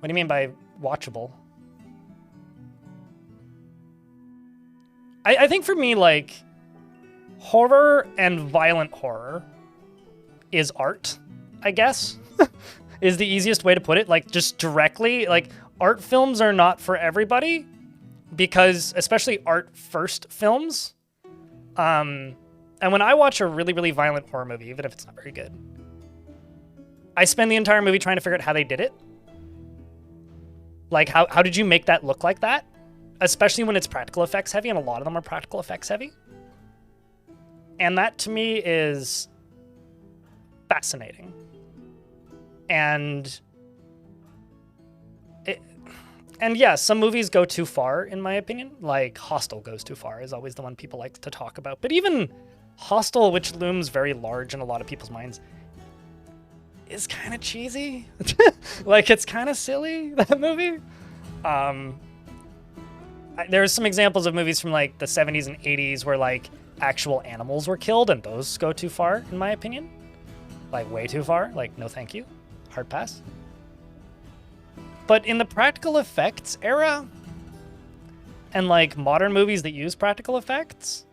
What do you mean by watchable? I think for me, like, horror and violent horror is art, I guess, is the easiest way to put it. Like, just directly, like, art films are not for everybody because, especially art first films. And when I watch a really, really violent horror movie, even if it's not very good, I spend the entire movie trying to figure out how they did it. Like, how did you make that look like that? Especially when it's practical effects heavy, and a lot of them are practical effects heavy. And that, to me, is fascinating. And yeah, some movies go too far, in my opinion. Like, Hostel goes too far, is always the one people like to talk about. But even Hostel, which looms very large in a lot of people's minds, is kind of cheesy. Like, it's kind of silly, that movie. There's some examples of movies from, like, the 70s and 80s where, like, actual animals were killed, and those go too far, in my opinion. Like, way too far. Like, no thank you. Hard pass. But in the practical effects era, and, like, modern movies that use practical effects,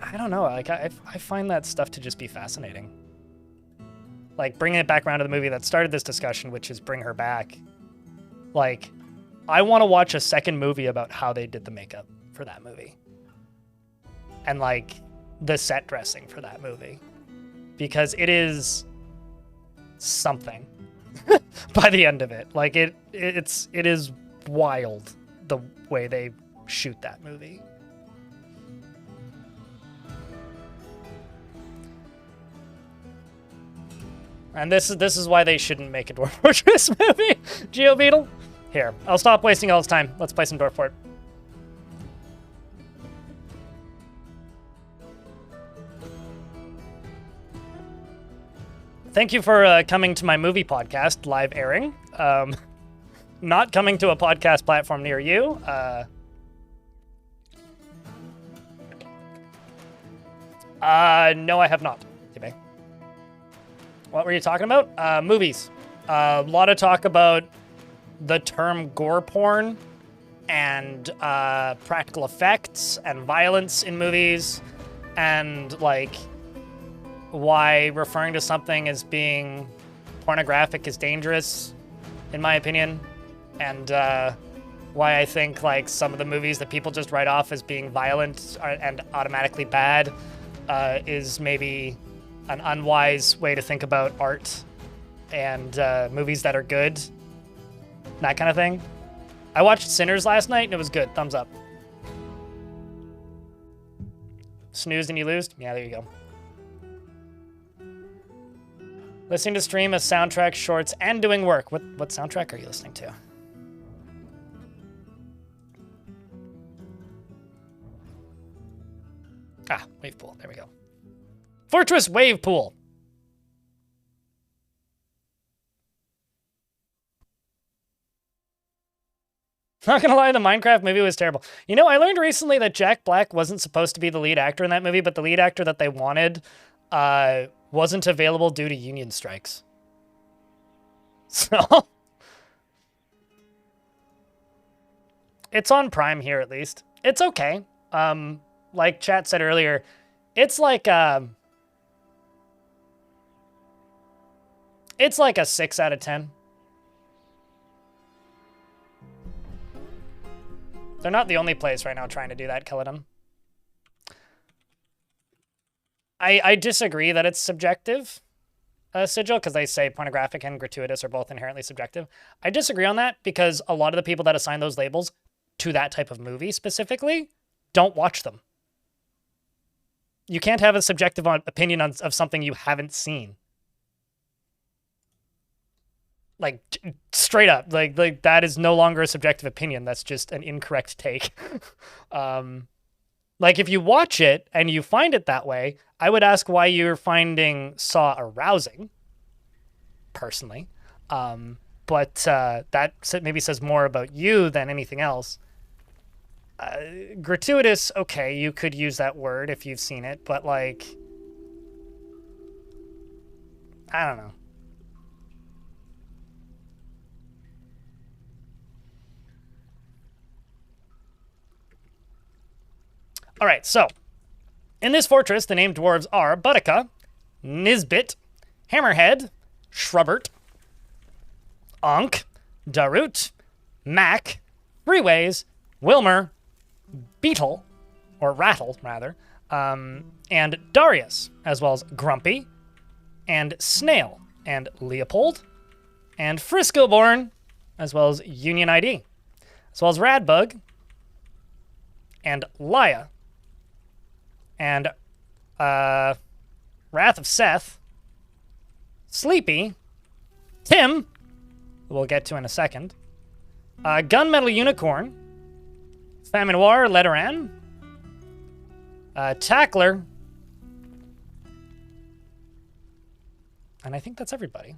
I don't know. Like, I find that stuff to just be fascinating. Like, bringing it back around to the movie that started this discussion, which is Bring Her Back. Like, I want to watch a second movie about how they did the makeup for that movie. And, like, the set dressing for that movie. Because it is something by the end of it. Like, it is wild the way they shoot that movie. And this is why they shouldn't make a Dwarf Fortress movie. GeoBeetle. Here, I'll stop wasting all this time. Let's play some Dwarf Fort. Thank you for coming to my movie podcast, live airing. Not coming to a podcast platform near you. No, I have not. Okay. What were you talking about? Movies. A lot of talk about the term gore porn and practical effects and violence in movies, and, like, why referring to something as being pornographic is dangerous, in my opinion, and why I think, like, some of the movies that people just write off as being violent and automatically bad is maybe an unwise way to think about art and movies that are good. That kind of thing. I watched Sinners last night and it was good. Thumbs up. Snoozed and you lose? Yeah, there you go. Listening to stream of soundtrack, shorts, and doing work. What soundtrack are you listening to? Ah, Wavepool. There we go. Fortress Wavepool. Not gonna lie, the Minecraft movie was terrible. You know, I learned recently that Jack Black wasn't supposed to be the lead actor in that movie, but the lead actor that they wanted wasn't available due to union strikes. So it's on Prime here, at least. It's okay. Like chat said earlier, it's like a 6 out of 10. They're not the only place right now trying to do that, Kelladon. I disagree that it's subjective, Sigil, because they say pornographic and gratuitous are both inherently subjective. I disagree on that because a lot of the people that assign those labels to that type of movie specifically don't watch them. You can't have a subjective opinion of something you haven't seen. Like, straight up, like that is no longer a subjective opinion. That's just an incorrect take. Like, if you watch it and you find it that way, I would ask why you're finding Saw arousing, personally. But that maybe says more about you than anything else. Gratuitous, okay, you could use that word if you've seen it, but, like, I don't know. All right, so in this fortress, the named dwarves are Boudica, Nisbet, Hammerhead, Shrubbert, Ankh, Darut, Mac, Breways, Wilmer, Beetle, or Rattle, rather, and Darius, as well as Grumpy, and Snail, and Leopold, and Friscoborn, as well as Union ID, as well as Radbug, and Laya, and Wrath of Seth, Sleepy, Tim, who we'll get to in a second, Gunmetal Unicorn, Faminoir Letteran, Tackler, and I think that's everybody.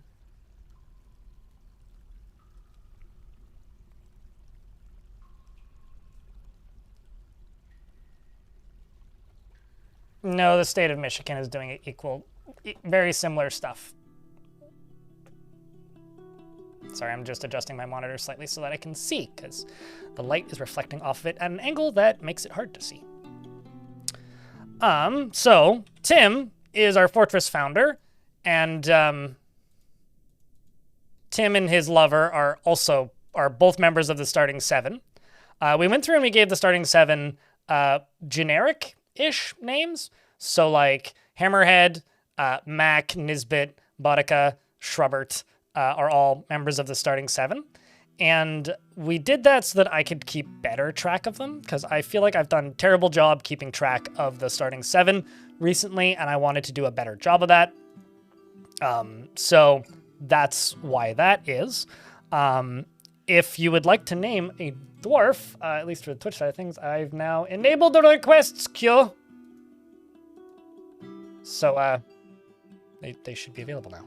No, the state of Michigan is doing very similar stuff. Sorry, I'm just adjusting my monitor slightly so that I can see, because the light is reflecting off of it at an angle that makes it hard to see. So Tim is our fortress founder, and Tim and his lover are both members of the starting 7. We went through and we gave the starting 7 generic-ish names. So like Hammerhead, Mac, Nisbet, Boudica, Shrubbert are all members of the starting 7. And we did that so that I could keep better track of them, because I feel like I've done a terrible job keeping track of the starting 7 recently, and I wanted to do a better job of that. So that's why that is. If you would like to name a dwarf, at least for the Twitch side of things, I've now enabled the requests queue. So they should be available now.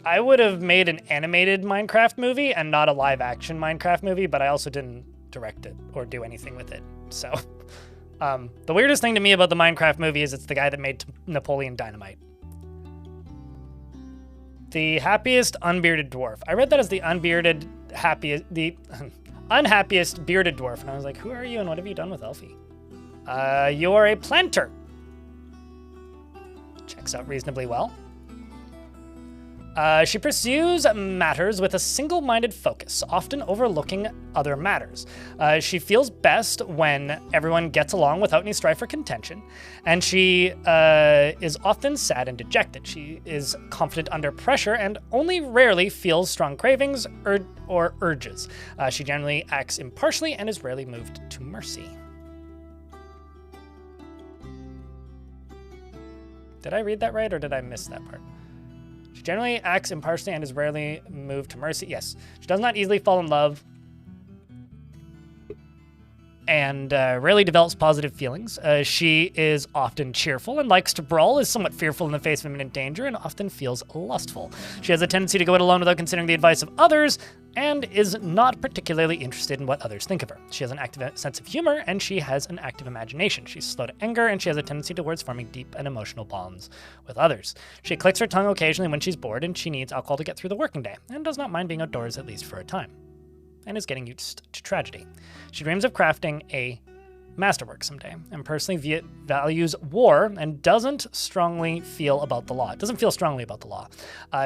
I would have made an animated Minecraft movie and not a live-action Minecraft movie, but I also didn't direct it or do anything with it. So, the weirdest thing to me about the Minecraft movie is it's the guy that made Napoleon Dynamite. The happiest unbearded dwarf. I read that as the unhappiest bearded dwarf, and I was like, who are you and what have you done with Elfie? You're a planter. Checks out reasonably well. She pursues matters with a single-minded focus, often overlooking other matters. She feels best when everyone gets along without any strife or contention, and she is often sad and dejected. She is confident under pressure and only rarely feels strong cravings or urges. She generally acts impartially and is rarely moved to mercy. Did I read that right, or did I miss that part? She generally acts impartially and is rarely moved to mercy. Yes. She does not easily fall in love and rarely develops positive feelings. She is often cheerful and likes to brawl, is somewhat fearful in the face of imminent danger, and often feels lustful. She has a tendency to go it alone without considering the advice of others, and is not particularly interested in what others think of her. She has an active sense of humor, and she has an active imagination. She's slow to anger, and she has a tendency towards forming deep and emotional bonds with others. She clicks her tongue occasionally when she's bored, and she needs alcohol to get through the working day, and does not mind being outdoors at least for a time, and is getting used to tragedy. She dreams of crafting a masterwork someday, and personally values war and doesn't feel strongly about the law.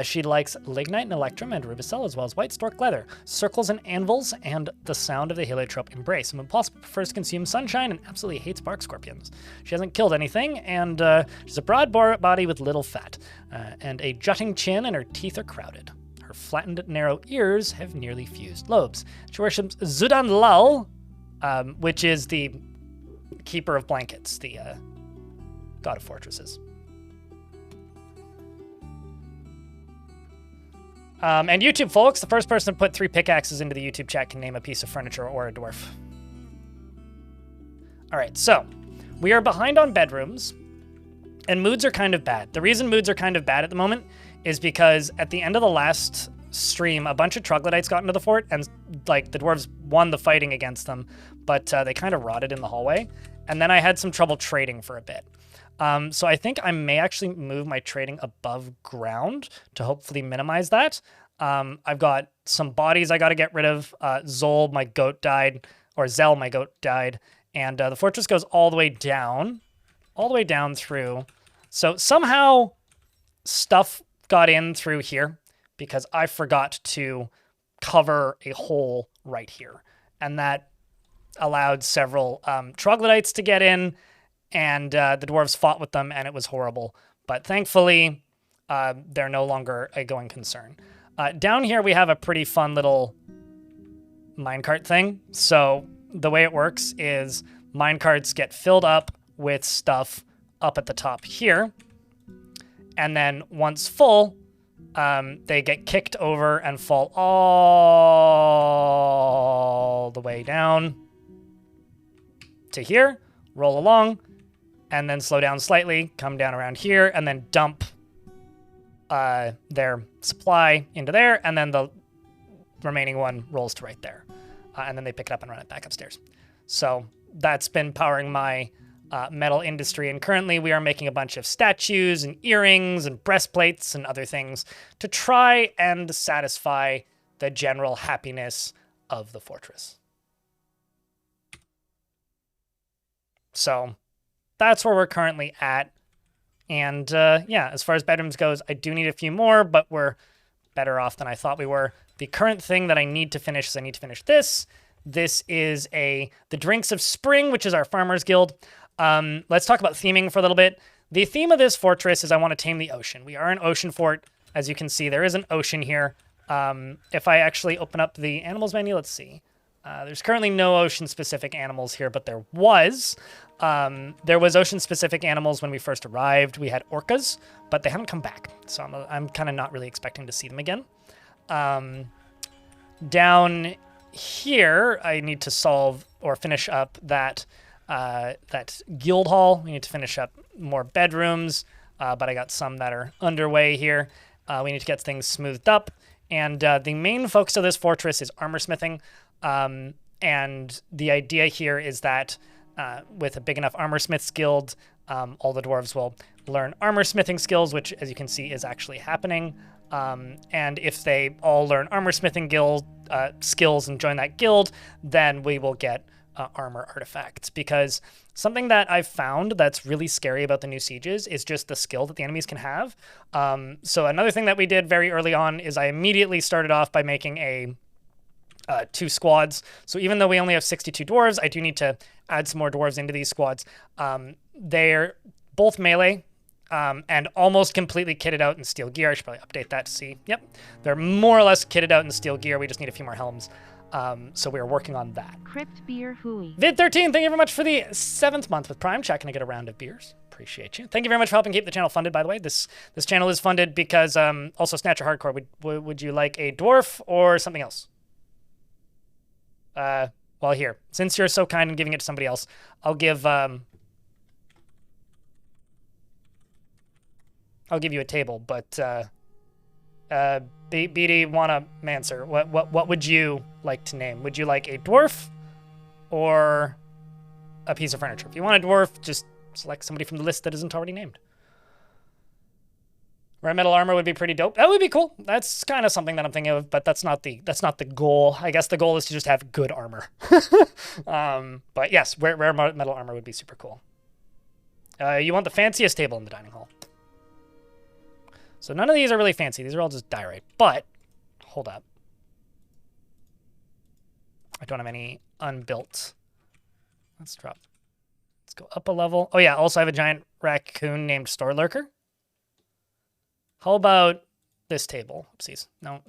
She likes lignite and electrum and rubicel, as well as white stork leather, circles and anvils, and the sound of the heliotrope embrace. And when possible, prefers to consume sunshine and absolutely hates bark scorpions. She hasn't killed anything, and she's a broad body with little fat, and a jutting chin, and her teeth are crowded. Her flattened, narrow ears have nearly fused lobes. She worships Zudan Lal, which is the keeper of blankets, the god of fortresses. And YouTube folks, the first person to put 3 pickaxes into the YouTube chat can name a piece of furniture or a dwarf. All right, so we are behind on bedrooms, and moods are kind of bad. The reason moods are kind of bad at the moment is because at the end of the last stream, a bunch of troglodytes got into the fort, and like the dwarves won the fighting against them, but they kind of rotted in the hallway. And then I had some trouble trading for a bit. So I think I may actually move my trading above ground to hopefully minimize that. I've got some bodies I got to get rid of. Zol, my goat, died, or Zell, my goat, died. And the fortress goes all the way down through. So somehow stuff got in through here because I forgot to cover a hole right here. And that allowed several troglodytes to get in, and the dwarves fought with them, and it was horrible. But thankfully, they're no longer a going concern. Down here, we have a pretty fun little minecart thing. So the way it works is minecarts get filled up with stuff up at the top here. And then once full, they get kicked over and fall all the way down to here, roll along, and then slow down slightly, come down around here, and then dump their supply into there, and then the remaining one rolls to right there. And then they pick it up and run it back upstairs. So that's been powering my metal industry, and currently we are making a bunch of statues and earrings and breastplates and other things to try and satisfy the general happiness of the fortress. So that's where we're currently at. And yeah, as far as bedrooms goes, I do need a few more, but we're better off than I thought we were. The current thing that I need to finish is I need to finish this. This is the Drinks of Spring, which is our Farmers Guild. Let's talk about theming for a little bit. The theme of this fortress is I want to tame the ocean. We are an ocean fort. As you can see, there is an ocean here. If I actually open up the animals menu, let's see. There's currently no ocean-specific animals here, but there was. There was ocean-specific animals when we first arrived. We had orcas, but they haven't come back. So I'm kind of not really expecting to see them again. Down here, I need to solve or finish up that guild hall. We need to finish up more bedrooms, but I got some that are underway here. We need to get things smoothed up. And the main focus of this fortress is armor smithing. And the idea here is that with a big enough armor smiths guild, all the dwarves will learn armor smithing skills, which, as you can see, is actually happening. And if they all learn armor smithing guild skills and join that guild, then we will get armor artifacts. Because something that I've found that's really scary about the new sieges is just the skill that the enemies can have. So another thing that we did very early on is I immediately started off by making two squads. So even though we only have 62 dwarves, I do need to add some more dwarves into these squads. They're both melee and almost completely kitted out in steel gear. I should probably update that to see. Yep, they're more or less kitted out in steel gear. We just need a few more helms. So we're working on that. Crypt beer hooey. Vid13, thank you very much for the 7th month with Prime. Checking to get a round of beers. Appreciate you. Thank you very much for helping keep the channel funded, by the way. This channel is funded because also Snatcher Hardcore. Would you like a dwarf or something else? Well, here, since you're so kind in giving it to somebody else, I'll give you a table, but BD wanna Manser, what would you like to name? Would you like a dwarf or a piece of furniture? If you want a dwarf, just select somebody from the list that isn't already named. Red metal armor would be pretty dope. That would be cool. That's kind of something that I'm thinking of, but that's not the goal. I guess the goal is to just have good armor. But yes, rare metal armor would be super cool. You want the fanciest table in the dining hall. So none of these are really fancy. These are all just diorite. But hold up. I don't have any unbuilt. Let's drop. Let's go up a level. Oh yeah, also I have a giant raccoon named Store Lurker. How about this table? Oopsies. No.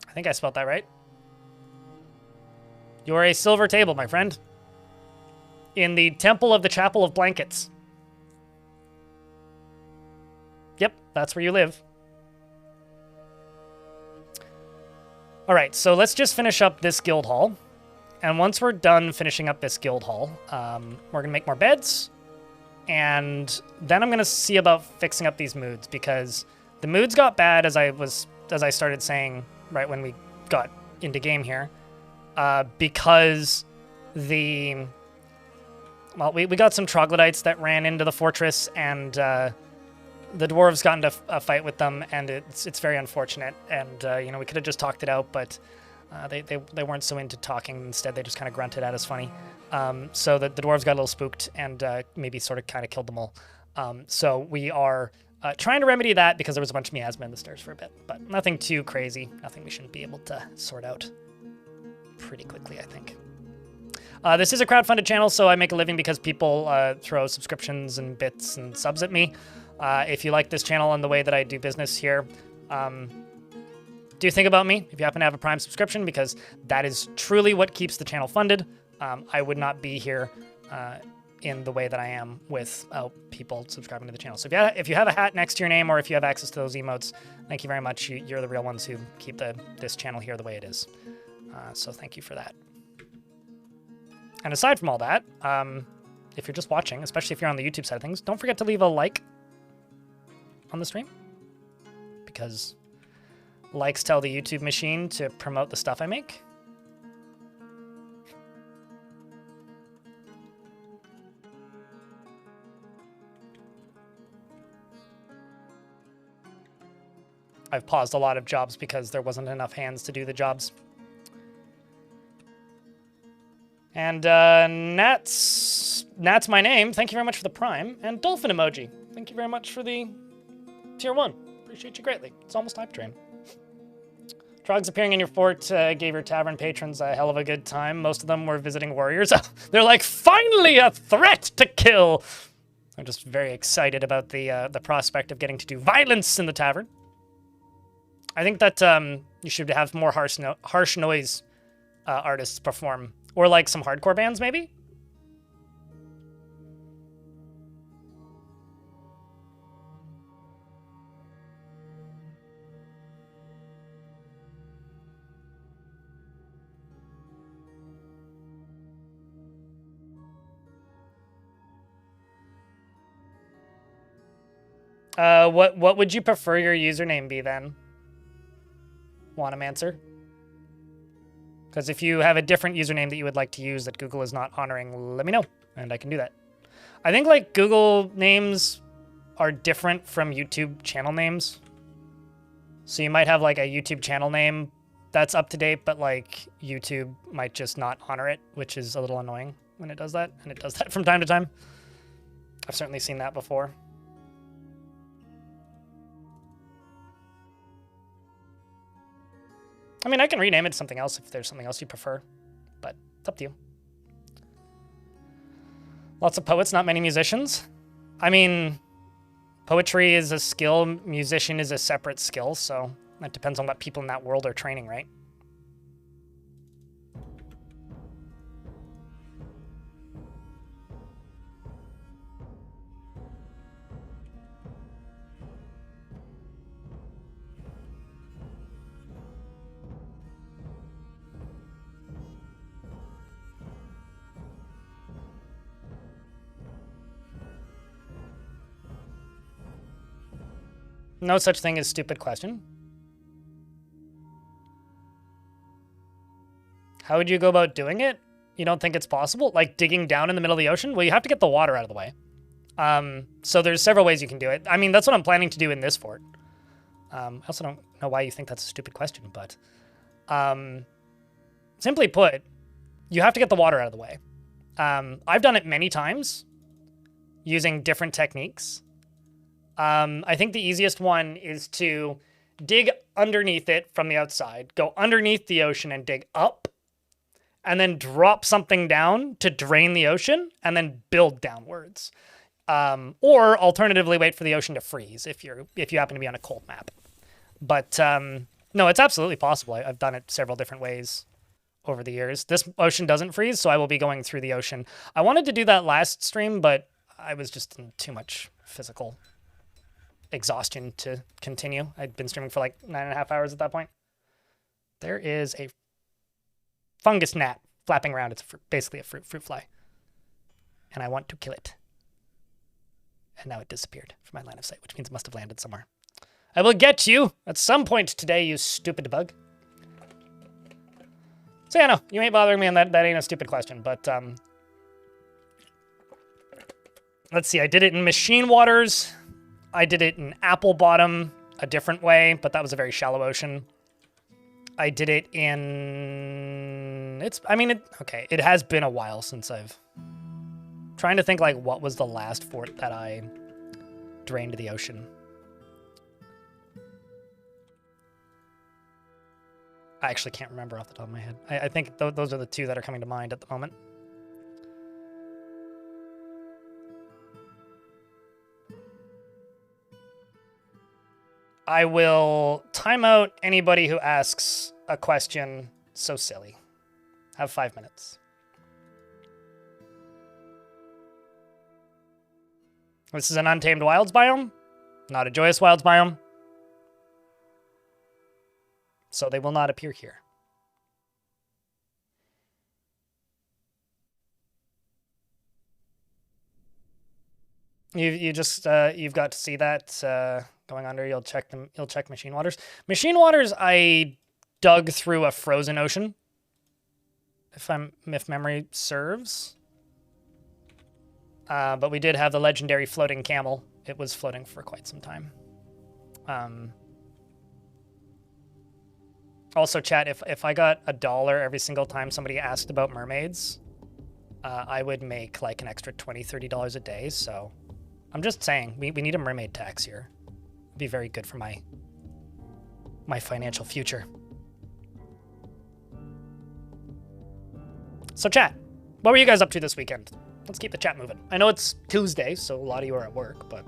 I think I spelled that right. You are a silver table, my friend. In the Temple of the Chapel of Blankets. Yep, that's where you live. All right, so let's just finish up this guild hall. And once we're done finishing up this guild hall, we're going to make more beds. And then I'm going to see about fixing up these moods, because the moods got bad as I started saying right when we got into game here, because we got some troglodytes that ran into the fortress, and the dwarves got into a fight with them, and it's very unfortunate. And we could have just talked it out, but they weren't so into talking. Instead, they just kind of grunted at us funny. So the dwarves got a little spooked and maybe sort of kind of killed them all. So we are trying to remedy that, because there was a bunch of miasma in the stairs for a bit, but nothing too crazy. Nothing we shouldn't be able to sort out pretty quickly, I think. This is a crowdfunded channel, so I make a living because people throw subscriptions and bits and subs at me. If you like this channel and the way that I do business here, do think about me if you happen to have a Prime subscription, because that is truly what keeps the channel funded. I would not be here in the way that I am without people subscribing to the channel. So if you have a hat next to your name, or if you have access to those emotes, thank you very much. You're the real ones who keep this channel here the way it is. So thank you for that. And aside from all that, if you're just watching, especially if you're on the YouTube side of things, don't forget to leave a like on the stream, because likes tell the YouTube machine to promote the stuff I make. I've paused a lot of jobs because there wasn't enough hands to do the jobs. And Nat's my name. Thank you very much for the Prime. And Dolphin emoji. Thank you very much for the Tier 1. Appreciate you greatly. It's almost Hype Train. Trogs appearing in your fort gave your tavern patrons a hell of a good time. Most of them were visiting warriors. They're like, finally a threat to kill! I'm just very excited about the prospect of getting to do violence in the tavern. I think that you should have more harsh noise artists perform. Or like some hardcore bands, maybe? What would you prefer your username be then? Wanamancer? Because if you have a different username that you would like to use that Google is not honoring, let me know, and I can do that. I think, like, Google names are different from YouTube channel names. So you might have, like, a YouTube channel name that's up to date, but, like, YouTube might just not honor it, which is a little annoying when it does that, and it does that from time to time. I've certainly seen that before. I mean, I can rename it to something else if there's something else you prefer, but it's up to you. Lots of poets, not many musicians. I mean, poetry is a skill, musician is a separate skill, so that depends on what people in that world are training, right? No such thing as stupid question. How would you go about doing it? You don't think it's possible? Like digging down in the middle of the ocean? Well, you have to get the water out of the way. So there's several ways you can do it. I mean, that's what I'm planning to do in this fort. I also don't know why you think that's a stupid question, but simply put, you have to get the water out of the way. I've done it many times using different techniques. I think the easiest one is to dig underneath it from the outside, go underneath the ocean and dig up, and then drop something down to drain the ocean, and then build downwards. Or alternatively, wait for the ocean to freeze if you happen to be on a cold map. But no, it's absolutely possible. I've done it several different ways over the years. This ocean doesn't freeze, so I will be going through the ocean. I wanted to do that last stream, but I was just in too much physical exhaustion to continue. I'd been streaming for like 9.5 hours at that point. There is a fungus gnat flapping around. It's basically a fruit fly. And I want to kill it. And now it disappeared from my line of sight, which means it must have landed somewhere. I will get you at some point today, you stupid bug. So yeah, no, you ain't bothering me, and that ain't a stupid question, but let's see, I did it in Machine Waters. I did it in Apple Bottom a different way, but that was a very shallow ocean. I did it in... it has been a while since I've... Trying to think, like, what was the last fort that I drained to the ocean? I actually can't remember off the top of my head. I think those are the two that are coming to mind at the moment. I will time out anybody who asks a question so silly. Have 5 minutes. This is an untamed wilds biome, not a joyous wilds biome. So they will not appear here. You've got to see that going under. You'll check them. You'll check Machine Waters. Machine Waters, I dug through a frozen ocean. If memory serves. But we did have the legendary floating camel. It was floating for quite some time. Also, chat, if I got $1 every single time somebody asked about mermaids, I would make like an extra $20, $30 a day. So I'm just saying, we need a mermaid tax here. It'd be very good for my financial future. So chat, what were you guys up to this weekend? Let's keep the chat moving. I know it's Tuesday, so a lot of you are at work, but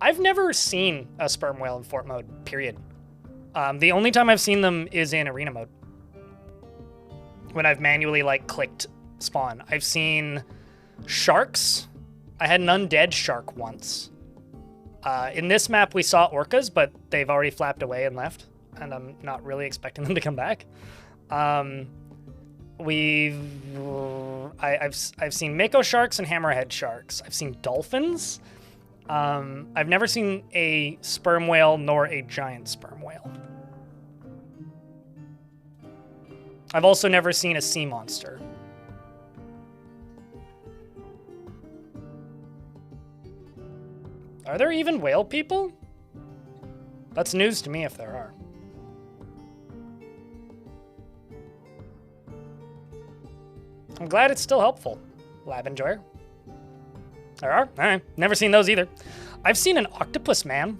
I've never seen a sperm whale in fort mode, period. The only time I've seen them is in arena mode. When I've manually, like, clicked spawn. I've seen sharks. I had an undead shark once. In this map, we saw orcas, but they've already flapped away and left, and I'm not really expecting them to come back. I've seen mako sharks and hammerhead sharks. I've seen dolphins. I've never seen a sperm whale nor a giant sperm whale. I've also never seen a sea monster. Are there even whale people? That's news to me if there are. I'm glad it's still helpful, Lab Enjoyer. There are? Alright, never seen those either. I've seen an octopus man.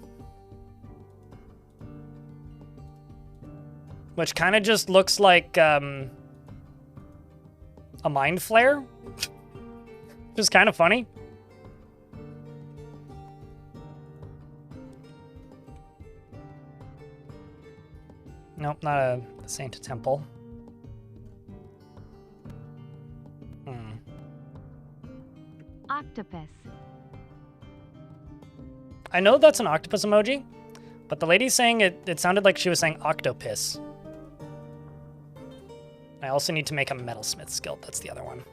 Which kind of just looks like a mind flare. Just kind of funny. Nope, not a Saint Temple. Octopus. I know that's an octopus emoji, but the lady saying it sounded like she was saying octopus. I also need to make a metalsmith skill. That's the other one.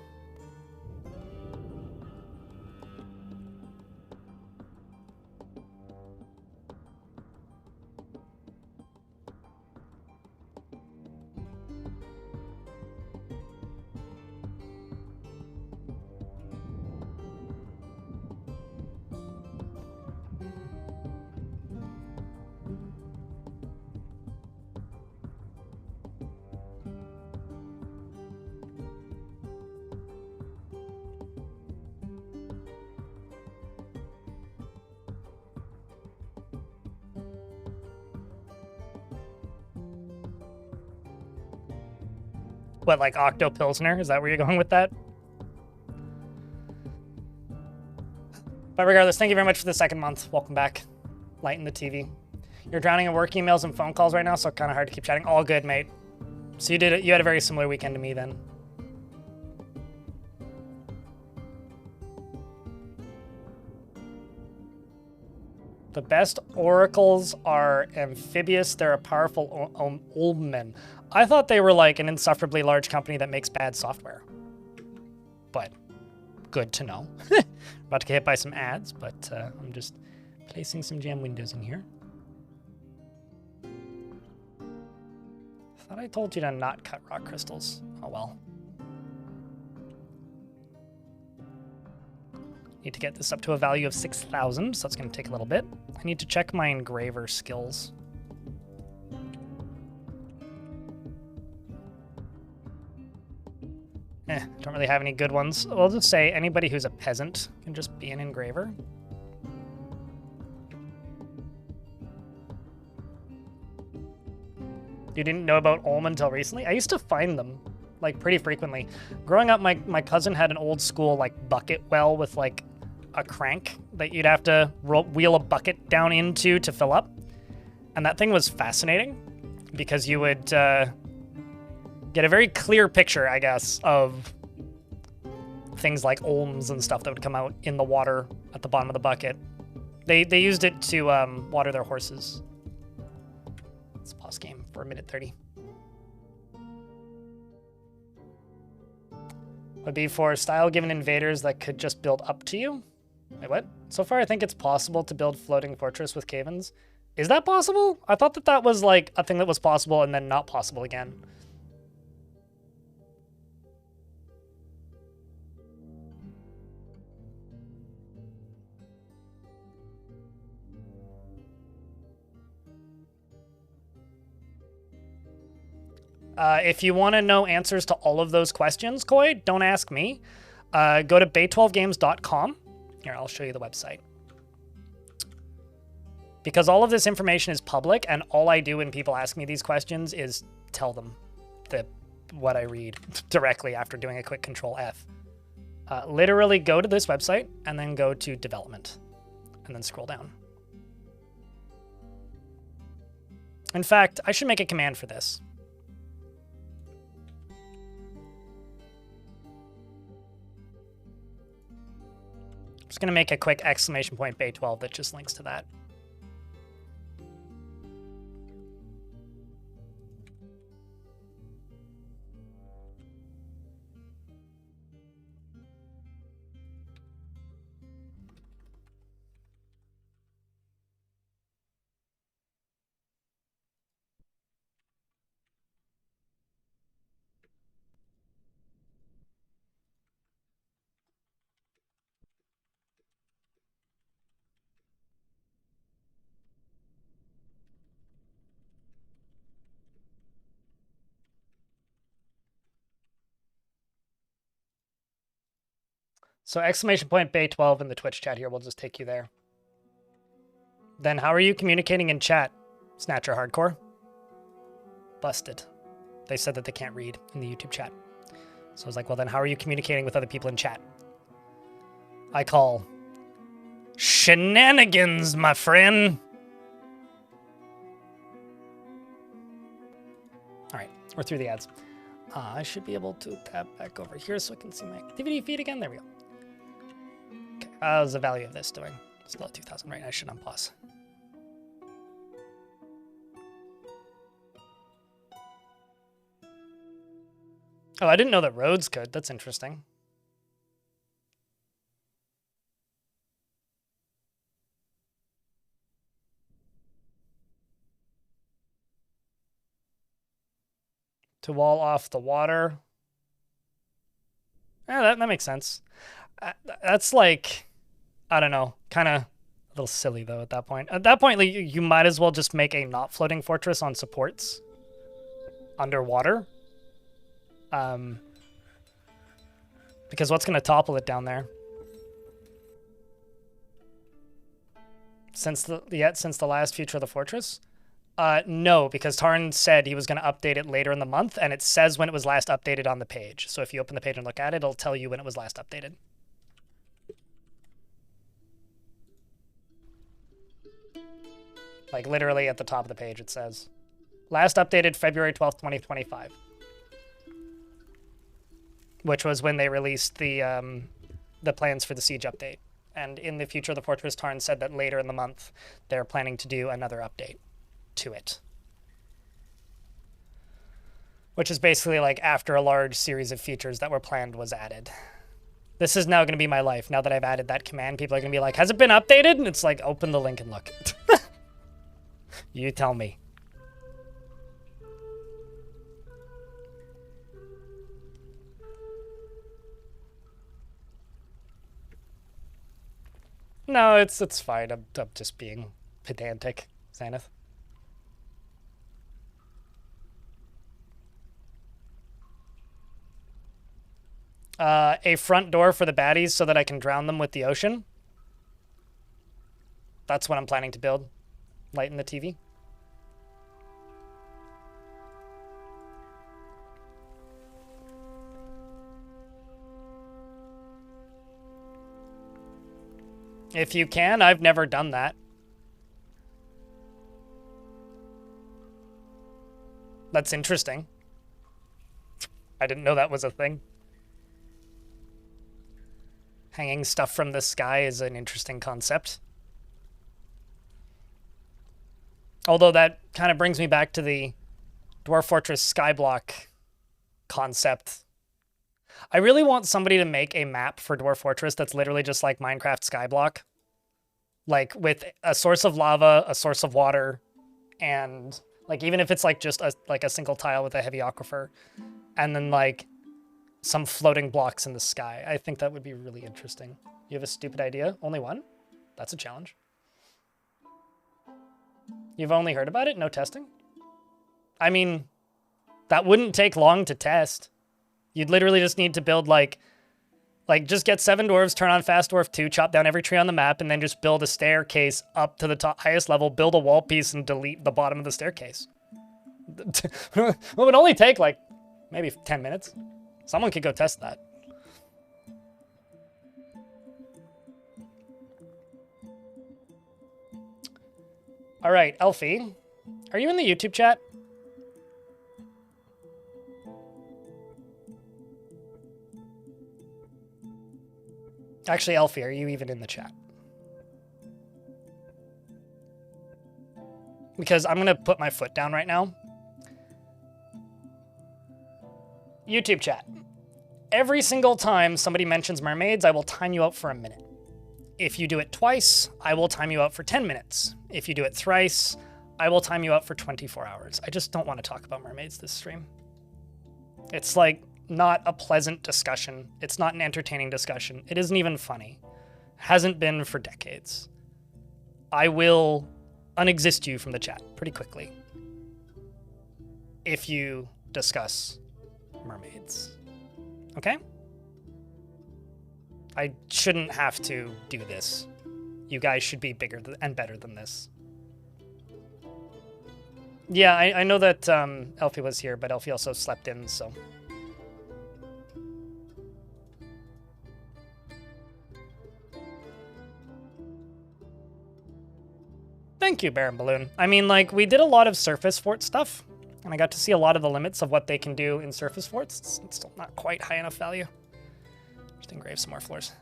What, like Octo Pilsner? Is that where you're going with that? But regardless, thank you very much for the second month. Welcome back. Lighten the TV. You're drowning in work emails and phone calls right now, so kind of hard to keep chatting. All good, mate. So you had a very similar weekend to me then. The best oracles are amphibious. They're a powerful omen. I thought they were like an insufferably large company that makes bad software. But good to know. About to get hit by some ads, but I'm just placing some jam windows in here. Thought I told you to not cut rock crystals. Oh well. Need to get this up to a value of 6,000, so that's going to take a little bit. I need to check my engraver skills. Don't really have any good ones. We'll just say anybody who's a peasant can just be an engraver. You didn't know about Ulm until recently? I used to find them, like, pretty frequently. Growing up, my cousin had an old school, like, bucket well with, like, a crank that you'd have to wheel a bucket down into to fill up. And that thing was fascinating because you would get a very clear picture, I guess, of things like ulms and stuff that would come out in the water at the bottom of the bucket. They used it to water their horses. Let's pause game for 1:30. Would be for style-given invaders that could just build up to you. Wait, what? So far, I think it's possible to build floating fortress with cave-ins. Is that possible? I thought that that was like a thing that was possible and then not possible again. If you want to know answers to all of those questions, Koi, don't ask me. Go to bay12games.com. Here, I'll show you the website. Because all of this information is public, and all I do when people ask me these questions is tell them what I read directly after doing a quick Control F. Literally go to this website, and then go to development, and then scroll down. In fact, I should make a command for this. I'm just going to make a quick exclamation point bay12 that just links to that. So exclamation point bay12 in the Twitch chat here will just take you there. Then how are you communicating in chat, Snatcher Hardcore? Busted. They said that they can't read in the YouTube chat. So I was like, well then how are you communicating with other people in chat? I call shenanigans, my friend. All right, we're through the ads. I should be able to tab back over here so I can see my activity feed again. There we go. Okay, how's the value of this doing? Still at 2,000, right? I should unpause. Oh, I didn't know that roads could. That's interesting. To wall off the water. Yeah, that makes sense. That's like, I don't know, kind of a little silly though at that point. At that point, like, you might as well just make a not floating fortress on supports underwater. Because what's going to topple it down there? Since the last Future of the Fortress? No, because Tarn said he was going to update it later in the month, and it says when it was last updated on the page. So if you open the page and look at it, it'll tell you when it was last updated. Like literally at the top of the page it says, last updated February 12th, 2025. Which was when they released the plans for the Siege update. And in the Future of the Fortress, Tarn said that later in the month, they're planning to do another update to it. Which is basically like after a large series of features that were planned was added. This is now going to be my life. Now that I've added that command, people are going to be like, has it been updated? And it's like, open the link and look. You tell me. No, it's fine. I'm just being pedantic, Xanath. A front door for the baddies so that I can drown them with the ocean. That's what I'm planning to build. Lighten the TV. If you can, I've never done that. That's interesting. I didn't know that was a thing. Hanging stuff from the sky is an interesting concept. Although that kind of brings me back to the Dwarf Fortress Skyblock concept. I really want somebody to make a map for Dwarf Fortress that's literally just like Minecraft Skyblock. Like with a source of lava, a source of water, and like even if it's like just a single tile with a heavy aquifer, and then like some floating blocks in the sky. I think that would be really interesting. You have a stupid idea? Only one? That's a challenge. You've only heard about it? No testing? I mean, that wouldn't take long to test. You'd literally just need to build like just get 7 dwarves, turn on Fast Dwarf 2, chop down every tree on the map, and then just build a staircase up to the highest level, build a wall piece, and delete the bottom of the staircase. It would only take like maybe 10 minutes. Someone could go test that. All right, Elfie, are you in the YouTube chat? Actually, Elfie, are you even in the chat? Because I'm going to put my foot down right now. YouTube chat. Every single time somebody mentions mermaids, I will time you out for a minute. If you do it twice, I will time you out for 10 minutes. If you do it thrice, I will time you out for 24 hours. I just don't want to talk about mermaids this stream. It's like not a pleasant discussion. It's not an entertaining discussion. It isn't even funny. Hasn't been for decades. I will unexist you from the chat pretty quickly if you discuss mermaids. Okay? I shouldn't have to do this. You guys should be bigger and better than this. Yeah, I know that Elfie was here, but Elfie also slept in, so... Thank you, Baron Balloon. I mean, like, we did a lot of surface fort stuff, and I got to see a lot of the limits of what they can do in surface forts. It's still not quite high enough value. Just engrave some more floors.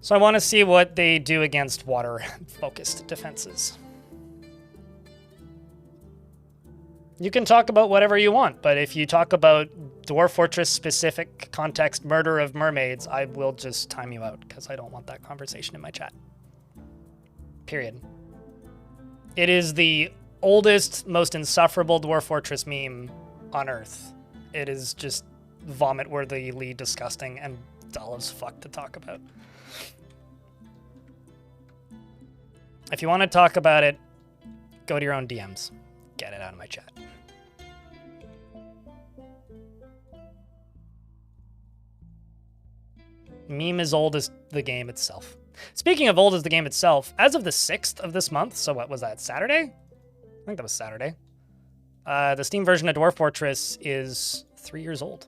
So I want to see what they do against water-focused defenses. You can talk about whatever you want, but if you talk about Dwarf Fortress-specific context murder of mermaids, I will just time you out, because I don't want that conversation in my chat. Period. It is the oldest, most insufferable Dwarf Fortress meme on Earth. It is just vomit-worthily disgusting and dull as fuck to talk about. If you want to talk about it, go to your own DMs. Get it out of my chat. Meme as old as the game itself. Speaking of old as the game itself, as of the 6th of this month, so what was that, Saturday? I think that was Saturday. The Steam version of Dwarf Fortress is 3 years old.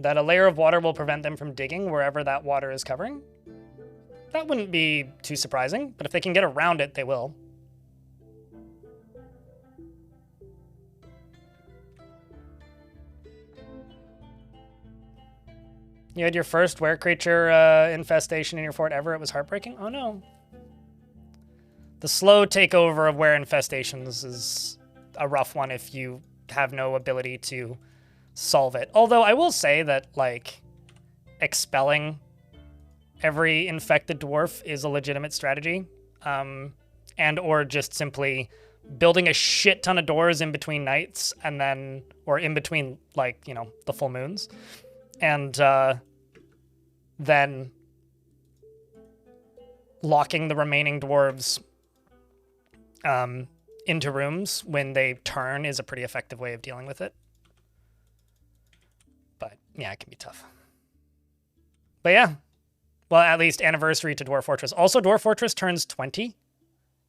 That a layer of water will prevent them from digging wherever that water is covering? That wouldn't be too surprising, but if they can get around it, they will. You had your first were creature infestation in your fort ever. It was heartbreaking. Oh no. The slow takeover of were infestations is a rough one if you have no ability to solve it. Although I will say that, like, expelling every infected dwarf is a legitimate strategy. And or just simply building a shit ton of doors in between nights and then, or in between, like, you know, the full moons. And then locking the remaining dwarves into rooms when they turn is a pretty effective way of dealing with it. But yeah, it can be tough. But yeah, well, at least anniversary to Dwarf Fortress. Also, Dwarf Fortress turns 20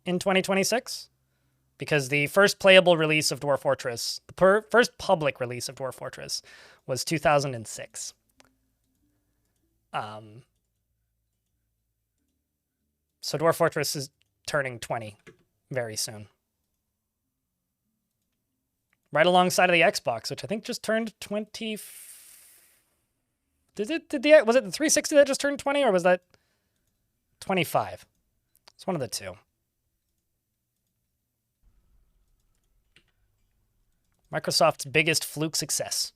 in 2026 because the first playable release of Dwarf Fortress, the first public release of Dwarf Fortress was 2006. So Dwarf Fortress is turning 20 very soon. Right alongside of the Xbox, which I think just turned 20. Was it the 360 that just turned 20, or was that 25? It's one of the two. Microsoft's biggest fluke success.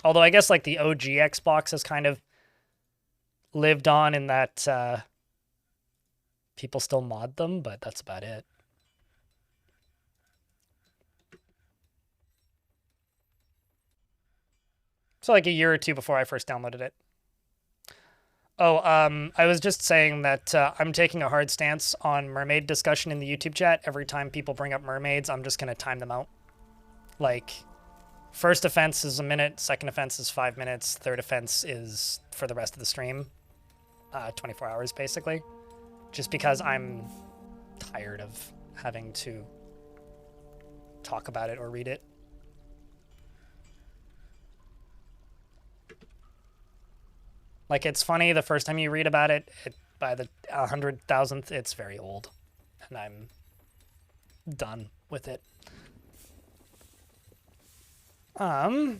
Although I guess like the OG Xbox has kind of lived on in that people still mod them, but that's about it. So like a year or two before I first downloaded it. Oh, I was just saying that I'm taking a hard stance on mermaid discussion in the YouTube chat. Every time people bring up mermaids, I'm just going to time them out. Like, first offense is a minute, second offense is 5 minutes, third offense is for the rest of the stream. 24 hours, basically. Just because I'm tired of having to talk about it or read it. Like, it's funny, the first time you read about it, by the 100,000th, it's very old. And I'm done with it. I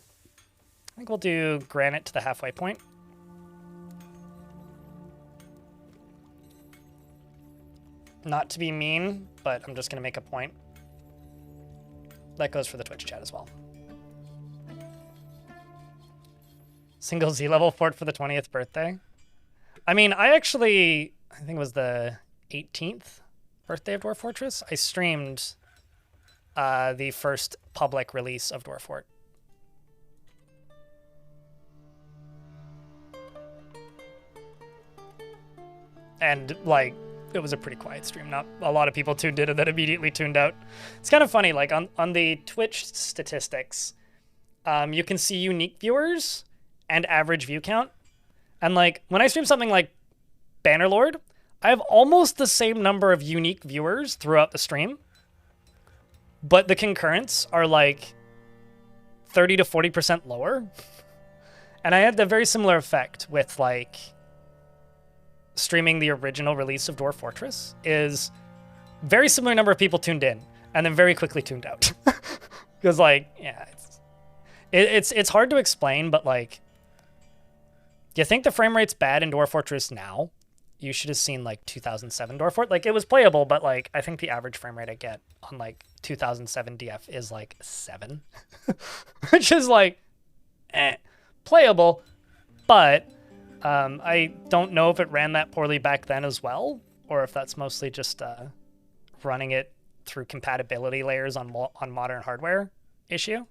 think we'll do granite to the halfway point. Not to be mean, but I'm just going to make a point. That goes for the Twitch chat as well. Single Z-level fort for the 20th birthday. I mean, I think it was the 18th birthday of Dwarf Fortress. I streamed the first public release of Dwarf Fort. And, like, it was a pretty quiet stream. Not a lot of people tuned in and then immediately tuned out. It's kind of funny, like, on the Twitch statistics, you can see unique viewers and average view count. And like when I stream something like Bannerlord, I have almost the same number of unique viewers throughout the stream, but the concurrents are like 30 to 40% lower. And I had the very similar effect with like streaming the original release of Dwarf Fortress. Is very similar number of people tuned in and then very quickly tuned out. Because like, yeah, it's hard to explain, but like, you think the frame rate's bad in Dwarf Fortress now? You should have seen like 2007 Dwarf Fort. Like it was playable, but like I think the average frame rate I get on like 2007 DF is like 7, which is like playable, but I don't know if it ran that poorly back then as well, or if that's mostly just running it through compatibility layers on modern hardware issue.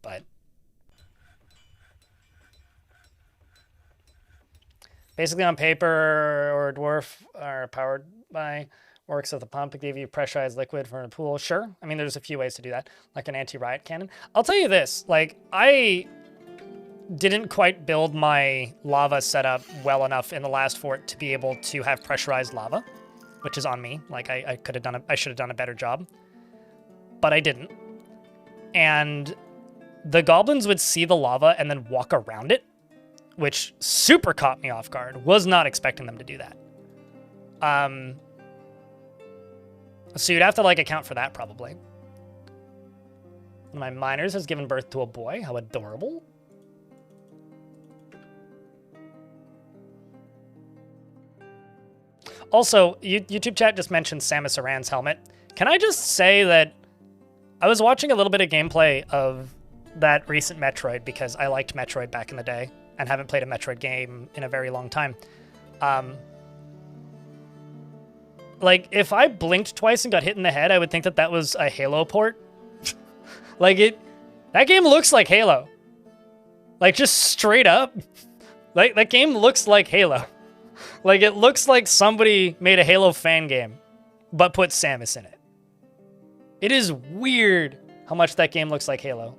But basically, on paper, or Dwarf are powered by works of the pump. It gave you pressurized liquid from a pool. Sure. I mean, there's a few ways to do that, like an anti-riot cannon. I'll tell you this, like, I didn't quite build my lava setup well enough in the last fort to be able to have pressurized lava, which is on me. Like, I should have done a better job, but I didn't. And the goblins would see the lava and then walk around it, which super caught me off guard. Was not expecting them to do that. So you'd have to like account for that probably. One of my minors has given birth to a boy. How adorable. Also, YouTube chat just mentioned Samus Aran's helmet. Can I just say that I was watching a little bit of gameplay of that recent Metroid because I liked Metroid back in the day and haven't played a Metroid game in a very long time. Like, if I blinked twice and got hit in the head, I would think that that was a Halo port. Like, that game looks like Halo. Like, just straight up. Like, that game looks like Halo. Like, it looks like somebody made a Halo fan game, but put Samus in it. It is weird how much that game looks like Halo.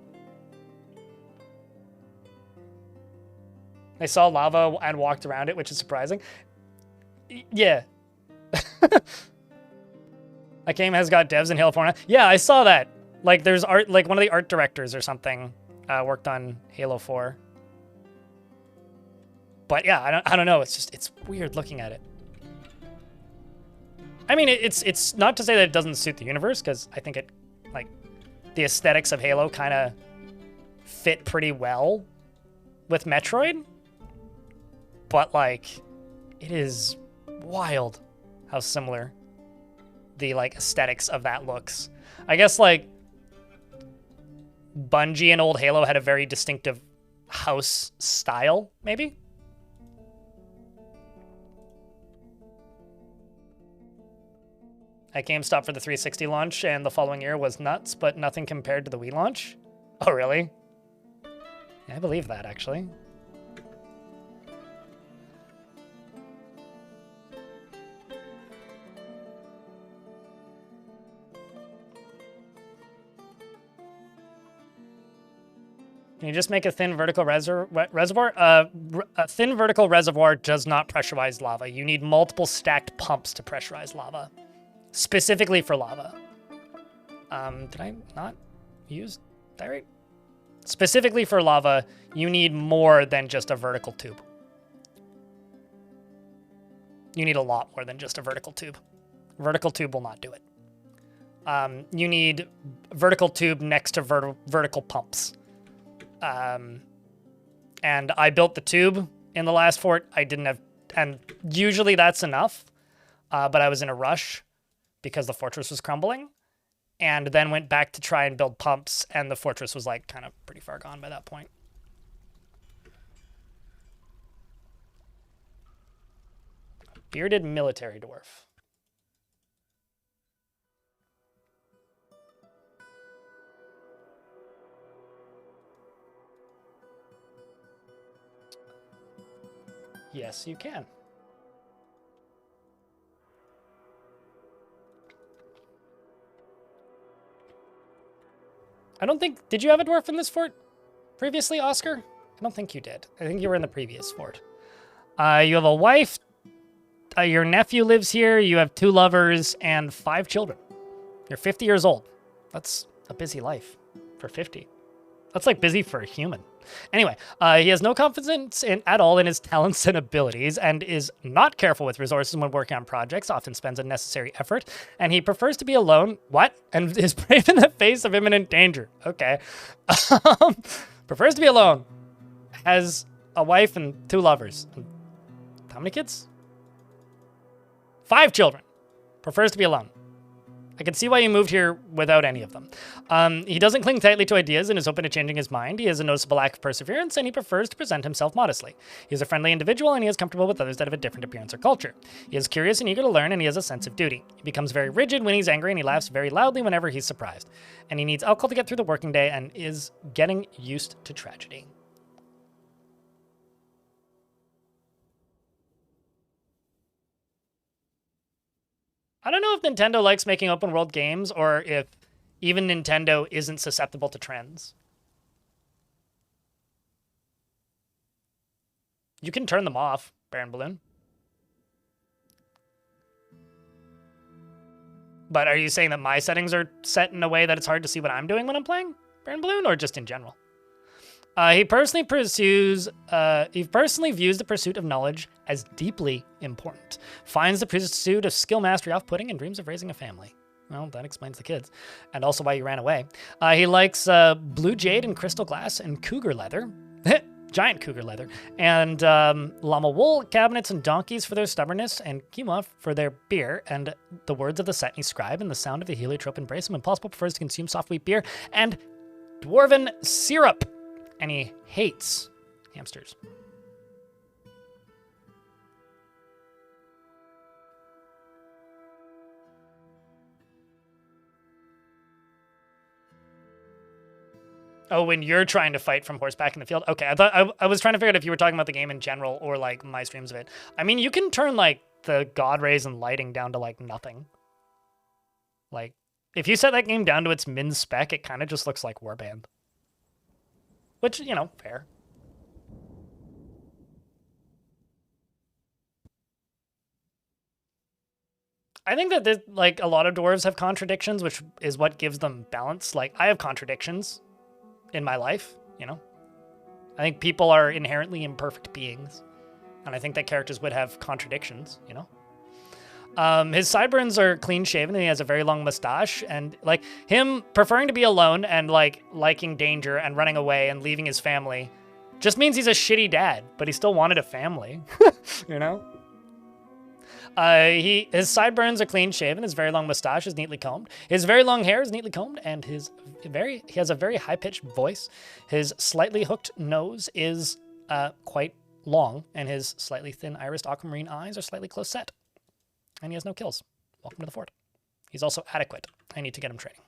I saw lava and walked around it, which is surprising. Yeah. That game has got devs in Halo 4 now. Yeah, I saw that. Like, there's art, like one of the art directors or something worked on Halo 4. But yeah, I don't know. It's weird looking at it. I mean, it's not to say that it doesn't suit the universe, because I think it, like, the aesthetics of Halo kind of fit pretty well with Metroid. But, like, it is wild how similar the, like, aesthetics of that looks. I guess, like, Bungie and old Halo had a very distinctive house style, maybe? At GameStop for the 360 launch, and the following year was nuts, but nothing compared to the Wii launch. Oh, really? Yeah, I believe that, actually. Can you just make a thin vertical reservoir? A thin vertical reservoir does not pressurize lava. You need multiple stacked pumps to pressurize lava. Specifically for lava. Did I not use that right? Specifically for lava, you need more than just a vertical tube. You need a lot more than just a vertical tube. Vertical tube will not do it. You need vertical tube next to vertical pumps. And I built the tube in the last fort. I didn't have, and usually that's enough, but I was in a rush because the fortress was crumbling, and then went back to try and build pumps, and the fortress was, like, kind of pretty far gone by that point. Bearded military dwarf. Yes, you can. I don't think... Did you have a dwarf in this fort previously, Oscar? I don't think you did. I think you were in the previous fort. You have a wife. Your nephew lives here. You have 2 lovers and 5 children. You're 50 years old. That's a busy life for 50. That's, like, busy for a human. Anyway, he has no confidence at all in his talents and abilities, and is not careful with resources when working on projects, often spends unnecessary effort, and he prefers to be alone. What? And is brave in the face of imminent danger. Okay. Prefers to be alone. Has a wife and 2 lovers. How many kids? 5 children. Prefers to be alone. I can see why he moved here without any of them. He doesn't cling tightly to ideas and is open to changing his mind. He has a noticeable lack of perseverance, and he prefers to present himself modestly. He is a friendly individual, and he is comfortable with others that have a different appearance or culture. He is curious and eager to learn, and he has a sense of duty. He becomes very rigid when he's angry, and he laughs very loudly whenever he's surprised. And he needs alcohol to get through the working day, and is getting used to tragedy. I don't know if Nintendo likes making open world games, or if even Nintendo isn't susceptible to trends. You can turn them off, Baron Balloon. But are you saying that my settings are set in a way that it's hard to see what I'm doing when I'm playing Baron Balloon, or just in general? He personally views the pursuit of knowledge as deeply important, finds the pursuit of skill mastery off-putting, and dreams of raising a family. Well, that explains the kids. And also why you ran away. He likes blue jade and crystal glass and cougar leather. Giant cougar leather. And llama wool, cabinets, and donkeys for their stubbornness, and quinoa for their beer, and the words of the Setni scribe and the sound of the heliotrope embrace him. Impossible prefers to consume soft wheat beer and dwarven syrup. And he hates hamsters. Oh, when you're trying to fight from horseback in the field? Okay, I thought I was trying to figure out if you were talking about the game in general or like my streams of it. I mean, you can turn like the god rays and lighting down to like nothing. Like, if you set that game down to its min spec, it kind of just looks like Warband. Which, you know, fair. I think that this, like a lot of dwarves have contradictions, which is what gives them balance. Like, I have contradictions in my life, you know? I think people are inherently imperfect beings. And I think that characters would have contradictions, you know? His sideburns are clean shaven and he has a very long mustache, and like him preferring to be alone and like liking danger and running away and leaving his family just means he's a shitty dad, but he still wanted a family, you know? His sideburns are clean shaven, his very long mustache is neatly combed, his very long hair is neatly combed, and he has a very high-pitched voice. His slightly hooked nose is quite long, and his slightly thin irised aquamarine eyes are slightly close set. And he has no kills. Welcome to the fort. He's also adequate. I need to get him training.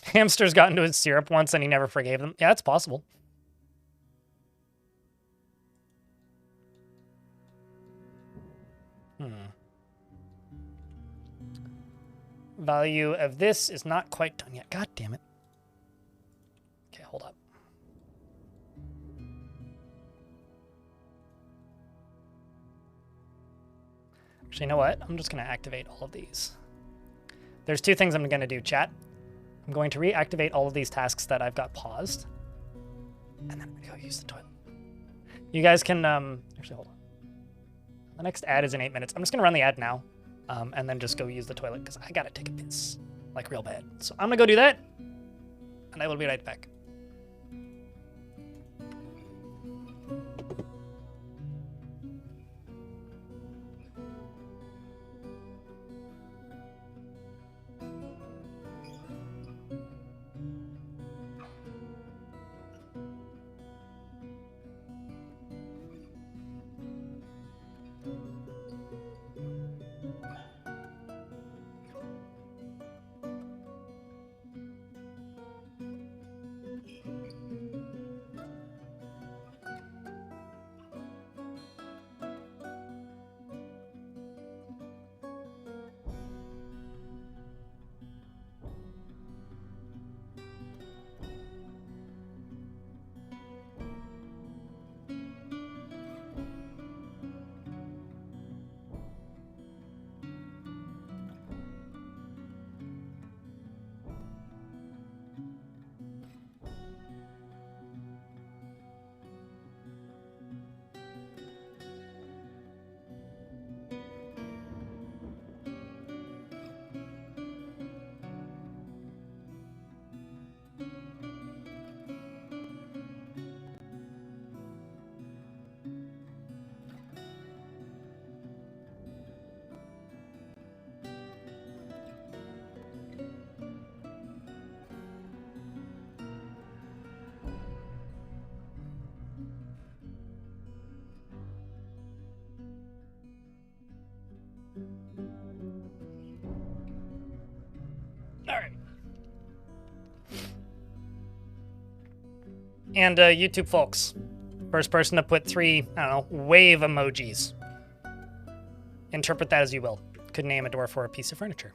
Hamsters got into his syrup once and he never forgave them. Yeah, it's possible. Value of this is not quite done yet. God damn it. Okay, hold up. Actually, you know what? I'm just going to activate all of these. There's two things I'm going to do, chat. I'm going to reactivate all of these tasks that I've got paused. And then I'm going to go use the toilet. You guys can, actually, hold on. The next ad is in 8 minutes. I'm just going to run the ad now. And then just go use the toilet because I gotta take a piss, like real bad. So I'm gonna go do that, and I will be right back. And YouTube folks, first person to put 3, I don't know, wave emojis. Interpret that as you will. Could name a dwarf or a piece of furniture.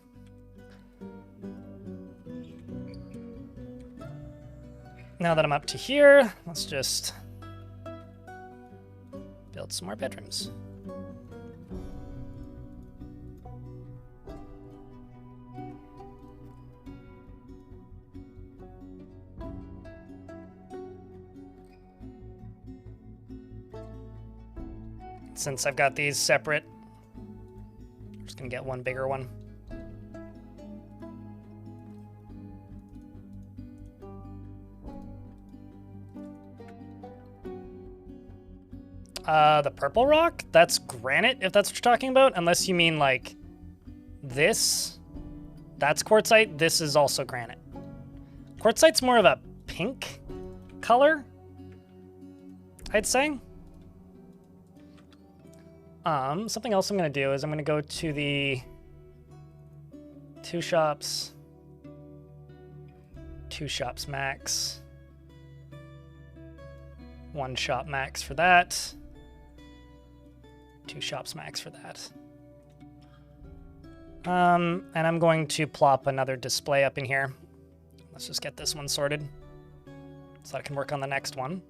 Now that I'm up to here, let's just build some more bedrooms. since I've got these separate. I'm just gonna get one bigger one. The purple rock? That's granite, if that's what you're talking about. Unless you mean like this. That's quartzite. This is also granite. Quartzite's more of a pink color, I'd say. Something else I'm gonna do is I'm gonna go to the 2 shops max. 1 shop max for that. 2 shops max for that. And I'm going to plop another display up in here. Let's just get this one sorted so I can work on the next one.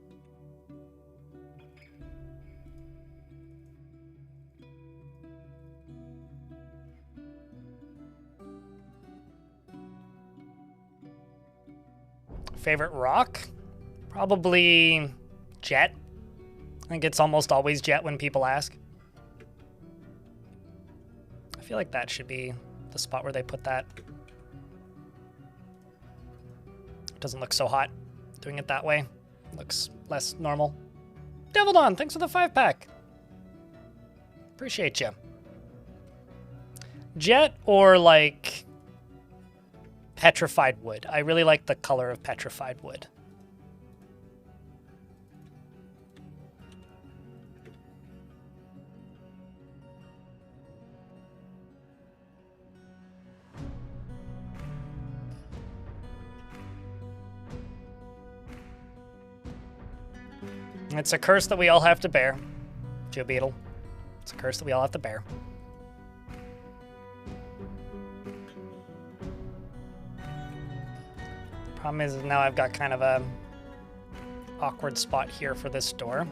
Favorite rock? Probably jet. I think it's almost always jet when people ask. I feel like that should be the spot where they put that. It doesn't look so hot doing it that way. Looks less normal. Devildawn, thanks for the 5-pack. Appreciate you. Jet or like petrified wood. I really like the color of petrified wood. It's a curse that we all have to bear. Joe Beetle. It's a curse that we all have to bear. Problem is now I've got kind of a awkward spot here for this door.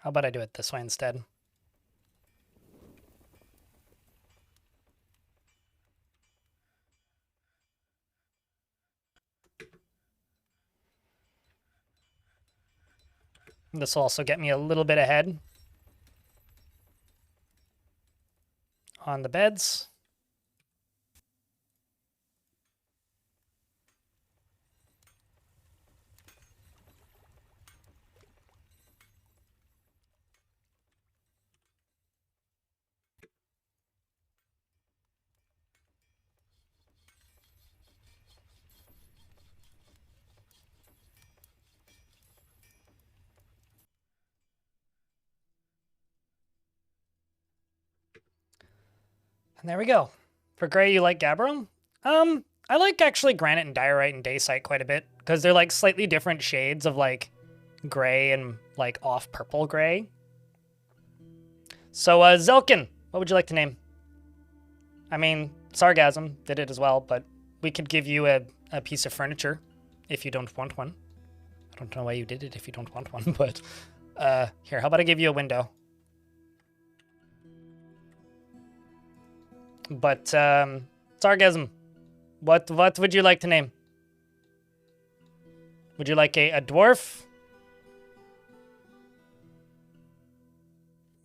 How about I do it this way instead? This will also get me a little bit ahead on the beds. And there we go. For gray, you like gabbro? I like actually granite and diorite and dacite quite a bit because they're like slightly different shades of like gray and like off purple gray. So Zelkin, what would you like to name? I mean, Sargasm did it as well, but we could give you a piece of furniture if you don't want one. I don't know why you did it if you don't want one, but here, how about I give you a window? But Sargasm, what would you like to name? Would you like a dwarf?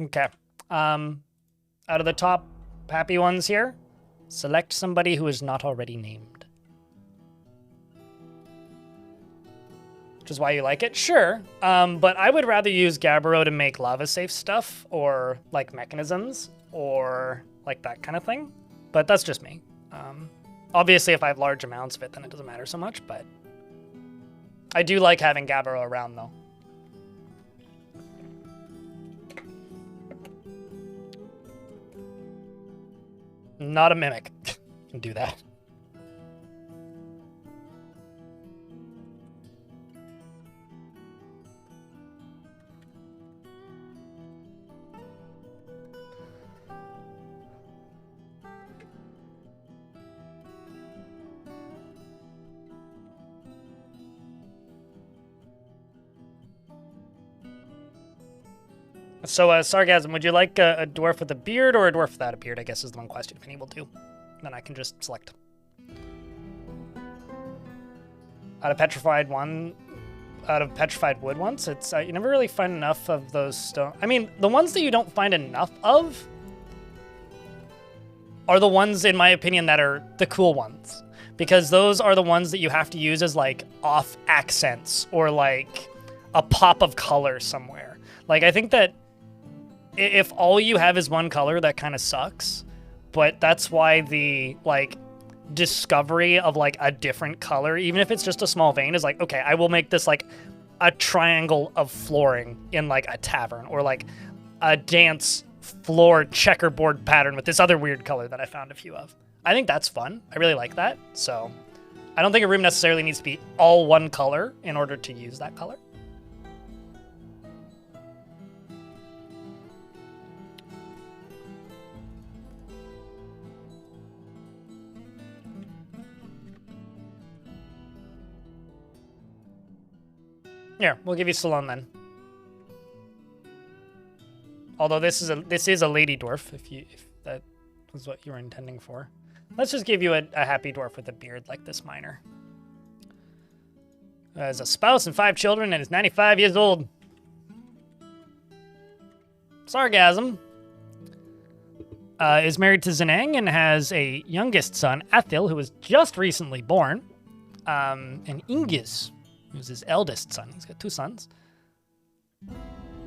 Okay. Out of the top happy ones here, select somebody who is not already named. Which is why you like it? Sure. But I would rather use Gabbro to make lava-safe stuff or like mechanisms or like that kind of thing. But that's just me. Obviously, if I have large amounts of it, then it doesn't matter so much, but I do like having Gabbro around, though. Not a mimic. Can do that. So, Sargasm, would you like a dwarf with a beard or a dwarf without a beard, I guess is the one question Penny will do. Then I can just select. Out of petrified wood ones, it's you never really find enough of those stone. I mean, the ones that you don't find enough of are the ones, in my opinion, that are the cool ones. Because those are the ones that you have to use as, like, off accents or, like, a pop of color somewhere. Like, I think that if all you have is one color, that kind of sucks. But that's why the, like, discovery of, like, a different color, even if it's just a small vein, is like, okay, I will make this, like, a triangle of flooring in, like, a tavern. Or, like, a dance floor checkerboard pattern with this other weird color that I found a few of. I think that's fun. I really like that. So I don't think a room necessarily needs to be all one color in order to use that color. Here, we'll give you Salon then. Although this is a lady dwarf, if that was what you were intending for. Let's just give you a happy dwarf with a beard like this miner. Has a spouse and 5 children and is 95 years old. Sargasm is married to Zenang and has a youngest son, Athil, who was just recently born, and Ingiz, who's his eldest son. He's got 2 sons.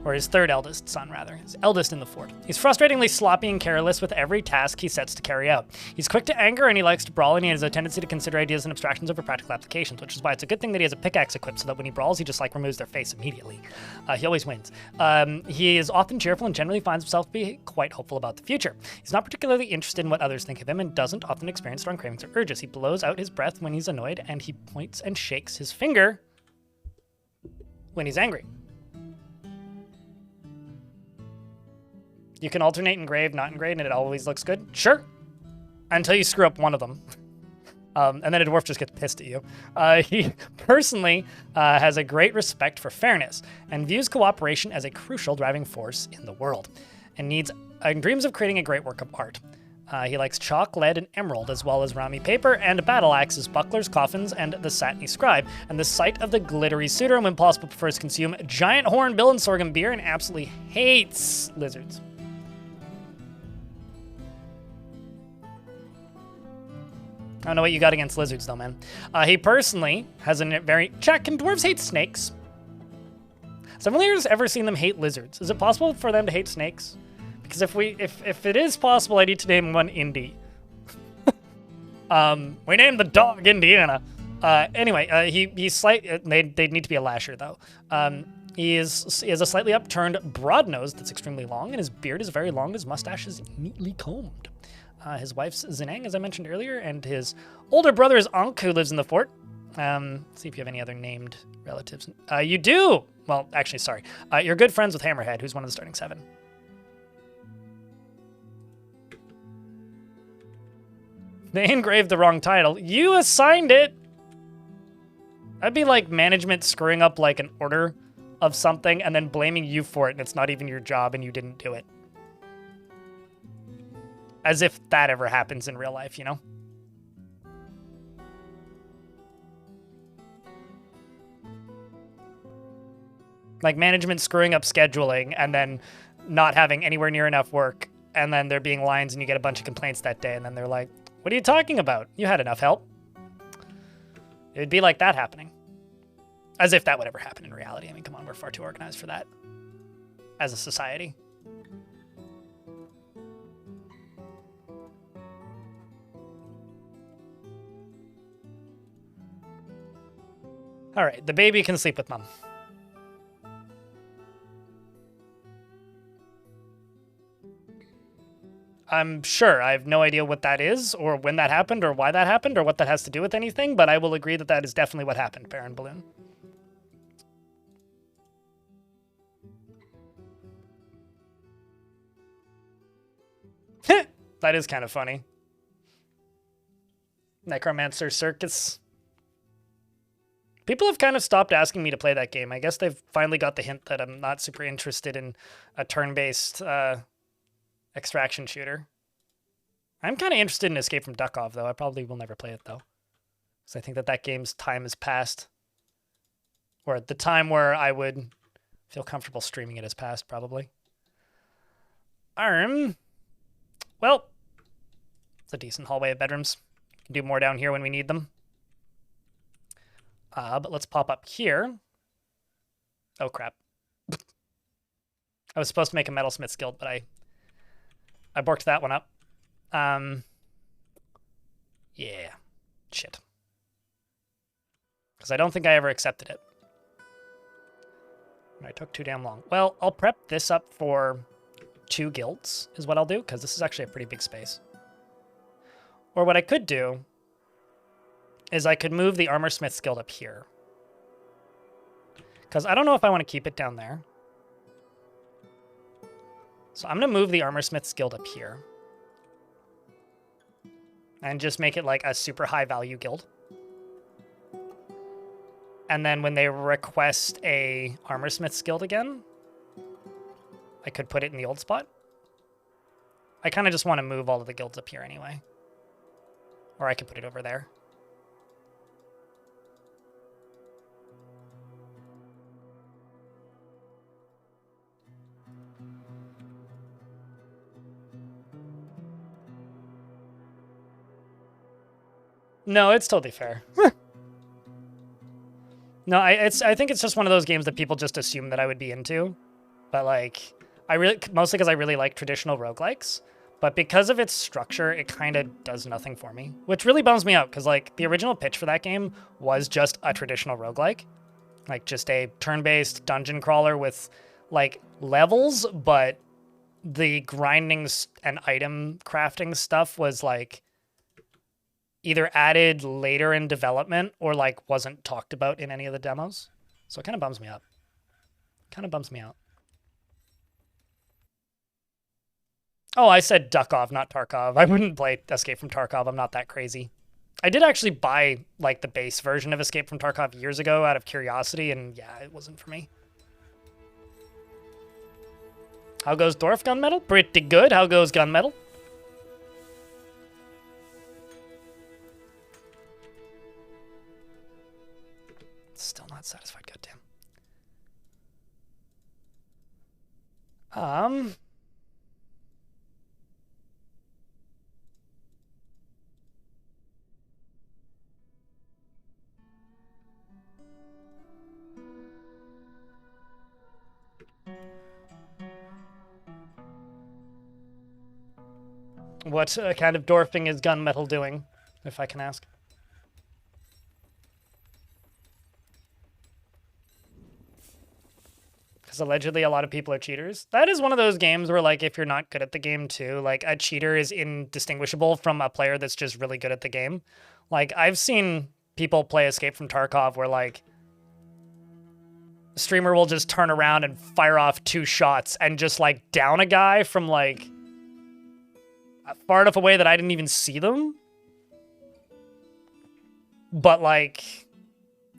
Or his 3rd eldest son, rather. His eldest in the fort. He's frustratingly sloppy and careless with every task he sets to carry out. He's quick to anger and he likes to brawl, and he has a tendency to consider ideas and abstractions over practical applications, which is why it's a good thing that he has a pickaxe equipped so that when he brawls, he just, like, removes their face immediately. He always wins. He is often cheerful and generally finds himself to be quite hopeful about the future. He's not particularly interested in what others think of him and doesn't often experience strong cravings or urges. He blows out his breath when he's annoyed, and he points and shakes his finger when he's angry. You can alternate engraved, not engraved, and it always looks good. Sure. Until you screw up one of them. And then a dwarf just gets pissed at you. He personally has a great respect for fairness and views cooperation as a crucial driving force in the world and dreams of creating a great work of art. He likes chalk, lead, and emerald, as well as Rami paper and battle axes, bucklers, coffins, and the satiny scribe. And the sight of the glittery suitor, and when possible, prefers to consume giant hornbill and sorghum beer and absolutely hates lizards. I don't know what you got against lizards, though, man. He personally has a very... Chat, can dwarves hate snakes? Has anyone ever seen them hate lizards? Is it possible for them to hate snakes? Because if it is possible, I need to name one Indy. We named the dog Indiana. Anyway, he's slight... They'd need to be a lasher, though. He has a slightly upturned broad nose that's extremely long, and his beard is very long, and his mustache is neatly combed. His wife's Zenang, as I mentioned earlier, and his older brother is Ankh, who lives in the fort. See if you have any other named relatives. You do! Well, actually, sorry. You're good friends with Hammerhead, who's one of the starting 7. They engraved the wrong title. You assigned it! That'd be like management screwing up like an order of something and then blaming you for it, and it's not even your job and you didn't do it. As if that ever happens in real life, you know? Like management screwing up scheduling and then not having anywhere near enough work, and then there being lines and you get a bunch of complaints that day, and then they're like, what are you talking about? You had enough help. It would be like that happening. As if that would ever happen in reality. I mean, come on, we're far too organized for that as a society. All right, the baby can sleep with mom. I'm sure. I have no idea what that is, or when that happened, or why that happened, or what that has to do with anything, but I will agree that that is definitely what happened, Baron Balloon. That is kind of funny. Necromancer Circus. People have kind of stopped asking me to play that game. I guess they've finally got the hint that I'm not super interested in a turn-based extraction shooter. I'm kind of interested in Escape from Tarkov, though. I probably will never play it, though. Because I think that game's time has passed. Or the time where I would feel comfortable streaming it has passed, probably. Well, it's a decent hallway of bedrooms. We can do more down here when we need them. But let's pop up here. Oh, crap. I was supposed to make a metalsmith's guild, but I borked that one up. Yeah. Shit. Because I don't think I ever accepted it. I took too damn long. Well, I'll prep this up for 2 guilds, is what I'll do, because this is actually a pretty big space. Or what I could do is I could move the Armorsmith's Guild up here. Because I don't know if I want to keep it down there. So I'm going to move the Armorsmith's Guild up here. And just make it like a super high value guild. And then when they request a Armorsmith's Guild again, I could put it in the old spot. I kind of just want to move all of the guilds up here anyway. Or I could put it over there. No, it's totally fair. No, I think it's just one of those games that people just assume that I would be into. But like, mostly because I really like traditional roguelikes. But because of its structure, it kind of does nothing for me. Which really bums me out, because like the original pitch for that game was just a traditional roguelike. Like just a turn-based dungeon crawler with like levels, but the grinding and item crafting stuff was like either added later in development or like wasn't talked about in any of the demos. So it kind of bums me up. Kind of bums me out. Oh, I said Duckov, not Tarkov. I wouldn't play Escape from Tarkov. I'm not that crazy. I did actually buy like the base version of Escape from Tarkov years ago out of curiosity, and yeah, it wasn't for me. How goes Dwarf Gunmetal? Pretty good. How goes Gunmetal? Still not satisfied, goddamn. What kind of dwarfing is Gunmetal doing, if I can ask? Because allegedly a lot of people are cheaters. That is one of those games where, like, if you're not good at the game, too, like, a cheater is indistinguishable from a player that's just really good at the game. Like, I've seen people play Escape from Tarkov where, like, the streamer will just turn around and fire off 2 shots and just, like, down a guy from, like, far enough away that I didn't even see them. But, like,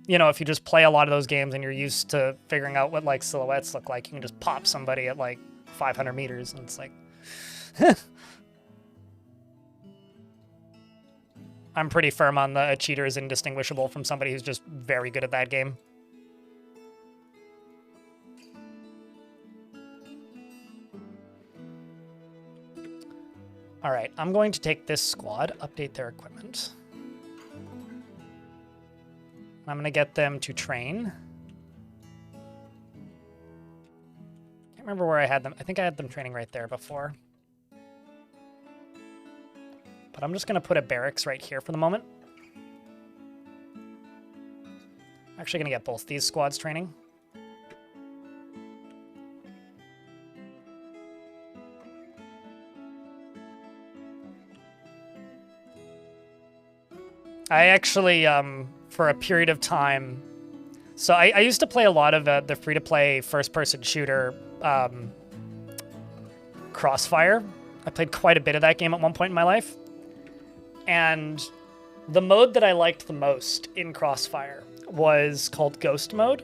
you know, if you just play a lot of those games and you're used to figuring out what, like, silhouettes look like, you can just pop somebody at, like, 500 meters, and it's like... I'm pretty firm on a cheater is indistinguishable from somebody who's just very good at that game. All right, I'm going to take this squad, update their equipment. I'm going to get them to train. Can't remember where I had them. I think I had them training right there before. But I'm just going to put a barracks right here for the moment. I'm actually going to get both these squads training. I actually, for a period of time... So I used to play a lot of the free-to-play first-person shooter Crossfire. I played quite a bit of that game at one point in my life. And the mode that I liked the most in Crossfire was called Ghost Mode.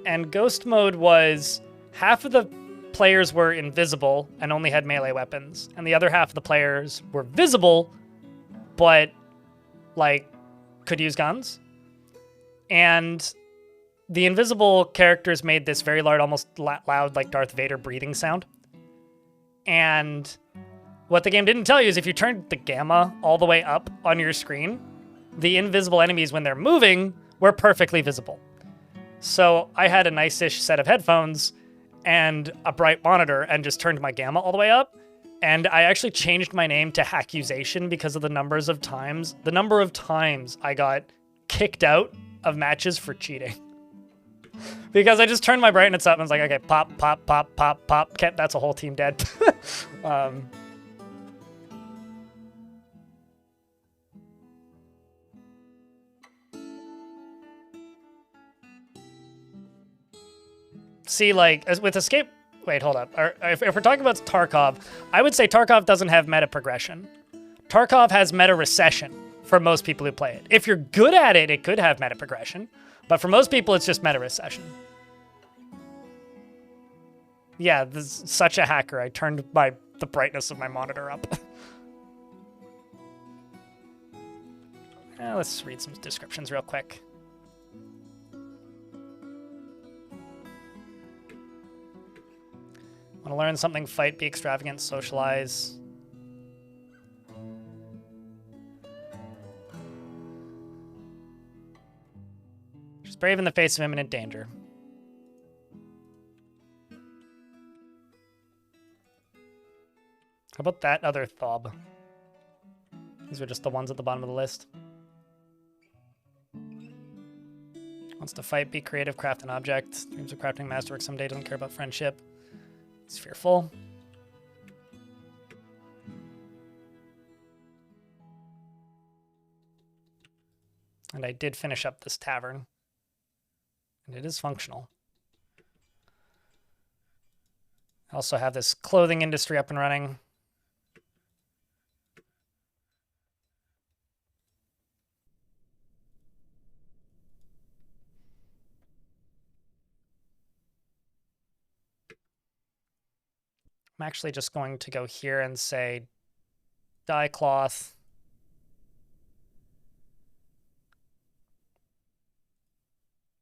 And Ghost Mode was half of the players were invisible and only had melee weapons, and the other half of the players were visible, but like could use guns. And the invisible characters made this very loud, almost loud, like Darth Vader breathing sound. And what the game didn't tell you is if you turned the gamma all the way up on your screen, the invisible enemies, when they're moving, were perfectly visible. So I had a nice-ish set of headphones and a bright monitor and just turned my gamma all the way up. And I actually changed my name to Haccusation because of the number of times I got kicked out of matches for cheating. Because I just turned my brightness up and was like, okay, pop, pop, pop, pop, pop. That's a whole team dead. See, like, as with Escape... Wait, hold up. If we're talking about Tarkov, I would say Tarkov doesn't have meta progression. Tarkov has meta recession for most people who play it. If you're good at it, it could have meta progression. But for most people, it's just meta recession. Yeah, this is such a hacker. I turned the brightness of my monitor up. Let's read some descriptions real quick. Want to learn something? Fight, be extravagant, socialize. She's brave in the face of imminent danger. How about that other thob? These are just the ones at the bottom of the list. Wants to fight, be creative, craft an object. Dreams of crafting masterwork someday, doesn't care about friendship. He's fearful. And I did finish up this tavern. And it is functional. I also have this clothing industry up and running. I'm actually just going to go here and say dye cloth.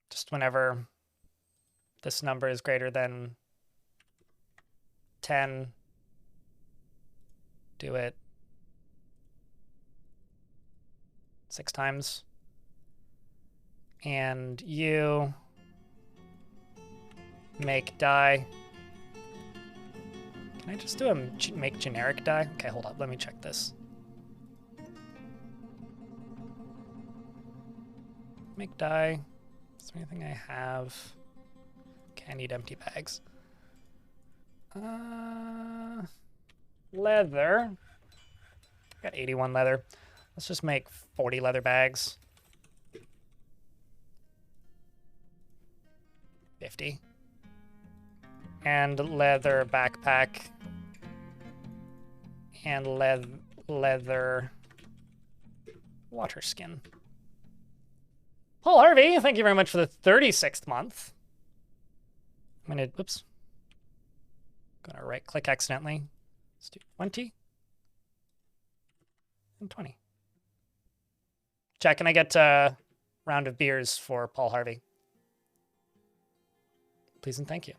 Just whenever this number is greater than 10, do it 6 times. And you make dye. Can I just do a make generic dye? Okay, hold up. Let me check this. Make dye. Is there anything I have? Okay, I need empty bags. Leather. I got 81 leather. Let's just make 40 leather bags. 50. And leather backpack. And leather water skin. Paul Harvey, thank you very much for the 36th month. I'm gonna, whoops. Gonna right click accidentally. Let's do 20 and 20. Chat, can I get a round of beers for Paul Harvey? Please and thank you.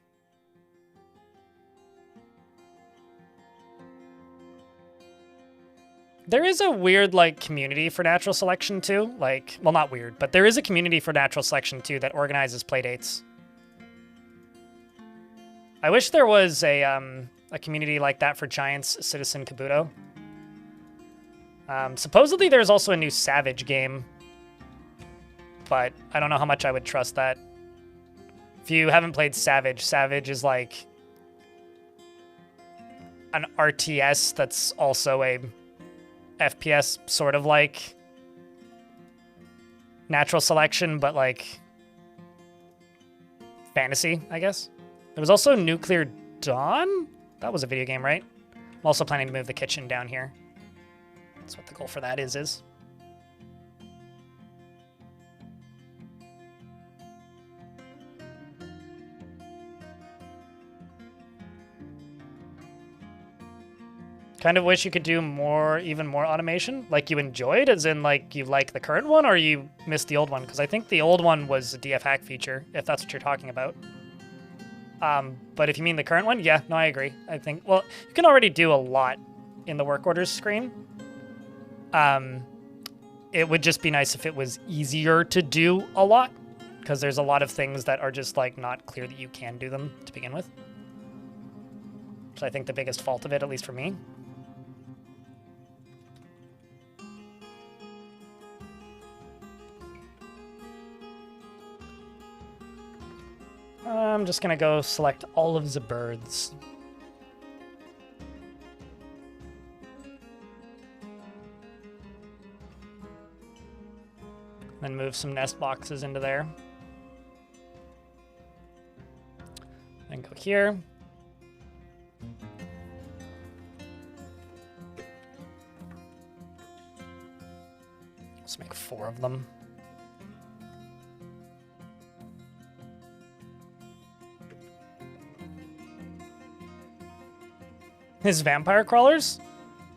There is a weird, like, community for natural selection, too. Like, well, not weird, but there is a community for natural selection, too, that organizes playdates. I wish there was a community like that for Giants Citizen Kabuto. Supposedly there's also a new Savage game, but I don't know how much I would trust that. If you haven't played Savage, Savage is like an RTS that's also a FPS, sort of like natural selection, but like fantasy, I guess. There was also Nuclear Dawn? That was a video game, right? I'm also planning to move the kitchen down here. That's what the goal for that is. Kind of wish you could do more, even more automation, like you enjoyed, as in like you like the current one, or you missed the old one? Because I think the old one was a DF hack feature, if that's what you're talking about. But if you mean the current one, yeah, no, I agree. I think, well, you can already do a lot in the work orders screen. It would just be nice if it was easier to do a lot, because there's a lot of things that are just like not clear that you can do them to begin with. So I think the biggest fault of it, at least for me. I'm just gonna go select all of the birds. Then move some nest boxes into there. Then go here. Let's make 4 of them. His vampire crawlers?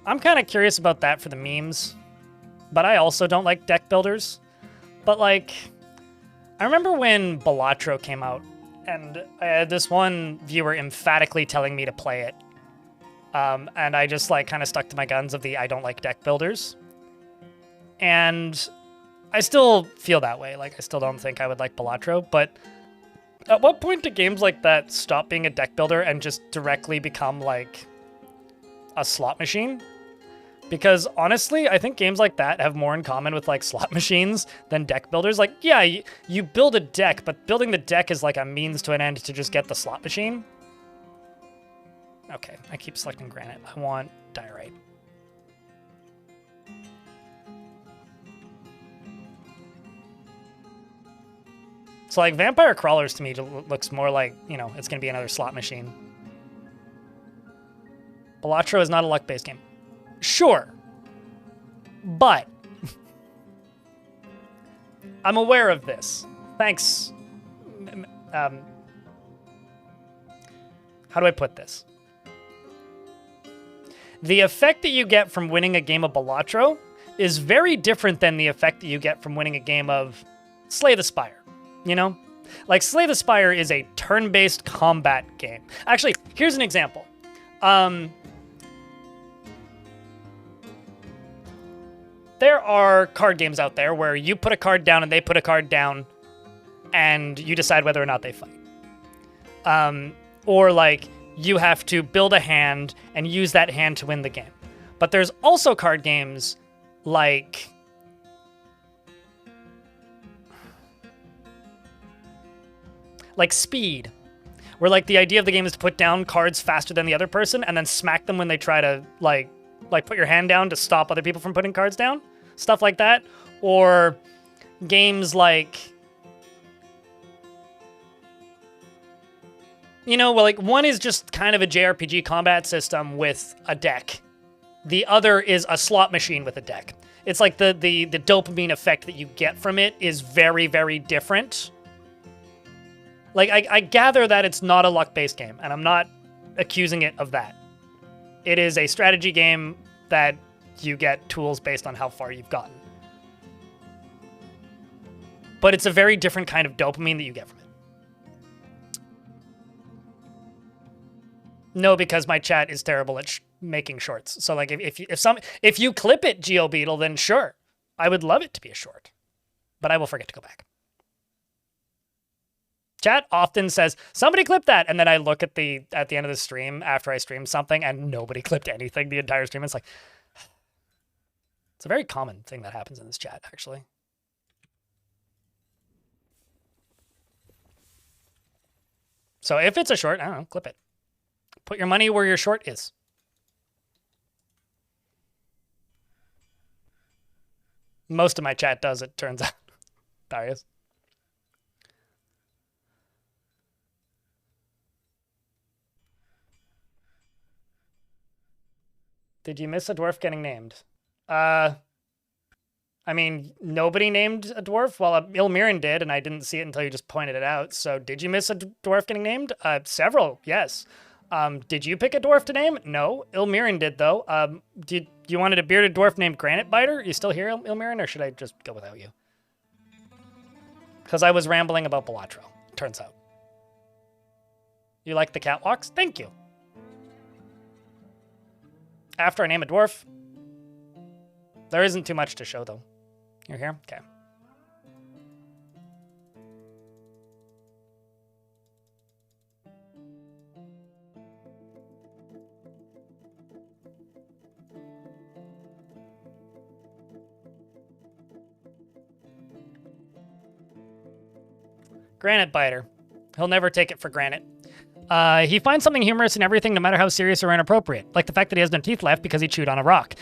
I'm kind of curious about that for the memes, but I also don't like deck builders. But like, I remember when Balatro came out, and I had this one viewer emphatically telling me to play it. And I just like kind of stuck to my guns of the I don't like deck builders. And I still feel that way. Like, I still don't think I would like Balatro, but at what point do games like that stop being a deck builder and just directly become like a slot machine? Because honestly, I think games like that have more in common with like slot machines than deck builders. Like, yeah, you build a deck, but building the deck is like a means to an end to just get the slot machine. Okay, I keep selecting granite. I want diorite. So like vampire crawlers to me looks more like, you know, it's gonna be another slot machine. Balatro is not a luck-based game. Sure, but I'm aware of this. Thanks. How do I put this? The effect that you get from winning a game of Balatro is very different than the effect that you get from winning a game of Slay the Spire, you know? Like, Slay the Spire is a turn-based combat game. Actually, here's an example. There are card games out there where you put a card down and they put a card down and you decide whether or not they fight. Or like you have to build a hand and use that hand to win the game. But there's also card games like Speed, where like the idea of the game is to put down cards faster than the other person and then smack them when they try to like put your hand down to stop other people from putting cards down. Stuff like that. Or games like, you know, well, like one is just kind of a JRPG combat system with a deck. The other is a slot machine with a deck. It's like the dopamine effect that you get from it is very, very different. Like, I gather that it's not a luck-based game, and I'm not accusing it of that. It is a strategy game that you get tools based on how far you've gotten. But it's a very different kind of dopamine that you get from it. No, because my chat is terrible at making shorts. So like if you clip it, GeoBeetle, then sure. I would love it to be a short. But I will forget to go back. Chat often says, somebody clip that. And then I look at the end of the stream after I stream something and nobody clipped anything the entire stream. It's like, it's a very common thing that happens in this chat, actually. So if it's a short, I don't know, clip it. Put your money where your short is. Most of my chat does, it turns out. Darius. Did you miss a dwarf getting named? I mean, nobody named a dwarf. Well, Ilmirin did, and I didn't see it until you just pointed it out. So did you miss a dwarf getting named? Several, yes. Did you pick a dwarf to name? No. Ilmirin did, though. Did you wanted a bearded dwarf named Granite Biter? You still here, Ilmirin, or should I just go without you? Because I was rambling about Balatro, turns out. You like the catwalks? Thank you. After I name a dwarf, there isn't too much to show, though. You're here? Okay. Granite Biter. He'll never take it for granted. He finds something humorous in everything, no matter how serious or inappropriate. Like the fact that he has no teeth left because he chewed on a rock.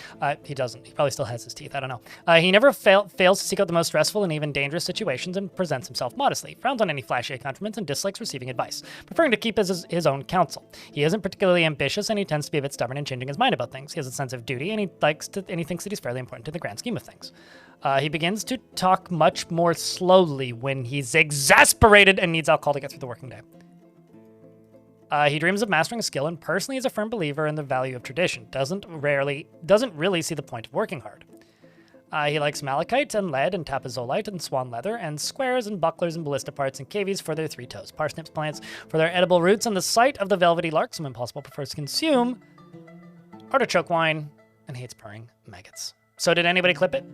He doesn't. He probably still has his teeth. I don't know. He never fails to seek out the most stressful and even dangerous situations and presents himself modestly. Frowns on any flashy accomplishments and dislikes receiving advice, preferring to keep his own counsel. He isn't particularly ambitious, and he tends to be a bit stubborn in changing his mind about things. He has a sense of duty, and he thinks that he's fairly important to the grand scheme of things. He begins to talk much more slowly when he's exasperated and needs alcohol to get through the working day. He dreams of mastering a skill and personally is a firm believer in the value of tradition. Doesn't really see the point of working hard. He likes malachite and lead and tapazolite and swan leather and squares and bucklers and ballista parts and cavies for their 3 toes. Parsnips plants for their edible roots and the sight of the velvety lark some impossible prefers to consume. Artichoke wine and hates purring maggots. So did anybody clip it?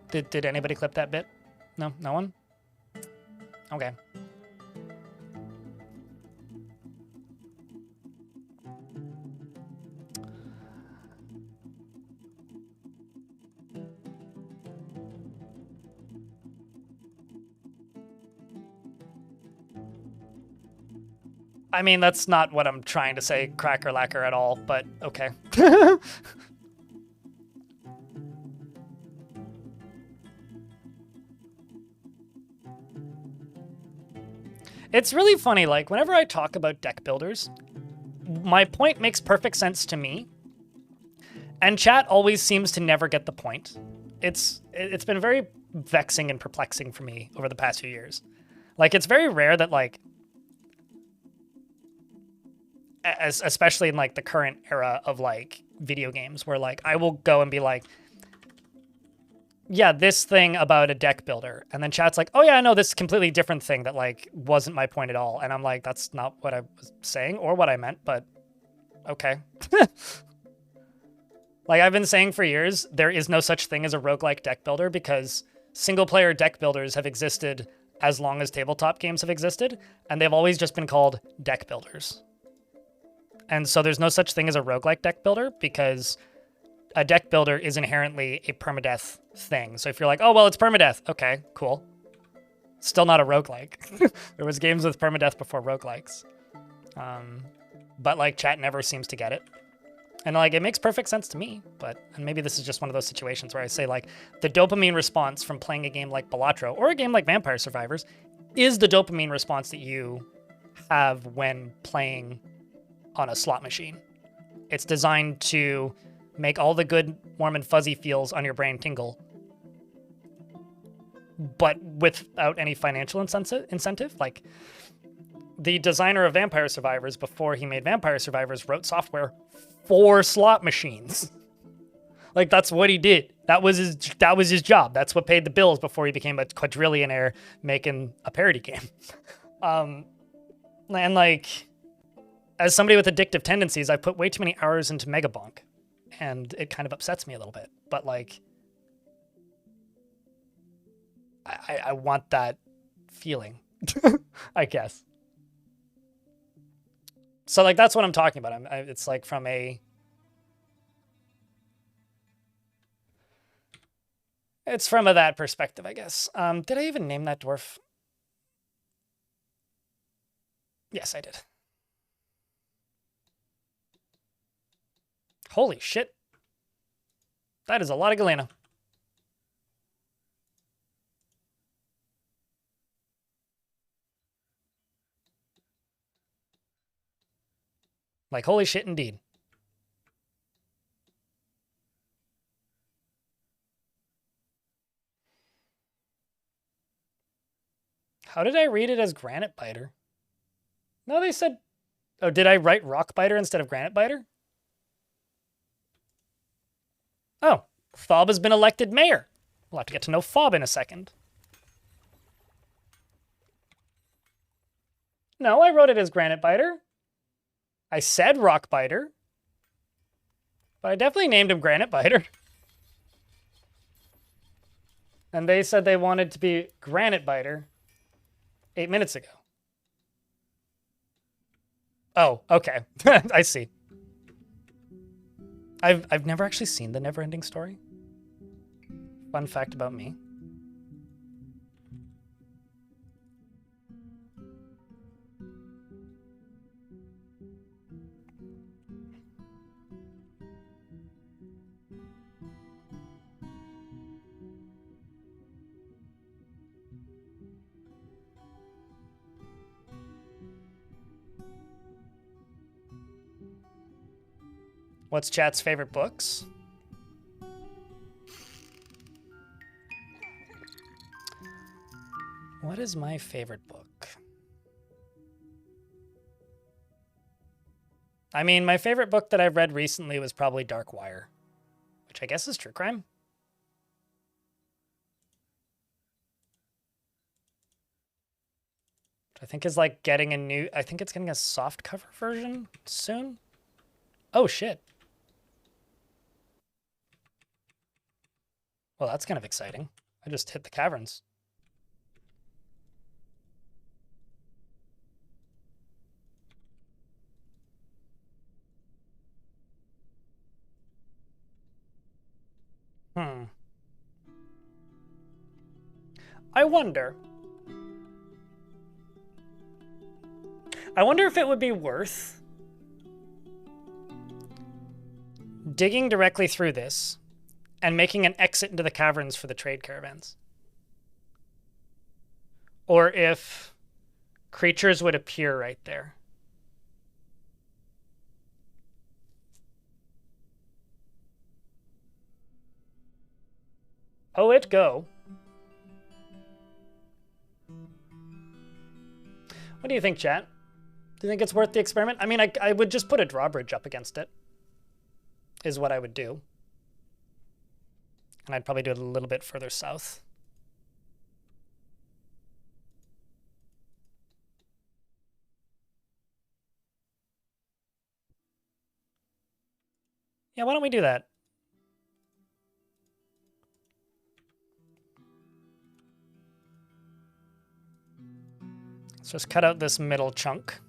Did anybody clip that bit? No? No one? Okay. I mean, that's not what I'm trying to say, cracker lacquer at all, but okay. It's really funny, like, whenever I talk about deck builders, my point makes perfect sense to me, and chat always seems to never get the point. It's been very vexing and perplexing for me over the past few years. Like, it's very rare that, like, especially in, like, the current era of, like, video games, where, like, I will go and be like, yeah, this thing about a deck builder. And then chat's like, oh yeah, no, this completely different thing that like wasn't my point at all. And I'm like, that's not what I was saying or what I meant, but okay. Like I've been saying for years, there is no such thing as a roguelike deck builder because single player deck builders have existed as long as tabletop games have existed. And they've always just been called deck builders. And so there's no such thing as a roguelike deck builder because a deck builder is inherently a permadeath thing. So if you're like, oh, well, it's permadeath. Okay, cool. Still not a roguelike. There was games with permadeath before roguelikes. But like chat never seems to get it. And like, it makes perfect sense to me, and maybe this is just one of those situations where I say like, the dopamine response from playing a game like Balatro or a game like Vampire Survivors is the dopamine response that you have when playing on a slot machine. It's designed to make all the good, warm and fuzzy feels on your brain tingle, but without any financial incentive. Like, the designer of Vampire Survivors, before he made Vampire Survivors, wrote software for slot machines. Like, that's what he did. That was his job. That's what paid the bills before he became a quadrillionaire making a parody game. And like, as somebody with addictive tendencies, I put way too many hours into Megabonk. And it kind of upsets me a little bit. But, like, I want that feeling, I guess. So, like, that's what I'm talking about. It's, like, from a... It's from that perspective, I guess. Did I even name that dwarf? Yes, I did. Holy shit. That is a lot of Galena. Like, holy shit indeed. How did I read it as granite biter? No, they said... Oh, did I write rock biter instead of granite biter? Oh, Fob has been elected mayor. We'll have to get to know Fob in a second. No, I wrote it as granite biter. I said rock biter. But I definitely named him granite biter. And they said they wanted to be granite biter 8 minutes ago. Oh, okay. I see. I've never actually seen the Neverending Story. Fun fact about me. What's chat's favorite books? What is my favorite book? I mean, my favorite book that I've read recently was probably Dark Wire, which I guess is true crime. Which I think is like getting a new, I think it's getting a soft cover version soon. Oh, shit. Well, that's kind of exciting. I just hit the caverns. I wonder if it would be worth digging directly through this and making an exit into the caverns for the trade caravans. Or if creatures would appear right there. Oh, it go. What do you think, chat? Do you think it's worth the experiment? I mean, I would just put a drawbridge up against it, is what I would do. And I'd probably do it a little bit further south. Yeah, why don't we do that? Let's just cut out this middle chunk.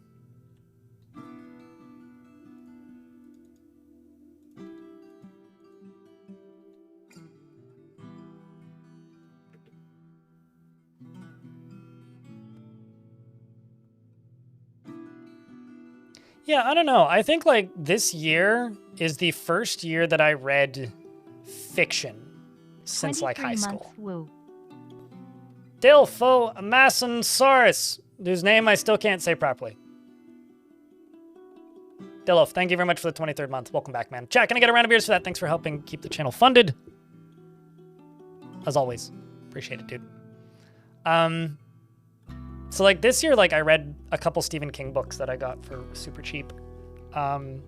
Yeah, I don't know. I think like this year is the first year that I read fiction since like high school. Dilfo Masonsaurus, whose name I still can't say properly. Dilof, thank you very much for the 23rd month. Welcome back, man. Chat, can I get a round of beers for that? Thanks for helping keep the channel funded. As always. Appreciate it, dude. So like this year, like I read a couple Stephen King books that I got for super cheap. But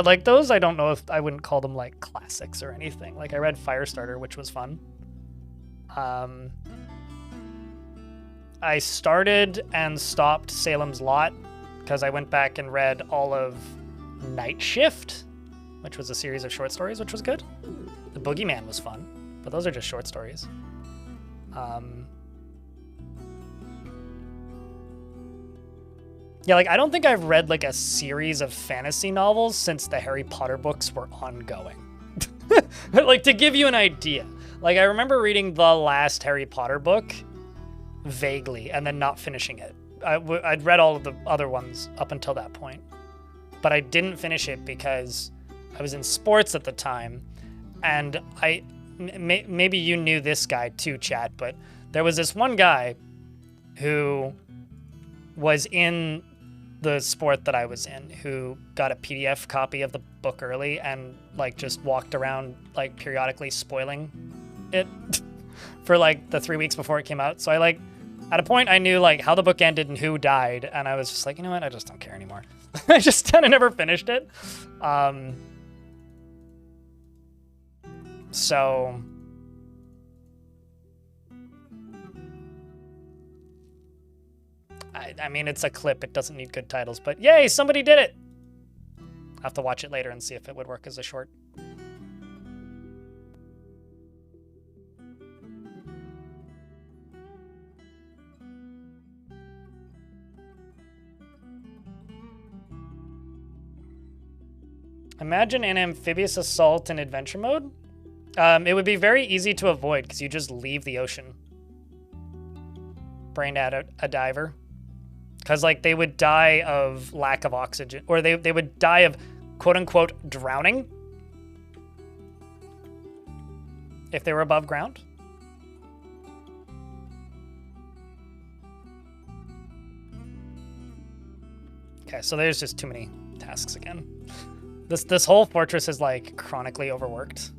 like those, I don't know if I wouldn't call them like classics or anything. Like I read Firestarter, which was fun. I started and stopped Salem's Lot because I went back and read all of Night Shift, which was a series of short stories, which was good. The Boogeyman was fun, but those are just short stories. Yeah, like I don't think I've read like a series of fantasy novels since the Harry Potter books were ongoing. Like to give you an idea, like I remember reading the last Harry Potter book vaguely and then not finishing it. I'd read all of the other ones up until that point, but I didn't finish it because I was in sports at the time, and maybe you knew this guy too, chat, but there was this one guy who was in the sport that I was in who got a PDF copy of the book early and like just walked around like periodically spoiling it for like the 3 weeks before it came out. So I like At a point, I knew like how the book ended and who died, and I was just like, you know what? I just don't care anymore. I just kind of never finished it. So I mean, it's a clip. It doesn't need good titles, but yay, somebody did it. I'll have to watch it later and see if it would work as a short. Imagine an amphibious assault in adventure mode. It would be very easy to avoid because you just leave the ocean. Brain out a diver. Because, like, they would die of lack of oxygen. Or they would die of, quote-unquote, drowning. If they were above ground. Okay, so there's just too many tasks again. This whole fortress is, like, chronically overworked.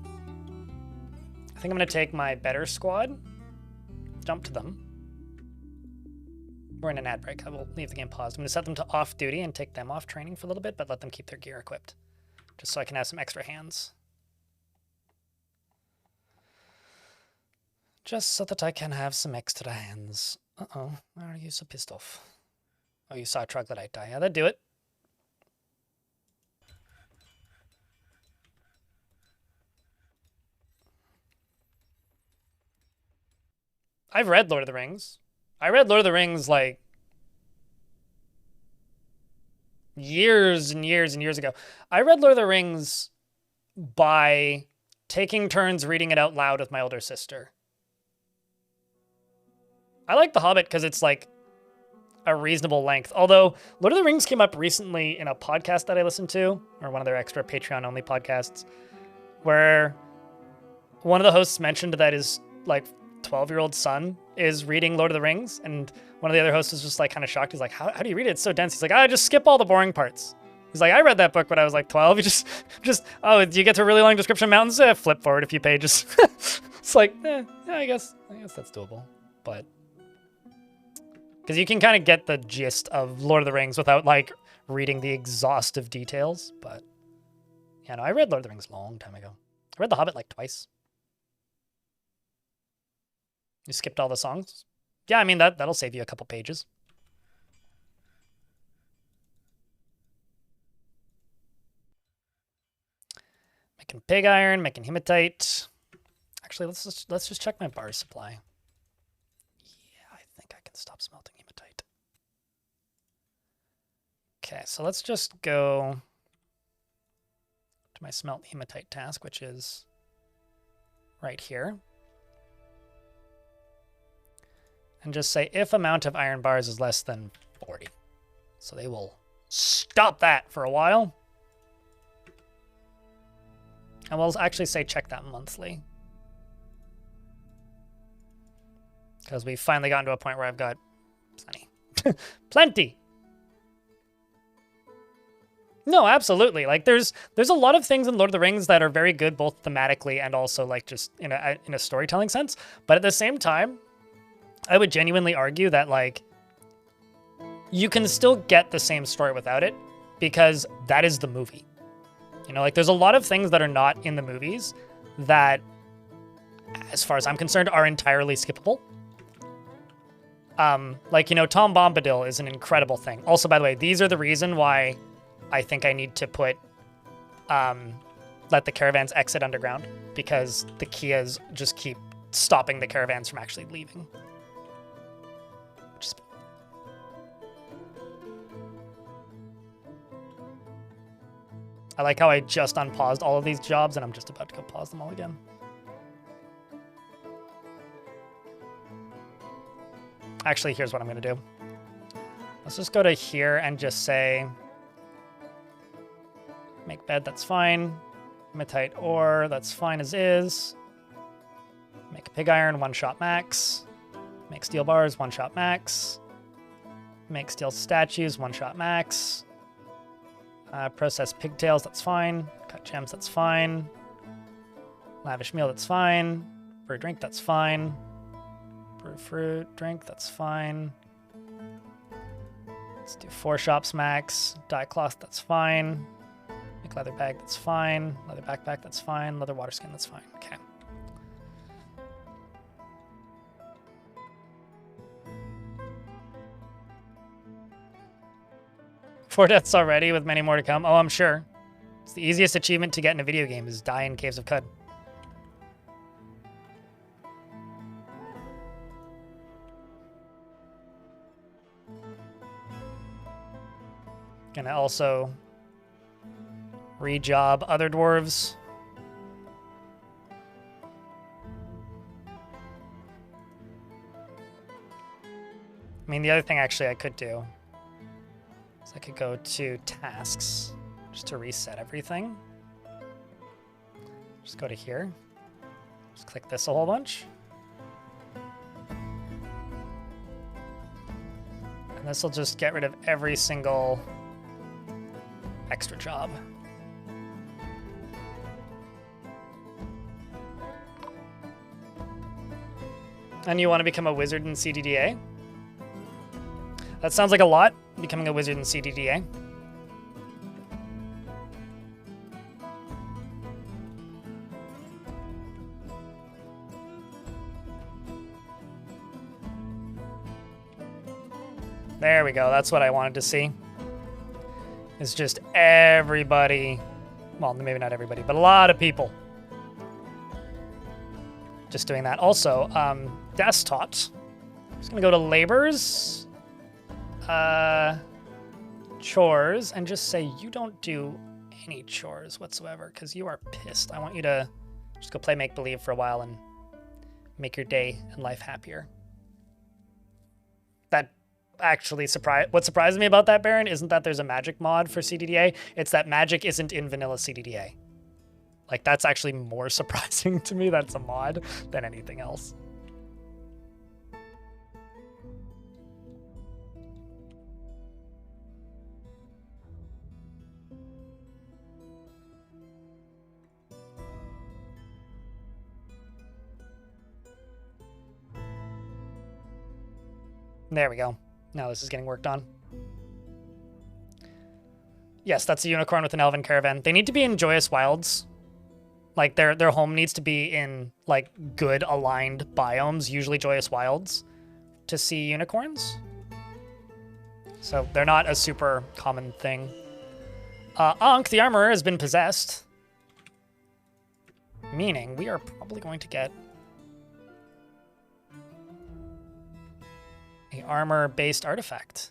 I think I'm going to take my better squad. Jump to them. We're in an ad break. I will leave the game paused. I'm going to set them to off duty and take them off training for a little bit, but let them keep their gear equipped. Just so I can have some extra hands. Just so that I can have some extra hands. Uh-oh. Why are you so pissed off? Oh, you saw a troglodyte die. Yeah, that'd do it. I've read Lord of the Rings. I read Lord of the Rings, like, years and years and years ago. I read Lord of the Rings by taking turns reading it out loud with my older sister. I like The Hobbit because it's, like, a reasonable length. Although, Lord of the Rings came up recently in a podcast that I listened to, or one of their extra Patreon-only podcasts, where one of the hosts mentioned that his, like, 12-year-old son is reading Lord of the Rings, and one of the other hosts was just like kind of shocked. He's like, how do you read it? It's so dense. He's like, I just skip all the boring parts. He's like, I read that book when I was like 12. You just oh, do you get to a really long description of mountains? Flip forward a few pages. It's like, yeah, I guess that's doable. But because you can kind of get the gist of Lord of the Rings without like reading the exhaustive details. But yeah, no, I read Lord of the Rings a long time ago. I read The Hobbit like twice. You skipped all the songs? Yeah, I mean, that'll save you a couple pages. Making pig iron, making hematite. Actually, let's just check my bar supply. Yeah, I think I can stop smelting hematite. Okay, so let's just go to my smelt hematite task, which is right here. And just say if amount of iron bars is less than 40. So they will stop that for a while. And we'll actually say check that monthly. Because we've finally gotten to a point where I've got plenty. Plenty! No, absolutely. Like there's a lot of things in Lord of the Rings that are very good both thematically and also like just in a storytelling sense. But at the same time, I would genuinely argue that, like, you can still get the same story without it because that is the movie. You know, like, there's a lot of things that are not in the movies that, as far as I'm concerned, are entirely skippable. Like, you know, Tom Bombadil is an incredible thing. Also, by the way, these are the reason why I think I need to put, let the caravans exit underground because the Kias just keep stopping the caravans from actually leaving. I like how I just unpaused all of these jobs and I'm just about to go pause them all again. Actually, here's what I'm going to do. Let's just go to here and just say, make bed, that's fine. Hematite ore, that's fine as is. Make a pig iron, one shot max. Make steel bars, one shot max. Make steel statues, one shot max. Process pigtails, that's fine. Cut gems, that's fine. Lavish meal, that's fine. For a drink, that's fine. brew fruit, drink, that's fine. Let's do 4 shops max. Dye cloth, that's fine. Make leather bag, that's fine. Leather backpack, that's fine. Leather water skin, that's fine. Okay. Four deaths already, with many more to come. Oh, I'm sure. It's the easiest achievement to get in a video game is die in Caves of Cud. Gonna also rejob other dwarves. I mean, the other thing actually I could do is I could go to tasks just to reset everything. Just go to here. Just click this a whole bunch. And this will just get rid of every single extra job. And you want to become a wizard in CDDA? That sounds like a lot, becoming a wizard in CDDA. There we go, that's what I wanted to see. It's just everybody, well, maybe not everybody, but a lot of people just doing that. Also, desktop. I'm just gonna go to labors, chores, and just say you don't do any chores whatsoever because you are pissed. I want you to just go play make-believe for a while and make your day and life happier. That actually what surprised me about that, Baron, isn't that there's a magic mod for CDDA. It's that magic isn't in vanilla CDDA. Like, that's actually more surprising to me that's a mod than anything else. There we go. Now this is getting worked on. Yes, that's a unicorn with an elven caravan. They need to be in Joyous Wilds. Like, their home needs to be in, like, good aligned biomes, usually Joyous Wilds, to see unicorns. So they're not a super common thing. Ankh, the armorer, has been possessed. Meaning we are probably going to get a armor-based artifact.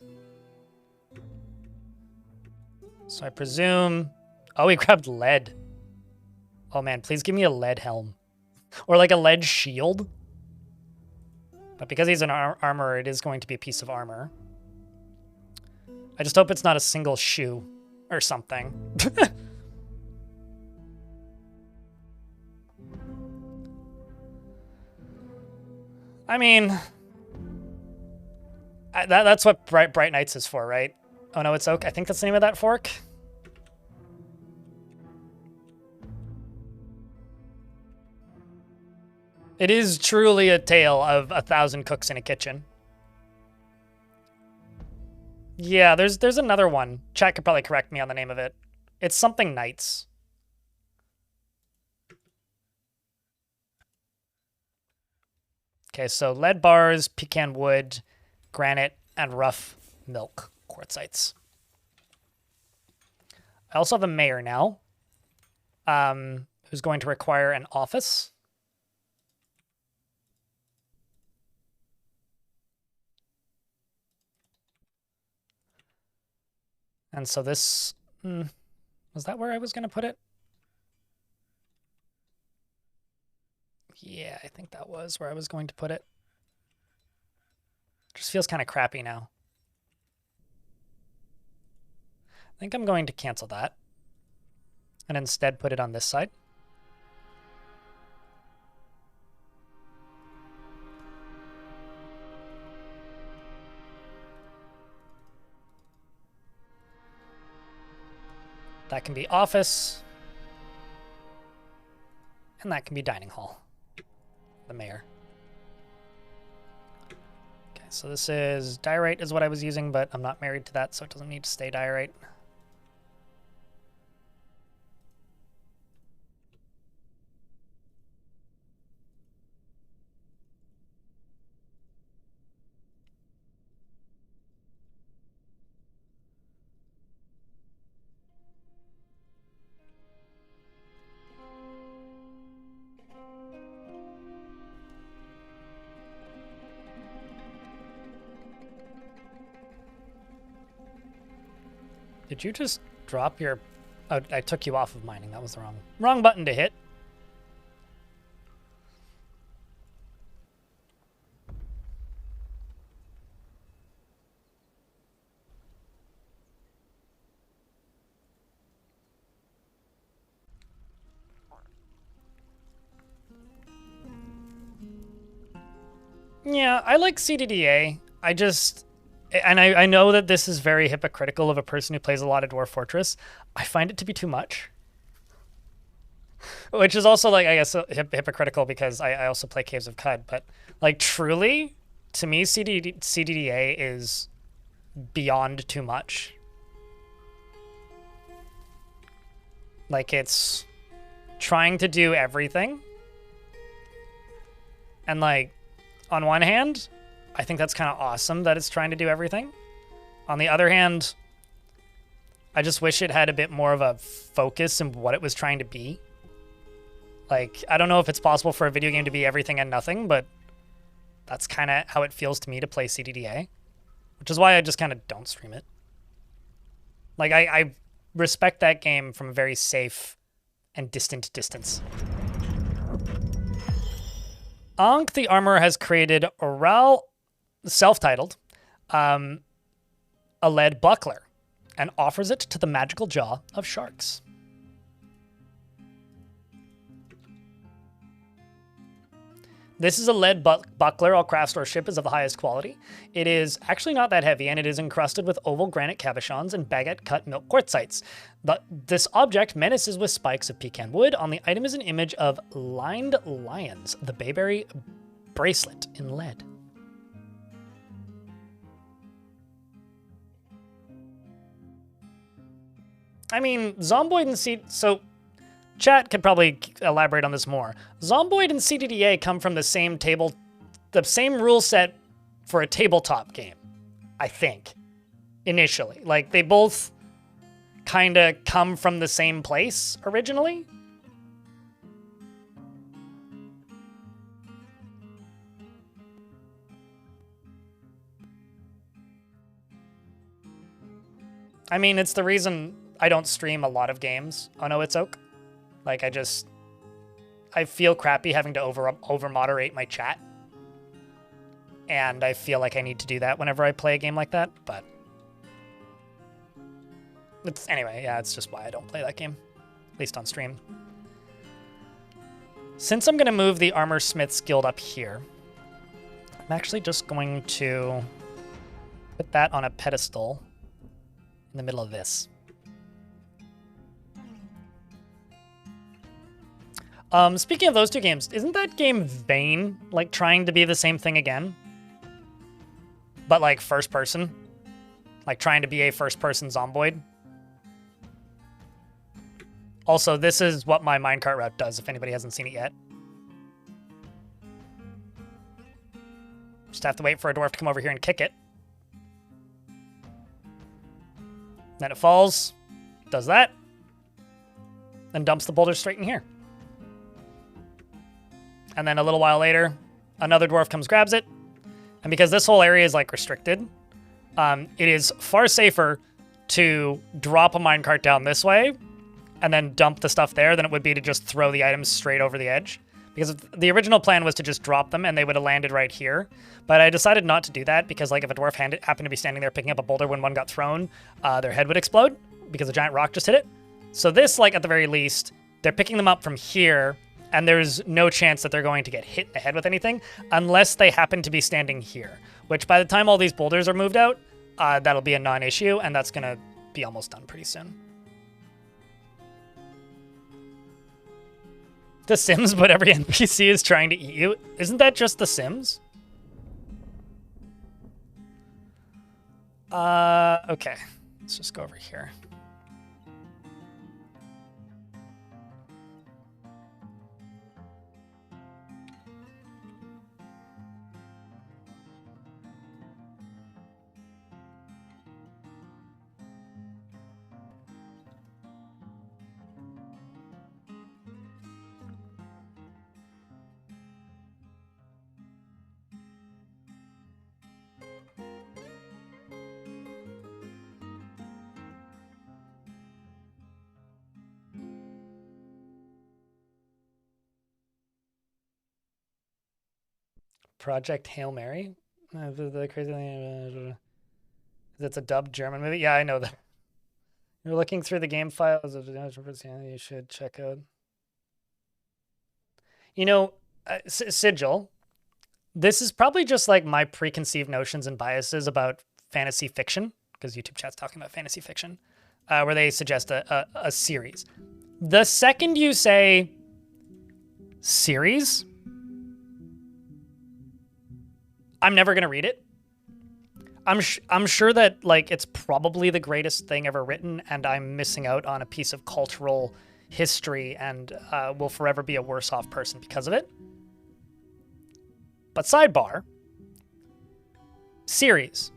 So I presume... Oh, he grabbed lead. Oh man, please give me a lead helm. Or like a lead shield. But because he's an armorer, it is going to be a piece of armor. I just hope it's not a single shoe or something. I mean... that's what Bright Knights is for, right? Oh no, it's oak. I think that's the name of that fork. It is truly a tale of 1,000 cooks in a kitchen. Yeah, there's another one. Chat could probably correct me on the name of it. It's something Knights. Okay, so lead bars, pecan wood, granite, and rough milk quartzites. I also have a mayor now, who's going to require an office. And so this, was that where I was going to put it? Yeah, I think that was where I was going to put it. Just feels kind of crappy now. I think I'm going to cancel that and instead put it on this side. That can be office, and that can be dining hall. The mayor. So this is diorite is what I was using, but I'm not married to that, so it doesn't need to stay diorite. Did you just drop your... Oh, I took you off of mining. That was the wrong button to hit. Yeah, I like CDDA. I know that this is very hypocritical of a person who plays a lot of Dwarf Fortress. I find it to be too much. Which is also, like, I guess, hypocritical because I also play Caves of Cud. But, like, truly, to me, CDDA is beyond too much. Like, it's trying to do everything. And, like, on one hand, I think that's kind of awesome that it's trying to do everything. On the other hand, I just wish it had a bit more of a focus in what it was trying to be. Like, I don't know if it's possible for a video game to be everything and nothing, but that's kind of how it feels to me to play CDDA, which is why I just kind of don't stream it. Like, I respect that game from a very safe and distant distance. Ankh the Armorer has created Oral, self-titled, a lead buckler, and offers it to the magical jaw of sharks. This is a lead buckler. All craft store ship is of the highest quality. It is actually not that heavy, and it is encrusted with oval granite cabochons and baguette-cut milk quartzites. This object menaces with spikes of pecan wood. On the item is an image of lined lions, the Bayberry bracelet in lead. I mean, Zomboid and so chat could probably elaborate on this more. Zomboid and CDDA come from the same rule set for a tabletop game, I think, initially. Like, they both kind of come from the same place originally. I mean, it's the reason I don't stream a lot of games on Oh It's Oak. Like, I feel crappy having to over moderate my chat. And I feel like I need to do that whenever I play a game like that, but anyway, yeah, it's just why I don't play that game, at least on stream. Since I'm going to move the Armor Smith's Guild up here, I'm actually just going to put that on a pedestal in the middle of this. Speaking of those two games, isn't that game Vane, like, trying to be the same thing again? But, like, first person? Like, trying to be a first-person Zomboid? Also, this is what my minecart route does, if anybody hasn't seen it yet. Just have to wait for a dwarf to come over here and kick it. Then it falls, does that, then dumps the boulder straight in here. And then a little while later, another dwarf comes, grabs it. And because this whole area is, like, restricted, it is far safer to drop a minecart down this way and then dump the stuff there than it would be to just throw the items straight over the edge. Because the original plan was to just drop them and they would have landed right here. But I decided not to do that because, like, if a dwarf happened to be standing there picking up a boulder when one got thrown, their head would explode because a giant rock just hit it. So this, like, at the very least, they're picking them up from here, and there's no chance that they're going to get hit in the head with anything unless they happen to be standing here, which by the time all these boulders are moved out, that'll be a non-issue, and that's going to be almost done pretty soon. The Sims, but every NPC is trying to eat you. Isn't that just The Sims? Okay. Let's just go over here. Project Hail Mary? The crazy thing. It's a dubbed German movie? Yeah, I know that. You're looking through the game files of you should check out. You know, Sigil, this is probably just like my preconceived notions and biases about fantasy fiction, because YouTube chat's talking about fantasy fiction, where they suggest a series. The second you say series, I'm never going to read it. I'm sure that like it's probably the greatest thing ever written, and I'm missing out on a piece of cultural history and will forever be a worse off person because of it. But sidebar, series.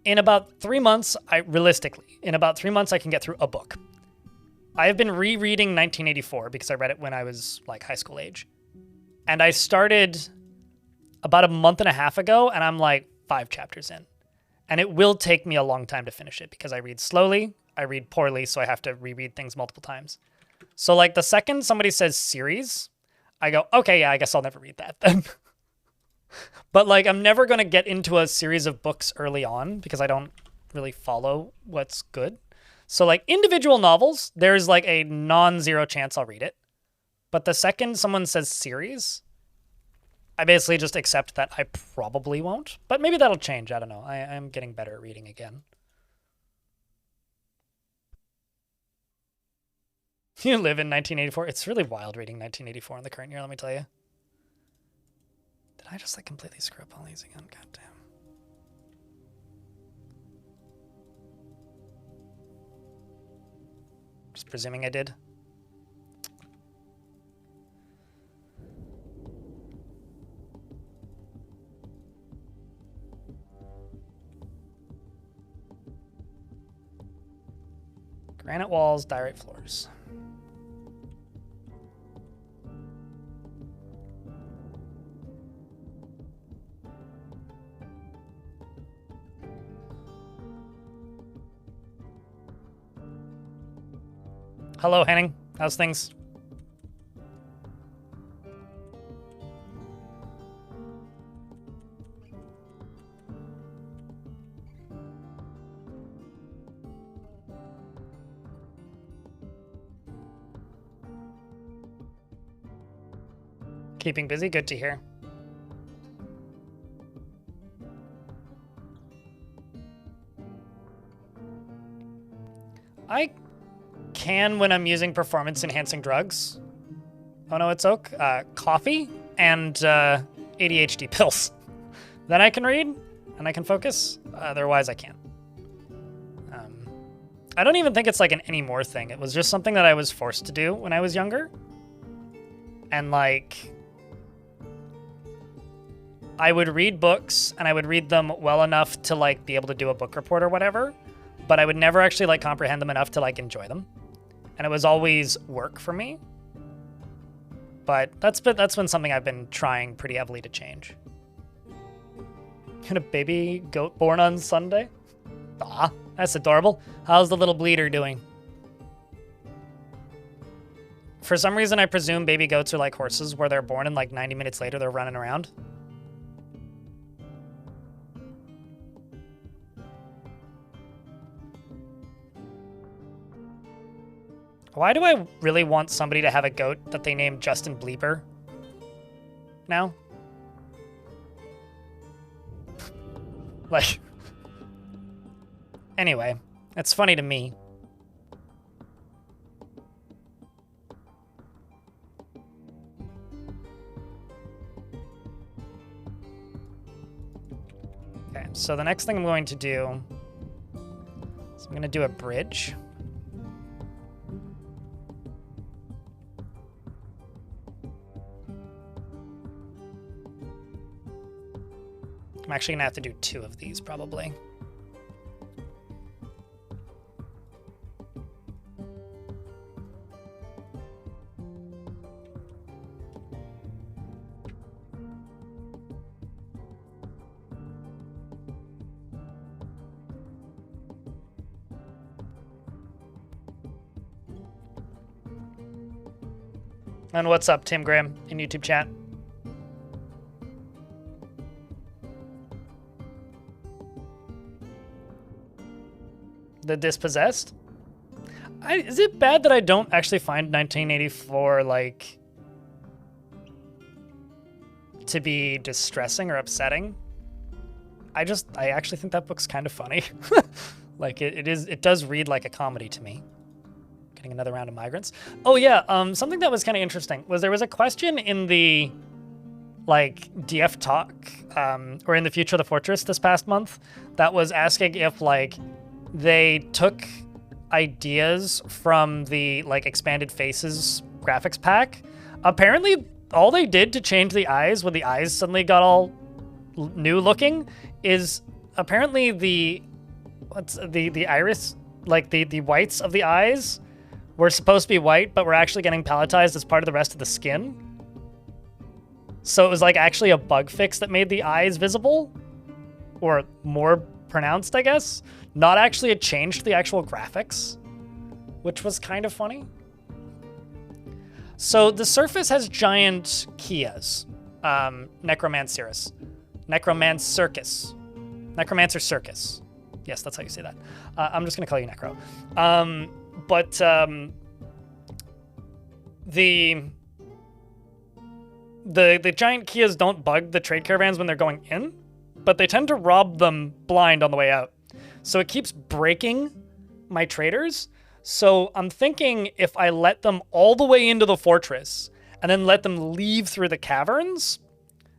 In about 3 months, in about 3 months, I can get through a book. I have been rereading 1984 because I read it when I was like high school age. And I started about a month and a half ago, and I'm like 5 chapters in. And it will take me a long time to finish it because I read slowly, I read poorly, so I have to reread things multiple times. So like the second somebody says series, I go, okay, yeah, I guess I'll never read that then. But like I'm never going to get into a series of books early on because I don't really follow what's good. So like individual novels, there's like a non-zero chance I'll read it. But the second someone says series, I basically just accept that I probably won't. But maybe that'll change. I don't know. I'm getting better at reading again. You live in 1984. It's really wild reading 1984 in the current year, let me tell you. Did I just like completely screw up all these again? Goddamn. Just presuming I did. Granite walls, diorite floors. Hello, Henning. How's things? Keeping busy? Good to hear. I can when I'm using performance-enhancing drugs. Oh no, it's oak. Coffee and ADHD pills. Then I can read and I can focus. Otherwise, I can't. I don't even think it's like an anymore thing. It was just something that I was forced to do when I was younger. And like, I would read books and I would read them well enough to like be able to do a book report or whatever, but I would never actually like comprehend them enough to like enjoy them. And it was always work for me. But that's been something I've been trying pretty heavily to change. Got a baby goat born on Sunday? Ah, that's adorable. How's the little bleeder doing? For some reason, I presume baby goats are like horses where they're born and like 90 minutes later they're running around. Why do I really want somebody to have a goat that they name Justin Bieber now? Like, anyway, it's funny to me. Okay, so the next thing I'm going to do is I'm going to do a bridge. I'm actually going to have to do 2 of these, probably. And what's up, Tim Graham, in YouTube chat? The Dispossessed? Is it bad that I don't actually find 1984, like, to be distressing or upsetting? I actually think that book's kind of funny. Like, it does read like a comedy to me. Getting another round of migrants. Oh yeah, something that was kind of interesting was there was a question in the, like, DF talk, or in the Future of the Fortress this past month that was asking if, like, they took ideas from the, like, Expanded Faces graphics pack. Apparently, all they did to change the eyes when the eyes suddenly got all new looking is apparently the iris, like the whites of the eyes were supposed to be white, but were actually getting palletized as part of the rest of the skin. So it was like actually a bug fix that made the eyes visible, or more pronounced, I guess. Not actually a change to the actual graphics, which was kind of funny. So the surface has giant Kias. Necromancerus. Necromancer Circus. Yes, that's how you say that. I'm just going to call you Necro. But the giant Kias don't bug the trade caravans when they're going in, but they tend to rob them blind on the way out. So it keeps breaking my traders. So I'm thinking if I let them all the way into the fortress and then let them leave through the caverns,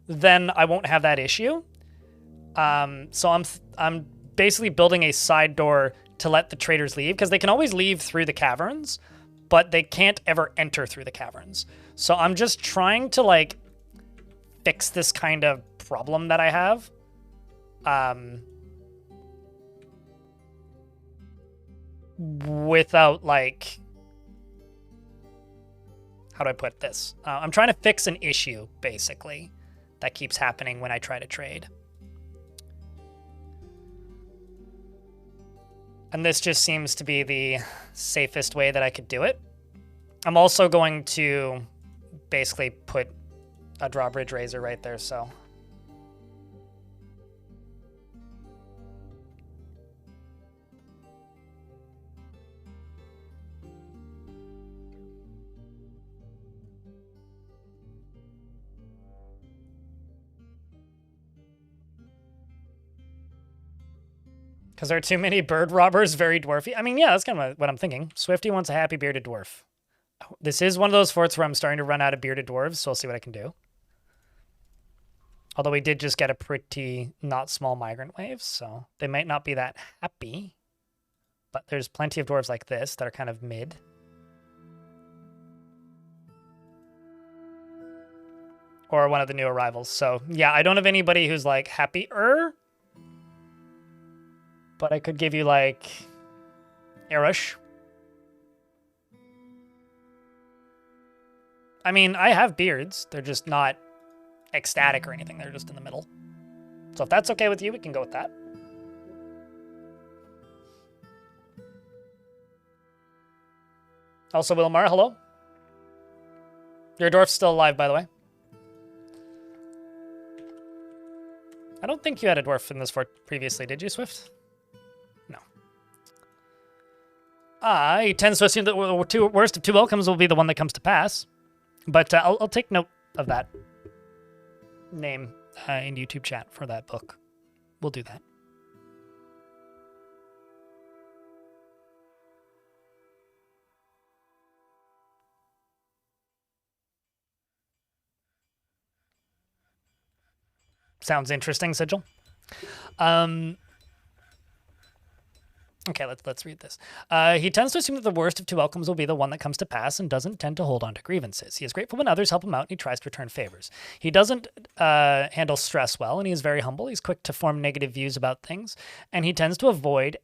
then I won't have that issue. So I'm basically building a side door to let the traders leave, because they can always leave through the caverns, but they can't ever enter through the caverns. So I'm just trying to, like, fix this kind of problem that I have. Without, like, how do I put this? I'm trying to fix an issue, basically, that keeps happening when I try to trade. And this just seems to be the safest way that I could do it. I'm also going to basically put a drawbridge raiser right there, so. Because there are too many bird robbers, very dwarfy. I mean, yeah, that's kind of what I'm thinking. Swifty wants a happy bearded dwarf. This is one of those forts where I'm starting to run out of bearded dwarves, so I'll see what I can do. Although we did just get a pretty not small migrant wave, so they might not be that happy. But there's plenty of dwarves like this that are kind of mid. Or one of the new arrivals. So yeah, I don't have anybody who's like happier. But I could give you, like, Erush. I mean, I have beards. They're just not ecstatic or anything. They're just in the middle. So if that's okay with you, we can go with that. Also, Wilmar, hello. Your dwarf's still alive, by the way. I don't think you had a dwarf in this fort previously, did you, Swift? He tends to assume that the worst of 2 welcomes will be the one that comes to pass. But I'll take note of that name in YouTube chat for that book. We'll do that. Sounds interesting, Sigil. Okay, let's read this. He tends to assume that the worst of two outcomes will be the one that comes to pass and doesn't tend to hold on to grievances. He is grateful when others help him out and he tries to return favors. He doesn't handle stress well and he is very humble. He's quick to form negative views about things and he tends to avoid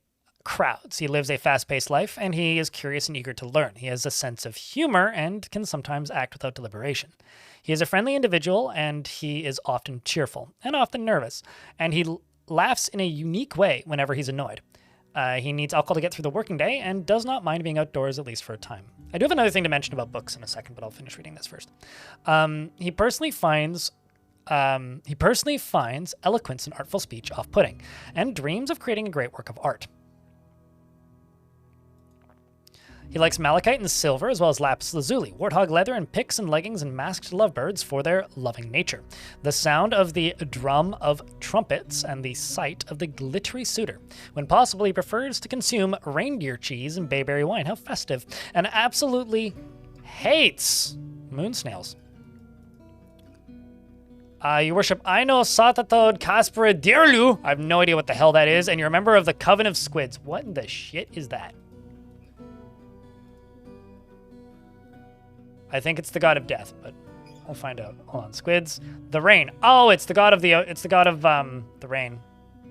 crowds. He lives a fast-paced life and he is curious and eager to learn. He has a sense of humor and can sometimes act without deliberation. He is a friendly individual and he is often cheerful and often nervous. And he laughs in a unique way whenever he's annoyed. He needs alcohol to get through the working day and does not mind being outdoors at least for a time. I do have another thing to mention about books in a second, but I'll finish reading this first. He personally finds eloquence and artful speech off-putting and dreams of creating a great work of art. He likes malachite and silver, as well as lapis lazuli, warthog leather, and picks and leggings and masked lovebirds for their loving nature. The sound of the drum of trumpets and the sight of the glittery suitor. When possible, he prefers to consume reindeer cheese and bayberry wine. How festive. And absolutely hates moon snails. Your worship, I know Satatod Kaspera Dirlu. I have no idea what the hell that is. And you're a member of the Coven of Squids. What in the shit is that? I think it's the god of death, but I'll find out. Hold on, squids. The rain. Oh, it's the god of the rain.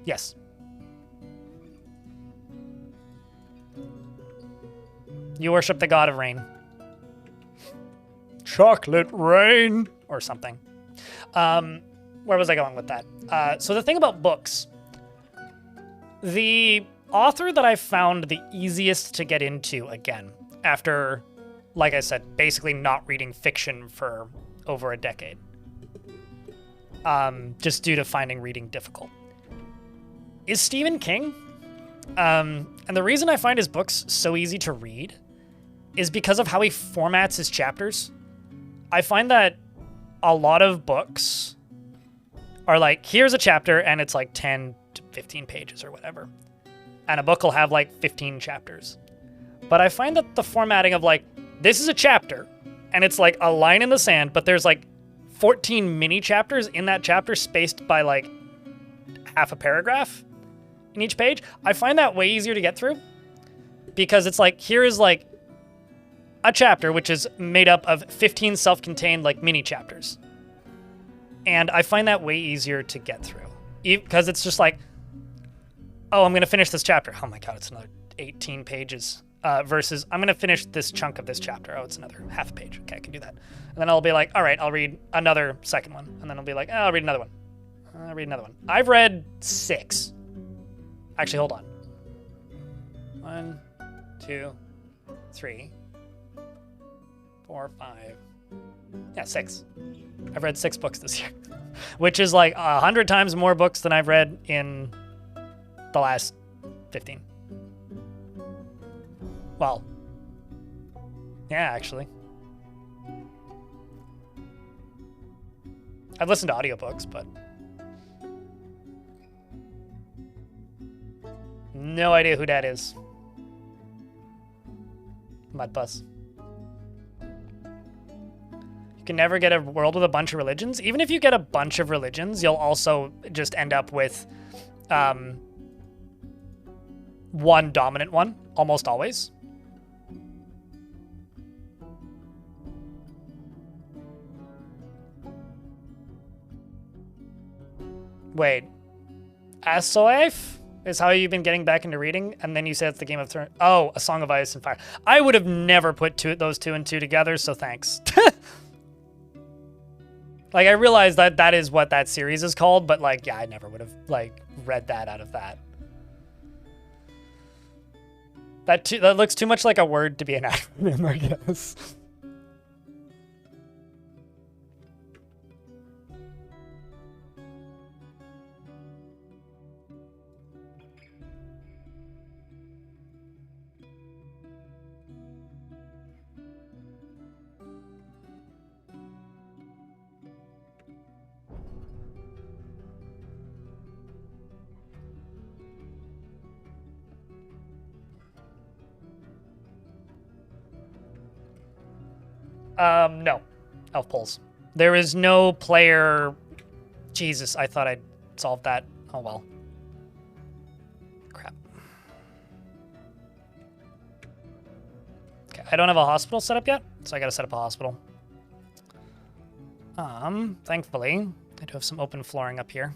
Yes. You worship the god of rain. Chocolate rain or something. Where was I going with that? So the thing about books, the author that I found the easiest to get into again after, like I said, basically not reading fiction for over a decade. Just due to finding reading difficult. Is Stephen King. And the reason I find his books so easy to read is because of how he formats his chapters. I find that a lot of books are like, here's a chapter and it's like 10 to 15 pages or whatever. And a book will have like 15 chapters. But I find that the formatting of like, this is a chapter, and it's like a line in the sand, but there's like 14 mini chapters in that chapter spaced by like half a paragraph in each page. I find that way easier to get through because it's like, here is like a chapter, which is made up of 15 self-contained like mini chapters. And I find that way easier to get through because it's just like, oh, I'm going to finish this chapter. Oh my God, it's another 18 pages. Versus, I'm going to finish this chunk of this chapter. Oh, it's another half a page. Okay, I can do that. And then I'll be like, all right, I'll read another second one. And then I'll be like, oh, I'll read another one. I'll read another one. I've read 6. Actually, hold on. 1, 2, 3, 4, 5. Yeah, 6. I've read 6 books this year. Which is like 100 times more books than I've read in the last 15. Well, yeah, actually. I've listened to audiobooks, but no idea who that is. Mudbus. You can never get a world with a bunch of religions. Even if you get a bunch of religions, you'll also just end up with one dominant one, almost always. Wait, Asoif is how you've been getting back into reading, and then you said it's the Game of Thrones. Oh, A Song of Ice and Fire. I would have never put those two and two together, so thanks. Like, I realized that that is what that series is called, but like, yeah, I never would have like read that out of that. That looks too much like a word to be an acronym, I guess. No. Elf polls. There is no player... Jesus, I thought I'd solved that. Oh well. I don't have a hospital set up yet, so I gotta set up a hospital. Thankfully, I do have some open flooring up here.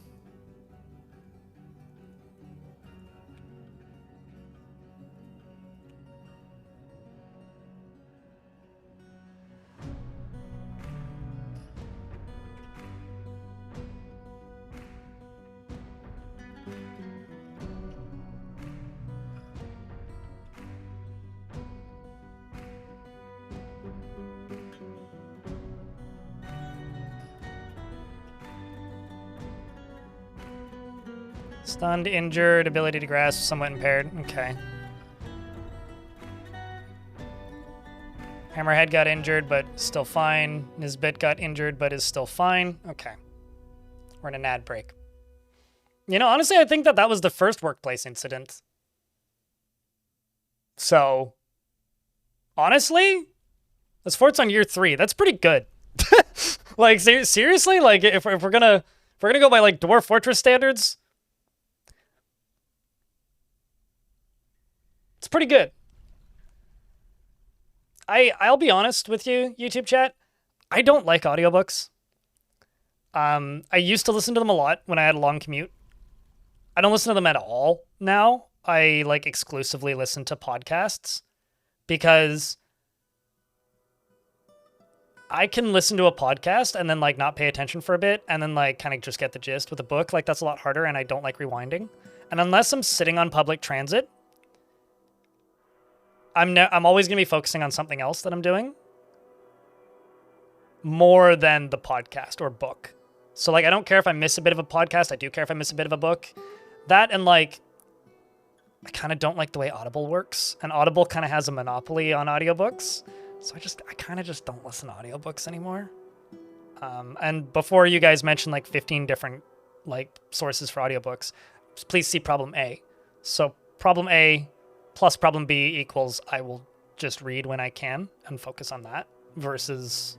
Stunned, injured, ability to grasp, somewhat impaired. Okay. Hammerhead got injured, but still fine. Nisbet got injured, but is still fine. Okay. We're in an ad break. You know, honestly, I think that was the first workplace incident. So, honestly, the sport's on year 3. That's pretty good. Like, seriously? Like, if we're gonna go by, like, Dwarf Fortress standards, it's pretty good. I'll be honest with you, YouTube chat. I don't like audiobooks. I used to listen to them a lot when I had a long commute. I don't listen to them at all now. I like exclusively listen to podcasts because I can listen to a podcast and then like not pay attention for a bit and then like kind of just get the gist. With a book, like that's a lot harder and I don't like rewinding. And unless I'm sitting on public transit, I'm always going to be focusing on something else that I'm doing more than the podcast or book. So like I don't care if I miss a bit of a podcast. I do care if I miss a bit of a book. That and like I kind of don't like the way Audible works. And Audible kind of has a monopoly on audiobooks. So I kind of just don't listen to audiobooks anymore. And before you guys mentioned like 15 different like sources for audiobooks, please see problem A. So problem A plus problem B equals I will just read when I can and focus on that versus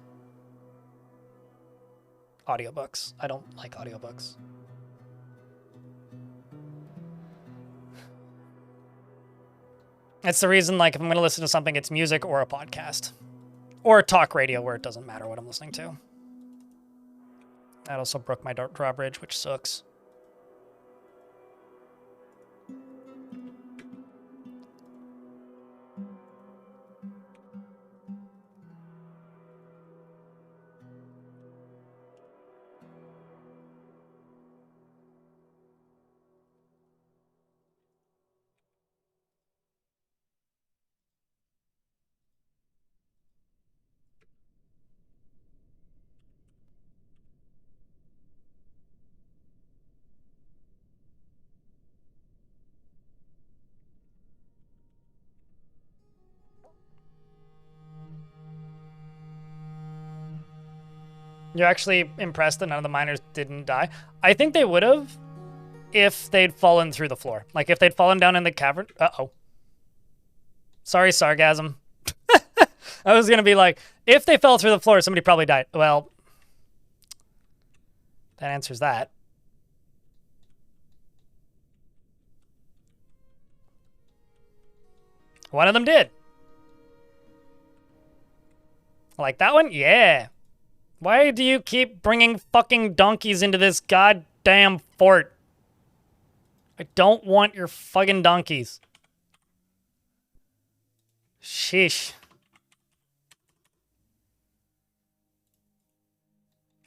audiobooks. I don't like audiobooks. It's the reason, like, if I'm going to listen to something, it's music or a podcast. Or talk radio where it doesn't matter what I'm listening to. That also broke my drawbridge, which sucks. You're actually impressed that none of the miners didn't die? I think they would have if they'd fallen through the floor. Like, if they'd fallen down in the cavern. Uh-oh. Sorry, sarcasm. I was going to be like, if they fell through the floor, somebody probably died. Well, that answers that. One of them did. Like that one? Yeah. Why do you keep bringing fucking donkeys into this goddamn fort? I don't want your fucking donkeys. Sheesh.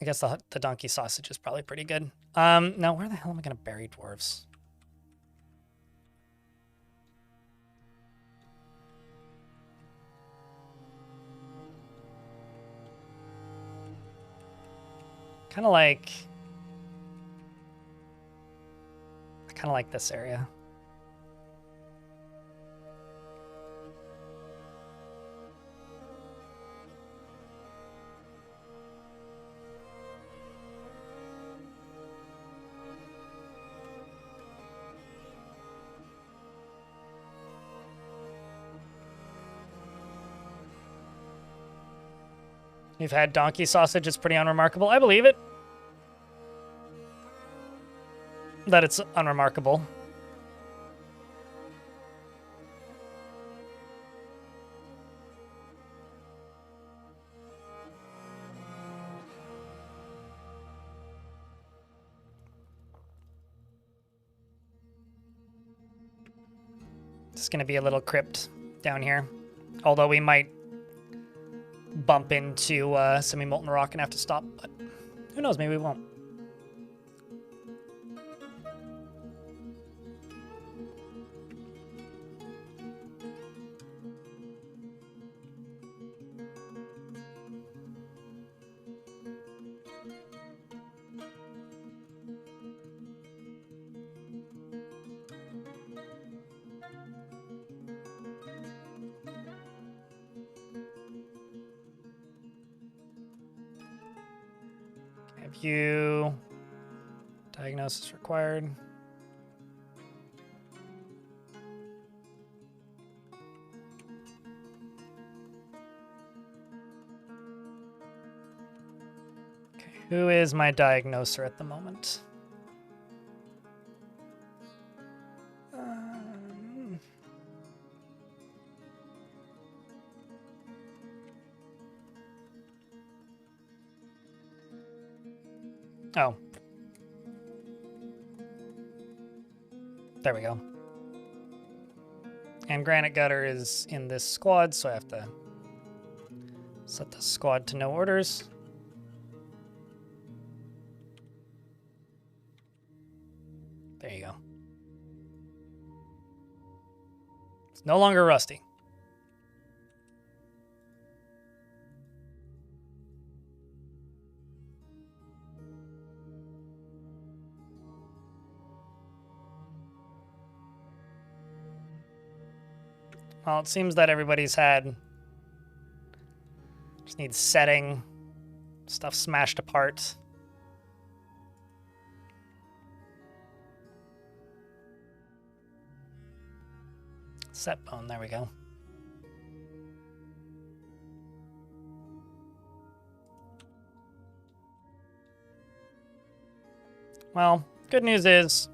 I guess the donkey sausage is probably pretty good. Now where the hell am I gonna bury dwarves? Kind of like... I kind of like this area. You've had donkey sausage, it's pretty unremarkable. I believe it. That it's unremarkable. It's going to be a little crypt down here. Although we might bump into semi-molten rock and have to stop. But who knows, maybe we won't. You diagnosis required. Okay, who is my diagnoser at the moment? Oh. There we go. And Granite Gutter is in this squad, so I have to set the squad to no orders. There you go. It's no longer rusty. Well, it seems that everybody's had... Just needs setting. Stuff smashed apart. Set bone, there we go. Well, good news is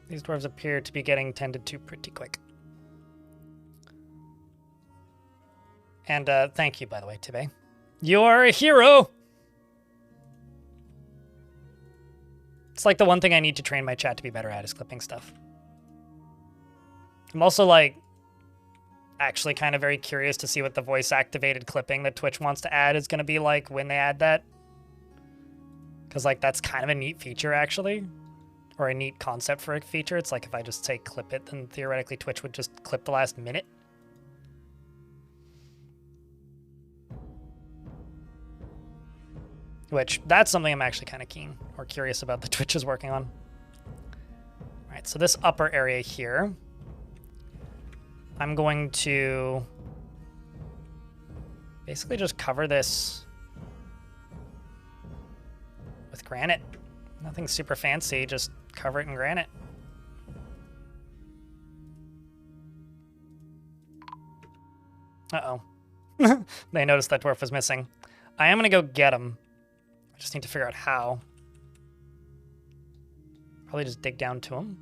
these dwarves appear to be getting tended to pretty quick. And thank you, by the way, Tibe. You are a hero! It's like the one thing I need to train my chat to be better at is clipping stuff. I'm also, like, actually kind of very curious to see what the voice-activated clipping that Twitch wants to add is going to be like when they add that. Because, like, that's kind of a neat feature, actually. Or a neat concept for a feature. It's like if I just say clip it, then theoretically Twitch would just clip the last minute. Which, that's something I'm actually kind of keen or curious about that Twitch is working on. All right, so this upper area here, I'm going to basically just cover this with granite. Nothing super fancy, just cover it in granite. Uh-oh. They noticed that dwarf was missing. I am going to go get him. I just need to figure out how. Probably just dig down to him.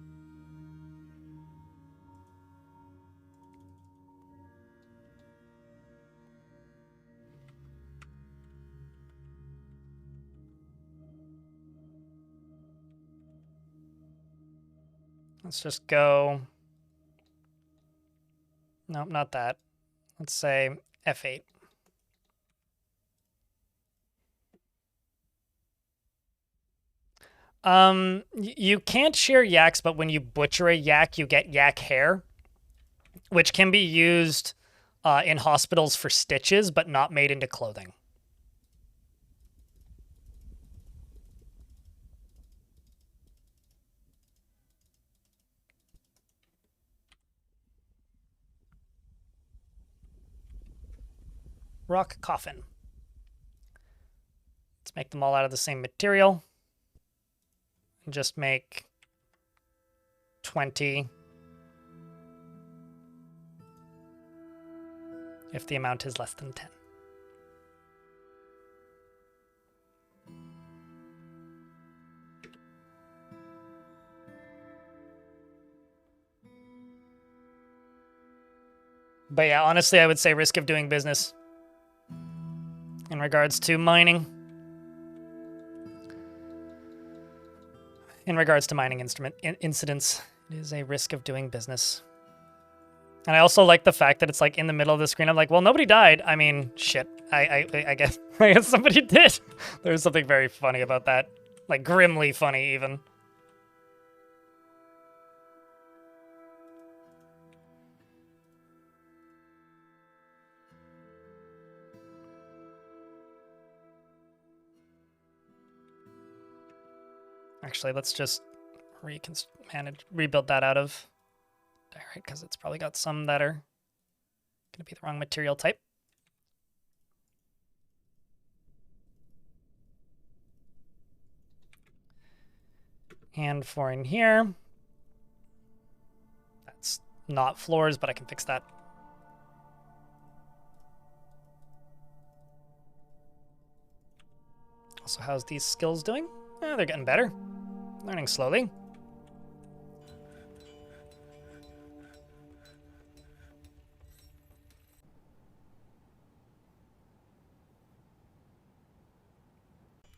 Let's just go... Nope, not that. Let's say F8. You can't share yaks, but when you butcher a yak, you get yak hair, which can be used in hospitals for stitches, but not made into clothing. Rock coffin. Let's make them all out of the same material. And just make 20 if the amount is less than 10. But yeah, honestly, I would say risk of doing business in regards to mining. In regards to mining incidents, it is a risk of doing business. And I also like the fact that it's like in the middle of the screen. I'm like, well, nobody died. I mean, shit. I guess I guess somebody did. There's something very funny about that. Like grimly funny even. Actually, let's just rebuild that out of diorite because it's probably got some that are going to be the wrong material type. And for in here, that's not floors, but I can fix that. Also, how's these skills doing? They're getting better. Learning slowly.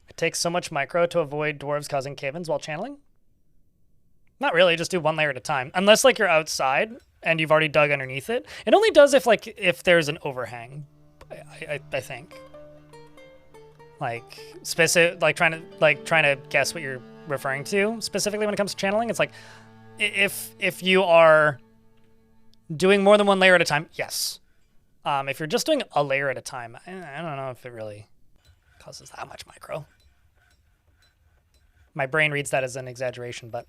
It takes so much micro to avoid dwarves causing cave-ins while channeling. Not really, just do one layer at a time. Unless like you're outside and you've already dug underneath it. It only does if there's an overhang, I think. Like specific, like trying to guess what you're referring to specifically when it comes to channeling. It's like if you are doing more than one layer at a time, yes. If you're just doing a layer at a time, I don't know if it really causes that much micro. My brain reads that as an exaggeration, but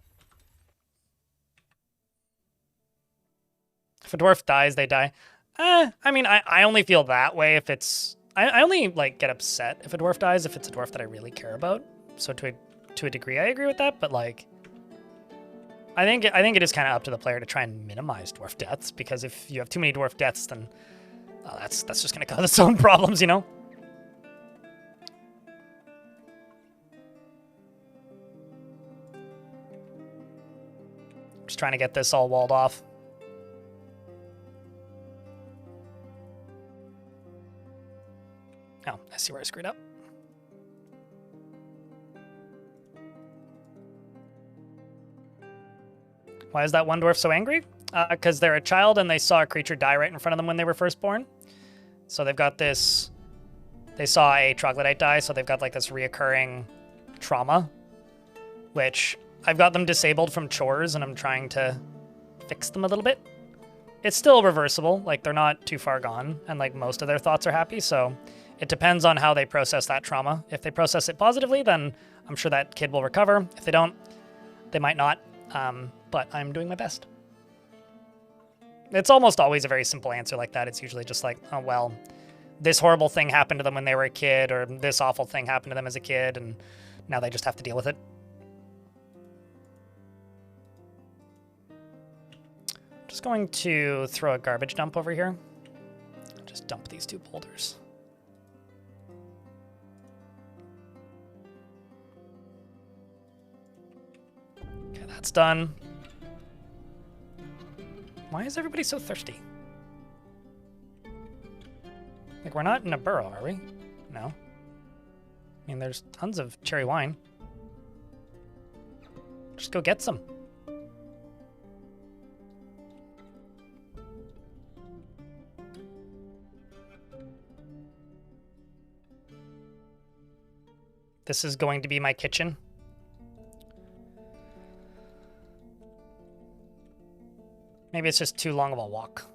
if a dwarf dies, they die. I mean, I only feel that way if it's... I only, like, get upset if a dwarf dies if it's a dwarf that I really care about. So to a degree, I agree with that, but, like... I think it is kind of up to the player to try and minimize dwarf deaths, because if you have too many dwarf deaths, then that's just going to cause its own problems, you know? Just trying to get this all walled off. Oh, I see where I screwed up. Why is that one dwarf so angry? Because they're a child and they saw a creature die right in front of them when they were first born. So they've got this... They saw a troglodyte die, so they've got like this reoccurring trauma, which I've got them disabled from chores and I'm trying to fix them a little bit. It's still reversible, like they're not too far gone and like most of their thoughts are happy, so it depends on how they process that trauma. If they process it positively, then I'm sure that kid will recover. If they don't, they might not, but I'm doing my best. It's almost always a very simple answer like that. It's usually just like, oh, well, this horrible thing happened to them when they were a kid, or this awful thing happened to them as a kid, and now they just have to deal with it. Just going to throw a garbage dump over here. Just dump these two boulders. Okay, that's done. Why is everybody so thirsty? Like, we're not in a burrow, are we? No. I mean, there's tons of cherry wine. Just go get some. This is going to be my kitchen. Maybe it's just too long of a walk.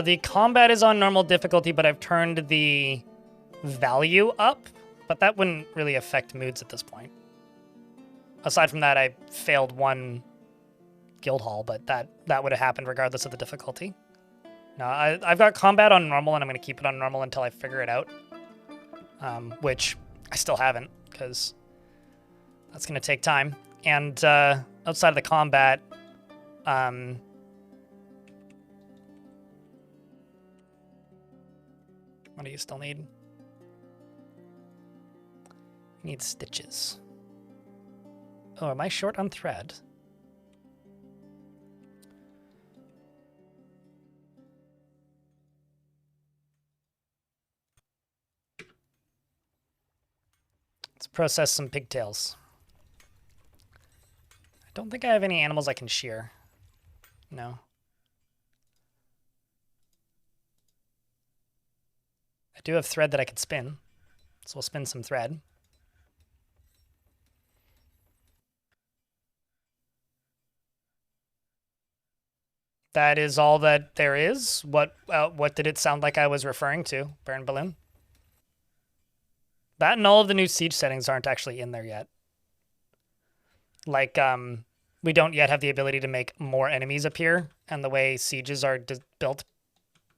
The combat is on normal difficulty, but I've turned the value up, but that wouldn't really affect moods at this point. Aside from that, I failed one guild hall, but that would have happened regardless of the difficulty. No, I've got combat on normal, and I'm going to keep it on normal until I figure it out. Which I still haven't, because that's going to take time. And outside of the combat, what do you still need? I need stitches. Oh, am I short on thread? Let's process some pigtails. I don't think I have any animals I can shear. No. I do have thread that I could spin, so we'll spin some thread. That is all that there is. What did it sound like I was referring to, Baron Balloon? That and all of the new siege settings aren't actually in there yet. Like, we don't yet have the ability to make more enemies appear, and the way sieges are built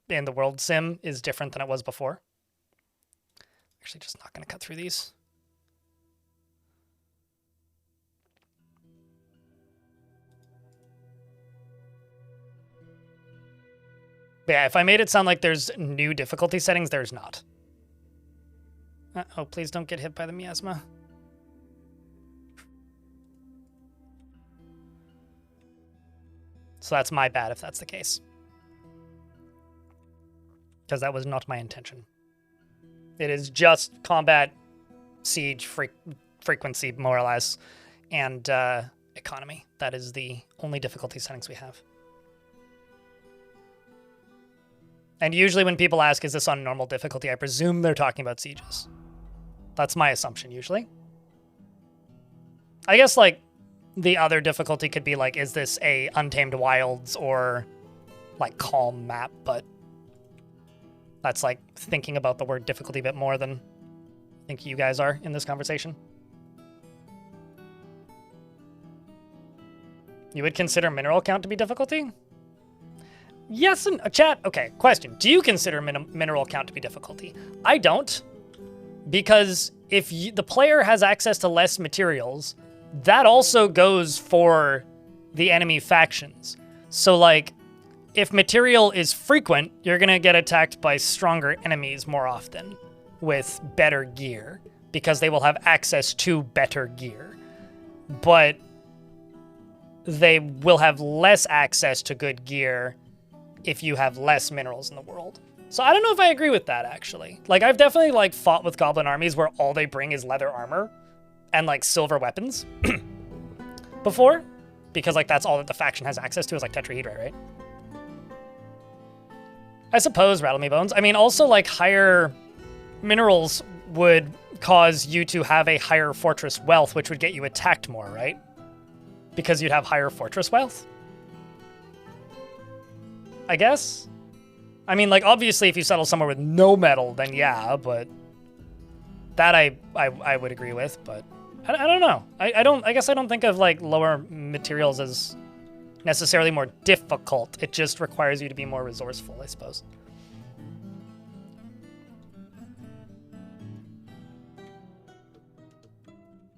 in the world sim is different than it was before. Actually, just not going to cut through these. But yeah, if I made it sound like there's new difficulty settings, there's not. Oh, please don't get hit by the miasma. So that's my bad if that's the case. Because that was not my intention. It is just combat, siege, frequency, more or less, and economy. That is the only difficulty settings we have. And usually when people ask, is this on normal difficulty, I presume they're talking about sieges. That's my assumption, usually. I guess, like, the other difficulty could be, like, is this a Untamed Wilds or, like, calm map, but that's, like, thinking about the word difficulty a bit more than I think you guys are in this conversation. You would consider mineral count to be difficulty? Yes, and chat. Okay, question. Do you consider mineral count to be difficulty? I don't, because if the player has access to less materials, that also goes for the enemy factions. So, like, if material is frequent, you're going to get attacked by stronger enemies more often with better gear, because they will have access to better gear. But they will have less access to good gear if you have less minerals in the world. So I don't know if I agree with that, actually. Like, I've definitely, like, fought with goblin armies where all they bring is leather armor and, like, silver weapons before, because, like, that's all that the faction has access to is, like, tetrahedra, right? I suppose, rattle me bones. I mean, also, like, higher minerals would cause you to have a higher fortress wealth, which would get you attacked more, right? Because you'd have higher fortress wealth, I guess. I mean, like, obviously, if you settle somewhere with no metal, then yeah, but that I would agree with, but I don't know. I guess I don't think of, like, lower materials as necessarily more difficult. It just requires you to be more resourceful, I suppose.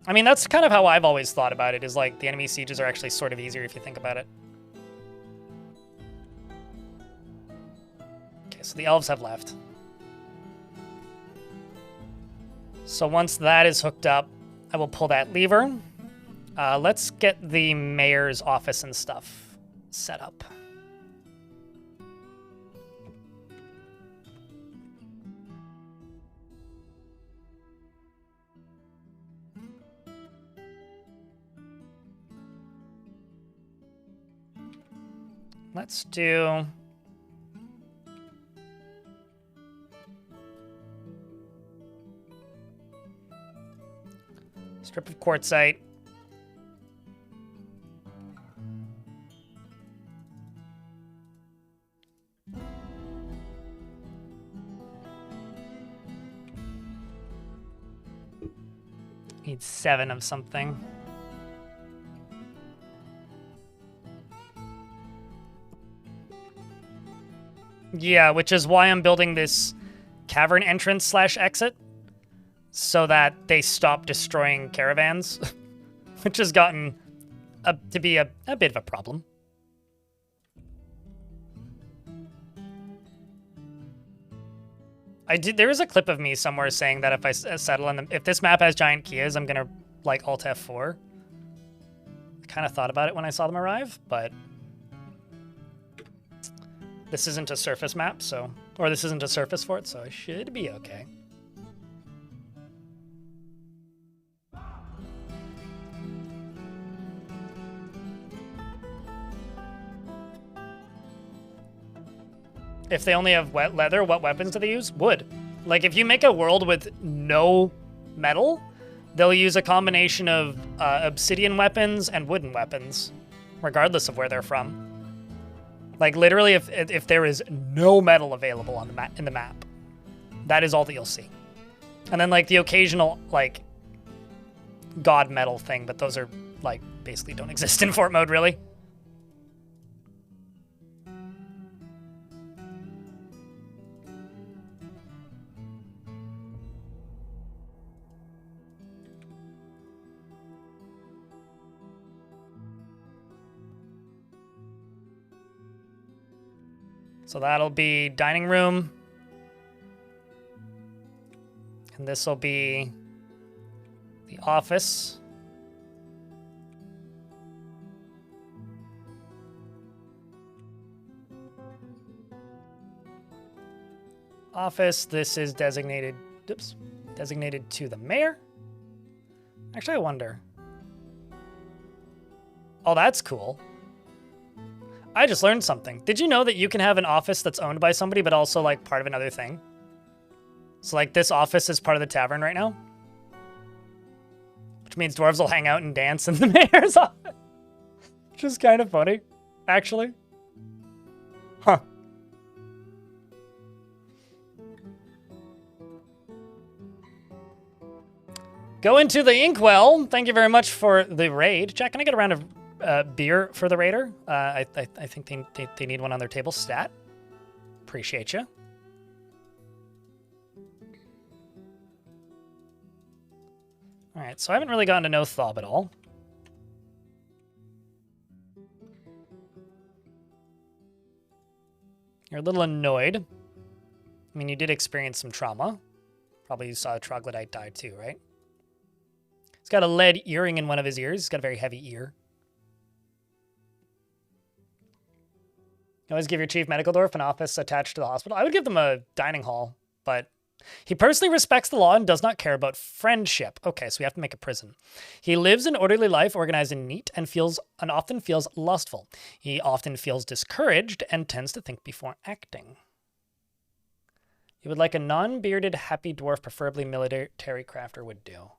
I mean, that's kind of how I've always thought about it, is, like, the enemy sieges are actually sort of easier if you think about it. So the elves have left. So once that is hooked up, I will pull that lever. Let's get the mayor's office and stuff set up. Let's do... strip of quartzite. Need 7 of something. Yeah, which is why I'm building this cavern entrance / exit, so that they stop destroying caravans, which has gotten to be a bit of a problem. There is a clip of me somewhere saying that if I settle in if this map has giant Kias, I'm gonna, like, Alt F4. I kind of thought about it when I saw them arrive, but this isn't a surface map, so, or this isn't a surface fort, so I should be okay. If they only have wet leather, what weapons do they use? Wood. Like, if you make a world with no metal, they'll use a combination of obsidian weapons and wooden weapons, regardless of where they're from. Like, literally, if there is no metal available on the in the map, that is all that you'll see. And then, like, the occasional, like, god metal thing, but those are, like, basically don't exist in fort mode, really. So that'll be dining room. And this will be the office. Office, this is designated, oops, designated to the mayor. Actually, I wonder. Oh, that's cool. I just learned something. Did you know that you can have an office that's owned by somebody, but also, like, part of another thing? So, like, this office is part of the tavern right now. Which means dwarves will hang out and dance in the mayor's office. Which is kind of funny, actually. Huh. Go into the inkwell. Thank you very much for the raid. Jack, can I get a round of beer for the raider? I think they need one on their table. Stat. Appreciate you. All right, so I haven't really gotten to know Thob at all. You're a little annoyed. I mean, you did experience some trauma. Probably you saw a troglodyte die too, right? He's got a lead earring in one of his ears. He's got a very heavy ear. You always give your chief medical dwarf an office attached to the hospital. I would give them a dining hall, but he personally respects the law and does not care about friendship. Okay, so we have to make a prison. He lives an orderly life, organized and neat, and often feels lustful. He often feels discouraged and tends to think before acting. You would like a non-bearded, happy dwarf, preferably military crafter would do.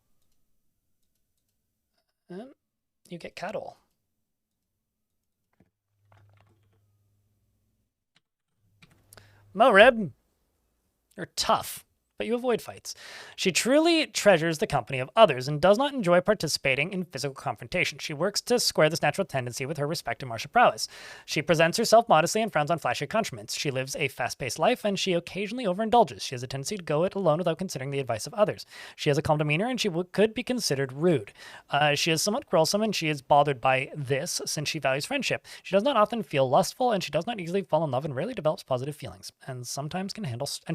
You get cattle. Moreb, you're tough, but you avoid fights. She truly treasures the company of others and does not enjoy participating in physical confrontation. She works to square this natural tendency with her respect and martial prowess. She presents herself modestly and frowns on flashy accoutrements. She lives a fast-paced life, and she occasionally overindulges. She has a tendency to go it alone without considering the advice of others. She has a calm demeanor, and she could be considered rude. She is somewhat quarrelsome, and she is bothered by this since she values friendship. She does not often feel lustful, and she does not easily fall in love and rarely develops positive feelings, and sometimes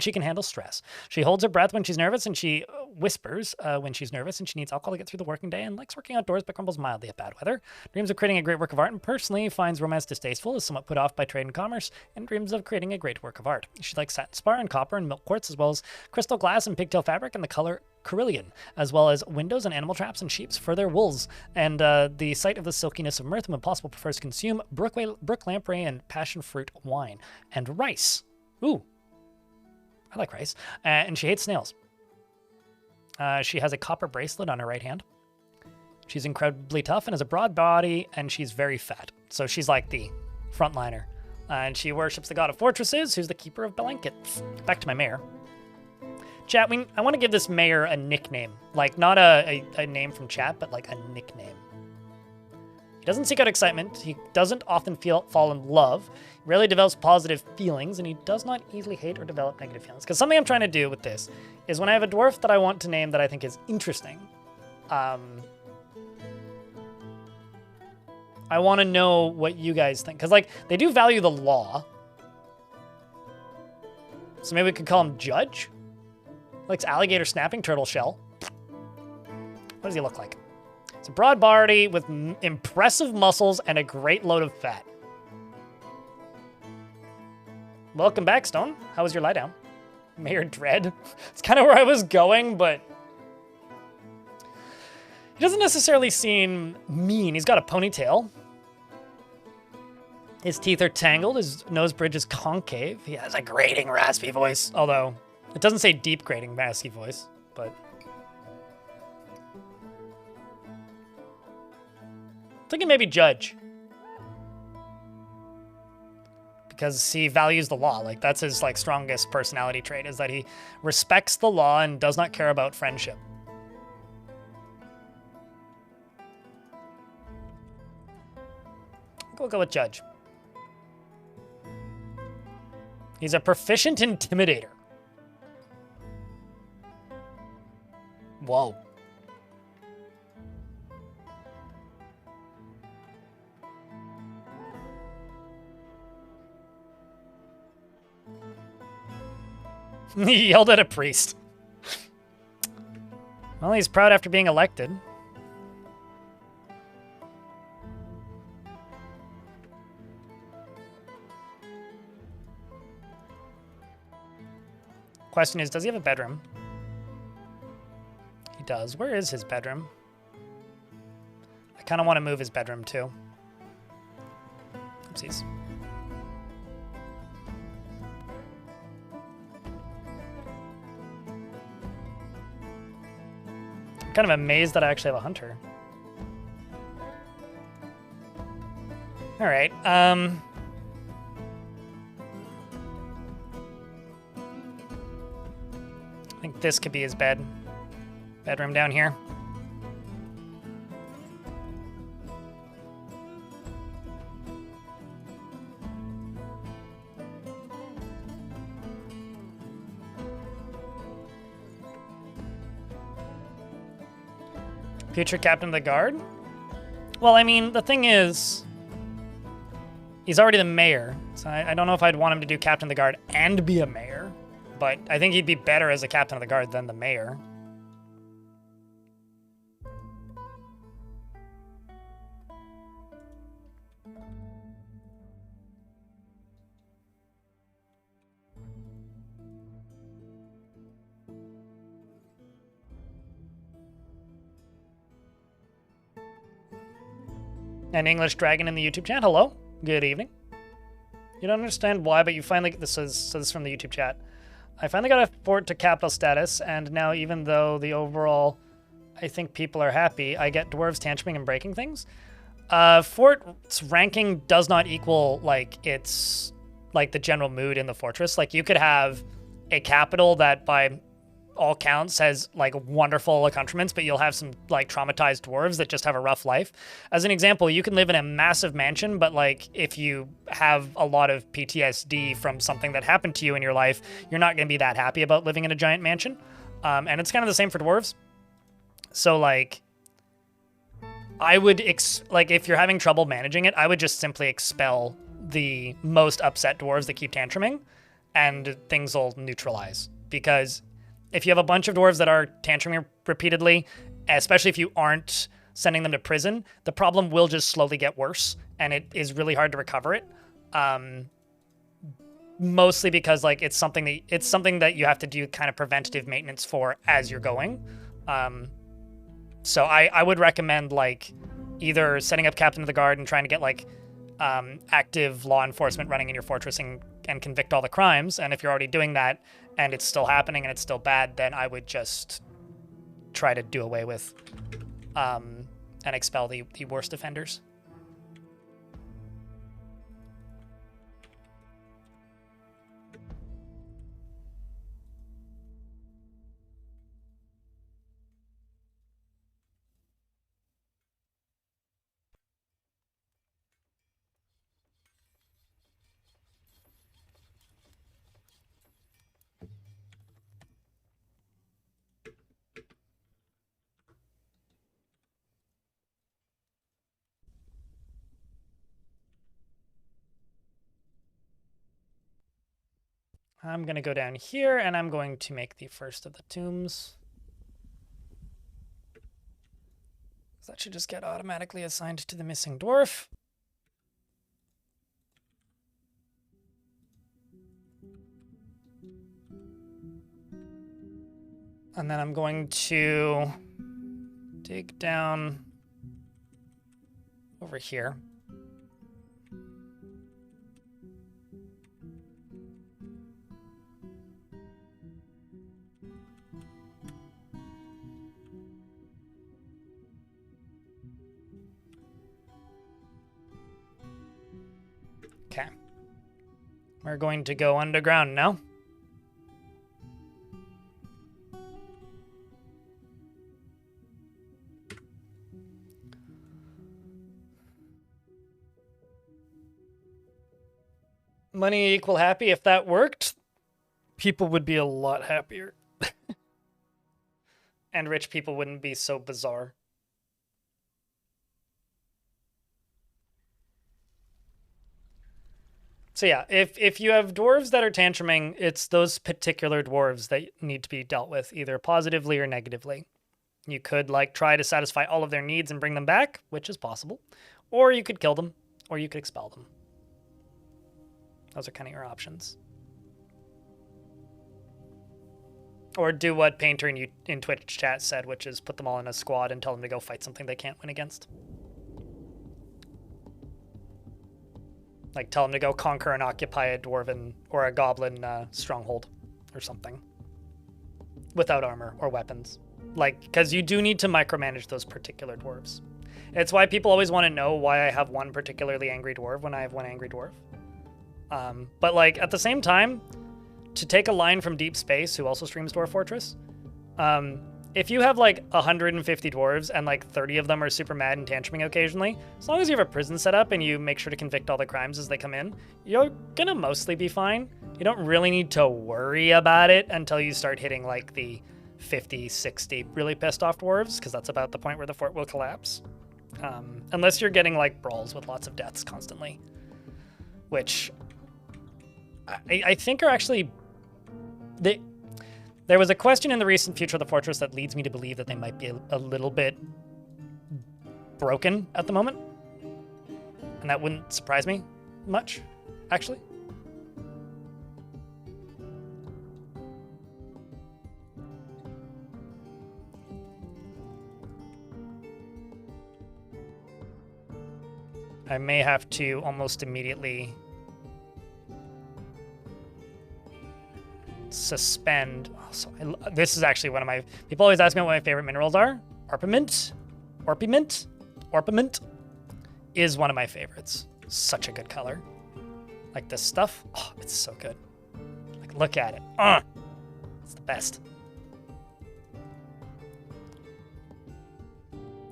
she can handle stress. She holds her breath when she's nervous, and she whispers when she's nervous, and she needs alcohol to get through the working day, and likes working outdoors but grumbles mildly at bad weather. Dreams of creating a great work of art, and personally finds romance distasteful, is somewhat put off by trade and commerce, and dreams of creating a great work of art. She likes satin spar and copper and milk quartz, as well as crystal glass and pigtail fabric and the color Carillion, as well as windows and animal traps and sheeps for their wools, and the sight of the silkiness of mirth, when possible, prefers to consume brook lamprey and passion fruit wine, and rice. Ooh, I like rice. And she hates snails. She has a copper bracelet on her right hand. She's incredibly tough and has a broad body, and she's very fat. So she's like the frontliner. And she worships the god of fortresses, who's the keeper of blankets. Back to my mayor. Chat, I want to give this mayor a nickname. Like, not a name from chat, but like a nickname. He doesn't seek out excitement. He doesn't often fall in love. He rarely develops positive feelings, and he does not easily hate or develop negative feelings. Because something I'm trying to do with this is when I have a dwarf that I want to name that I think is interesting, I want to know what you guys think. Because, like, they do value the law. So maybe we could call him Judge? Likes alligator snapping, turtle shell. What does he look like? It's a broad body with impressive muscles and a great load of fat. Welcome back, Stone. How was your lie down? Mayor Dread. It's kind of where I was going, but he doesn't necessarily seem mean. He's got a ponytail. His teeth are tangled. His nose bridge is concave. He has a grating, raspy voice. Although, it doesn't say deep grating, raspy voice, but... I'm thinking maybe judge. Because he values the law. Like, that's his, like, strongest personality trait, is that he respects the law and does not care about friendship. We'll go with judge. He's a proficient intimidator. Whoa. He yelled at a priest. Well, he's proud after being elected. Question is, does he have a bedroom? He does. Where is his bedroom? I kind of want to move his bedroom too. Oopsies. I'm kind of amazed that I actually have a hunter. All right. I think this could be his bedroom down here. Future captain of the guard? Well, I mean, the thing is, he's already the mayor, so I don't know if I'd want him to do captain of the guard and be a mayor. But I think he'd be better as a captain of the guard than the mayor. An English dragon in the YouTube chat. Hello. Good evening. You don't understand why, but you finally... This is from the YouTube chat. I finally got a fort to capital status, and now even though the overall, I think people are happy, I get dwarves tantruming and breaking things. Fort's ranking does not equal, like, its, like, the general mood in the fortress. Like, you could have a capital that, by all counts, has, like, wonderful accoutrements, but you'll have some, like, traumatized dwarves that just have a rough life. As an example, you can live in a massive mansion, but, like, if you have a lot of PTSD from something that happened to you in your life, you're not going to be that happy about living in a giant mansion. And it's kind of the same for dwarves. So, like, I would, like, if you're having trouble managing it, I would just simply expel the most upset dwarves that keep tantruming, and things will neutralize. Because if you have a bunch of dwarves that are tantruming repeatedly, especially if you aren't sending them to prison, the problem will just slowly get worse, and it is really hard to recover it. Mostly because, like, it's something that you have to do kind of preventative maintenance for as you're going. So I would recommend, like, either setting up captain of the guard and trying to get, like, active law enforcement running in your fortress and convict all the crimes. And if you're already doing that and it's still happening and it's still bad, then I would just try to do away with and expel the worst offenders. I'm going to go down here, and I'm going to make the first of the tombs. That should just get automatically assigned to the missing dwarf. And then I'm going to dig down over here. We're going to go underground now. Money equal happy. If that worked, people would be a lot happier. And rich people wouldn't be so bizarre. So yeah, if you have dwarves that are tantruming, it's those particular dwarves that need to be dealt with, either positively or negatively. You could like try to satisfy all of their needs and bring them back, which is possible. Or you could kill them, or you could expel them. Those are kind of your options. Or do what Painter in Twitch chat said, which is put them all in a squad and tell them to go fight something they can't win against. Like tell them to go conquer and occupy a dwarven or a goblin stronghold or something. Without armor or weapons. Like, because you do need to micromanage those particular dwarves. It's why people always want to know why I have one particularly angry dwarf when I have one angry dwarf. But like at the same time, to take a line from Deep Space, who also streams Dwarf Fortress, if you have like 150 dwarves and like 30 of them are super mad and tantruming occasionally, as long as you have a prison set up and you make sure to convict all the crimes as they come in, you're gonna mostly be fine. You don't really need to worry about it until you start hitting like the 50, 60 really pissed off dwarves, because that's about the point where the fort will collapse. Unless you're getting like brawls with lots of deaths constantly, which I think are actually... There was a question in the recent Future of the Fortress that leads me to believe that they might be a little bit broken at the moment. And that wouldn't surprise me much, actually. I may have to almost immediately suspend. Oh, so this is actually one of my... People always ask me what my favorite minerals are. Orpiment is one of my favorites. Such a good color. Like this stuff. Oh, it's so good. Like, look at it. It's the best.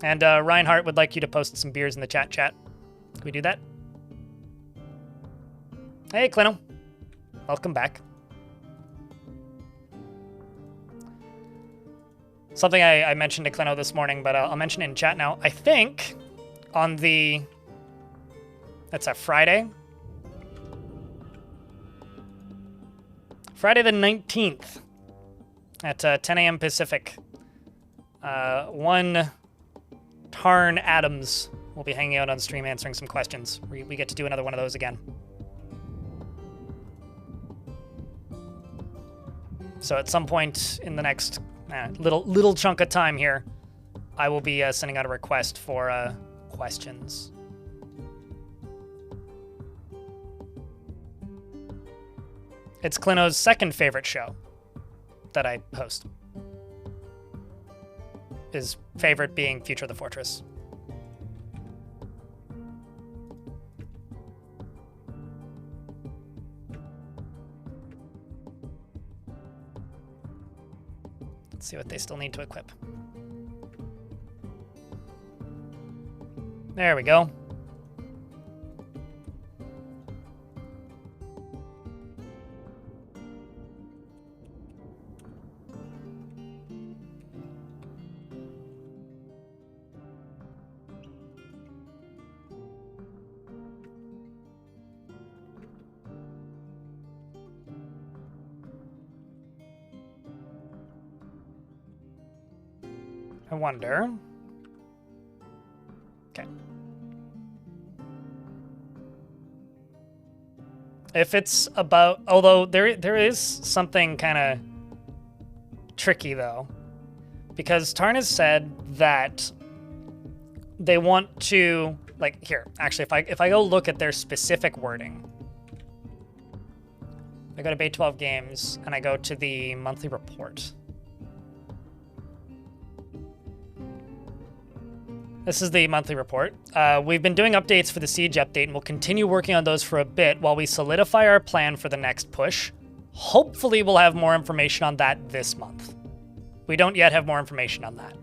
And Reinhardt would like you to post some beers in the chat. Can we do that? Hey, Clino. Welcome back. Something I mentioned to Clino this morning, but I'll mention it in chat now. I think on the... That's a Friday. Friday the 19th at 10 a.m. Pacific. One Tarn Adams will be hanging out on stream answering some questions. We get to do another one of those again. So at some point in the next little chunk of time here, I will be sending out a request for questions. It's Clino's second favorite show that I host. His favorite being Future of the Fortress. Let's see what they still need to equip. There we go. I wonder. Okay. If it's about, although there is something kind of tricky though, because Tarn has said that they want to, like, here, actually, if I go look at their specific wording, I go to Bay 12 Games and I go to the monthly report. This is the monthly report. We've been doing updates for the Siege update, and we'll continue working on those for a bit while we solidify our plan for the next push. Hopefully, we'll have more information on that this month. We don't yet have more information on that.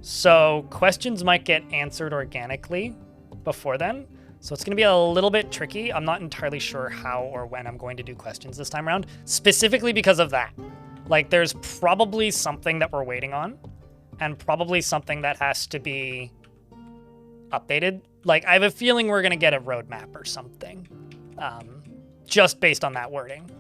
So questions might get answered organically before then. So it's going to be a little bit tricky. I'm not entirely sure how or when I'm going to do questions this time around, specifically because of that. Like, there's probably something that we're waiting on, and probably something that has to be updated. Like, I have a feeling we're going to get a roadmap or something, just based on that wording.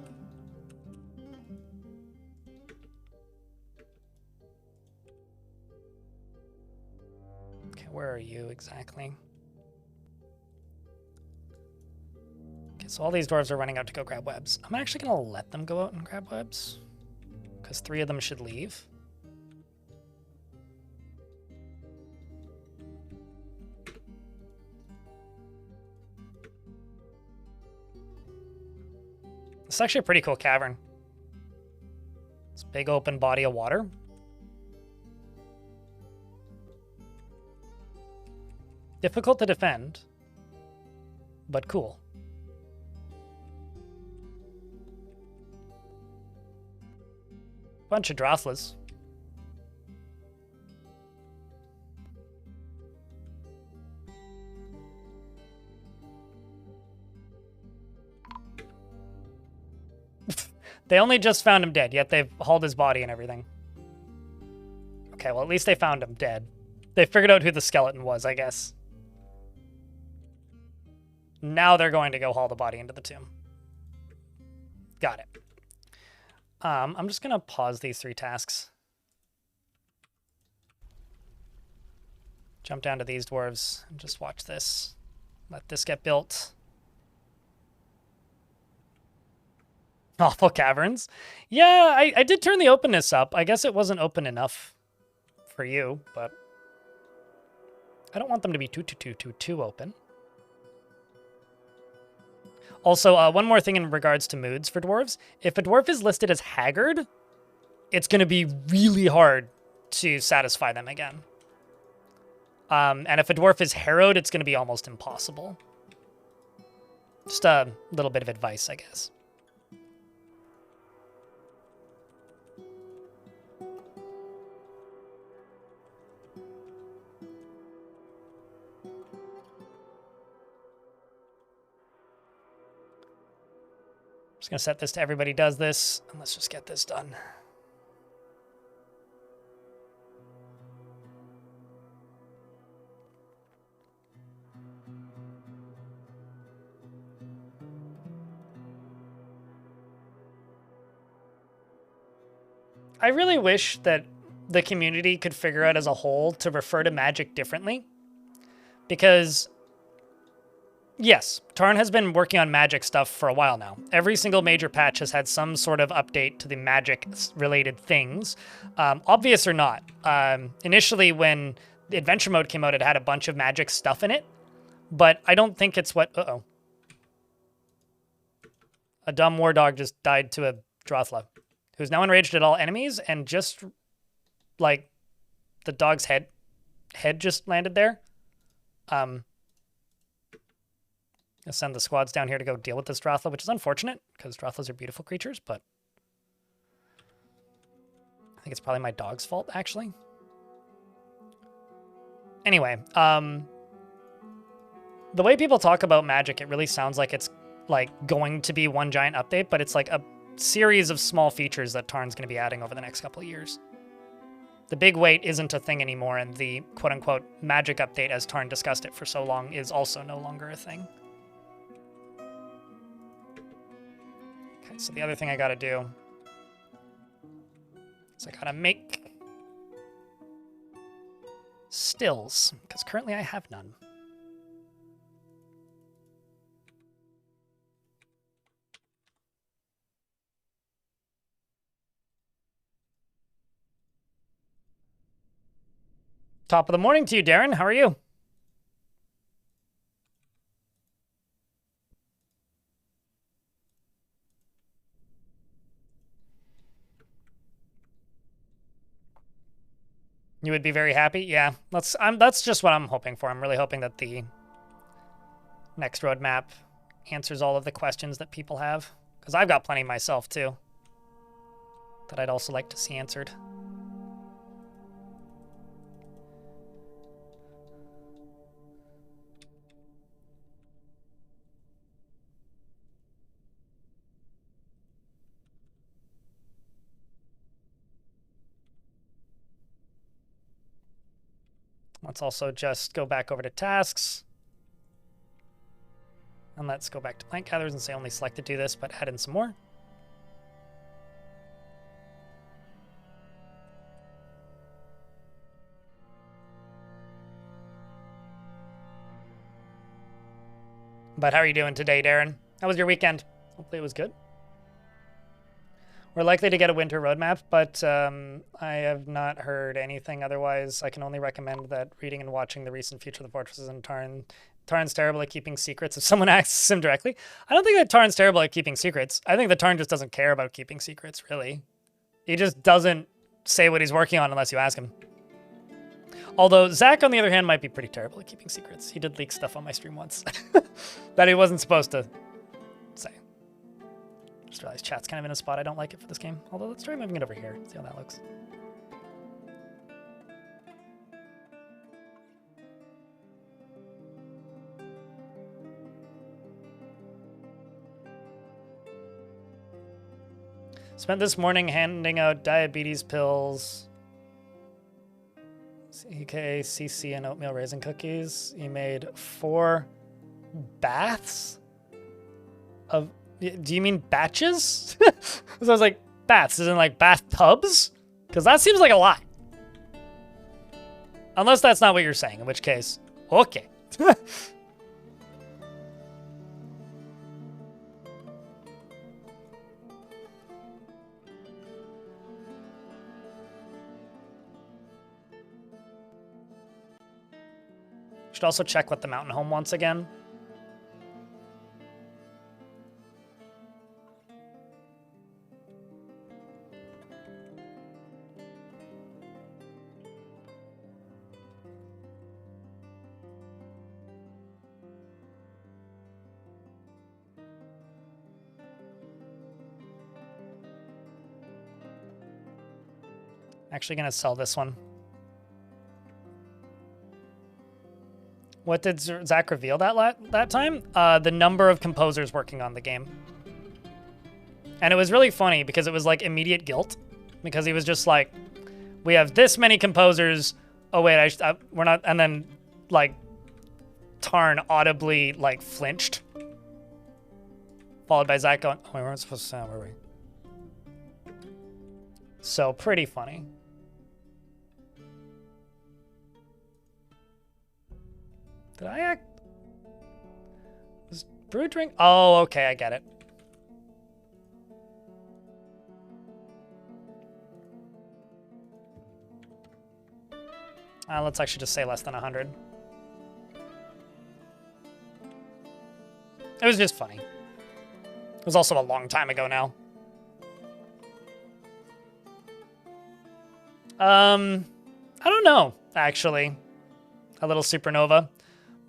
Okay, where are you exactly? Okay, so all these dwarves are running out to go grab webs. I'm actually going to let them go out and grab webs, because 3 of them should leave. It's actually a pretty cool cavern. It's a big open body of water. Difficult to defend, but cool. Bunch of Drothlas. They only just found him dead, yet they've hauled his body and everything. Okay, well, at least they found him dead. They figured out who the skeleton was, I guess. Now they're going to go haul the body into the tomb. Got it. I'm just going to pause these 3 tasks. Jump down to these dwarves and just watch this. Let this get built. Awful caverns. Yeah, I did turn the openness up. I guess it wasn't open enough for you, but I don't want them to be too open. Also, one more thing in regards to moods for dwarves. If a dwarf is listed as haggard, it's going to be really hard to satisfy them again. And if a dwarf is harrowed, it's going to be almost impossible. Just a little bit of advice, I guess. Just going to set this to everybody does this, and let's just get this done. I really wish that the community could figure out as a whole to refer to magic differently, because yes, Tarn has been working on magic stuff for a while now. Every single major patch has had some sort of update to the magic-related things, obvious or not. Initially, when the adventure mode came out, it had a bunch of magic stuff in it, but I don't think it's what... Uh-oh. A dumb war dog just died to a Drothla, who's now enraged at all enemies, and just, like, the dog's head just landed there. I'll send the squads down here to go deal with this Drothla, which is unfortunate, because Drothlas are beautiful creatures, but I think it's probably my dog's fault, actually. Anyway, the way people talk about magic, it really sounds like it's like going to be one giant update, but it's like a series of small features that Tarn's going to be adding over the next couple of years. The big weight isn't a thing anymore, and the quote-unquote magic update, as Tarn discussed it for so long, is also no longer a thing. Okay, so the other thing I gotta do is I gotta make stills, because currently I have none. Top of the morning to you, Darren. How are you? You would be very happy? Yeah, that's just what I'm hoping for. I'm really hoping that the next roadmap answers all of the questions that people have. Because I've got plenty myself, too, that I'd also like to see answered. Let's also just go back over to tasks. And let's go back to plant gatherers and say only select to do this, but add in some more. But how are you doing today, Darren? How was your weekend? Hopefully it was good. We're likely to get a winter roadmap, but I have not heard anything otherwise. I can only recommend that reading and watching the recent Future of the Fortresses and Tarn's terrible at keeping secrets if someone asks him directly. I don't think that Tarn's terrible at keeping secrets. I think that Tarn just doesn't care about keeping secrets, really. He just doesn't say what he's working on unless you ask him. Although Zach, on the other hand, might be pretty terrible at keeping secrets. He did leak stuff on my stream once that he wasn't supposed to say. Just realized chat's kind of in a spot I don't like it for this game. Although let's try moving it over here. See how that looks. Spent this morning handing out diabetes pills, aka CC and oatmeal raisin cookies. He made 4 baths of... Do you mean batches? So I was like, baths, as in like bathtubs? Because that seems like a lot. Unless that's not what you're saying, in which case, okay. Should also check what the mountain home wants again. Actually gonna sell this one. What did Zach reveal that time? The number of composers working on the game. And it was really funny because it was like immediate guilt. Because he was just like, we have this many composers. Oh wait, we're not. And then like Tarn audibly like flinched. Followed by Zach going, oh, we weren't supposed to sound, were we? So pretty funny. Did I act? Was brew drink? Oh, okay, I get it. Let's actually just say less than 100. It was just funny. It was also a long time ago now. I don't know, actually. A little supernova.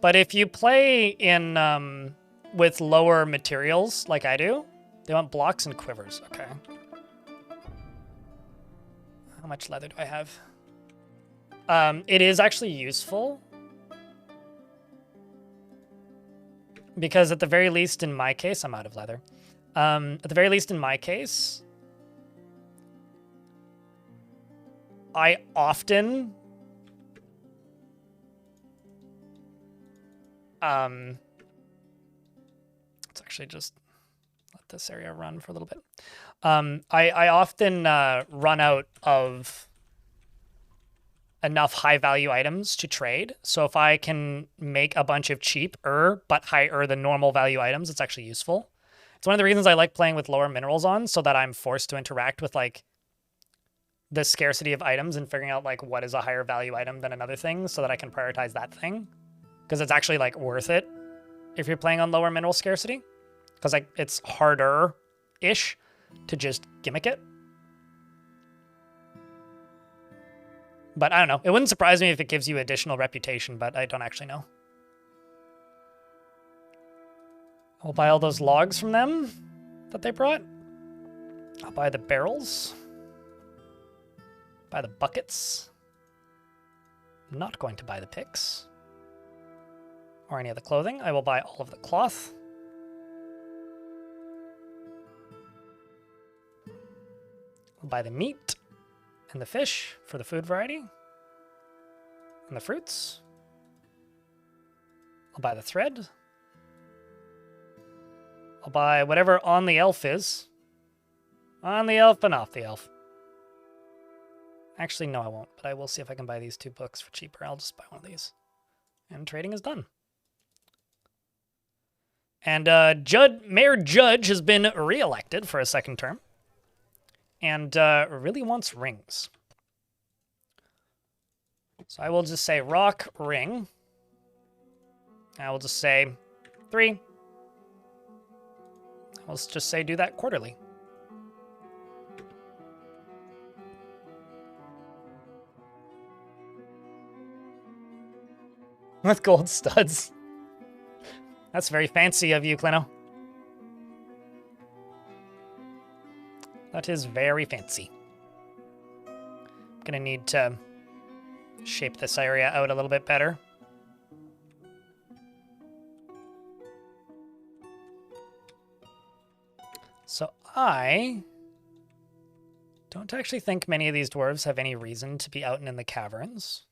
But if you play in with lower materials, like I do, they want blocks and quivers. Okay. How much leather do I have? It is actually useful. Because at the very least in my case, I'm out of leather. At the very least in my case, I often... let's actually just let this area run for a little bit. I often run out of enough high-value items to trade. So if I can make a bunch of cheaper but higher than normal value items, it's actually useful. It's one of the reasons I like playing with lower minerals on, so that I'm forced to interact with like the scarcity of items and figuring out like what is a higher value item than another thing, so that I can prioritize that thing. Because it's actually like worth it if you're playing on lower mineral scarcity. Because like it's harder-ish to just gimmick it. But I don't know. It wouldn't surprise me if it gives you additional reputation, but I don't actually know. I'll buy all those logs from them that they brought. I'll buy the barrels. Buy the buckets. I'm not going to buy the picks. Or any of the clothing. I will buy all of the cloth. I'll buy the meat and the fish for the food variety. And the fruits. I'll buy the thread. I'll buy whatever on the elf is. On the elf and off the elf. Actually, no, I won't. But I will see if I can buy these 2 books for cheaper. I'll just buy one of these. And trading is done. And Mayor Judge has been re-elected for a 2nd term. And really wants rings. So I will just say rock, ring. I will just say 3. I'll just say do that quarterly. With gold studs. That's very fancy of you, Clino. That is very fancy. I'm gonna need to shape this area out a little bit better. So I don't actually think many of these dwarves have any reason to be out and in the caverns.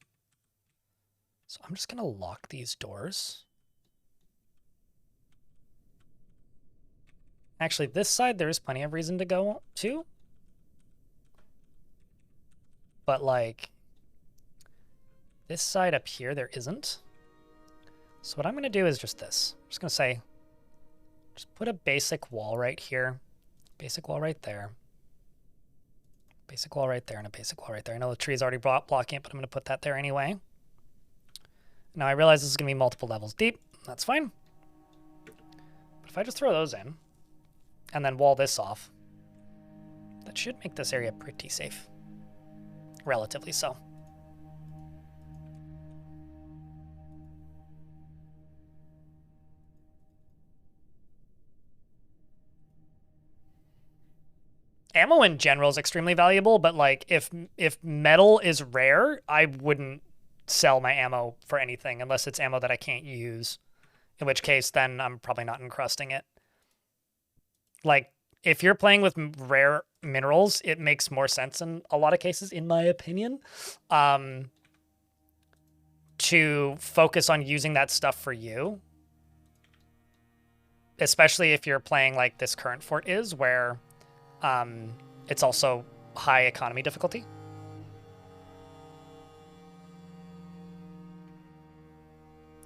So I'm just gonna lock these doors. Actually, this side, there is plenty of reason to go to. But, like, this side up here, there isn't. So what I'm going to do is just this. I'm just going to say, just put a basic wall right here. Basic wall right there. Basic wall right there, and a basic wall right there. I know the tree's already blocking it, but I'm going to put that there anyway. Now, I realize this is going to be multiple levels deep. That's fine. But if I just throw those in, and then wall this off, that should make this area pretty safe. Relatively so. Ammo in general is extremely valuable, but like if metal is rare, I wouldn't sell my ammo for anything unless it's ammo that I can't use. In which case, then I'm probably not encrusting it. Like, if you're playing with rare minerals, it makes more sense in a lot of cases, in my opinion, to focus on using that stuff for you. Especially if you're playing like this current fort is, where it's also high economy difficulty.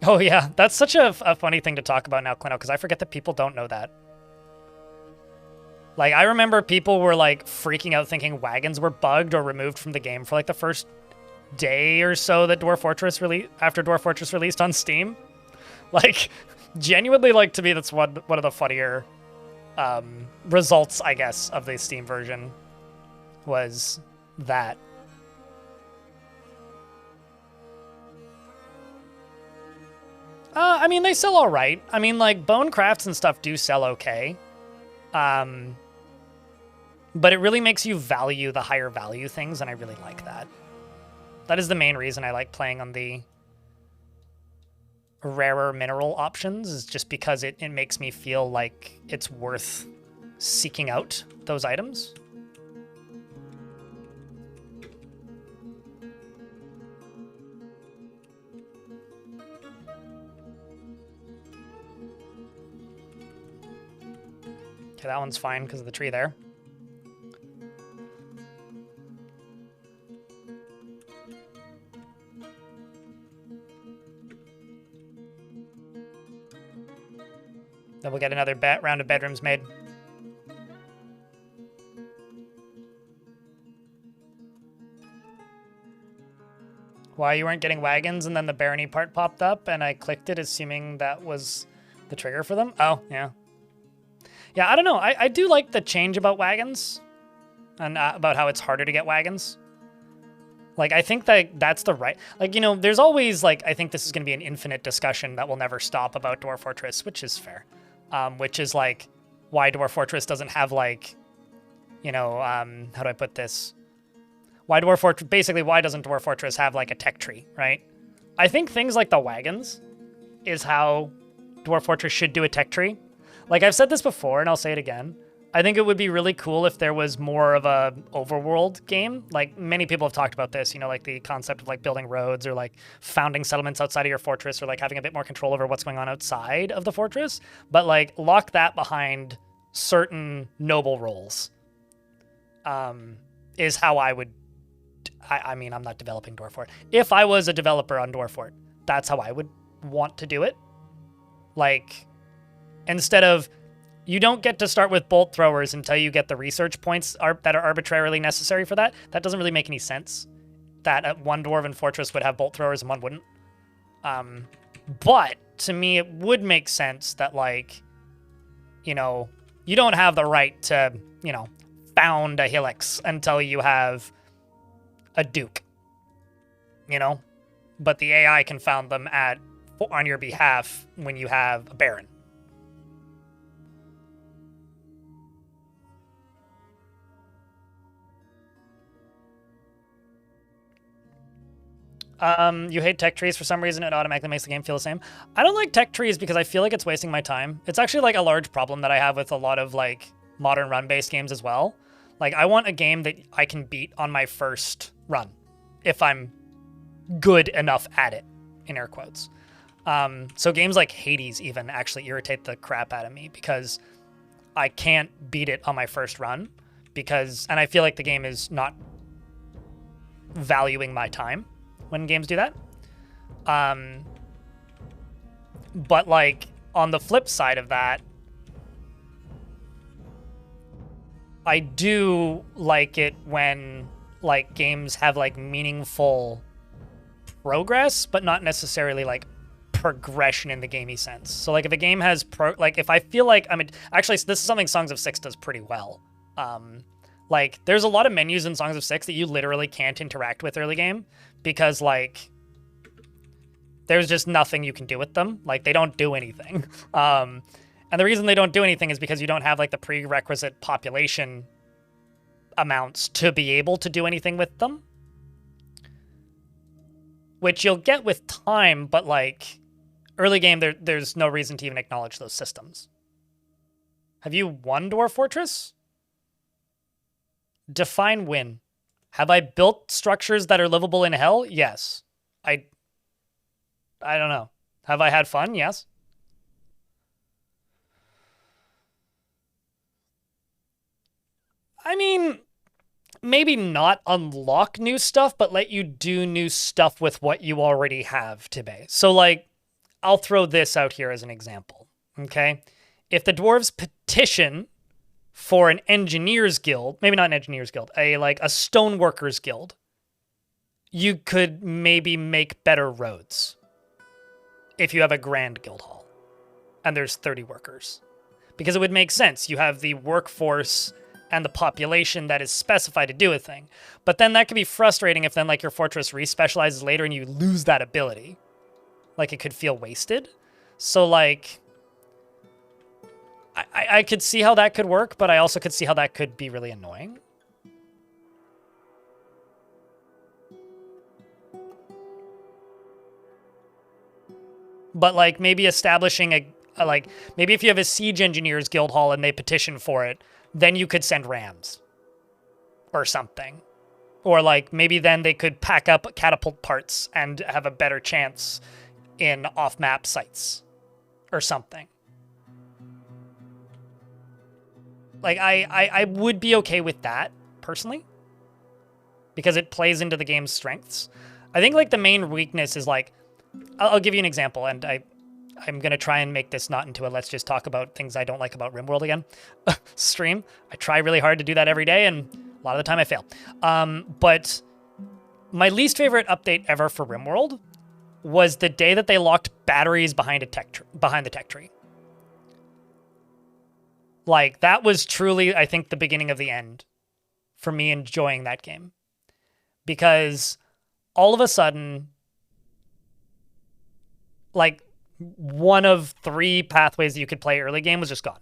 Oh yeah, that's such a funny thing to talk about now, Clino, because I forget that people don't know that. Like, I remember people were, like, freaking out thinking wagons were bugged or removed from the game for, like, the first day or so that after Dwarf Fortress released on Steam. Like, genuinely, like, to me, that's one of the funnier results, I guess, of the Steam version was that. I mean, they sell all right. I mean, like, bone crafts and stuff do sell okay. But it really makes you value the higher value things, and I really like that. That is the main reason I like playing on the rarer mineral options, is just because it makes me feel like it's worth seeking out those items. Okay, that one's fine because of the tree there. Then we'll get another round of bedrooms made. Why you weren't getting wagons, and then the barony part popped up, and I clicked it assuming that was the trigger for them? Oh, yeah. Yeah, I don't know. I do like the change about wagons, and about how it's harder to get wagons. Like, I think that that's the right... Like, you know, there's always, like, I think this is going to be an infinite discussion that will never stop about Dwarf Fortress, which is fair. Which is, like, why Dwarf Fortress doesn't have, like, you know, how do I put this? Why doesn't Dwarf Fortress have, like, a tech tree, right? I think things like the wagons is how Dwarf Fortress should do a tech tree. Like, I've said this before, and I'll say it again. I think it would be really cool if there was more of a overworld game. Like, many people have talked about this, you know, like the concept of like building roads or like founding settlements outside of your fortress or like having a bit more control over what's going on outside of the fortress. But like lock that behind certain noble roles is how I would, I mean, I'm not developing Dwarf Fort. If I was a developer on Dwarf Fort, that's how I would want to do it. Like, instead of, you don't get to start with bolt throwers until you get the research points that are arbitrarily necessary for that. That doesn't really make any sense. That one dwarven fortress would have bolt throwers and one wouldn't. But to me, it would make sense that, like, you know, you don't have the right to, you know, found a Helix until you have a Duke, you know? But the AI can found them on your behalf when you have a Baron. You hate tech trees for some reason. It automatically makes the game feel the same. I don't like tech trees because I feel like it's wasting my time. It's actually like a large problem that I have with a lot of like modern run-based games as well. Like, I want a game that I can beat on my first run if I'm good enough at it, in air quotes. So games like Hades even actually irritate the crap out of me because I can't beat it on my first run and I feel like the game is not valuing my time when games do that. But like on the flip side of that, I do like it when like games have like meaningful progress, but not necessarily like progression in the gamey sense. So like if a game has if I feel like actually this is something Songs of Six does pretty well. Like there's a lot of menus in Songs of Six that you literally can't interact with early game because like there's just nothing you can do with them. Like they don't do anything. And the reason they don't do anything is because you don't have like the prerequisite population amounts to be able to do anything with them. Which you'll get with time, but like early game, there's no reason to even acknowledge those systems. Have you won Dwarf Fortress? Define win. Have I built structures that are livable in hell? Yes. I don't know. Have I had fun? Yes. I mean, maybe not unlock new stuff, but let you do new stuff with what you already have today. So, like, I'll throw this out here as an example, okay? If the dwarves petition for an engineer's guild, maybe not an engineer's guild, a stoneworkers guild, you could maybe make better roads if you have a grand guild hall and there's 30 workers. Because it would make sense. You have the workforce and the population that is specified to do a thing. But then that could be frustrating if then like your fortress respecializes later and you lose that ability. Like it could feel wasted. So like I could see how that could work, but I also could see how that could be really annoying. But like maybe establishing maybe if you have a siege engineers guild hall and they petition for it, then you could send rams or something. Or like maybe then they could pack up catapult parts and have a better chance in off-map sites or something. Like I would be okay with that personally because it plays into the game's strengths. I think like the main weakness is like, I'll give you an example, and I'm going to try and make this not into a let's just talk about things I don't like about RimWorld again stream. I try really hard to do that every day, and a lot of the time I fail. But my least favorite update ever for RimWorld was the day that they locked batteries behind the tech tree. Like, that was truly, I think, the beginning of the end for me enjoying that game. Because all of a sudden, like, one of 3 pathways that you could play early game was just gone.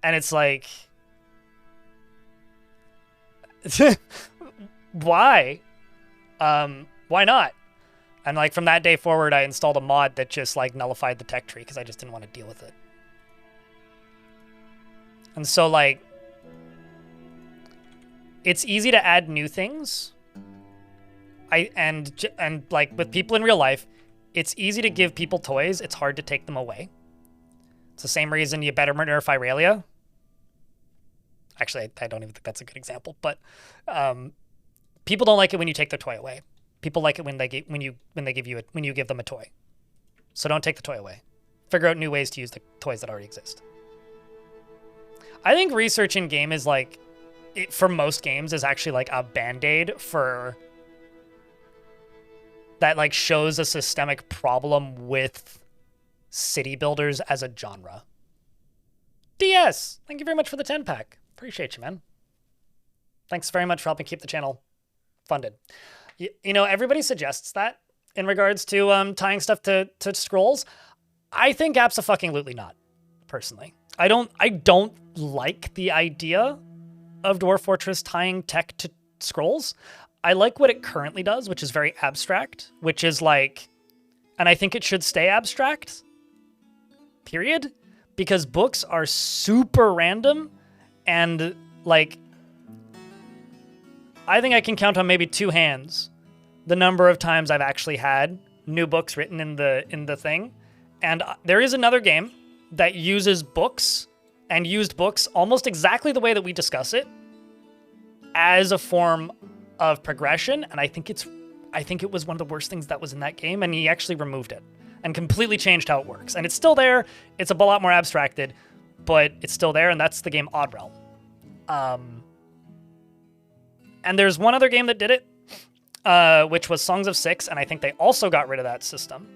And it's like, why? Why not? And like from that day forward, I installed a mod that just like nullified the tech tree because I just didn't want to deal with it. And so like, it's easy to add new things. And like with people in real life, it's easy to give people toys. It's hard to take them away. It's the same reason you better nerf Irelia. Actually, I don't even think that's a good example, but people don't like it when you take their toy away. People like it when you give them a toy. So don't take the toy away. Figure out new ways to use the toys that already exist. I think research in game is like, for most games, is actually like a band-aid for that like shows a systemic problem with city builders as a genre. DS, thank you very much for the 10-pack. Appreciate you, man. Thanks very much for helping keep the channel funded. You know, everybody suggests that in regards to tying stuff to scrolls. I think abso-fucking-lutely not, personally. I don't like the idea of Dwarf Fortress tying tech to scrolls. I like what it currently does, which is very abstract, which is like, and I think it should stay abstract, period, because books are super random, and like, I think I can count on maybe 2 hands the number of times I've actually had new books written in the thing. And there is another game that uses books and used books almost exactly the way that we discuss it as a form of progression, and I think it was one of the worst things that was in that game, and he actually removed it and completely changed how it works. And it's still there. It's a lot more abstracted, but it's still there, and that's the game Odd Realm. And there's one other game that did it, which was Songs of Six, and I think they also got rid of that system,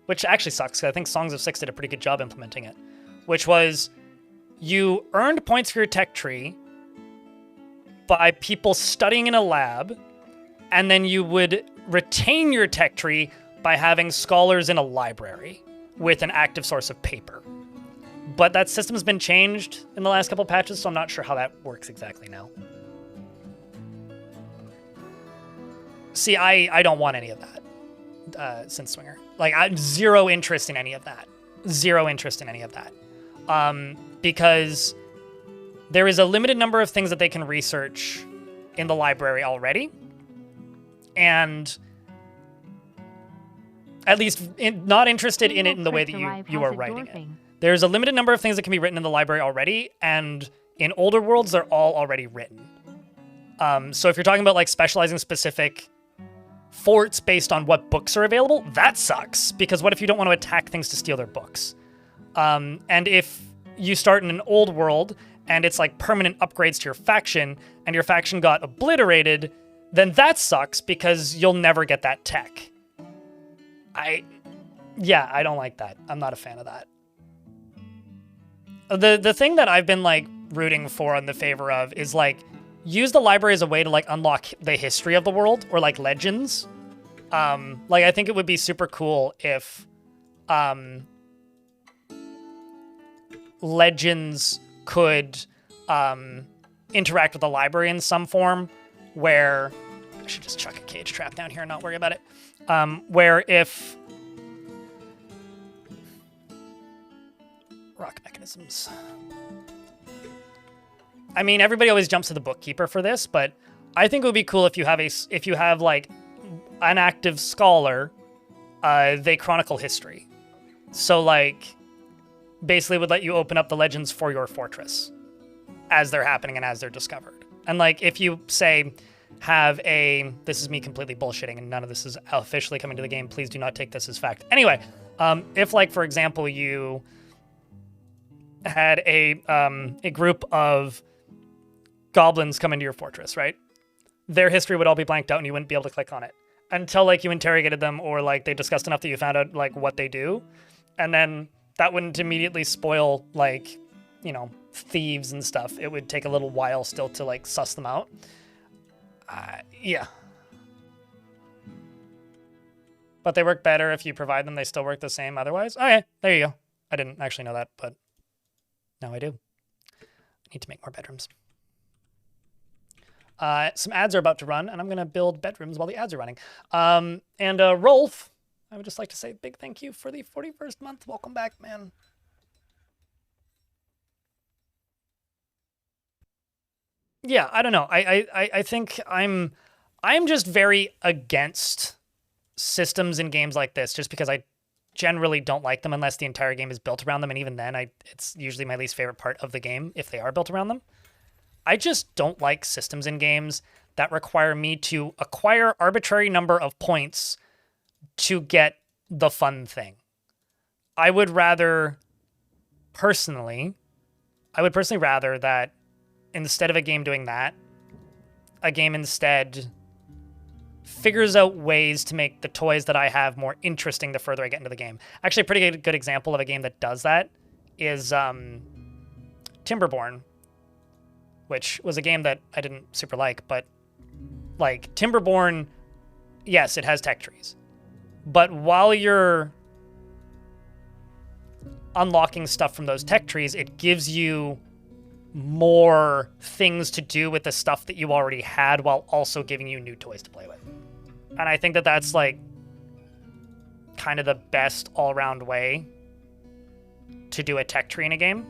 which actually sucks, because I think Songs of Six did a pretty good job implementing it, which was you earned points for your tech tree by people studying in a lab, and then you would retain your tech tree by having scholars in a library with an active source of paper. But that system's been changed in the last couple patches, so I'm not sure how that works exactly now. See, I don't want any of that, Synth Swinger. Like, I'm zero interest in any of that. Zero interest in any of that. Because there is a limited number of things that they can research in the library already. And at least not interested in it in the way that you are writing it. There's a limited number of things that can be written in the library already, and in older worlds, they're all already written. So if you're talking about like specializing specific forts based on what books are available, that sucks, because what if you don't want to attack things to steal their books? And if you start in an old world and it's like permanent upgrades to your faction and your faction got obliterated, then that sucks because you'll never get that tech. I don't like that. I'm not a fan of that. The thing that I've been like rooting for in the favor of is like use the library as a way to like unlock the history of the world, or like legends. Like I think it would be super cool if legends could interact with the library in some form, where I should just chuck a cage trap down here and not worry about it. Where if rock mechanisms. I mean, everybody always jumps to the bookkeeper for this, but I think it would be cool if you have like an active scholar, they chronicle history. So like basically would let you open up the legends for your fortress as they're happening and as they're discovered. And like if you say this is me completely bullshitting and none of this is officially coming to the game, please do not take this as fact. Anyway, if like for example you had a group of goblins come into your fortress, right? Their history would all be blanked out and you wouldn't be able to click on it until like you interrogated them or like they discussed enough that you found out like what they do. And then that wouldn't immediately spoil like, you know, thieves and stuff. It would take a little while still to like suss them out. Yeah. But they work better if you provide them. They still work the same otherwise. Okay, there you go. I didn't actually know that, but now I do. I need to make more bedrooms. Some ads are about to run, and I'm going to build bedrooms while the ads are running. And Rolf, I would just like to say a big thank you for the 41st month. Welcome back, man. Yeah, I don't know. I think I'm just very against systems in games like this, just because I generally don't like them unless the entire game is built around them, and even then, it's usually my least favorite part of the game if they are built around them. I just don't like systems in games that require me to acquire arbitrary number of points to get the fun thing. I would personally rather that instead of a game doing that, a game instead figures out ways to make the toys that I have more interesting the further I get into the game. Actually, a pretty good example of a game that does that is Timberborn, which was a game that I didn't super like, but like Timberborn, yes, it has tech trees. But while you're unlocking stuff from those tech trees, it gives you more things to do with the stuff that you already had while also giving you new toys to play with. And I think that that's like kind of the best all-around way to do a tech tree in a game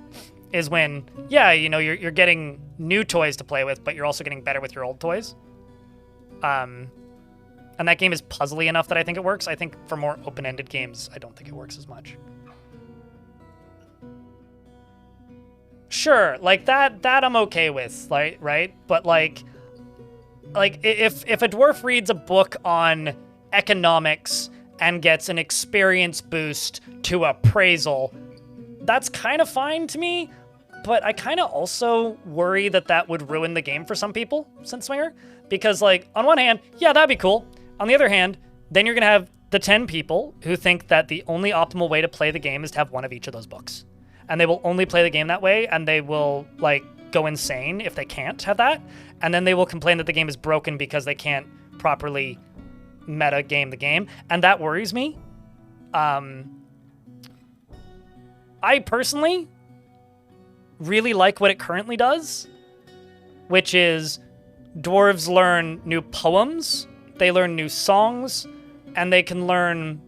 is when, yeah, you know, you're getting new toys to play with, but you're also getting better with your old toys. And that game is puzzly enough that I think it works. I think for more open-ended games, I don't think it works as much. Sure, like that I'm okay with, like, right? But like if a dwarf reads a book on economics and gets an experience boost to appraisal, that's kind of fine to me, but I kind of also worry that that would ruin the game for some people, Swinger, because like on one hand, yeah, that'd be cool. On the other hand, then you're gonna have the 10 people who think that the only optimal way to play the game is to have one of each of those books. And they will only play the game that way, and they will like go insane if they can't have that. And then they will complain that the game is broken because they can't properly meta game the game. And that worries me. I personally really like what it currently does, which is dwarves learn new poems, they learn new songs, and they can learn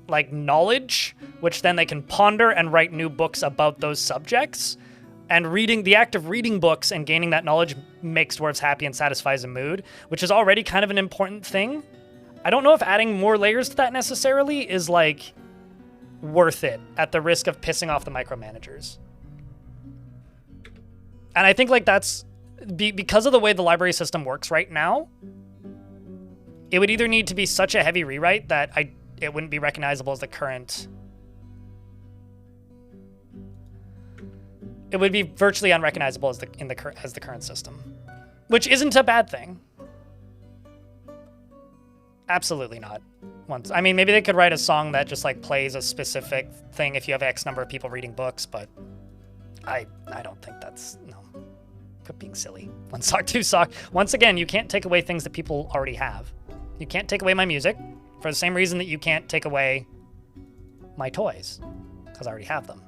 like knowledge, which then they can ponder and write new books about those subjects. And the act of reading books and gaining that knowledge makes dwarves happy and satisfies a mood, which is already kind of an important thing. I don't know if adding more layers to that necessarily is like worth it at the risk of pissing off the micromanagers. And I think like that's because of the way the library system works right now, it would either need to be such a heavy rewrite that it wouldn't be recognizable as the current. It would be virtually unrecognizable as the current system, which isn't a bad thing. Absolutely not. I mean, maybe they could write a song that just like plays a specific thing if you have X number of people reading books, but I don't think that's, no. Quit being silly. One sock, two sock. Once again, you can't take away things that people already have. You can't take away my music for the same reason that you can't take away my toys, because I already have them.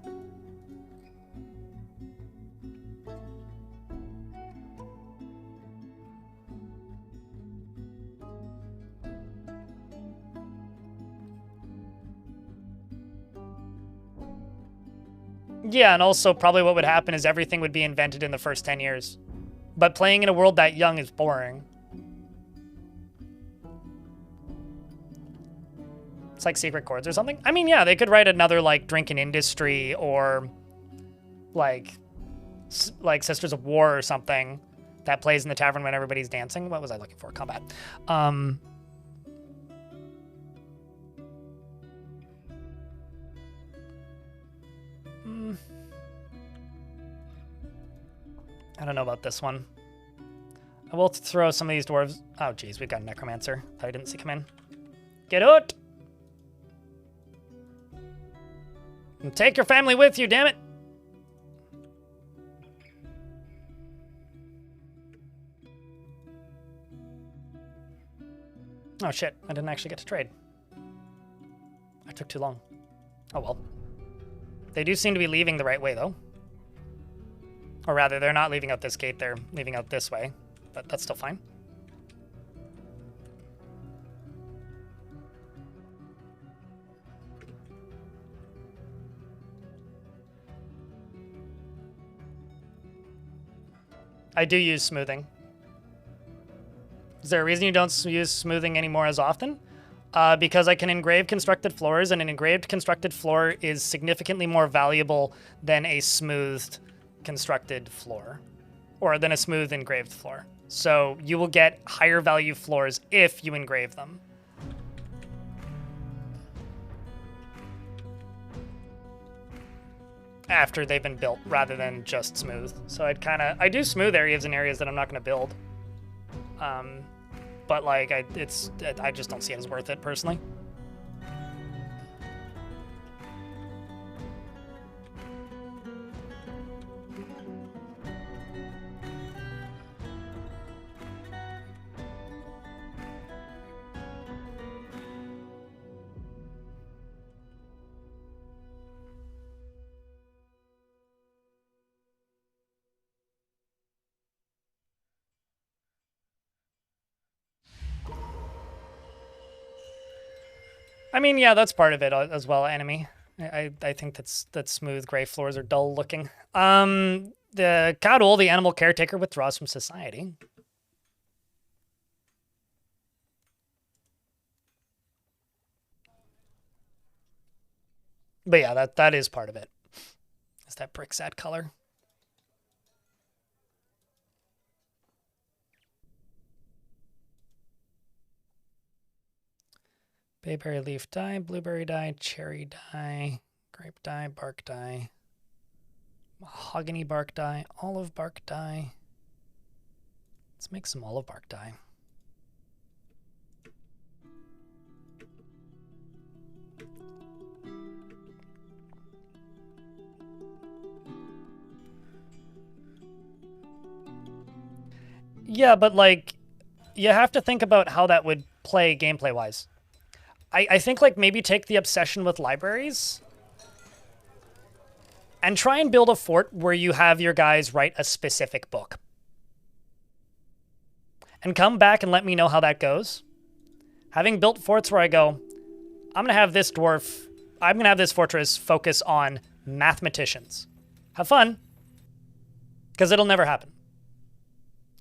Yeah, and also probably what would happen is everything would be invented in the first 10 years. But playing in a world that young is boring. It's like Secret Chords or something. I mean, yeah, they could write another like Drinking Industry or like Sisters of War or something that plays in the tavern when everybody's dancing. What was I looking for? Combat. I don't know about this one. I will throw some of these dwarves. Oh, geez, we've got a necromancer that I didn't see come in. Get out! And take your family with you, damn it! Oh shit, I didn't actually get to trade. I took too long. Oh well. They do seem to be leaving the right way though. Or rather, they're not leaving out this gate, they're leaving out this way. But that's still fine. I do use smoothing. Is there a reason you don't use smoothing anymore as often? Because I can engrave constructed floors, and an engraved constructed floor is significantly more valuable than a smoothed constructed floor, or than a smooth engraved floor. So you will get higher value floors if you engrave them. After they've been built, rather than just smooth. So I do smooth areas in areas that I'm not going to build. But like, I just don't see it as worth it personally. I mean, yeah, that's part of it as well, enemy. I think that smooth gray floors are dull looking. The Cadol, the animal caretaker, withdraws from society. But yeah, that is part of it. Is that brick sad color? Bayberry leaf dye, blueberry dye, cherry dye, grape dye, bark dye, mahogany bark dye, olive bark dye. Let's make some olive bark dye. Yeah, but like, you have to think about how that would play gameplay-wise. I think like maybe take the obsession with libraries and try and build a fort where you have your guys write a specific book. And come back and let me know how that goes. Having built forts where I go, I'm going to have this fortress focus on mathematicians. Have fun, because it'll never happen.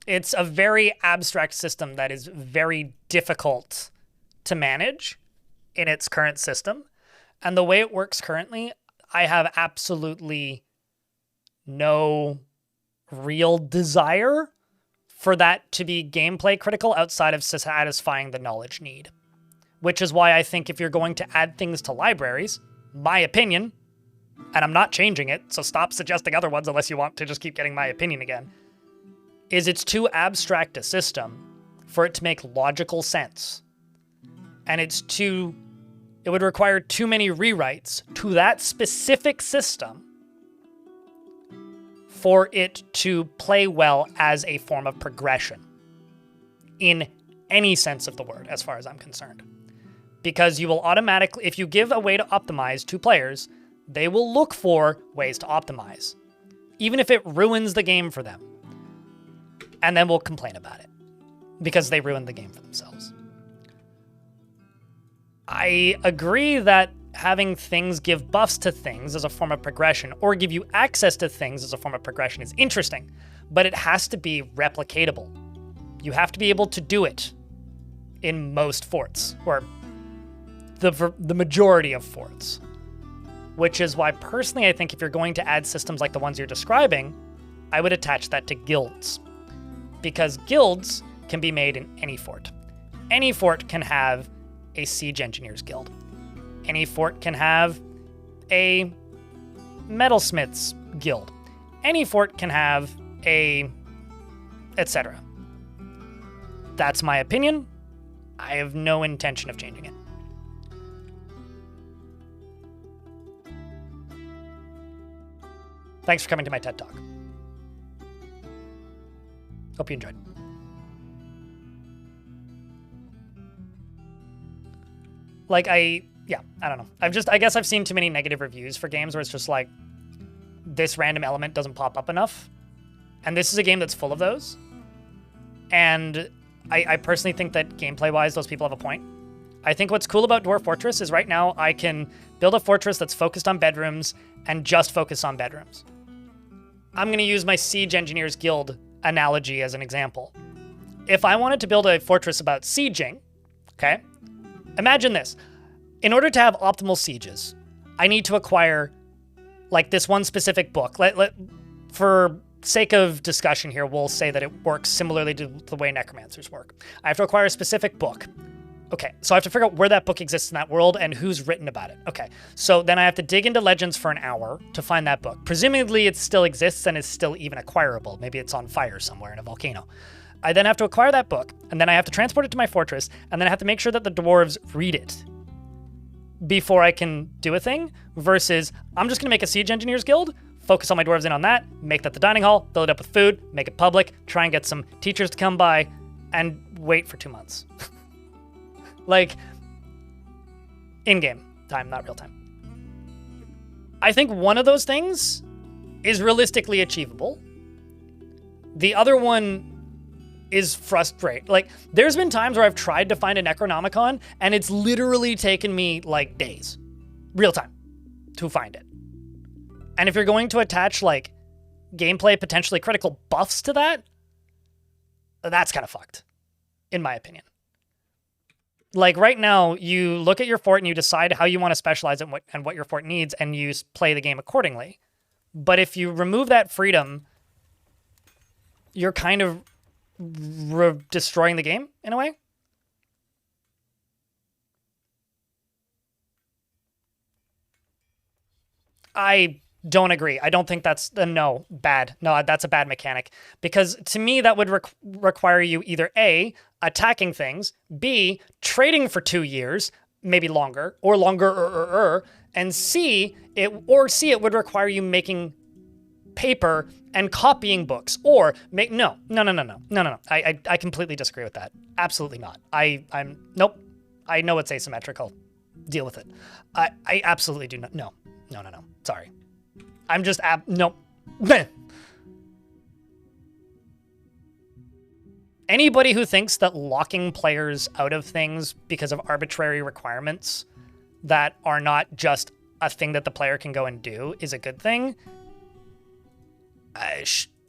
It's a very abstract system that is very difficult to manage in its current system. And the way it works currently, I have absolutely no real desire for that to be gameplay critical outside of satisfying the knowledge need. Which is why I think if you're going to add things to libraries, my opinion, and I'm not changing it, so stop suggesting other ones unless you want to just keep getting my opinion again, is it's too abstract a system for it to make logical sense. And it would require too many rewrites to that specific system for it to play well as a form of progression in any sense of the word, as far as I'm concerned. Because you will automatically, if you give a way to optimize to players, they will look for ways to optimize, even if it ruins the game for them. And then we'll complain about it because they ruined the game for themselves. I agree that having things give buffs to things as a form of progression or give you access to things as a form of progression is interesting, but it has to be replicatable. You have to be able to do it in most forts, or the majority of forts. Which is why personally I think if you're going to add systems like the ones you're describing, I would attach that to guilds. Because guilds can be made in any fort. Any fort can have a siege engineers guild. Any fort can have a metalsmiths guild. Any fort can have a etc. That's my opinion. I have no intention of changing it. Thanks for coming to my TED Talk. Hope you enjoyed. Like, yeah, I don't know. I guess I've seen too many negative reviews for games where it's just like, this random element doesn't pop up enough. And this is a game that's full of those. And I personally think that gameplay-wise, those people have a point. I think what's cool about Dwarf Fortress is right now I can build a fortress that's focused on bedrooms and just focus on bedrooms. I'm going to use my Siege Engineers Guild analogy as an example. If I wanted to build a fortress about sieging, okay, imagine this. In order to have optimal sieges, I need to acquire like this one specific book. For sake of discussion here, we'll say that it works similarly to the way necromancers work. I have to acquire a specific book. Okay, so I have to figure out where that book exists in that world and who's written about it. Okay, so then I have to dig into Legends for an hour to find that book. Presumably it still exists and is still even acquirable. Maybe it's on fire somewhere in a volcano. I then have to acquire that book, and then I have to transport it to my fortress, and then I have to make sure that the dwarves read it before I can do a thing, versus I'm just going to make a Siege Engineers Guild, focus all my dwarves in on that, make that the dining hall, fill it up with food, make it public, try and get some teachers to come by, and wait for 2 months. Like, in-game time, not real time. I think one of those things is realistically achievable. The other one is frustrating. Like, there's been times where I've tried to find a Necronomicon, and it's literally taken me, like, days. Real time. To find it. And if you're going to attach, like, gameplay potentially critical buffs to that, that's kind of fucked. In my opinion. Like, right now, you look at your fort and you decide how you want to specialize it and what your fort needs, and you play the game accordingly. But if you remove that freedom, you're kind of destroying the game, in a way. I don't agree. I don't think that's bad. No, that's a bad mechanic. Because to me, that would require you either A, attacking things, B, trading for 2 years, maybe longer, or longer, and C, it would require you making paper and copying books, or make no. I completely disagree with that. Absolutely not. Nope. I know it's asymmetrical. Deal with it. I absolutely do not. No. Sorry. I'm just nope. Anybody who thinks that locking players out of things because of arbitrary requirements that are not just a thing that the player can go and do is a good thing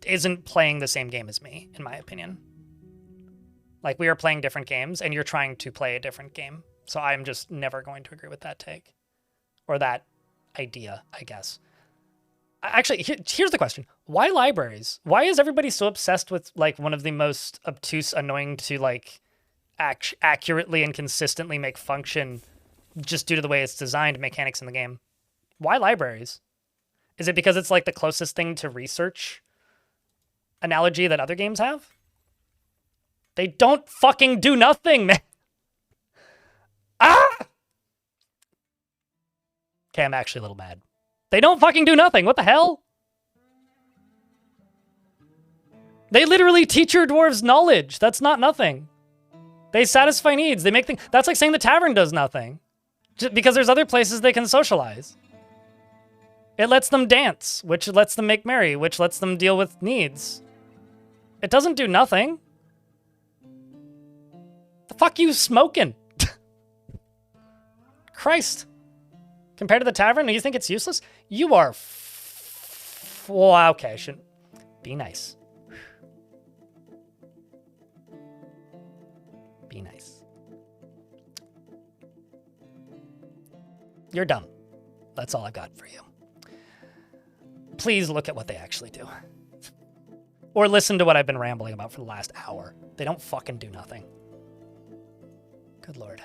isn't playing the same game as me, in my opinion. Like, we are playing different games, and you're trying to play a different game. So I'm just never going to agree with that take. Or that idea, I guess. Actually, here's the question. Why libraries? Why is everybody so obsessed with, like, one of the most obtuse, annoying to, like, accurately and consistently make function just due to the way it's designed mechanics in the game? Why libraries? Is it because it's, like, the closest thing to research analogy that other games have? They don't fucking do nothing, man. Ah! Okay, I'm actually a little mad. They don't fucking do nothing. What the hell? They literally teach your dwarves knowledge. That's not nothing. They satisfy needs. They make things. That's like saying the tavern does nothing. Just because there's other places they can socialize. It lets them dance, which lets them make merry, which lets them deal with needs. It doesn't do nothing. The fuck you smoking? Christ. Compared to the tavern, you think it's useless? You are well, okay, I shouldn't. Be nice. Be nice. You're dumb. That's all I got for you. Please look at what they actually do. Or listen to what I've been rambling about for the last hour. They don't fucking do nothing. Good lord.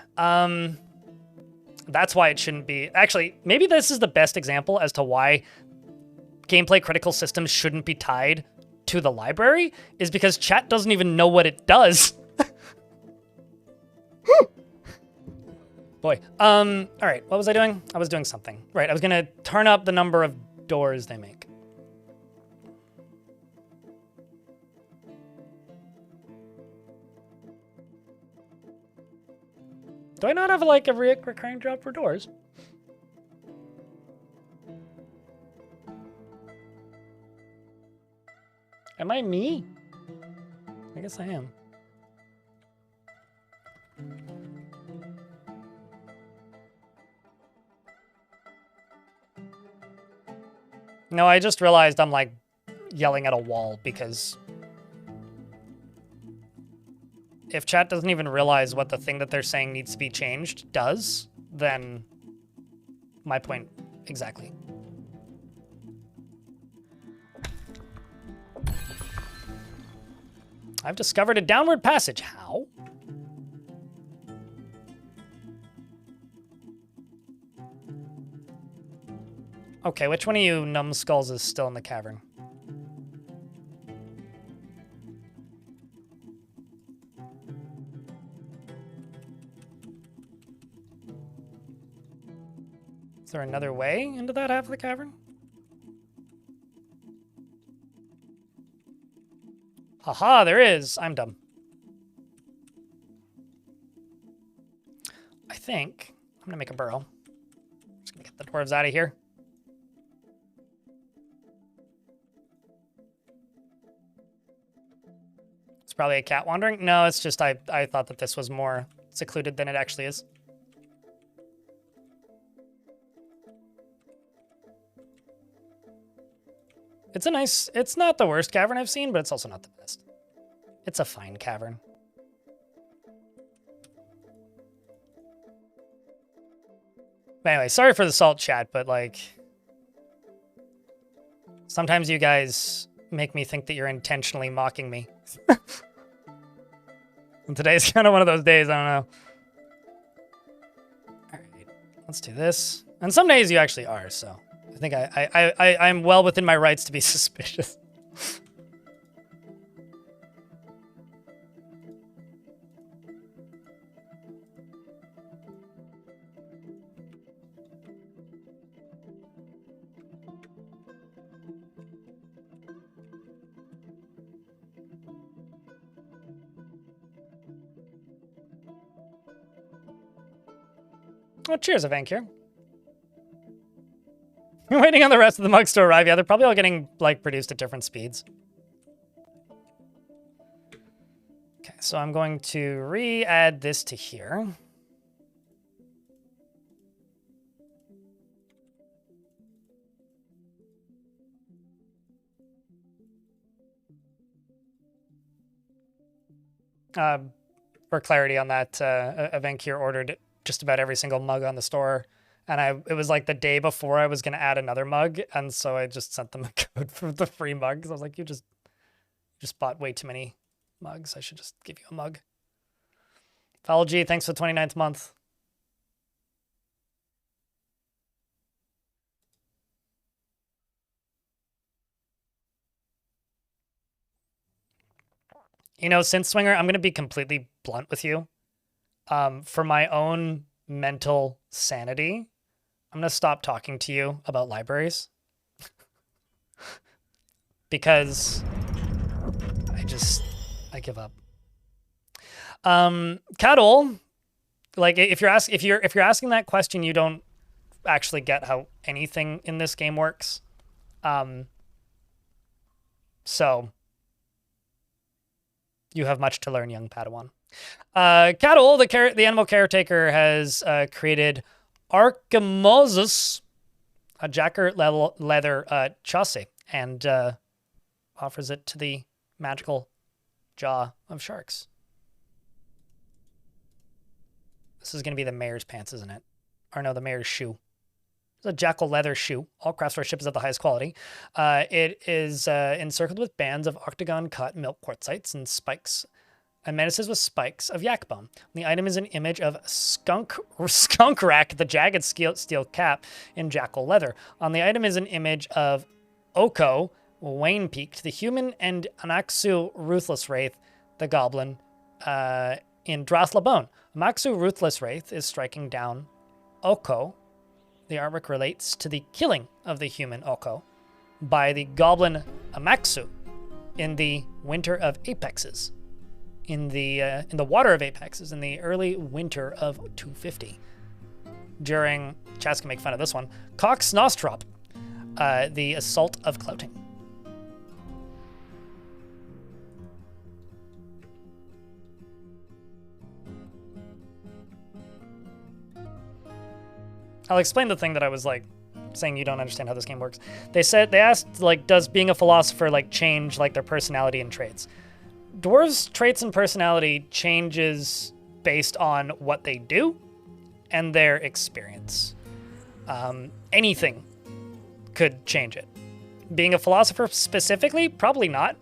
That's why it shouldn't be... Actually, maybe this is the best example as to why gameplay critical systems shouldn't be tied to the library, is because chat doesn't even know what it does. Boy. All right, what was I doing? I was doing something. Right, I was gonna turn up the number of doors they make. Do I not have like a recurring job for doors? Am I me? I guess I am. No, I just realized I'm like yelling at a wall because if chat doesn't even realize what the thing that they're saying needs to be changed does, then my point exactly. I've discovered a downward passage. How? Okay, which one of you numbskulls is still in the cavern? Is there another way into that half of the cavern? Haha, there is. I'm dumb. I think I'm gonna make a burrow. Just gonna get the dwarves out of here. It's probably a cat wandering. No, it's just I thought that this was more secluded than it actually is. It's a nice, it's not the worst cavern I've seen, but it's also not the best. It's a fine cavern. But anyway, sorry for the salt chat, but like, sometimes you guys make me think that you're intentionally mocking me. And today's kind of one of those days, I don't know. All right, let's do this. And some days you actually are, so I think I'm well within my rights to be suspicious. Oh, cheers, Avankir. We're waiting on the rest of the mugs to arrive. Yeah, they're probably all getting, like, produced at different speeds. Okay, so I'm going to re-add this to here. For clarity on that, Avankir ordered just about every single mug on the store. And it was like the day before I was going to add another mug. And so I just sent them a code for the free mugs. I was like, you just bought way too many mugs. I should just give you a mug. Foul G, thanks for the 29th month. You know, Synth Swinger, I'm going to be completely blunt with you. For my own mental sanity, I'm going to stop talking to you about libraries. Because I give up. Cattle, like if you're asking that question, you don't actually get how anything in this game works. So you have much to learn, young Padawan. Cattle, the animal caretaker, has created Archimosus, a jacker leather chassis, and offers it to the magical jaw of sharks. This is going to be the mayor's pants, isn't it? Or no, the mayor's shoe. It's a jackal leather shoe. All craftsmanship is of the highest quality. It is encircled with bands of octagon-cut milk quartzites and spikes, and menaces with spikes of yak bone. The item is an image of skunk rack, the jagged steel cap in jackal leather. On the item is an image of Oko, Wayne Peaked, the human, and Anaxu, Ruthless Wraith, the goblin, in Drathla Bone. Amaxu, Ruthless Wraith, is striking down Oko. The artwork relates to the killing of the human Oko by the goblin Amaxu in the Winter of Apexes. in the water of Apexes in the early winter of 250. During, Chaz can make fun of this one, Cox Nostrop, the Assault of Clouting. I'll explain the thing that I was like saying you don't understand how this game works. They asked like, does being a philosopher like change like their personality and traits? Dwarves' traits and personality changes based on what they do and their experience. Anything could change it. Being a philosopher specifically, probably not.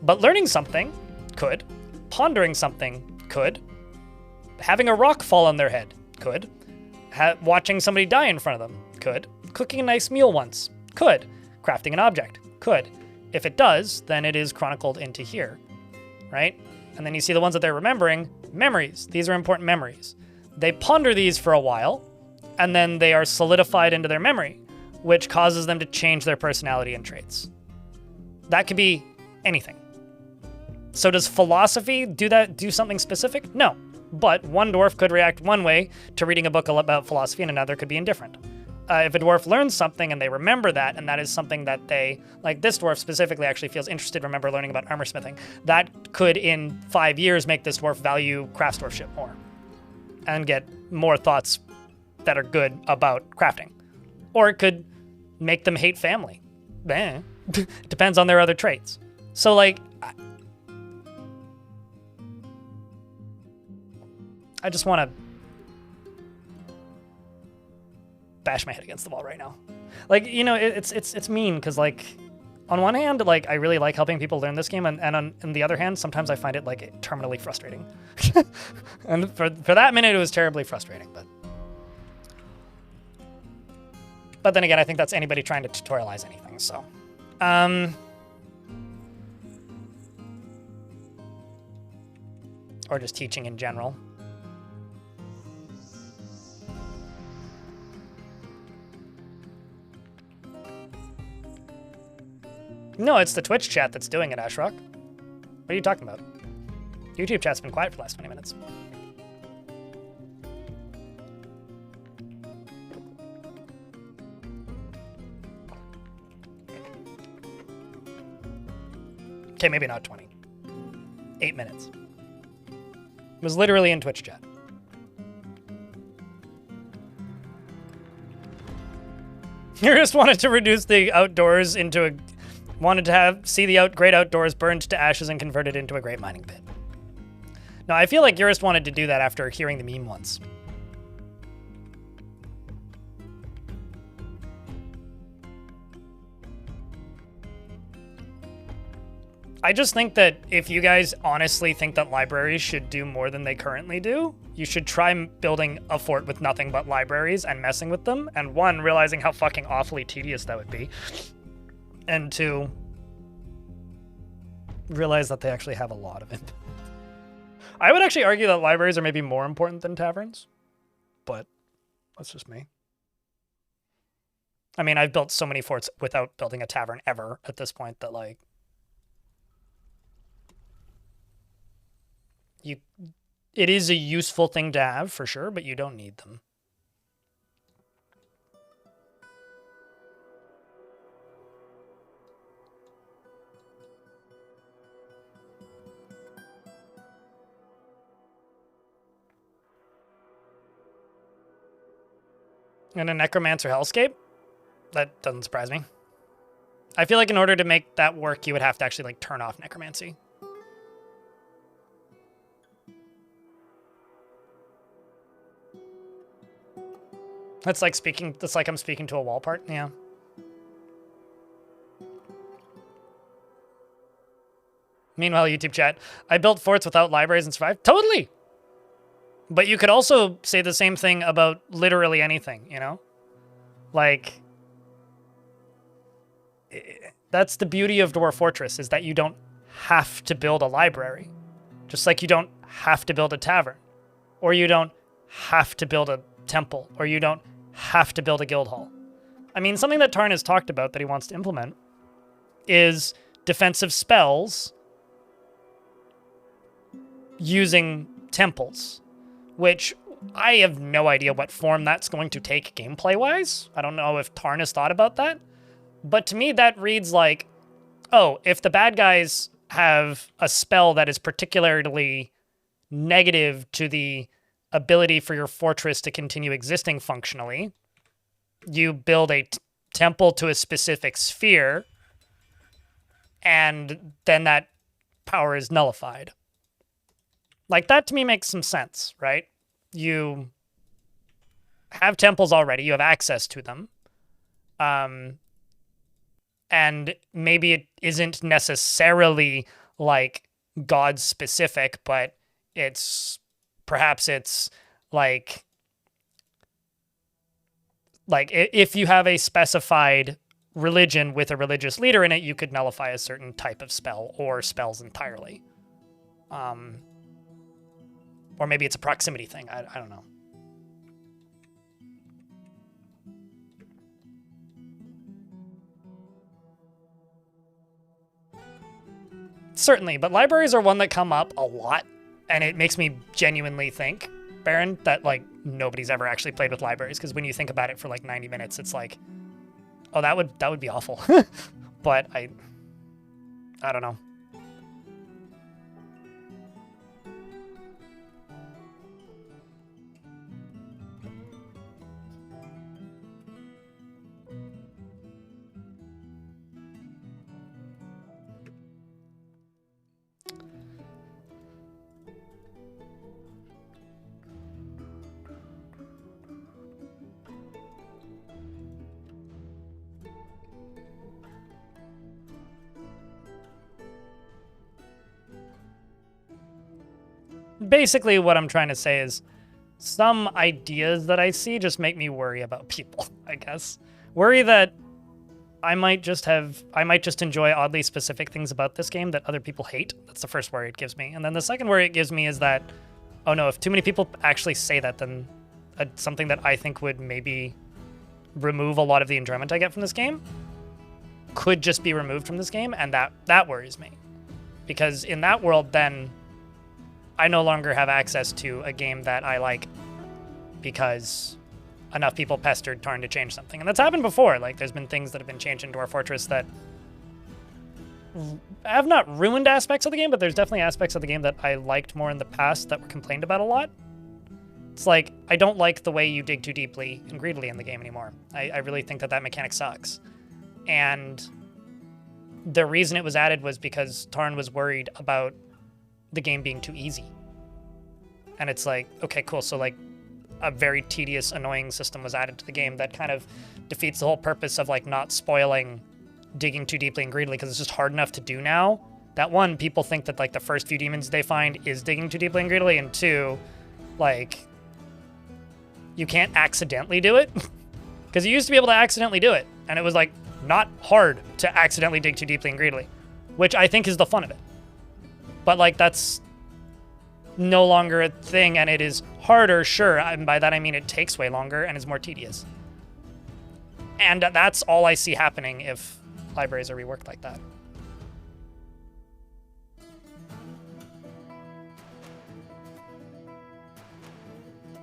But learning something could. Pondering something could. Having a rock fall on their head could. Watching somebody die in front of them could. Cooking a nice meal once could. Crafting an object could. If it does, then it is chronicled into here, right? And then you see the ones that they're remembering, memories. These are important memories. They ponder these for a while, and then they are solidified into their memory, which causes them to change their personality and traits. That could be anything. So does philosophy do something specific? No. But one dwarf could react one way to reading a book about philosophy, and another could be indifferent. If a dwarf learns something and they remember that, and that is something that they, like this dwarf specifically actually feels interested, remember learning about armor smithing, that could in 5 years make this dwarf value craftsdwarfship more and get more thoughts that are good about crafting. Or it could make them hate family. Depends on their other traits. So like, I just want to bash my head against the wall right now. Like, you know, it's mean because like on one hand, like I really like helping people learn this game, and on the other hand, sometimes I find it like terminally frustrating. And for that minute, it was terribly frustrating. But then again, I think that's anybody trying to tutorialize anything. So, or just teaching in general. No, it's the Twitch chat that's doing it, Ashrock. What are you talking about? YouTube chat's been quiet for the last 20 minutes. Okay, maybe not 20. 8 minutes. It was literally in Twitch chat. You just wanted to reduce the outdoors into a... Wanted to see the great outdoors burned to ashes and converted into a great mining pit. Now, I feel like Urist wanted to do that after hearing the meme once. I just think that if you guys honestly think that libraries should do more than they currently do, you should try building a fort with nothing but libraries and messing with them. And one, realizing how fucking awfully tedious that would be. And two, realize that they actually have a lot of it. I would actually argue that libraries are maybe more important than taverns, but that's just me. I mean, I've built so many forts without building a tavern ever at this point that like, it is a useful thing to have for sure, but you don't need them. And a Necromancer Hellscape? That doesn't surprise me. I feel like in order to make that work, you would have to actually like turn off Necromancy. That's like I'm speaking to a wall part, yeah. Meanwhile, YouTube chat, I built forts without libraries and survived. Totally! But you could also say the same thing about literally anything, you know? Like, that's the beauty of Dwarf Fortress, is that you don't have to build a library. Just like you don't have to build a tavern. Or you don't have to build a temple. Or you don't have to build a guild hall. I mean, something that Tarn has talked about that he wants to implement is defensive spells using temples, which I have no idea what form that's going to take gameplay-wise. I don't know if Tarn has thought about that. But to me, that reads like, oh, if the bad guys have a spell that is particularly negative to the ability for your fortress to continue existing functionally, you build a temple to a specific sphere, and then that power is nullified. Like, that to me makes some sense, right? You have temples already, you have access to them. And maybe it isn't necessarily like God specific, but perhaps it's like if you have a specified religion with a religious leader in it, you could nullify a certain type of spell or spells entirely. Or maybe it's a proximity thing. I don't know. Certainly, but libraries are one that come up a lot, and it makes me genuinely think, Baron, that like nobody's ever actually played with libraries, because when you think about it for like 90 minutes, it's like, oh, that would be awful. But I don't know. Basically, what I'm trying to say is some ideas that I see just make me worry about people, I guess. Worry that I might just enjoy oddly specific things about this game that other people hate. That's the first worry it gives me. And then the second worry it gives me is that, oh no, if too many people actually say that, then something that I think would maybe remove a lot of the enjoyment I get from this game could just be removed from this game, and that worries me. Because in that world, then I no longer have access to a game that I like because enough people pestered Tarn to change something. And that's happened before. Like, there's been things that have been changed in Dwarf Fortress that have not ruined aspects of the game, but there's definitely aspects of the game that I liked more in the past that were complained about a lot. It's like, I don't like the way you dig too deeply and greedily in the game anymore. I really think that mechanic sucks. And the reason it was added was because Tarn was worried about the game being too easy. And it's like, okay, cool. So like a very tedious, annoying system was added to the game that kind of defeats the whole purpose of like not spoiling digging too deeply and greedily, because it's just hard enough to do now. That one, people think that like the first few demons they find is digging too deeply and greedily, and two, like you can't accidentally do it. Because you used to be able to accidentally do it, and it was like not hard to accidentally dig too deeply and greedily, which I think is the fun of it. But like that's no longer a thing, and it is harder, sure, and by that I mean it takes way longer and is more tedious. And that's all I see happening if libraries are reworked like that.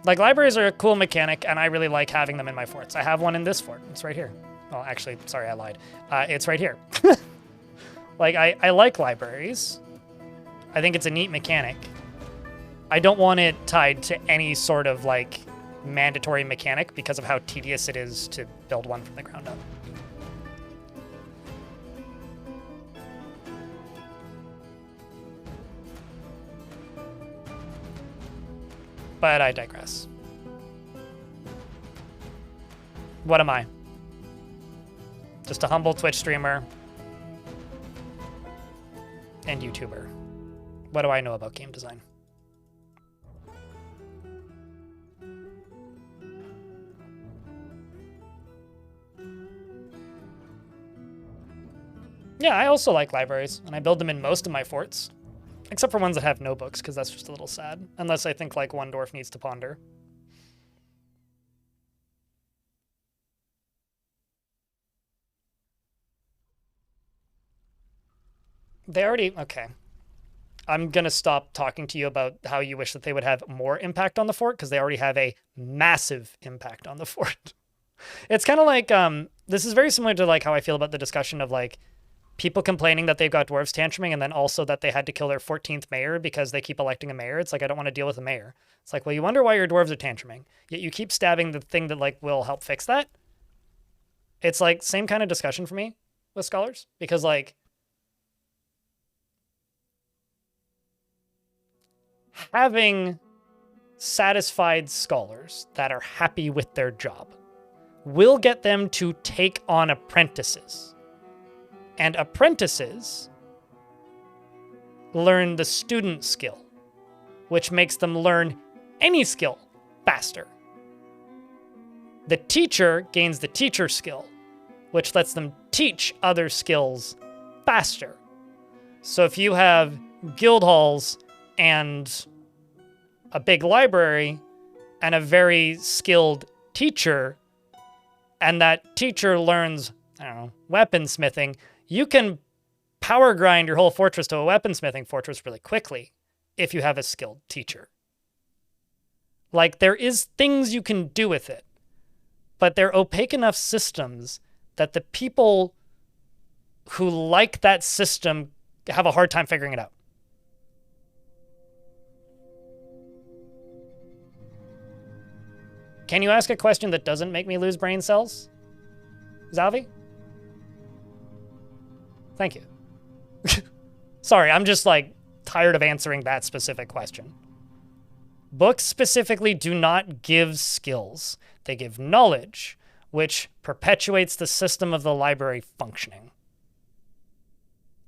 Like, libraries are a cool mechanic, and I really like having them in my forts. I have one in this fort. It's right here. Well, actually, sorry, I lied. It's right here. Like, I like libraries. I think it's a neat mechanic. I don't want it tied to any sort of, like, mandatory mechanic because of how tedious it is to build one from the ground up. But I digress. What am I? Just a humble Twitch streamer and YouTuber. What do I know about game design? Yeah, I also like libraries, and I build them in most of my forts. Except for ones that have no books, because that's just a little sad. Unless I think, like, one dwarf needs to ponder. They already... Okay. I'm going to stop talking to you about how you wish that they would have more impact on the fort, because they already have a massive impact on the fort. It's kind of like, this is very similar to like how I feel about the discussion of like people complaining that they've got dwarves tantruming, and then also that they had to kill their 14th mayor because they keep electing a mayor. It's like, I don't want to deal with a mayor. It's like, well, you wonder why your dwarves are tantruming, yet you keep stabbing the thing that like will help fix that. It's like same kind of discussion for me with scholars, because like having satisfied scholars that are happy with their job will get them to take on apprentices. And apprentices learn the student skill, which makes them learn any skill faster. The teacher gains the teacher skill, which lets them teach other skills faster. So if you have guild halls and a big library and a very skilled teacher, and that teacher learns, I don't know, weaponsmithing, you can power grind your whole fortress to a weaponsmithing fortress really quickly if you have a skilled teacher. Like, there is things you can do with it, but they're opaque enough systems that the people who like that system have a hard time figuring it out. Can you ask a question that doesn't make me lose brain cells, Zalvi? Thank you. Sorry, I'm just like tired of answering that specific question. Books specifically do not give skills. They give knowledge, which perpetuates the system of the library functioning.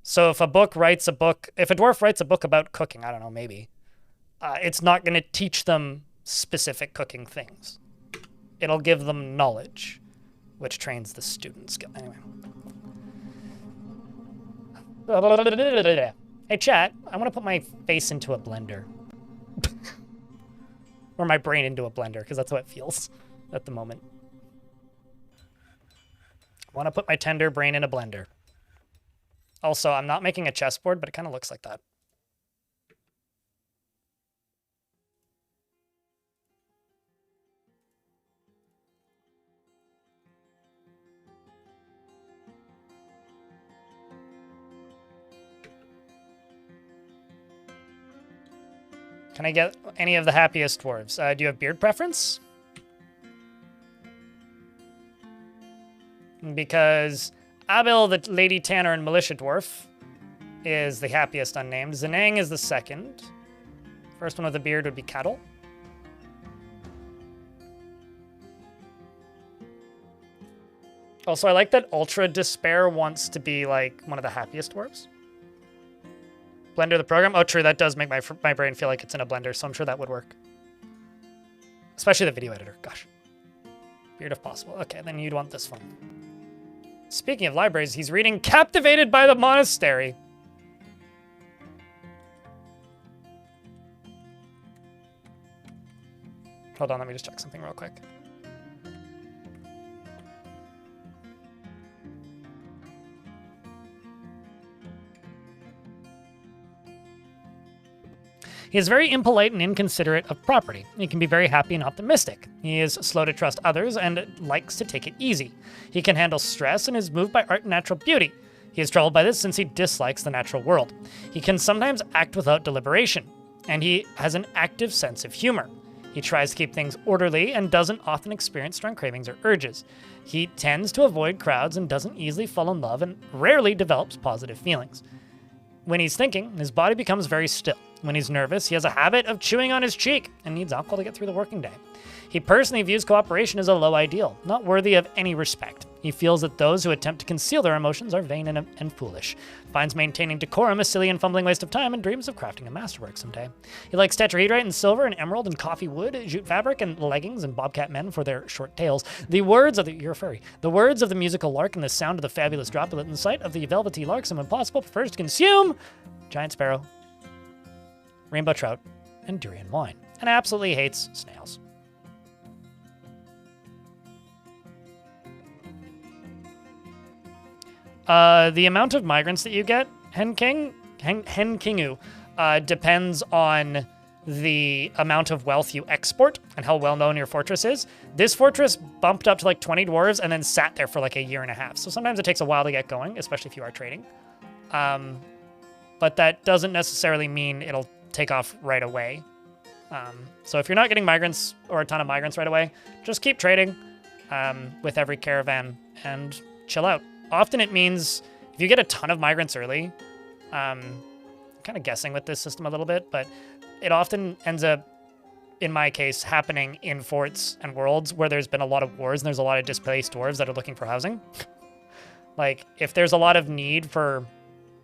So if a dwarf writes a book about cooking, I don't know, maybe, it's not going to teach them specific cooking things. It'll give them knowledge, which trains the student skill. Anyway. Hey, chat, I want to put my face into a blender. Or my brain into a blender, because that's how it feels at the moment. I want to put my tender brain in a blender. Also, I'm not making a chessboard, but it kind of looks like that. Can I get any of the happiest dwarves? Do you have beard preference? Because Abel, the Lady Tanner, and Militia Dwarf is the happiest unnamed. Zenang is the second. First one with a beard would be Cattle. Also, I like that Ultra Despair wants to be like one of the happiest dwarves. Blender the program? Oh, true. That does make my brain feel like it's in a blender, so I'm sure that would work. Especially the video editor. Gosh. Weird if possible. Okay, then you'd want this one. Speaking of libraries, he's reading Captivated by the Monastery. Hold on, let me just check something real quick. He is very impolite and inconsiderate of property. He can be very happy and optimistic. He is slow to trust others and likes to take it easy. He can handle stress and is moved by art and natural beauty. He is troubled by this since he dislikes the natural world. He can sometimes act without deliberation, and he has an active sense of humor. He tries to keep things orderly and doesn't often experience strong cravings or urges. He tends to avoid crowds and doesn't easily fall in love and rarely develops positive feelings. When he's thinking, his body becomes very still. When he's nervous, he has a habit of chewing on his cheek and needs alcohol to get through the working day. He personally views cooperation as a low ideal, not worthy of any respect. He feels that those who attempt to conceal their emotions are vain and foolish, finds maintaining decorum a silly and fumbling waste of time, and dreams of crafting a masterwork someday. He likes tetrahedrite and silver and emerald and coffee wood, jute fabric and leggings and bobcat men for their short tails. You're a furry. The words of the musical lark and the sound of the fabulous droplet and the sight of the velvety lark, and when possible prefers to consume giant sparrow, rainbow trout, and durian wine, and absolutely hates snails. The amount of migrants that you get, Hen Kingu, depends on the amount of wealth you export and how well known your fortress is. This fortress bumped up to like 20 dwarves and then sat there for like a year and a half. So sometimes it takes a while to get going, especially if you are trading. But that doesn't necessarily mean it'll take off right away. So if you're not getting migrants or a ton of migrants right away, just keep trading with every caravan and chill out. Often it means if you get a ton of migrants early, kind of guessing with this system a little bit, but it often ends up, in my case, happening in forts and worlds where there's been a lot of wars and there's a lot of displaced dwarves that are looking for housing. Like, if there's a lot of need for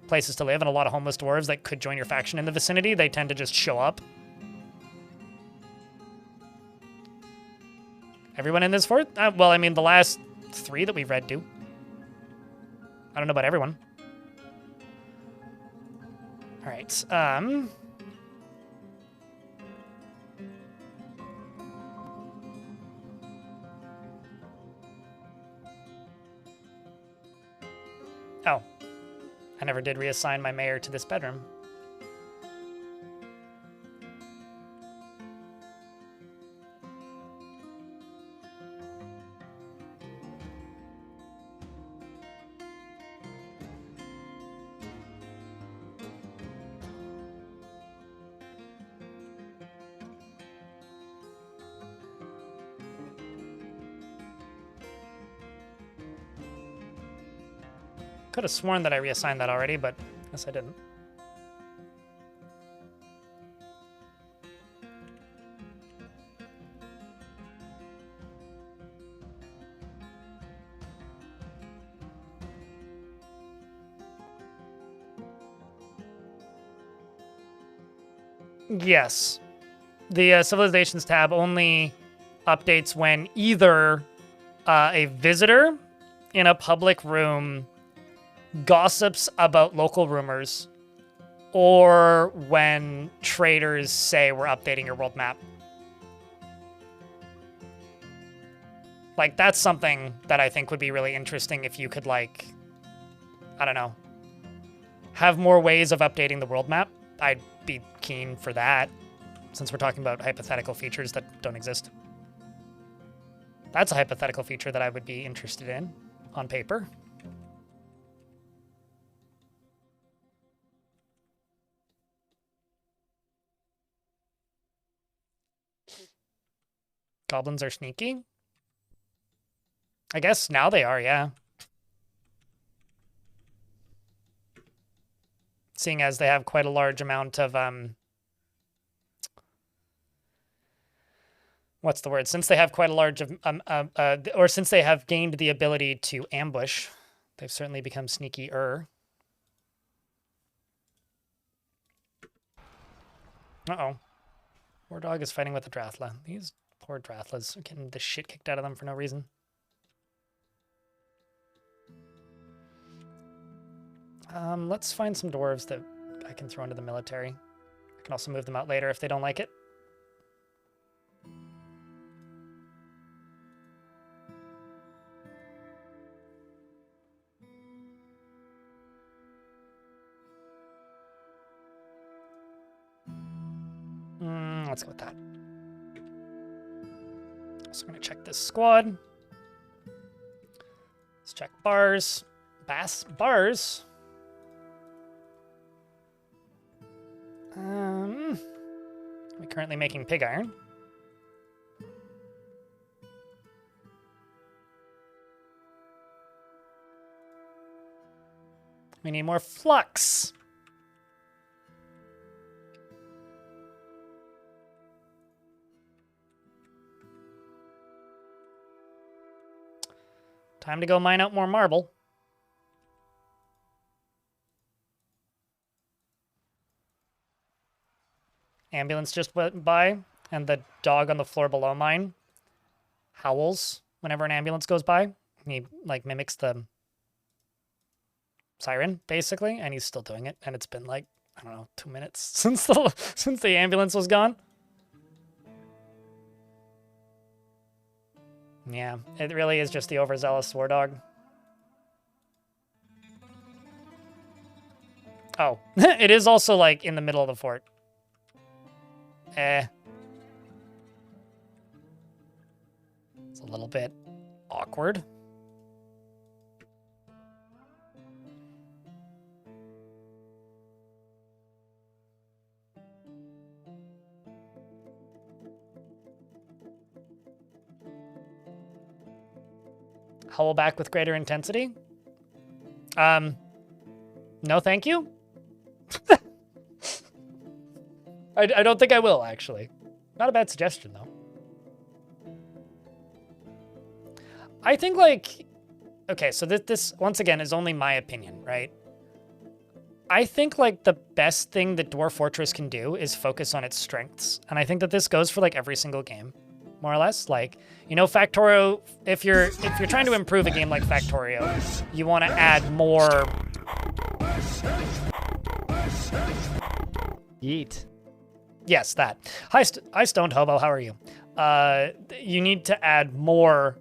places to live and a lot of homeless dwarves that could join your faction in the vicinity, they tend to just show up. Everyone in this fort? Well, I mean, the last 3 that we've read do. I don't know about everyone. All right. Oh. I never did reassign my mayor to this bedroom. Could have sworn that I reassigned that already, but I guess I didn't. Yes. The Civilizations tab only updates when either a visitor in a public room gossips about local rumors, or when traders say we're updating your world map. Like, that's something that I think would be really interesting if you could, like, I don't know, have more ways of updating the world map. I'd be keen for that, since we're talking about hypothetical features that don't exist. That's a hypothetical feature that I would be interested in on paper. Goblins are sneaky? I guess now they are, yeah. Seeing as they have quite a large amount of, what's the word? Since they have quite a large, or since they have gained the ability to ambush, they've certainly become sneaky-er. Uh-oh. War Dog is fighting with the Drathla. These poor Drathlas are getting the shit kicked out of them for no reason. Let's find some dwarves that I can throw into the military. I can also move them out later if they don't like it. Let's go with that. Also going to check this squad. Let's check bars. Bars. We're currently making pig iron. We need more flux. Time to go mine out more marble. Ambulance just went by, and the dog on the floor below mine howls whenever an ambulance goes by. He, like, mimics the siren, basically, and he's still doing it. And it's been, like, I don't know, 2 minutes since the ambulance was gone. Yeah, it really is just the overzealous war dog. Oh, it is also like in the middle of the fort. It's a little bit awkward. Howl back with greater intensity? No thank you? I don't think I will, actually. Not a bad suggestion, though. I think, like... Okay, so this once again, is only my opinion, right? I think, like, the best thing that Dwarf Fortress can do is focus on its strengths. And I think that this goes for, like, every single game, more or less. Like, you know, Factorio... If you're trying to improve a game like Factorio, you want to add more... Yeet. Yes, that. Hi, Stoned Hobo, how are you? You need to add more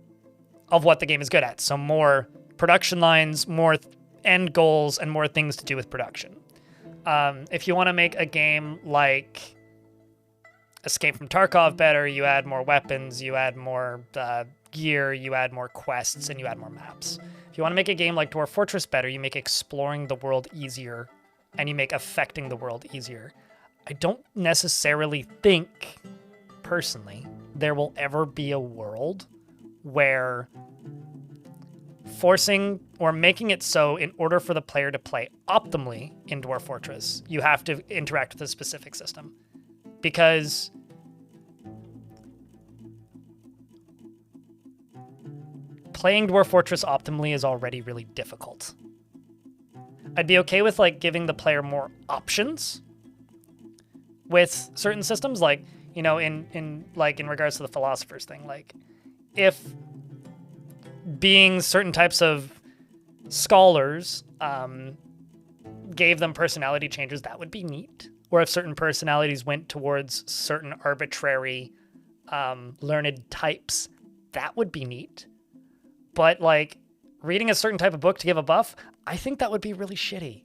of what the game is good at. So more production lines, more end goals, and more things to do with production. If you want to make a game like Escape from Tarkov better, you add more weapons, you add more gear, you add more quests, and you add more maps. If you want to make a game like Dwarf Fortress better, you make exploring the world easier, and you make affecting the world easier. I don't necessarily think, personally, there will ever be a world where forcing or making it so in order for the player to play optimally in Dwarf Fortress, you have to interact with a specific system. Because playing Dwarf Fortress optimally is already really difficult. I'd be okay with, like, giving the player more options with certain systems, like, you know, in regards to the Philosopher's thing, like, if being certain types of scholars gave them personality changes, that would be neat. Or if certain personalities went towards certain arbitrary learned types, that would be neat. But, like, reading a certain type of book to give a buff, I think that would be really shitty.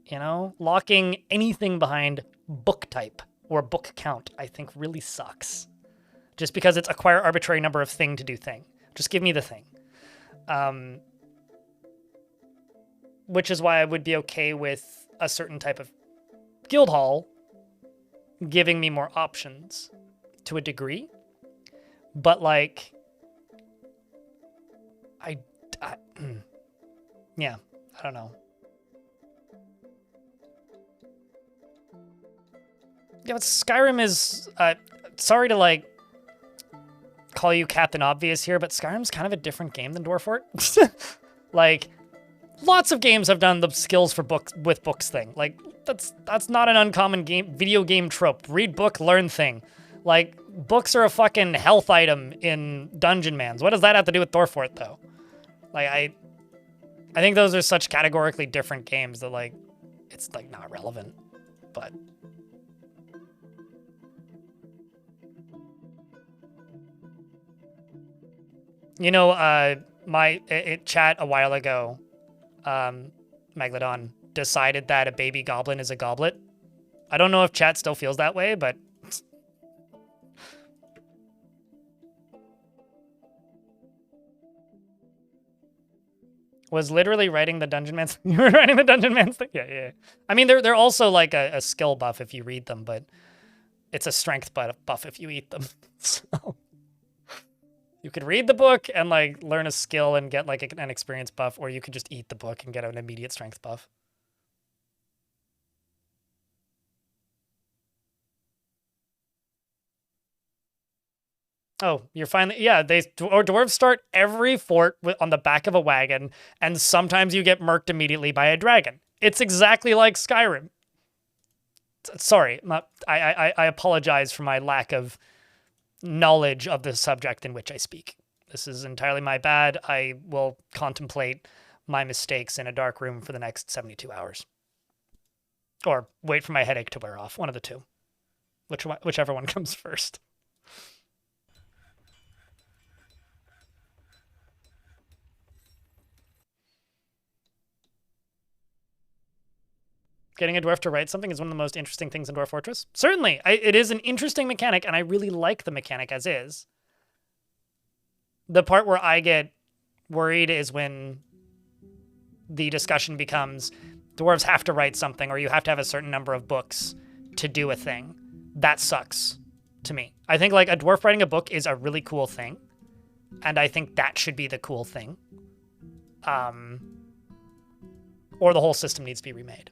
You know? Locking anything behind book type or book count, I think really sucks. Just because it's acquire arbitrary number of thing to do thing. Just give me the thing. Which is why I would be okay with a certain type of guild hall giving me more options to a degree. But, like, yeah, I don't know. Yeah, but Skyrim is, sorry to, like, call you Captain Obvious here, but Skyrim's kind of a different game than Dwarf Fort. Like, lots of games have done the skills for books with books thing. Like, that's not an uncommon video game trope. Read book, learn thing. Like, books are a fucking health item in Dungeon Mans. What does that have to do with Dwarf Fort, though? Like, I think those are such categorically different games that, like, it's, like, not relevant. But you know, my chat a while ago, Megalodon, decided that a baby goblin is a goblet. I don't know if chat still feels that way, but was literally writing the Dungeon Man's. You were writing the Dungeon Man's thing? Yeah. I mean, they're also like a skill buff if you read them, but it's a strength buff if you eat them. So you could read the book and, like, learn a skill and get, like, an experience buff, or you could just eat the book and get an immediate strength buff. Oh, you're finally... Yeah, dwarves start every fort on the back of a wagon, and sometimes you get murked immediately by a dragon. It's exactly like Skyrim. Sorry, I apologize for my lack of knowledge of the subject in which I speak. This is entirely my bad. I will contemplate my mistakes in a dark room for the next 72 hours. Or wait for my headache to wear off. One of the two. Whichever one comes first. Getting a dwarf to write something is one of the most interesting things in Dwarf Fortress. Certainly, it is an interesting mechanic, and I really like the mechanic as is. The part where I get worried is when the discussion becomes dwarves have to write something, or you have to have a certain number of books to do a thing. That sucks to me. I think like a dwarf writing a book is a really cool thing, and I think that should be the cool thing. Or the whole system needs to be remade.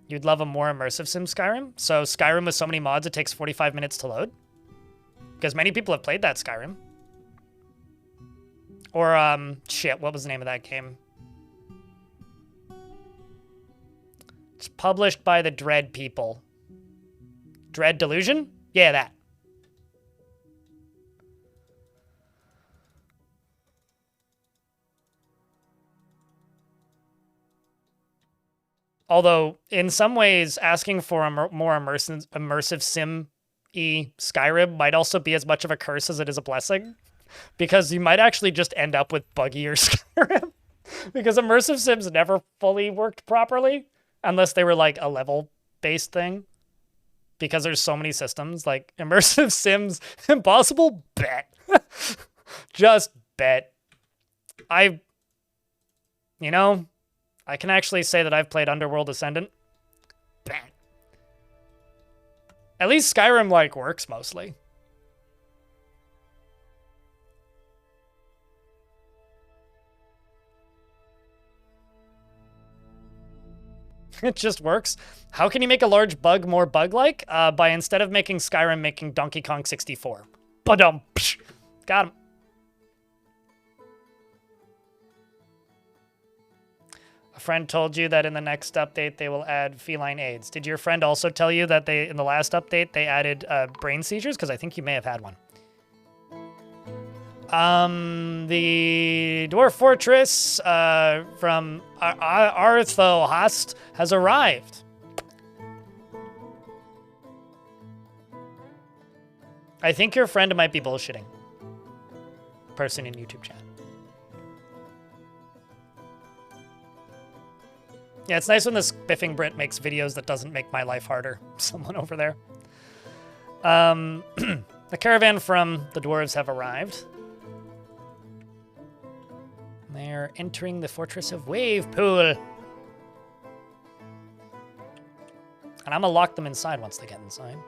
You'd love a more immersive sim Skyrim? So Skyrim with so many mods, it takes 45 minutes to load? Because many people have played that Skyrim. Or, shit, what was the name of that game? It's published by the Dread people. Dread Delusion? Yeah, that. Although, in some ways, asking for a more immersive sim-y Skyrim might also be as much of a curse as it is a blessing. Because you might actually just end up with buggier Skyrim. Because immersive sims never fully worked properly. Unless they were like a level-based thing. Because there's so many systems. Like, immersive sims, impossible? Bet. Just bet. You know, I can actually say that I've played Underworld Ascendant. Bet. At least Skyrim, like, works mostly. It just works. How can you make a large bug more bug-like? By instead of making Skyrim, making Donkey Kong 64. Ba-dum. Psh. Got him. A friend told you that in the next update they will add feline aids. Did your friend also tell you that in the last update they added brain seizures? Because I think you may have had one. The Dwarf Fortress from Arthohast has arrived. I think your friend might be bullshitting. Person in YouTube chat. Yeah, it's nice when this biffing Brit makes videos that doesn't make my life harder. Someone over there. The caravan from the dwarves have arrived. They're entering the fortress of Wavepool. And I'm gonna lock them inside once they get inside.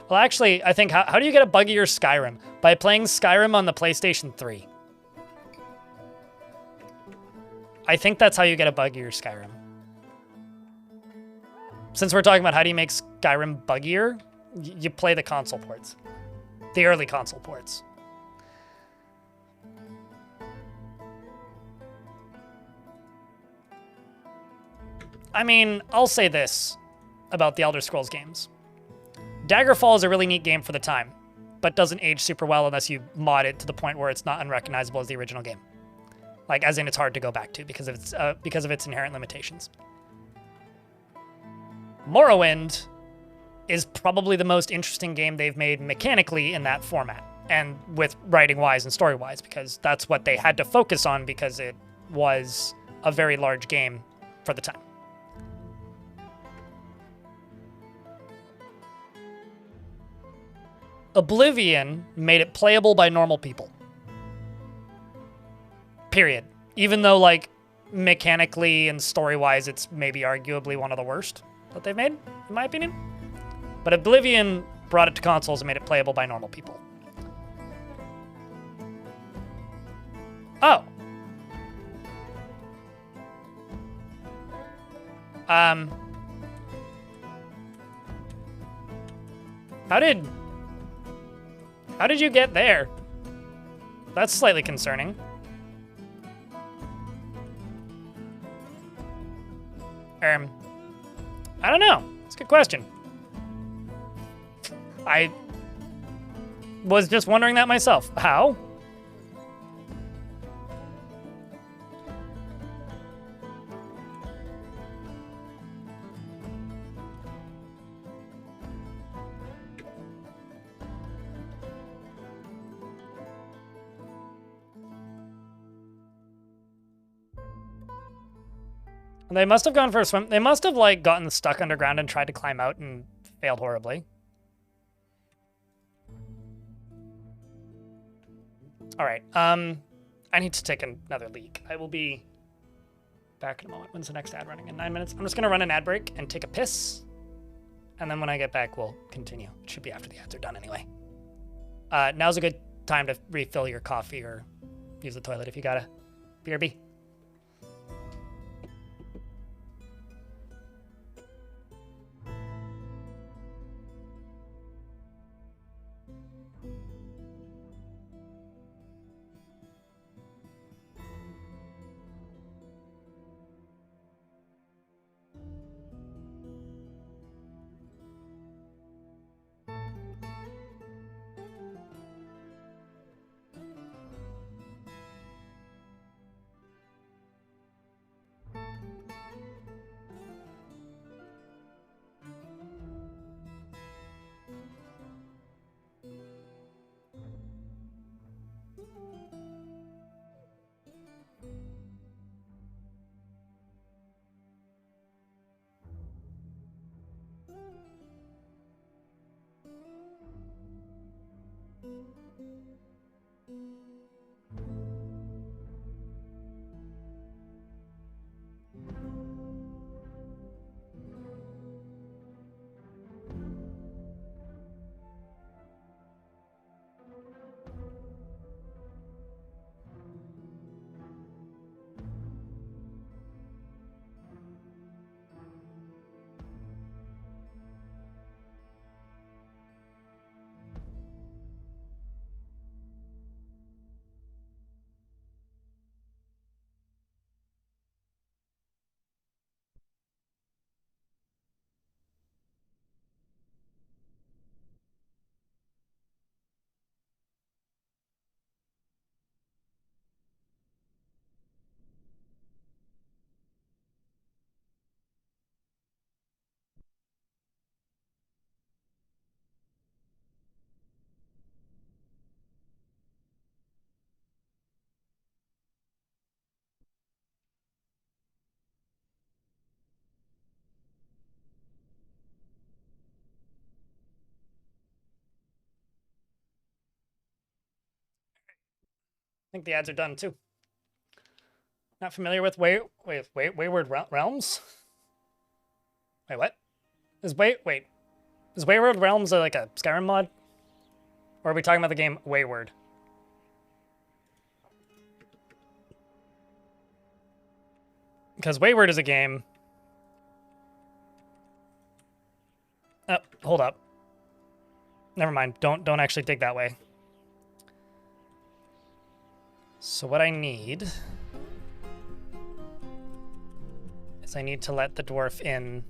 Well, actually, I think, how do you get a buggier Skyrim? By playing Skyrim on the PlayStation 3. I think that's how you get a buggier Skyrim. Since we're talking about how do you make Skyrim buggier, you play the console ports. The early console ports. I mean, I'll say this about the Elder Scrolls games. Daggerfall is a really neat game for the time, but doesn't age super well unless you mod it to the point where it's not unrecognizable as the original game. Like, as in it's hard to go back to because of its inherent limitations. Morrowind is probably the most interesting game they've made mechanically in that format, and with writing-wise and story-wise, because that's what they had to focus on because it was a very large game for the time. Oblivion made it playable by normal people. Period. Even though, like, mechanically and story-wise, it's maybe arguably one of the worst that they've made, in my opinion. But Oblivion brought it to consoles and made it playable by normal people. Oh. How did you get there? That's slightly concerning. I don't know. It's a good question. I was just wondering that myself. How? They must have gone for a swim. They must have, like, gotten stuck underground and tried to climb out and failed horribly. All right. I need to take another leak. I will be back in a moment. When's the next ad running? In 9 minutes. I'm just going to run an ad break and take a piss. And then when I get back, we'll continue. It should be after the ads are done anyway. Now's a good time to refill your coffee or use the toilet if you got a BRB. I think the ads are done too. Not familiar with Wayward Realms? Wait, what? Is Wayward Realms like a Skyrim mod? Or are we talking about the game Wayward? Because Wayward is a game. Oh, hold up. Never mind. Don't actually dig that way. So what I need is I need to let the dwarf in.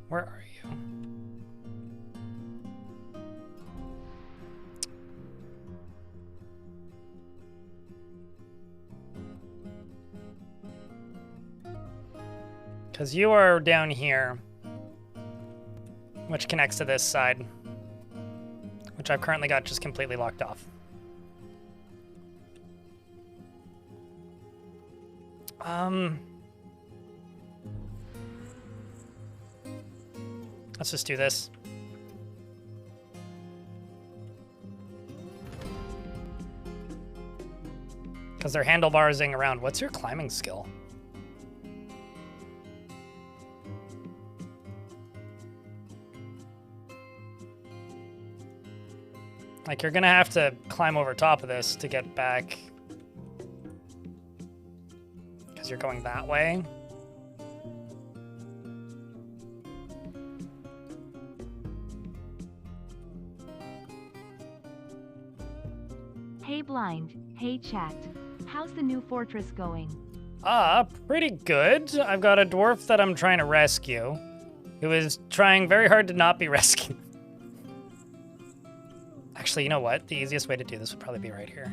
Where are you? Because you are down here, which connects to this side, which I've currently got just completely locked off. Let's just do this. Because they're handlebarsing around. What's your climbing skill? Like, you're gonna have to climb over top of this to get back. Because you're going that way. Hey Blind, hey chat. How's the new fortress going? Pretty good. I've got a dwarf that I'm trying to rescue, who is trying very hard to not be rescued. Actually, you know what? The easiest way to do this would probably be right here.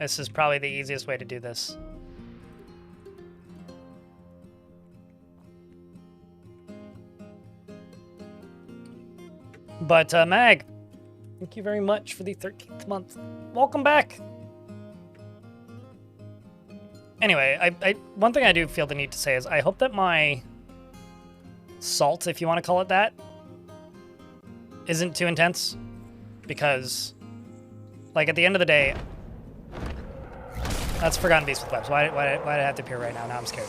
This is probably the easiest way to do this. But Mag, thank you very much for the 13th month. Welcome back. Anyway, one thing I do feel the need to say is I hope that my salt, if you want to call it that, isn't too intense. Because, like, at the end of the day, that's Forgotten Beast with webs. Why did it have to appear right now? Now I'm scared.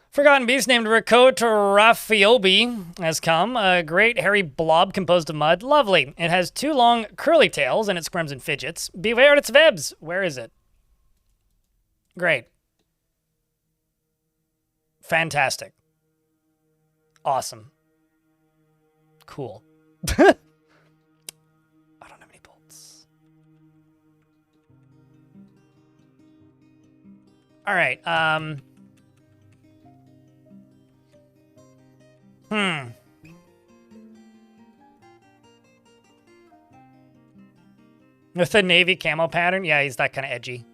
Forgotten Beast named Rikoto Rafiobi has come. A great hairy blob composed of mud. Lovely. It has 2 long curly tails and it squirms and fidgets. Beware its webs. Where is it? Great. Fantastic. Awesome. Cool. I don't have any bolts. All right. With the navy camo pattern, yeah, he's that kind of edgy.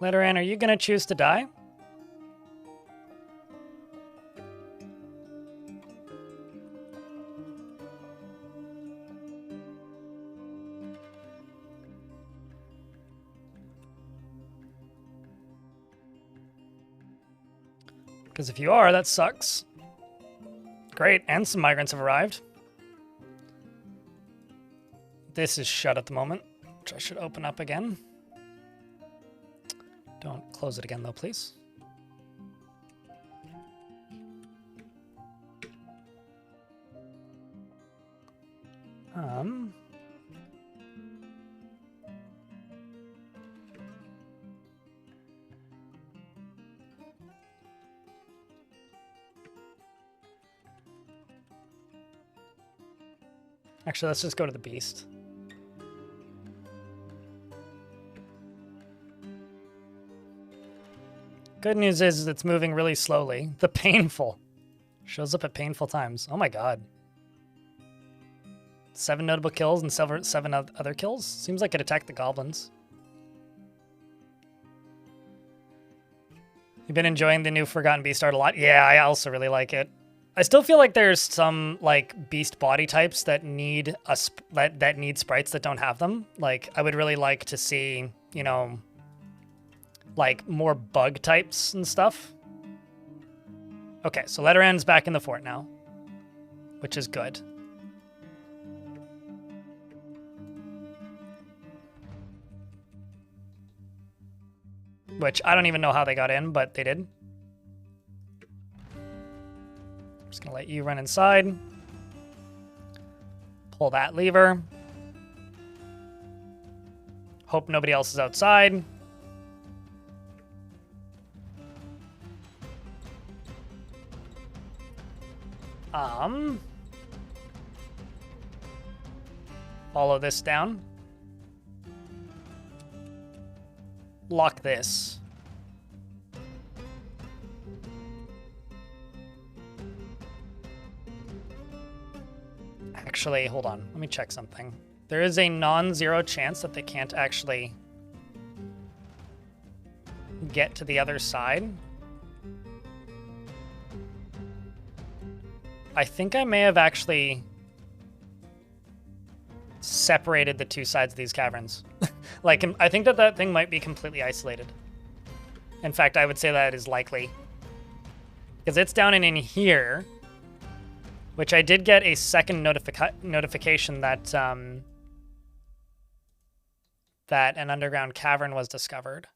Letteran, are you gonna choose to die? Because if you are, that sucks. Great, and some migrants have arrived. This is shut at the moment, which I should open up again. Don't close it again, though, please. Actually, let's just go to the beast. Good news is it's moving really slowly. The painful. Shows up at painful times. Oh my god. 7 notable kills and 7 other kills? Seems like it attacked the goblins. You've been enjoying the new Forgotten Beast art a lot? Yeah, I also really like it. I still feel like there's some like beast body types that need that need sprites that don't have them. Like I would really like to see, you know, like more bug types and stuff. Okay, so Letteran's back in the fort now, which is good. Which I don't even know how they got in, but they did. Just gonna let you run inside. Pull that lever. Hope nobody else is outside. Follow this down. Lock this. Actually, hold on. Let me check something. There is a non-zero chance that they can't actually get to the other side. I think I may have actually separated the 2 sides of these caverns. Like, I think that thing might be completely isolated. In fact, I would say that is likely. Because it's down in here, which I did get a second notification that that an underground cavern was discovered.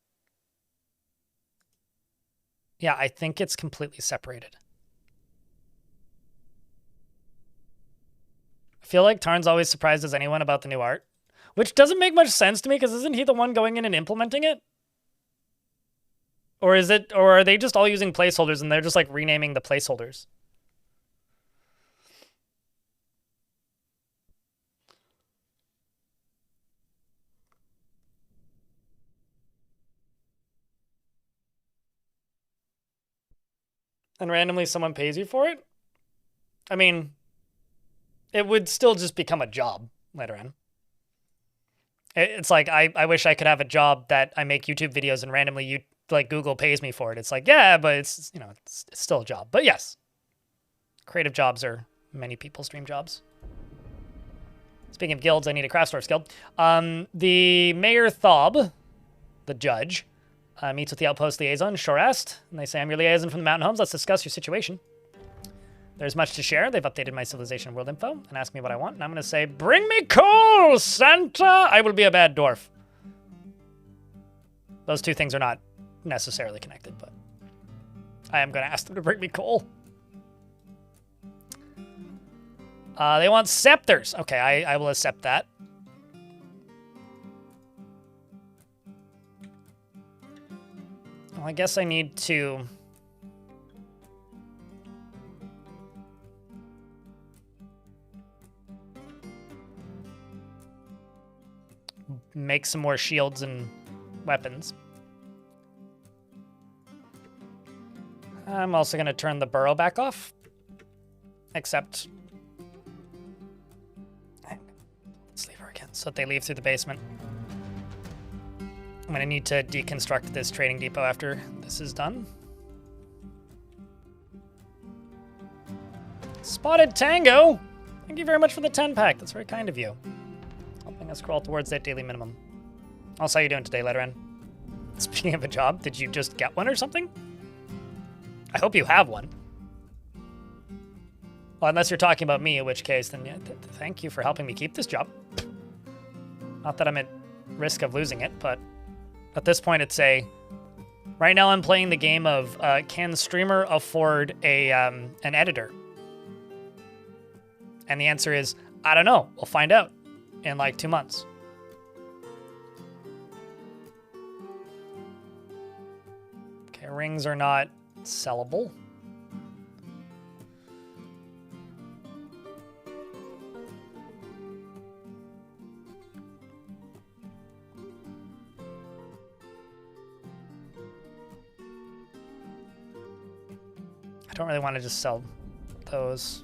Yeah, I think it's completely separated. I feel like Tarn's always surprises anyone about the new art, which doesn't make much sense to me because isn't he the one going in and implementing it? Or is it, or are they just all using placeholders and they're just like renaming the placeholders? and randomly someone pays you for it, I mean, it would still just become a job later on. It's like, I wish I could have a job that I make YouTube videos and randomly like Google pays me for it. It's like, yeah, but it's, you know, it's still a job. But yes, creative jobs are many people's dream jobs. Speaking of guilds, I need a craft source guild. The Mayor Thob, the judge, meets with the outpost liaison, Shorast, and they say, I'm your liaison from the mountain homes. Let's discuss your situation. There's much to share. They've updated my civilization world info and asked me what I want. And I'm going to say, bring me coal, Santa! I will be a bad dwarf. Those two things are not necessarily connected, but I am going to ask them to bring me coal. They want scepters. Okay, I will accept that. Well, I guess I need to... make some more shields and weapons. I'm also going to turn the burrow back off. Except... let's leave her again so that they leave through the basement. I'm going to need to deconstruct this trading depot after this is done. Spotted Tango! Thank you very much for the 10-pack. That's very kind of you. Helping us crawl towards that daily minimum. Also, how you doing today, Letterin? Speaking of a job, did you just get one or something? I hope you have one. Well, unless you're talking about me, in which case, then yeah, thank you for helping me keep this job. Not that I'm at risk of losing it, but at this point it's a... Right now I'm playing the game of, can streamer afford a an editor? And the answer is, I don't know. We'll find out in like 2 months. Okay, rings are not sellable. I don't really want to just sell those.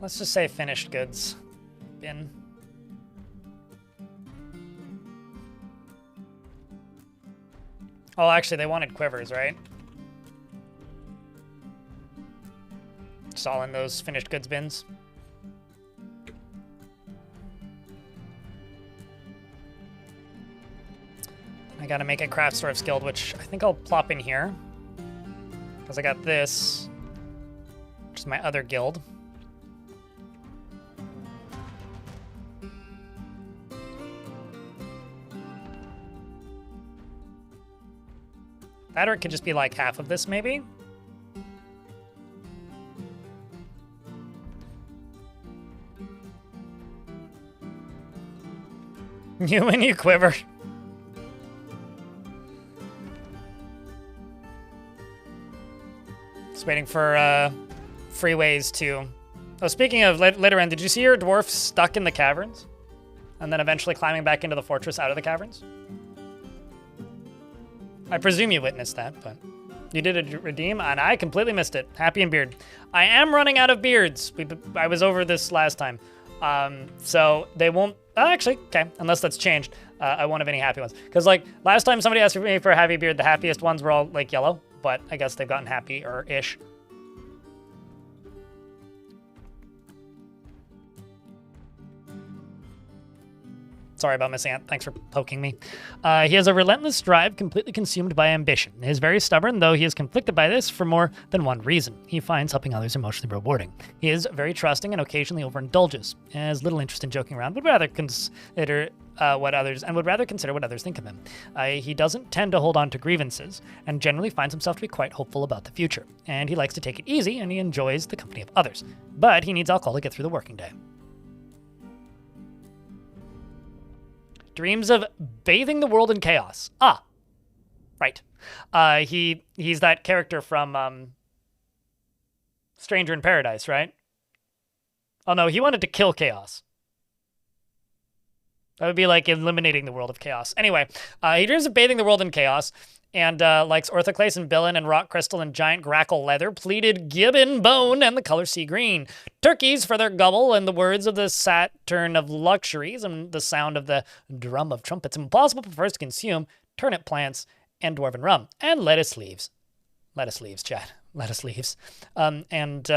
Let's just say finished goods bin. Oh, actually, they wanted quivers, right? Just all in those finished goods bins. I gotta make a craft source guild, which I think I'll plop in here. Because I got this, which is my other guild. That or it could just be like half of this, maybe? You and you quiver. Just waiting for freeways to... Oh, speaking of Litterin, did you see your dwarf stuck in the caverns? And then eventually climbing back into the fortress out of the caverns? I presume you witnessed that, but you did a redeem, and I completely missed it. Happy and beard. I am running out of beards. I was over this last time. So they won't... actually, okay, unless that's changed. I won't have any happy ones. Because, like, last time somebody asked me for a happy beard, the happiest ones were all, like, yellow. But I guess they've gotten happy-ish. Sorry about Miss Ant. Thanks for poking me. He has a relentless drive, completely consumed by ambition. He is very stubborn, though he is conflicted by this for more than one reason. He finds helping others emotionally rewarding. He is very trusting and occasionally overindulges. Has little interest in joking around, would rather consider what others think of him. He doesn't tend to hold on to grievances, and generally finds himself to be quite hopeful about the future. And he likes to take it easy, and he enjoys the company of others. But he needs alcohol to get through the working day. Dreams of bathing the world in chaos. Ah, right. He's that character from Stranger in Paradise, right? Oh no, he wanted to kill chaos. That would be like eliminating the world of chaos. Anyway, he dreams of bathing the world in chaos and likes orthoclase and billin and rock crystal and giant grackle leather, pleated gibbon bone and the color sea green. Turkeys for their gobble and the words of the Saturn of luxuries and the sound of the drum of trumpets. Impossible prefers to consume turnip plants and dwarven rum and lettuce leaves. Lettuce leaves, chat. Lettuce leaves. And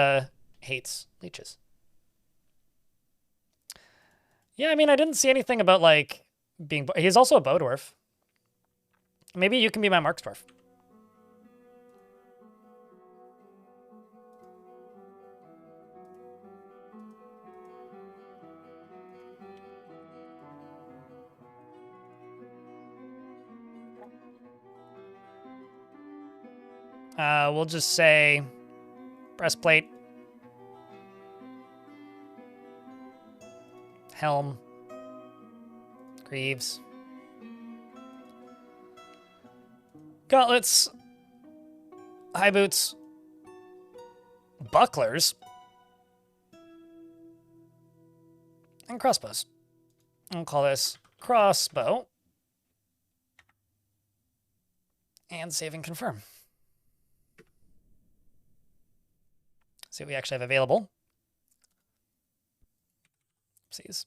hates leeches. Yeah, I mean, I didn't see anything about, like, being... He's also a bow dwarf. Maybe you can be my Marks dwarf. We'll just say breastplate, helm, greaves, gauntlets, high boots, bucklers, and crossbows. I'll call this crossbow. And save and confirm. See what we actually have available. Oopsies.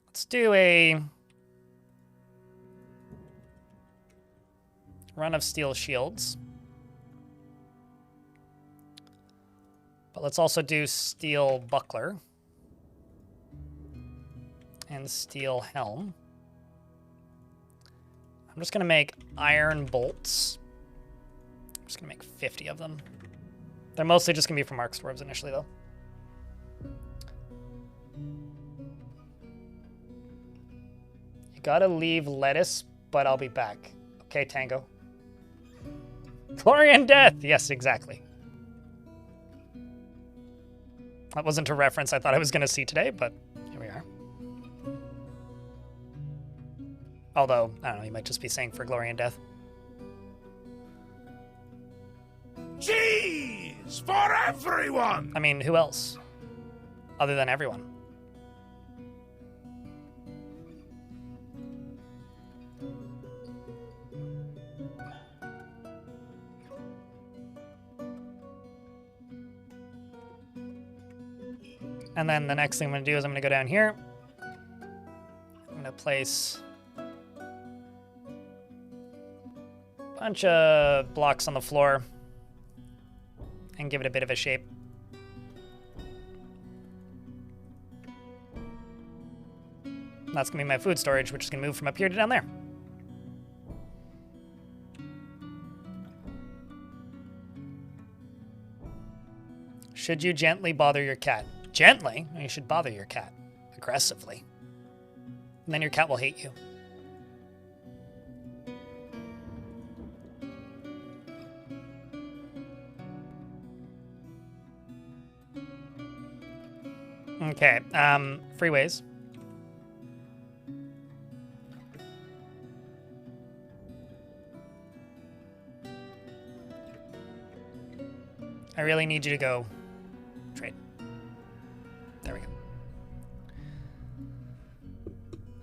Let's do a run of steel shields. But let's also do steel buckler and steel helm. I'm just going to make iron bolts. I'm just going to make 50 of them. They're mostly just going to be for Marks dwarves initially, though. You got to leave lettuce, but I'll be back. Okay, Tango. Glory and death! Yes, exactly. That wasn't a reference I thought I was going to see today, but here we are. Although, I don't know, you might just be saying for glory and death. Cheese for everyone! I mean, who else? Other than everyone. And then the next thing I'm going to do is I'm going to go down here. I'm going to place a bunch of blocks on the floor and give it a bit of a shape. That's going to be my food storage, which is going to move from up here to down there. Should you gently bother your cat? Gently? You should bother your cat. Aggressively. And then your cat will hate you. Okay, freeways. I really need you to go trade. There we go.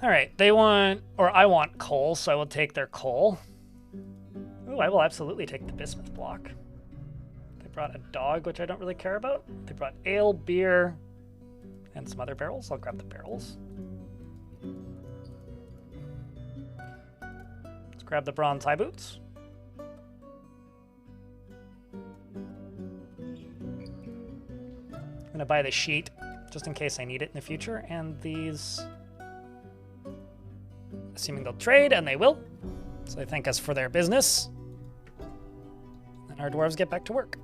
All right, they want, or I want coal, so I will take their coal. Ooh, I will absolutely take the bismuth block. They brought a dog, which I don't really care about. They brought ale, beer, and some other barrels. I'll grab the barrels. Let's grab the bronze high boots. I'm gonna buy the sheet just in case I need it in the future, and these, assuming they'll trade, and they will. So they thank us for their business. And our dwarves get back to work.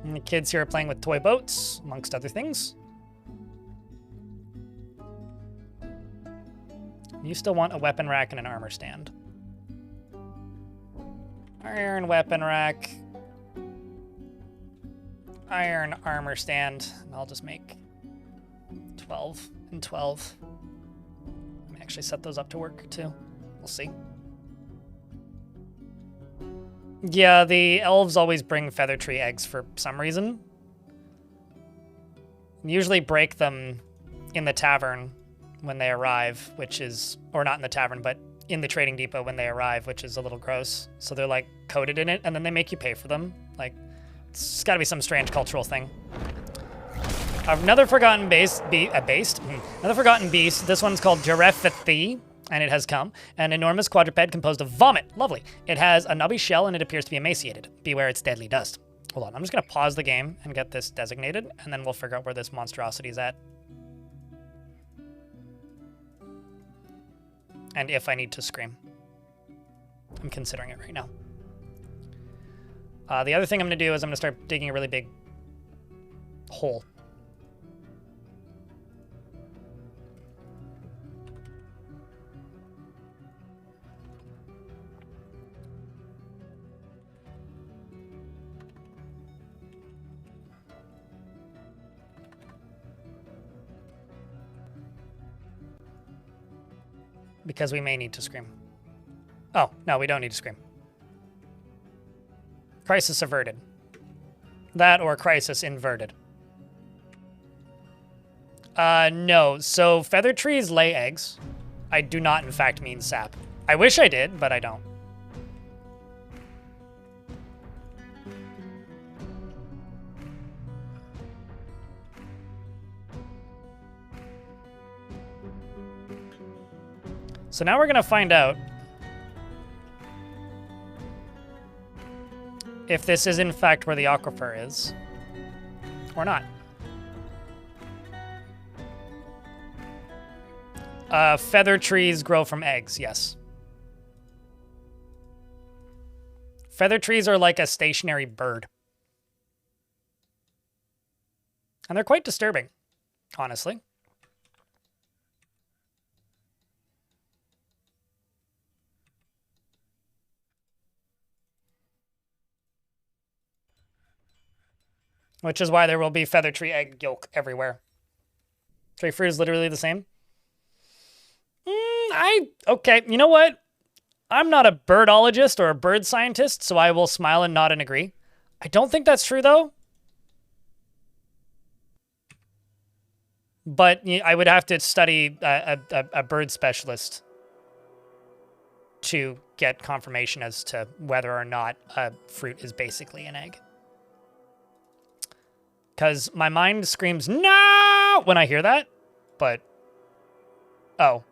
And the kids here are playing with toy boats, amongst other things. You still want a weapon rack and an armor stand. Iron weapon rack. Iron armor stand. And I'll just make 12 and 12. Let me actually set those up to work too. We'll see. Yeah, the elves always bring feather tree eggs for some reason. Usually break them in the tavern when they arrive, which is, or not in the tavern, but in the trading depot when they arrive, which is a little gross. So they're like coated in it, and then they make you pay for them. Like, it's got to be some strange cultural thing. Another forgotten another forgotten beast. This one's called Giraffe, and it has come. An enormous quadruped composed of vomit. Lovely. It has a knobby shell, and it appears to be emaciated. Beware its deadly dust. Hold on, I'm just gonna pause the game and get this designated, and then we'll figure out where this monstrosity is at. And if I need to scream. I'm considering it right now. The other thing I'm gonna do is I'm gonna start digging a really big hole. Because we may need to scream. Oh, no, we don't need to scream. Crisis averted. That or crisis inverted. No. So feather trees lay eggs. I do not, in fact, mean sap. I wish I did, but I don't. So now we're going to find out if this is in fact where the aquifer is or not. Feather trees grow from eggs, yes. Feather trees are like a stationary bird. And they're quite disturbing, honestly. Which is why there will be feather tree egg yolk everywhere. Tree fruit is literally the same. Okay, you know what? I'm not a birdologist or a bird scientist, so I will smile and nod and agree. I don't think that's true, though. But I would have to study a bird specialist to get confirmation as to whether or not a fruit is basically an egg. Because my mind screams, no, when I hear that. But, oh.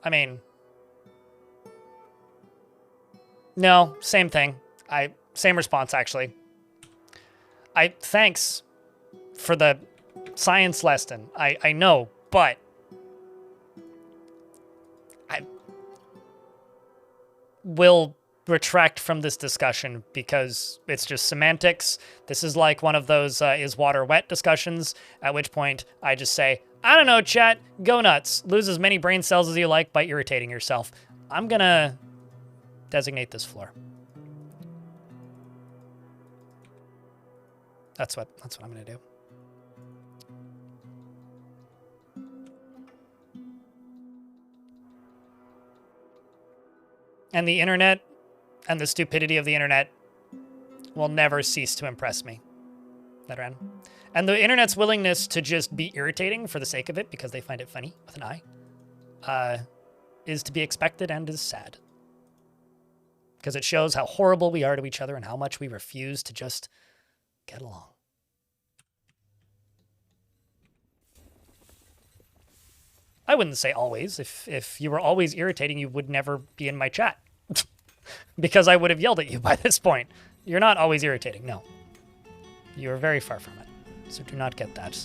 I mean, no, same thing. Same response, actually. Thanks for the science lesson. I know, but I will retract from this discussion because it's just semantics. This is like one of those is water wet discussions, at which point I just say, I don't know, chat, go nuts. Lose as many brain cells as you like by irritating yourself. I'm gonna designate this floor. That's what I'm gonna do. And the internet and the stupidity of the internet will never cease to impress me. That and the internet's willingness to just be irritating for the sake of it because they find it funny with an I, is to be expected and is sad. Because it shows how horrible we are to each other and how much we refuse to just get along. I wouldn't say always. If you were always irritating, you would never be in my chat. Because I would have yelled at you by this point. You're not always irritating, no. You're very far from it. So do not get that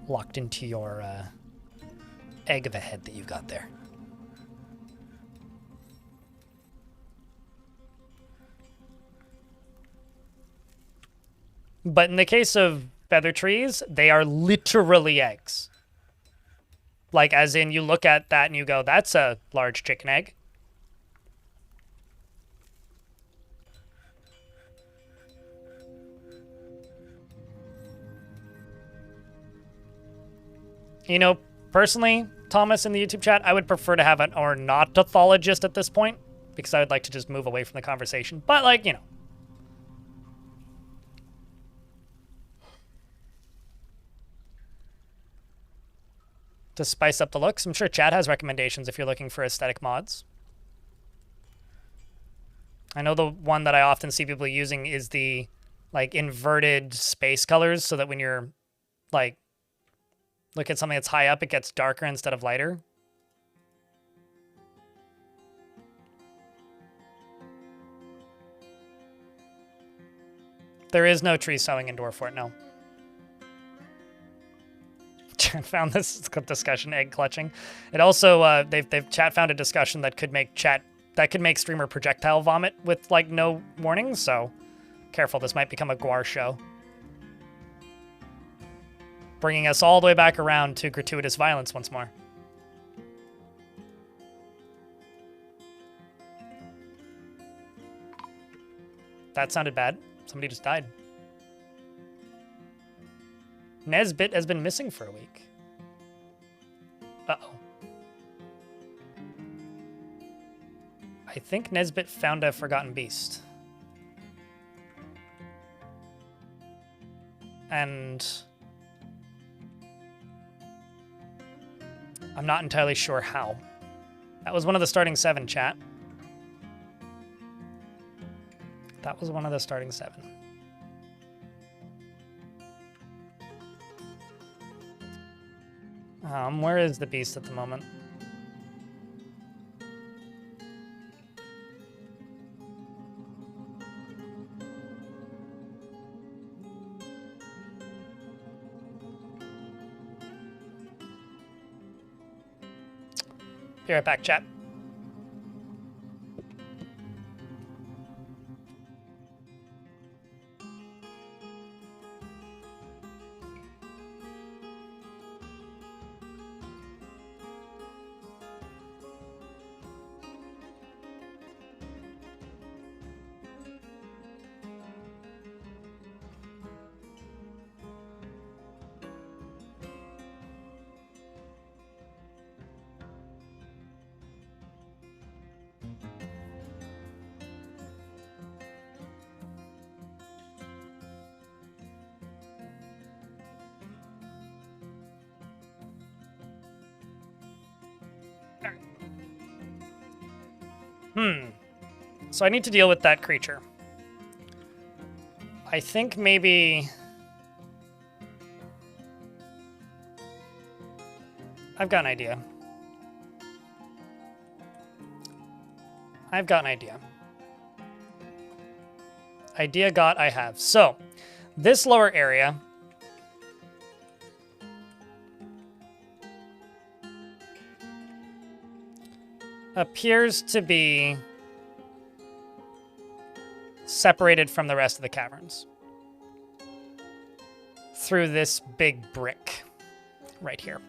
locked into your egg of a head that you've got there. But in the case of feather trees, they are literally eggs. Like, as in, you look at that and you go, that's a large chicken egg. You know, Personally, Thomas in the YouTube chat, I would prefer to have an ornithologist at this point because I would like to just move away from the conversation. But, like, you know. To spice up the looks, I'm sure chat has recommendations if you're looking for aesthetic mods. I know the one that I often see people using is the, like, inverted space colors so that when you're, like, look at something that's high up, it gets darker instead of lighter. There is no tree sowing in Dwarf Fort, no. Chat found this discussion egg clutching. It also they've chat found a discussion that could make streamer projectile vomit with like no warning. So careful, this might become a Gore show, bringing us all the way back around to gratuitous violence once more. That sounded bad. Somebody just died. Nesbit has been missing for a week. Uh-oh. I think Nesbit found a forgotten beast. And I'm not entirely sure how. That was one of the starting 7, chat. That was one of the starting 7. Where is the beast at the moment? Be right back, chat. So I need to deal with that creature. I think maybe... I've got an idea. Idea got, I have. So, this lower area... appears to be separated from the rest of the caverns through this big brick right here.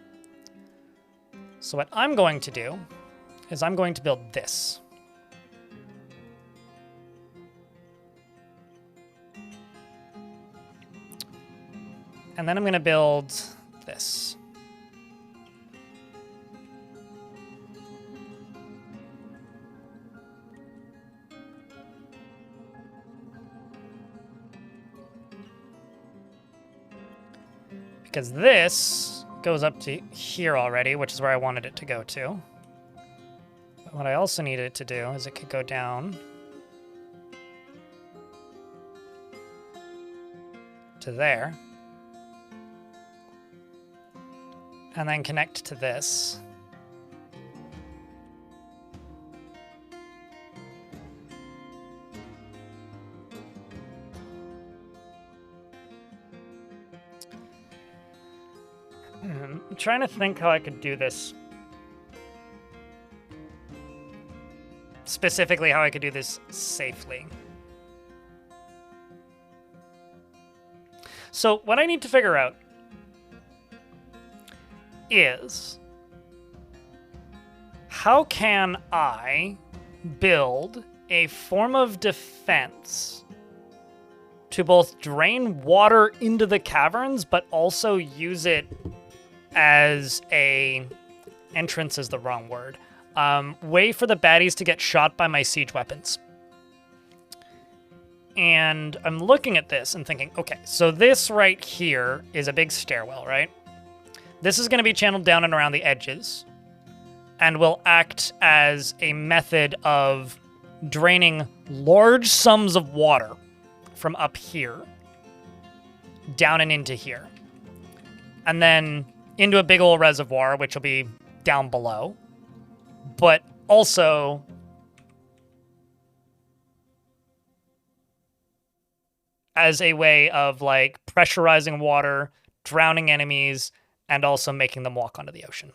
So what I'm going to do is I'm going to build this. And then I'm going to build this. Because this goes up to here already, which is where I wanted it to go to. But what I also needed it to do is it could go down to there. And then connect to this. I'm trying to think how I could do this. Specifically, how I could do this safely. So, what I need to figure out is how can I build a form of defense to both drain water into the caverns, but also use it as a entrance is the wrong word. Way for the baddies to get shot by my siege weapons. And I'm looking at this and thinking, okay, so this right here is a big stairwell, right? This is going to be channeled down and around the edges and will act as a method of draining large sums of water from up here down and into here. And then into a big old reservoir, which will be down below. But also as a way of like pressurizing water, drowning enemies, and also making them walk onto the ocean.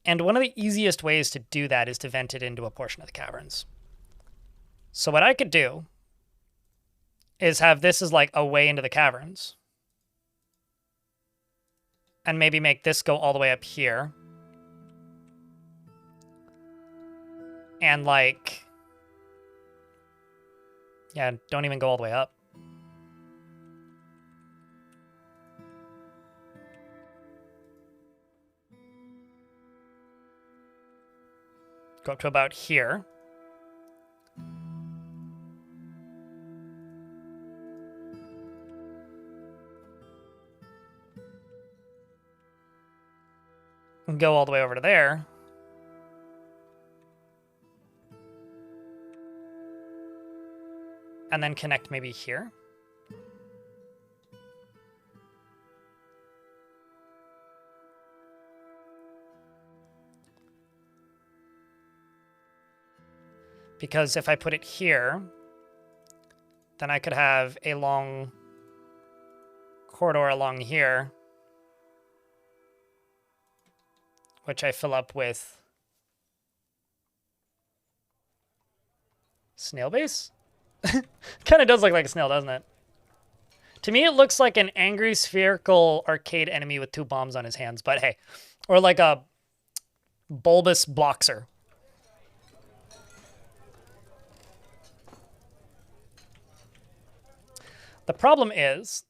And one of the easiest ways to do that is to vent it into a portion of the caverns. So what I could do is have this as like a way into the caverns. And maybe make this go all the way up here. And like... yeah, don't even go all the way up. Go up to about here. And go all the way over to there. And then connect maybe here. Because if I put it here, then I could have a long corridor along here, which I fill up with snail base? Kind of does look like a snail, doesn't it? To me, it looks like an angry spherical arcade enemy with 2 bombs on his hands, but hey. Or like a bulbous boxer. The problem is...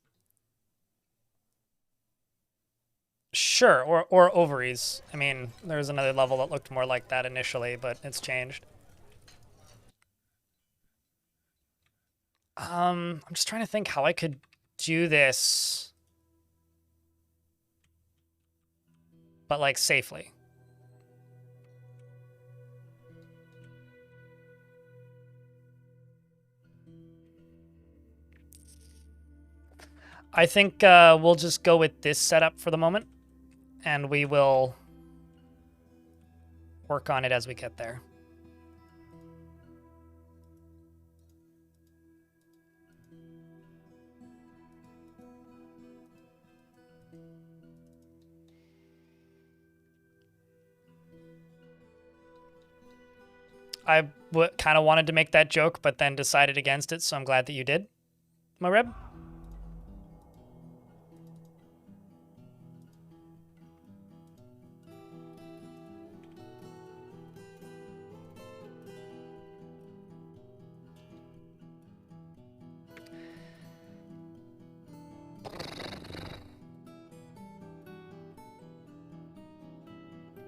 sure, or ovaries. I mean, there's another level that looked more like that initially, but it's changed. I'm just trying to think how I could do this, but like safely. I think we'll just go with this setup for the moment, and we will work on it as we get there. I kind of wanted to make that joke, but then decided against it, so I'm glad that you did, my reb.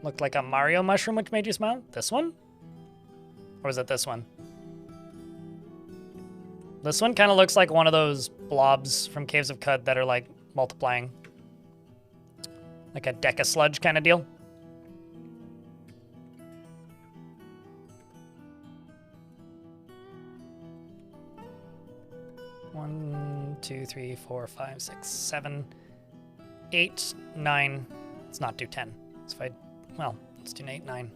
Looked like a Mario mushroom which made you smile? This one? Or was it this one? This one kind of looks like one of those blobs from Caves of Cud that are like multiplying. Like a deca sludge kind of deal. One, two, three, four, five, six, 7, 8, 9. Let's not do 10. So if I, well, let's do 8, 9.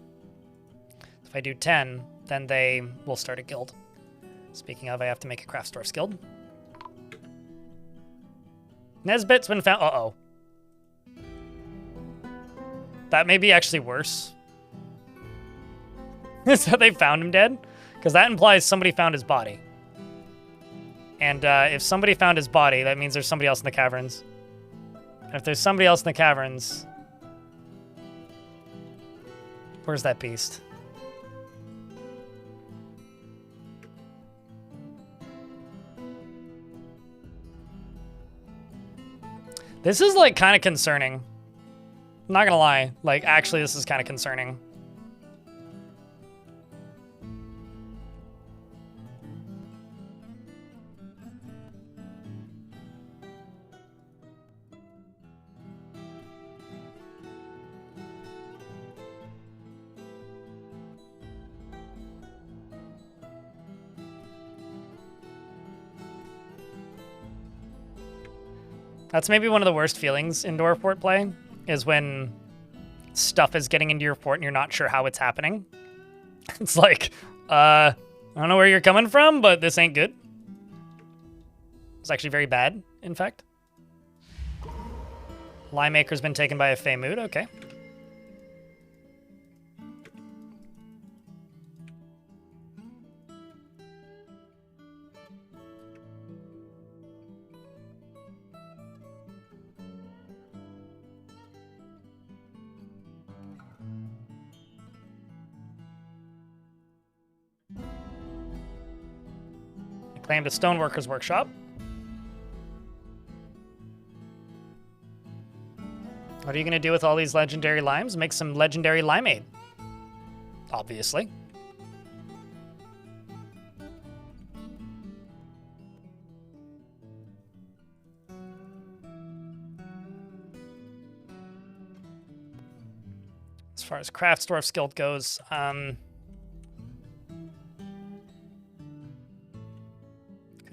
If I do 10, then they will start a guild. Speaking of, I have to make a craft store guild. Nesbit's been found. Uh-oh. That may be actually worse. Is that they found him dead? Because that implies somebody found his body. And if somebody found his body, that means there's somebody else in the caverns. And if there's somebody else in the caverns... where's that beast? This is like kind of concerning. I'm not gonna lie. Like, actually, this is kind of concerning. That's maybe one of the worst feelings in Dwarf fort play, is when stuff is getting into your fort and you're not sure how it's happening. It's like, I don't know where you're coming from, but this ain't good. It's actually very bad, in fact. Lie Maker's been taken by a Fey Mood, okay. Claimed a stoneworker's workshop. What are you going to do with all these legendary limes? Make some legendary limeade. Obviously. As far as Craft Dwarf Guild goes,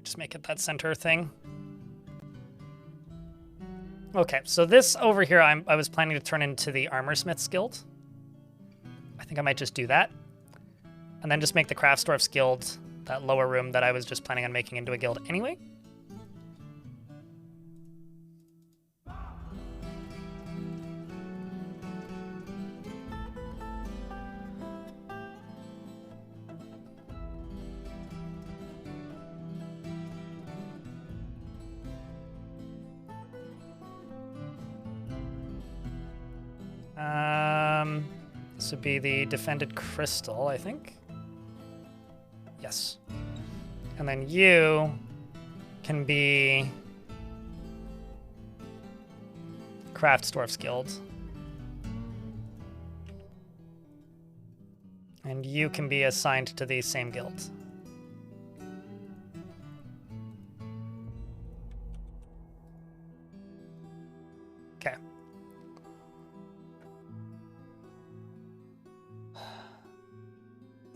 just make it that center thing. Okay, so this over here, I was planning to turn into the Armorsmith's Guild. I think I might just do that. And then just make the Craftsdwarf's Guild, that lower room that I was just planning on making into a guild anyway. This would be the Defended Crystal, I think. Yes. And then you can be Craftsdwarf's Guild. And you can be assigned to the same guild. Okay.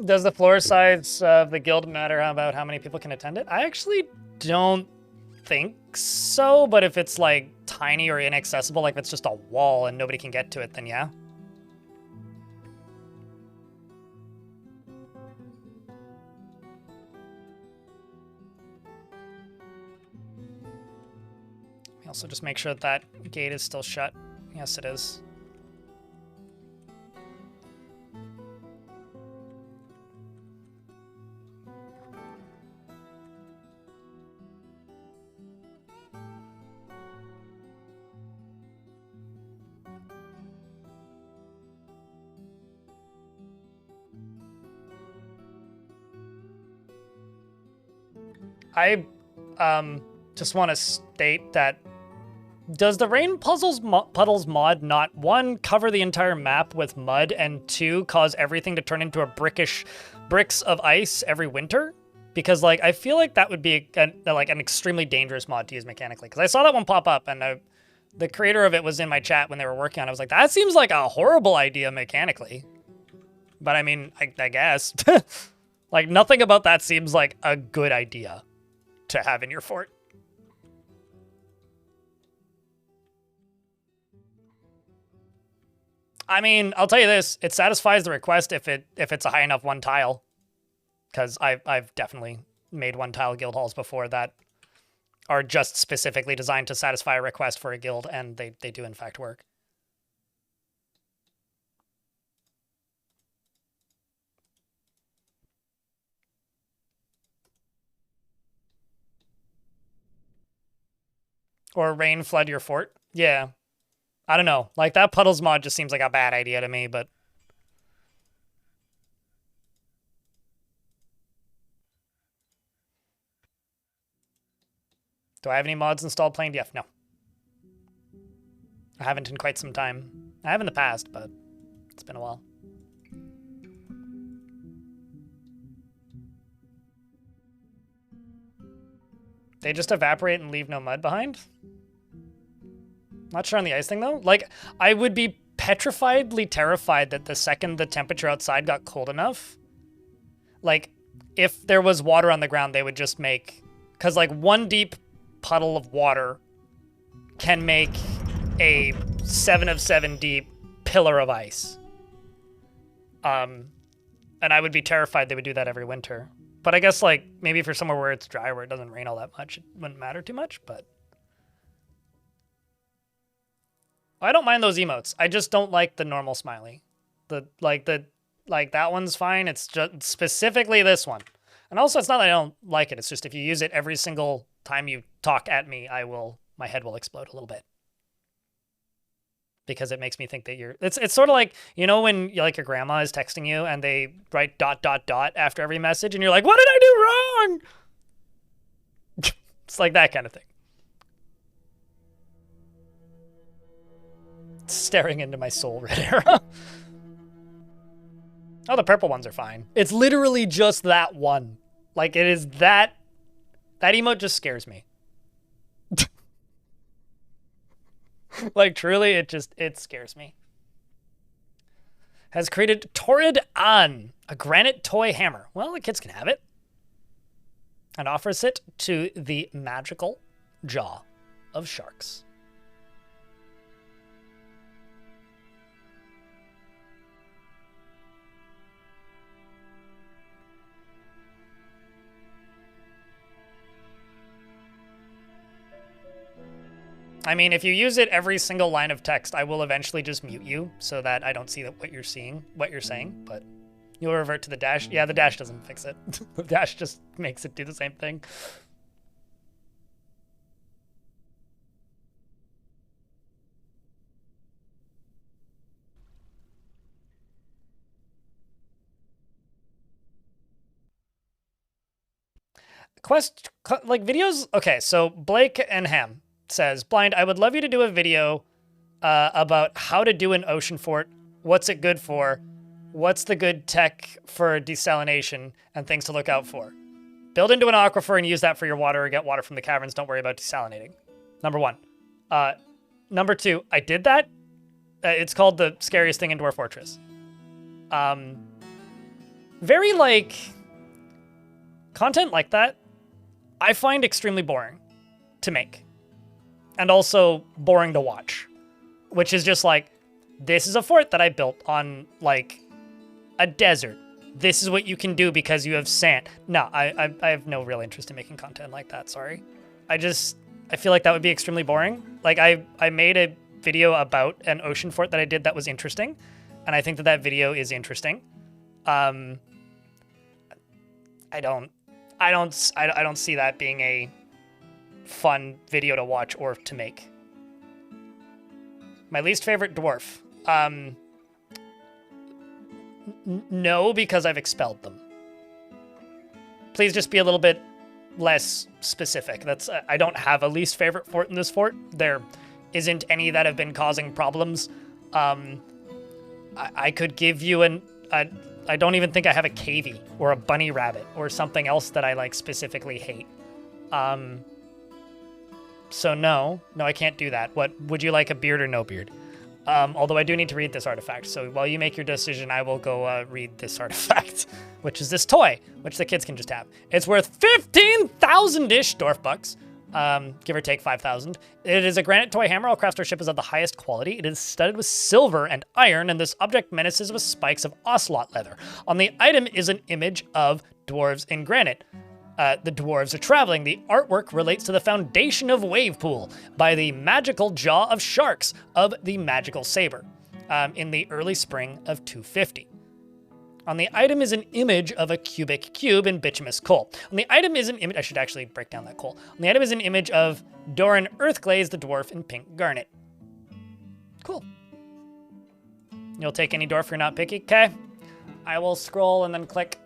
Does the floor size of the guild matter about how many people can attend it? I actually don't think so, but if it's like tiny or inaccessible, like if it's just a wall and nobody can get to it, then yeah. Also just make sure that gate is still shut. Yes, it is. I just want to state that does the Rain Puddles mod not, one, cover the entire map with mud, and two, cause everything to turn into a bricks of ice every winter? Because, like, I feel like that would be an extremely dangerous mod to use mechanically. Because I saw that one pop up, and the creator of it was in my chat when they were working on it. I was like, that seems like a horrible idea mechanically. But, I mean, I guess. Like, nothing about that seems like a good idea to have in your fort. I mean, I'll tell you this, it satisfies the request if it's a high enough one tile. Because I've definitely made one tile guild halls before that are just specifically designed to satisfy a request for a guild, and they do in fact work. Or rain flood your fort. Yeah. I don't know. Like, that puddles mod just seems like a bad idea to me, but... Do I have any mods installed playing DF? No. I haven't in quite some time. I have in the past, but it's been a while. They just evaporate and leave no mud behind? Not sure on the ice thing, though. Like, I would be petrifiedly terrified that the second the temperature outside got cold enough, like, if there was water on the ground, they would just make... Because, like, one deep puddle of water can make a 7 of 7 deep pillar of ice. And I would be terrified they would do that every winter. But I guess, like, maybe for somewhere where it's dry, where it doesn't rain all that much, it wouldn't matter too much, but... I don't mind those emotes. I just don't like the normal smiley. Like, that one's fine. It's just specifically this one. And also, it's not that I don't like it. It's just if you use it every single time you talk at me, my head will explode a little bit. Because it makes me think that you're... It's sort of like, you know, when your grandma is texting you and they write ... after every message and you're like, what did I do wrong? It's like that kind of thing. Staring into my soul, red arrow. Oh, the purple ones are fine. It's literally just that one. Like, it is that emote just scares me. Like, truly, it scares me. Has created Torrid An, a granite toy hammer. Well, the kids can have it. And offers it to the magical jaw of sharks. I mean, if you use it every single line of text, I will eventually just mute you so that I don't see what you're saying, but you'll revert to the dash. Yeah, the dash doesn't fix it. The dash just makes it do the same thing. Videos. Okay, so Blake and Ham says, Blind, I would love you to do a video about how to do an ocean fort, what's it good for, what's the good tech for desalination, and things to look out for. Build into an aquifer and use that for your water or get water from the caverns. Don't worry about desalinating. Number one. Number two, I did that. It's called the scariest thing in Dwarf Fortress. Very, content like that, I find extremely boring to make. And also boring to watch. Which is just like, this is a fort that I built on, a desert. This is what you can do because you have sand. No, I have no real interest in making content like that, sorry. I feel like that would be extremely boring. Like, I made a video about an ocean fort that I did that was interesting. And I think that video is interesting. I don't see that being a fun video to watch or to make. My least favorite dwarf. No, because I've expelled them. Please just be a little bit less specific. I don't have a least favorite fort in this fort. There isn't any that have been causing problems. I could give you I don't even think I have a cavey or a bunny rabbit or something else that I specifically hate. So no, I can't do that. What, would you like a beard or no beard? Although I do need to read this artifact. So while you make your decision, I will go read this artifact, which is this toy, which the kids can just have. It's worth 15,000-ish dwarf bucks, give or take 5,000. It is a granite toy hammer. All craftsmanship is of the highest quality. It is studded with silver and iron, and this object menaces with spikes of ocelot leather. On the item is an image of dwarves in granite. The dwarves are traveling. The artwork relates to the foundation of Wavepool by the magical jaw of sharks of the magical saber in the early spring of 250. On the item is an image of a cubic cube in bituminous coal. On the item is an image... I should actually break down that coal. On the item is an image of Doran Earthglaze, the dwarf in pink garnet. Cool. You'll take any dwarf you're not picky? Okay. I will scroll and then click.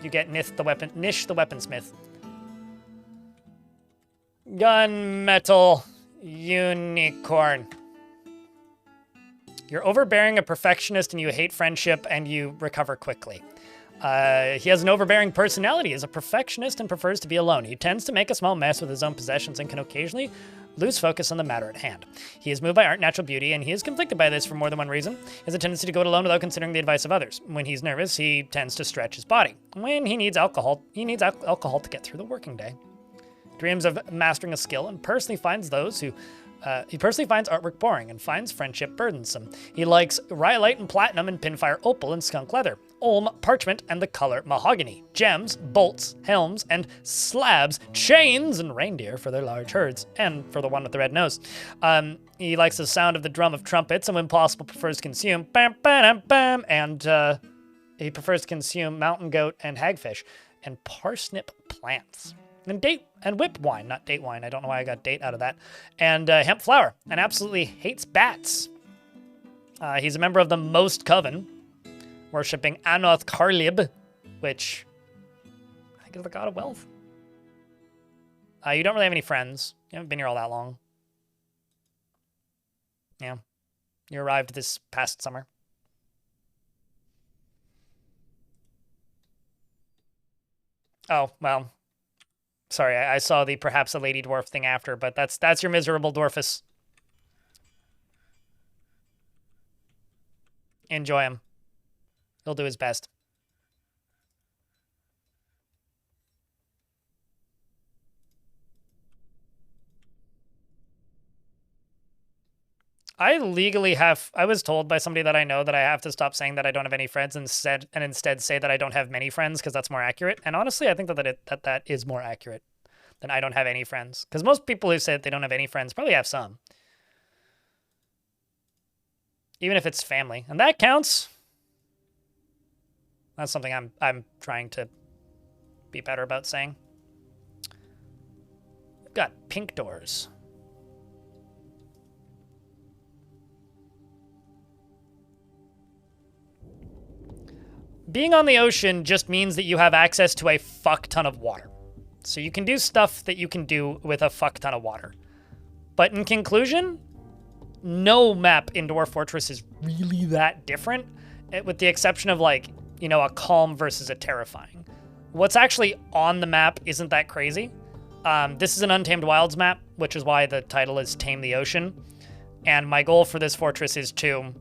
You get Nish the weaponsmith. Gunmetal unicorn. You're overbearing, a perfectionist, and you hate friendship, and you recover quickly. He has an overbearing personality, is a perfectionist, and prefers to be alone. He tends to make a small mess with his own possessions and can occasionally lose focus on the matter at hand. He is moved by art and natural beauty, and he is conflicted by this for more than one reason. He has a tendency to go it alone without considering the advice of others. When he's nervous, he tends to stretch his body. When he needs alcohol to get through the working day. Dreams of mastering a skill and personally finds artwork boring and finds friendship burdensome. He likes rhyolite and platinum and pinfire opal and skunk leather, olm, parchment, and the color mahogany, gems, bolts, helms, and slabs, chains, and reindeer for their large herds, and for the one with the red nose. He likes the sound of the drum of trumpets, and when possible prefers to consume bam, bam, bam, and he prefers to consume mountain goat and hagfish, and parsnip plants. And whip wine, not date wine. I don't know why I got date out of that. And hemp flour, and absolutely hates bats. He's a member of the Most Coven, worshipping Anoth Karlib, which I think is the god of wealth. You don't really have any friends. You haven't been here all that long. Yeah. You arrived this past summer. Oh, well. Sorry, I saw the perhaps a lady dwarf thing after, but that's your miserable dwarfus. Enjoy him. He'll do his best. I was told by somebody that I know that I have to stop saying that I don't have any friends and instead say that I don't have many friends because that's more accurate. And honestly, I think that is more accurate than I don't have any friends. Because most people who say that they don't have any friends probably have some. Even if it's family. And that counts. That's something I'm trying to be better about saying. We've got pink doors. Being on the ocean just means that you have access to a fuck ton of water. So you can do stuff that you can do with a fuck ton of water. But in conclusion, no map in Dwarf Fortress is really that different, with the exception of, like, you know, a calm versus a terrifying. What's actually on the map isn't that crazy. This is an Untamed Wilds map, which is why the title is Tame the Ocean. And my goal for this fortress is to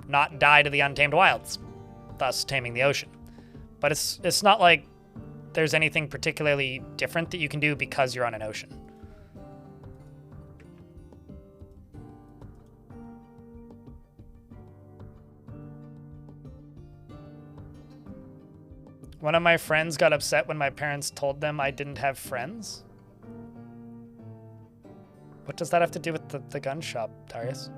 not die to the Untamed Wilds, thus taming the ocean. But it's not like there's anything particularly different that you can do because you're on an ocean. One of my friends got upset when my parents told them I didn't have friends. What does that have to do with the gun shop, Darius?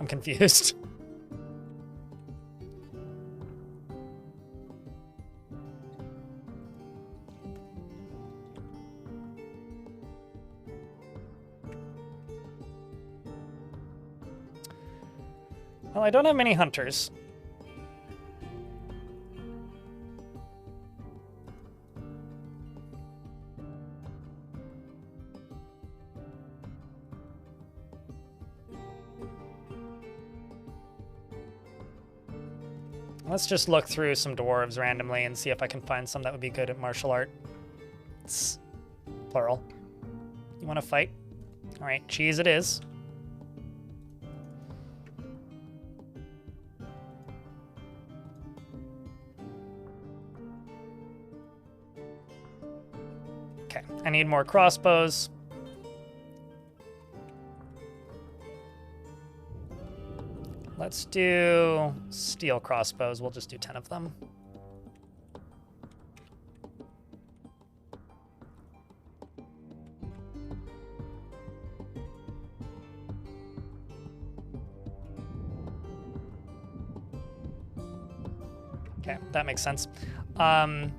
I'm confused. Well, I don't have many hunters. Let's just look through some dwarves randomly and see if I can find some that would be good at martial art. It's plural. You want to fight? All right, cheese it is. Okay, I need more crossbows. Let's do steel crossbows. We'll just do 10 of them. Okay, that makes sense. I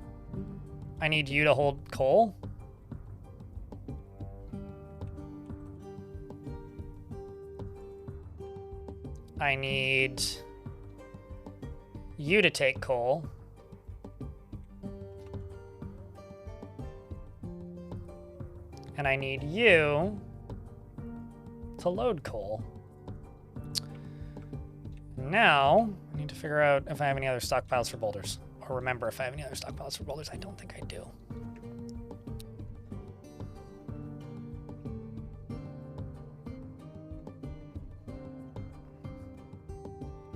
need you to hold coal. I need you to take coal. And I need you to load coal. Now, I need to figure out if I have any other stockpiles for boulders. Or remember if I have any other stockpiles for boulders. I don't think I do.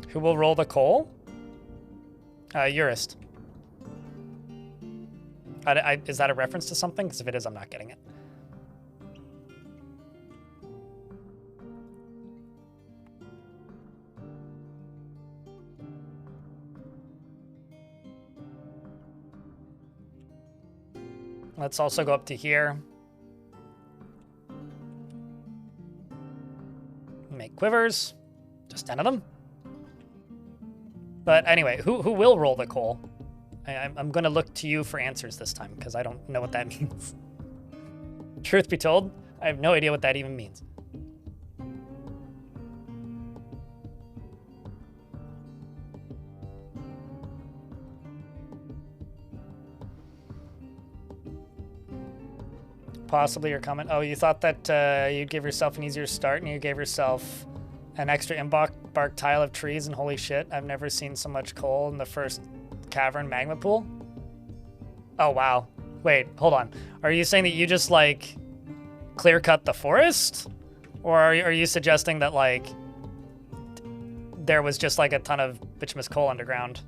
Who will roll the coal? Urist. Is that a reference to something? Because if it is, I'm not getting it. Let's also go up to here. Make quivers. Just 10 of them. But anyway, who will roll the coal? I'm going to look to you for answers this time, because I don't know what that means. Truth be told, I have no idea what that even means. Possibly your comment. Oh, you thought that you'd give yourself an easier start and you gave yourself an extra embark tile of trees, and holy shit, I've never seen so much coal in the first cavern magma pool. Oh, wow. Wait, hold on. Are you saying that you just, like, clear cut the forest? Or are you suggesting that, like, there was just, like, a ton of bituminous coal underground?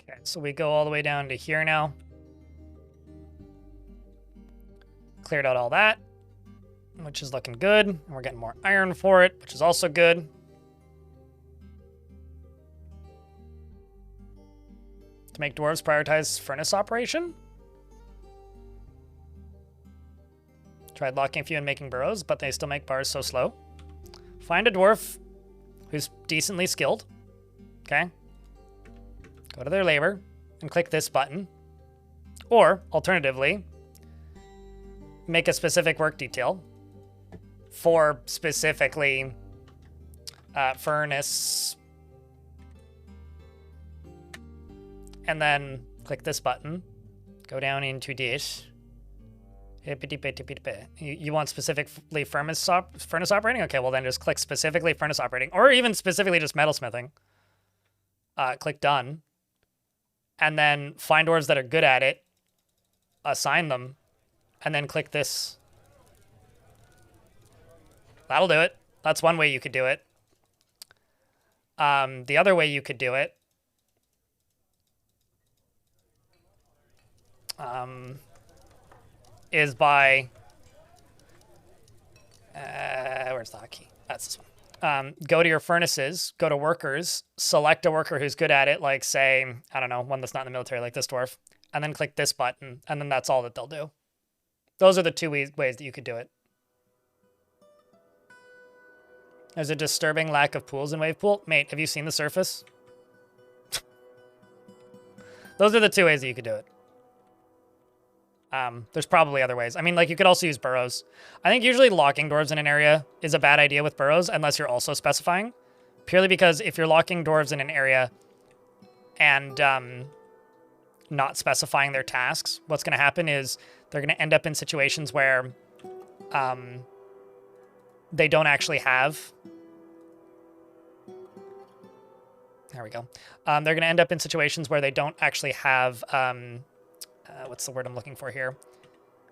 Okay, so we go all the way down to here now. Cleared out all that, which is looking good. And we're getting more iron for it, which is also good. To make dwarves prioritize furnace operation. Tried locking a few and making burrows, but they still make bars so slow. Find a dwarf who's decently skilled. Okay. Go to their labor and click this button. Or, alternatively, make a specific work detail for specifically furnace. And then click this button. Go down into this. You want specifically furnace operating? Okay, well then just click specifically furnace operating. Or even specifically just metalsmithing. Click done. And then find dwarves that are good at it. Assign them. And then click this. That'll do it. That's one way you could do it. The other way you could do it is by where's the hotkey? That's this one. Go to your furnaces, go to workers, select a worker who's good at it, like say, I don't know, one that's not in the military, like this dwarf, and then click this button, and then that's all that they'll do. Those are the two ways that you could do it. There's a disturbing lack of pools in Wavepool. Mate, have you seen the surface? Those are the two ways that you could do it. There's probably other ways. I mean, like, you could also use burrows. I think usually locking dwarves in an area is a bad idea with burrows, unless you're also specifying. Purely because if you're locking dwarves in an area and not specifying their tasks, what's going to happen is they're going to end up in situations where they don't actually have... There we go. They're going to end up in situations where they don't actually have... what's the word I'm looking for here?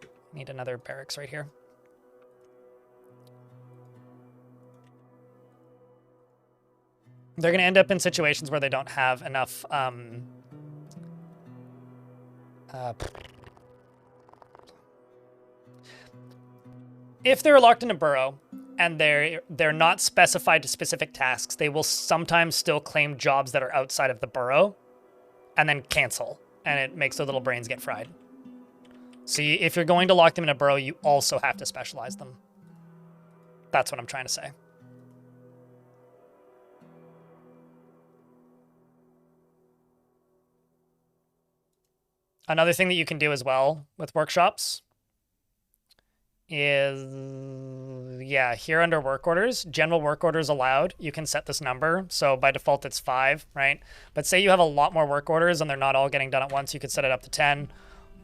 I need another barracks right here. They're going to end up in situations where they don't have enough... if they're locked in a burrow and they're not specified to specific tasks, they will sometimes still claim jobs that are outside of the burrow and then cancel. And it makes their little brains get fried. So if you're going to lock them in a burrow, you also have to specialize them. That's what I'm trying to say. Another thing that you can do as well with workshops is, yeah, here under work orders, general work orders allowed, you can set this number. So by default, it's 5, right? But say you have a lot more work orders and they're not all getting done at once, you could set it up to 10,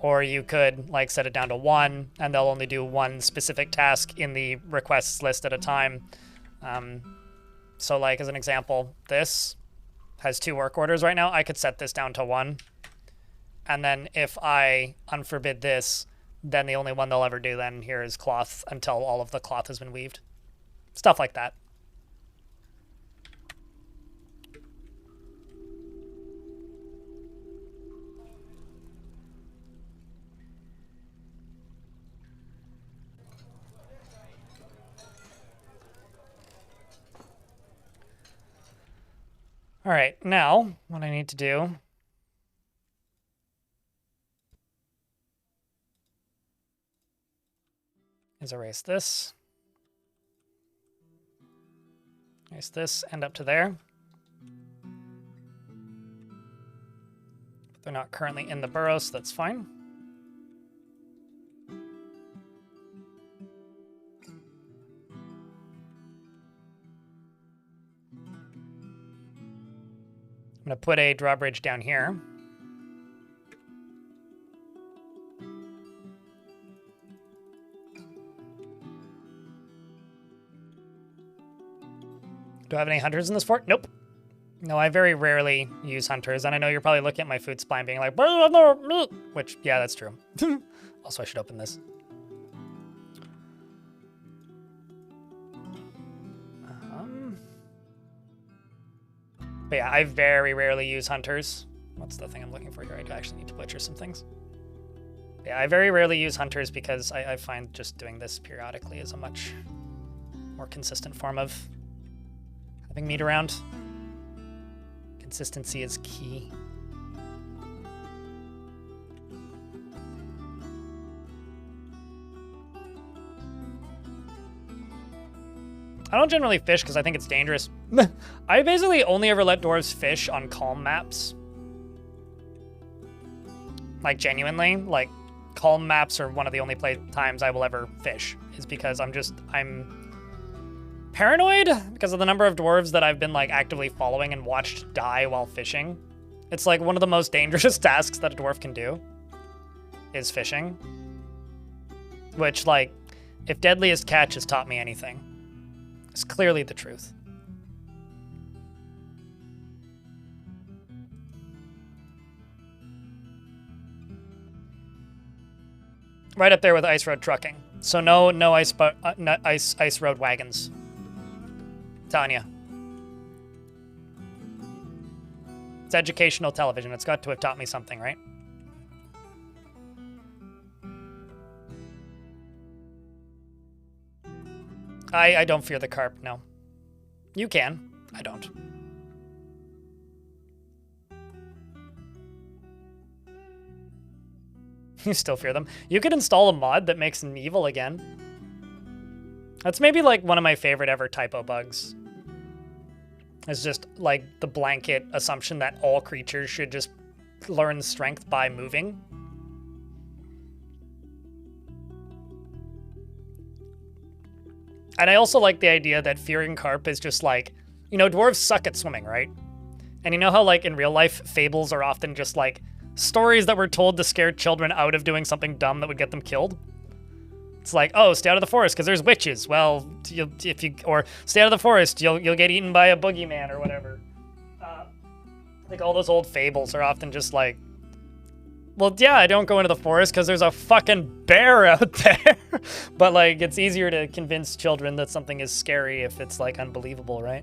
or you could like set it down to 1 and they'll only do one specific task in the requests list at a time. So like as an example, this has 2 work orders right now. I could set this down to 1. And then if I unforbid this, then the only one they'll ever do then here is cloth until all of the cloth has been weaved. Stuff like that. All right, now what I need to do is erase this, and up to there. They're not currently in the burrow, so that's fine. I'm going to put a drawbridge down here. Do I have any hunters in this fort? Nope. No, I very rarely use hunters, and I know you're probably looking at my food supply and being like, which, yeah, that's true. Also, I should open this. But yeah, I very rarely use hunters. What's the thing I'm looking for here? I actually need to butcher some things. Yeah, I very rarely use hunters because I find just doing this periodically is a much more consistent form of having meat around. Consistency is key. I don't generally fish because I think it's dangerous. I basically only ever let dwarves fish on calm maps. Like, genuinely, like, calm maps are one of the only times I will ever fish, is because I'm paranoid because of the number of dwarves that I've been, like, actively following and watched die while fishing. It's, like, one of the most dangerous tasks that a dwarf can do is fishing. Which, like, if Deadliest Catch has taught me anything, it's clearly the truth. Right up there with ice road trucking. So no ice road wagons. Telling you. It's educational television. It's got to have taught me something, right? I don't fear the carp, no. You can. I don't. You still fear them. You could install a mod that makes them evil again. That's maybe like one of my favorite ever typo bugs. It's just like the blanket assumption that all creatures should just learn strength by moving. And I also like the idea that fearing carp is just like, you know, dwarves suck at swimming, right? And you know how like in real life, fables are often just like stories that were told to scare children out of doing something dumb that would get them killed? It's like, oh, stay out of the forest because there's witches. Well, or stay out of the forest, you'll get eaten by a boogeyman or whatever. Like all those old fables are often just like, well, yeah, I don't go into the forest because there's a fucking bear out there. But like, it's easier to convince children that something is scary if it's like unbelievable, right?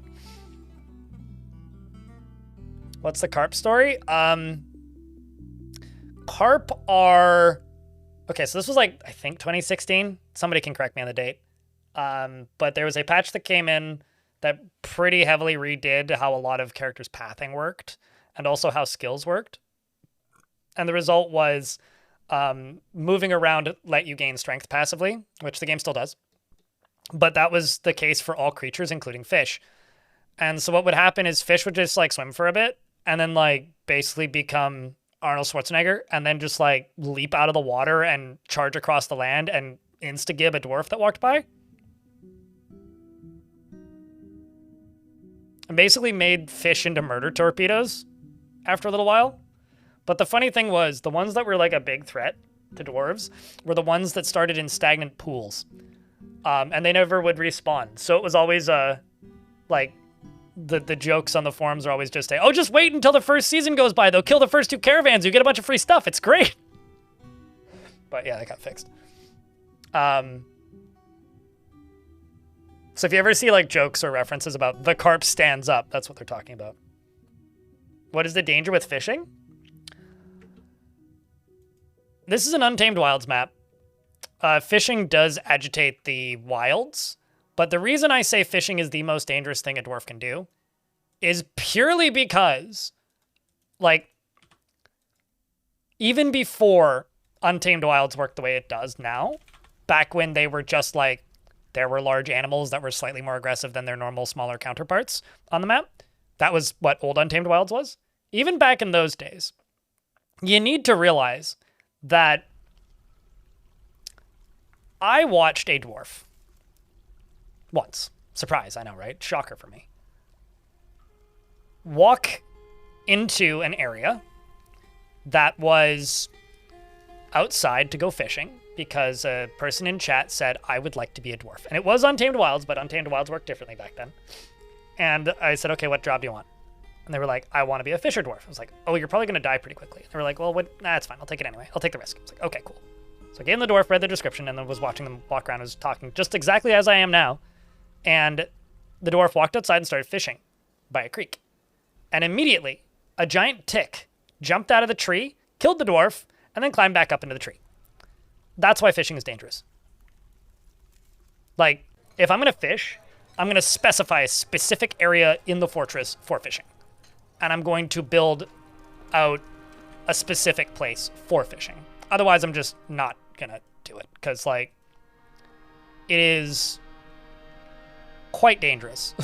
What's the carp story? Carp are... Okay, so this was like, I think 2016. Somebody can correct me on the date. But there was a patch that came in that pretty heavily redid how a lot of characters' pathing worked and also how skills worked. And the result was moving around let you gain strength passively, which the game still does. But that was the case for all creatures, including fish. And so what would happen is fish would just like swim for a bit and then like basically become Arnold Schwarzenegger and then just like leap out of the water and charge across the land and insta-gib a dwarf that walked by. And basically made fish into murder torpedoes after a little while. But the funny thing was the ones that were like a big threat to dwarves were the ones that started in stagnant pools. And they never would respawn. So it was always like the jokes on the forums are always just say, oh, just wait until the first season goes by. They'll kill the first 2 caravans. You get a bunch of free stuff. It's great. But yeah, that got fixed. So if you ever see like jokes or references about the carp stands up, that's what they're talking about. What is the danger with fishing? This is an Untamed Wilds map. Fishing does agitate the wilds, but the reason I say fishing is the most dangerous thing a dwarf can do is purely because, like, even before Untamed Wilds worked the way it does now, back when they were just like, there were large animals that were slightly more aggressive than their normal smaller counterparts on the map. That was what old Untamed Wilds was. Even back in those days, you need to realize that I watched a dwarf once. Surprise, I know, right? Shocker for me. Walk into an area that was outside to go fishing because a person in chat said, I would like to be a dwarf. And it was Untamed Wilds, but Untamed Wilds worked differently back then. And I said, okay, what job do you want? And they were like, I want to be a fisher dwarf. I was like, oh, you're probably going to die pretty quickly. They were like, well, it's fine. I'll take it anyway. I'll take the risk. I was like, okay, cool. So I gave them the dwarf, read the description, and then was watching them walk around. I was talking just exactly as I am now. And the dwarf walked outside and started fishing by a creek. And immediately, a giant tick jumped out of the tree, killed the dwarf, and then climbed back up into the tree. That's why fishing is dangerous. Like, if I'm going to fish, I'm going to specify a specific area in the fortress for fishing. And I'm going to build out a specific place for fishing. Otherwise, I'm just not going to do it. Because, like, it is quite dangerous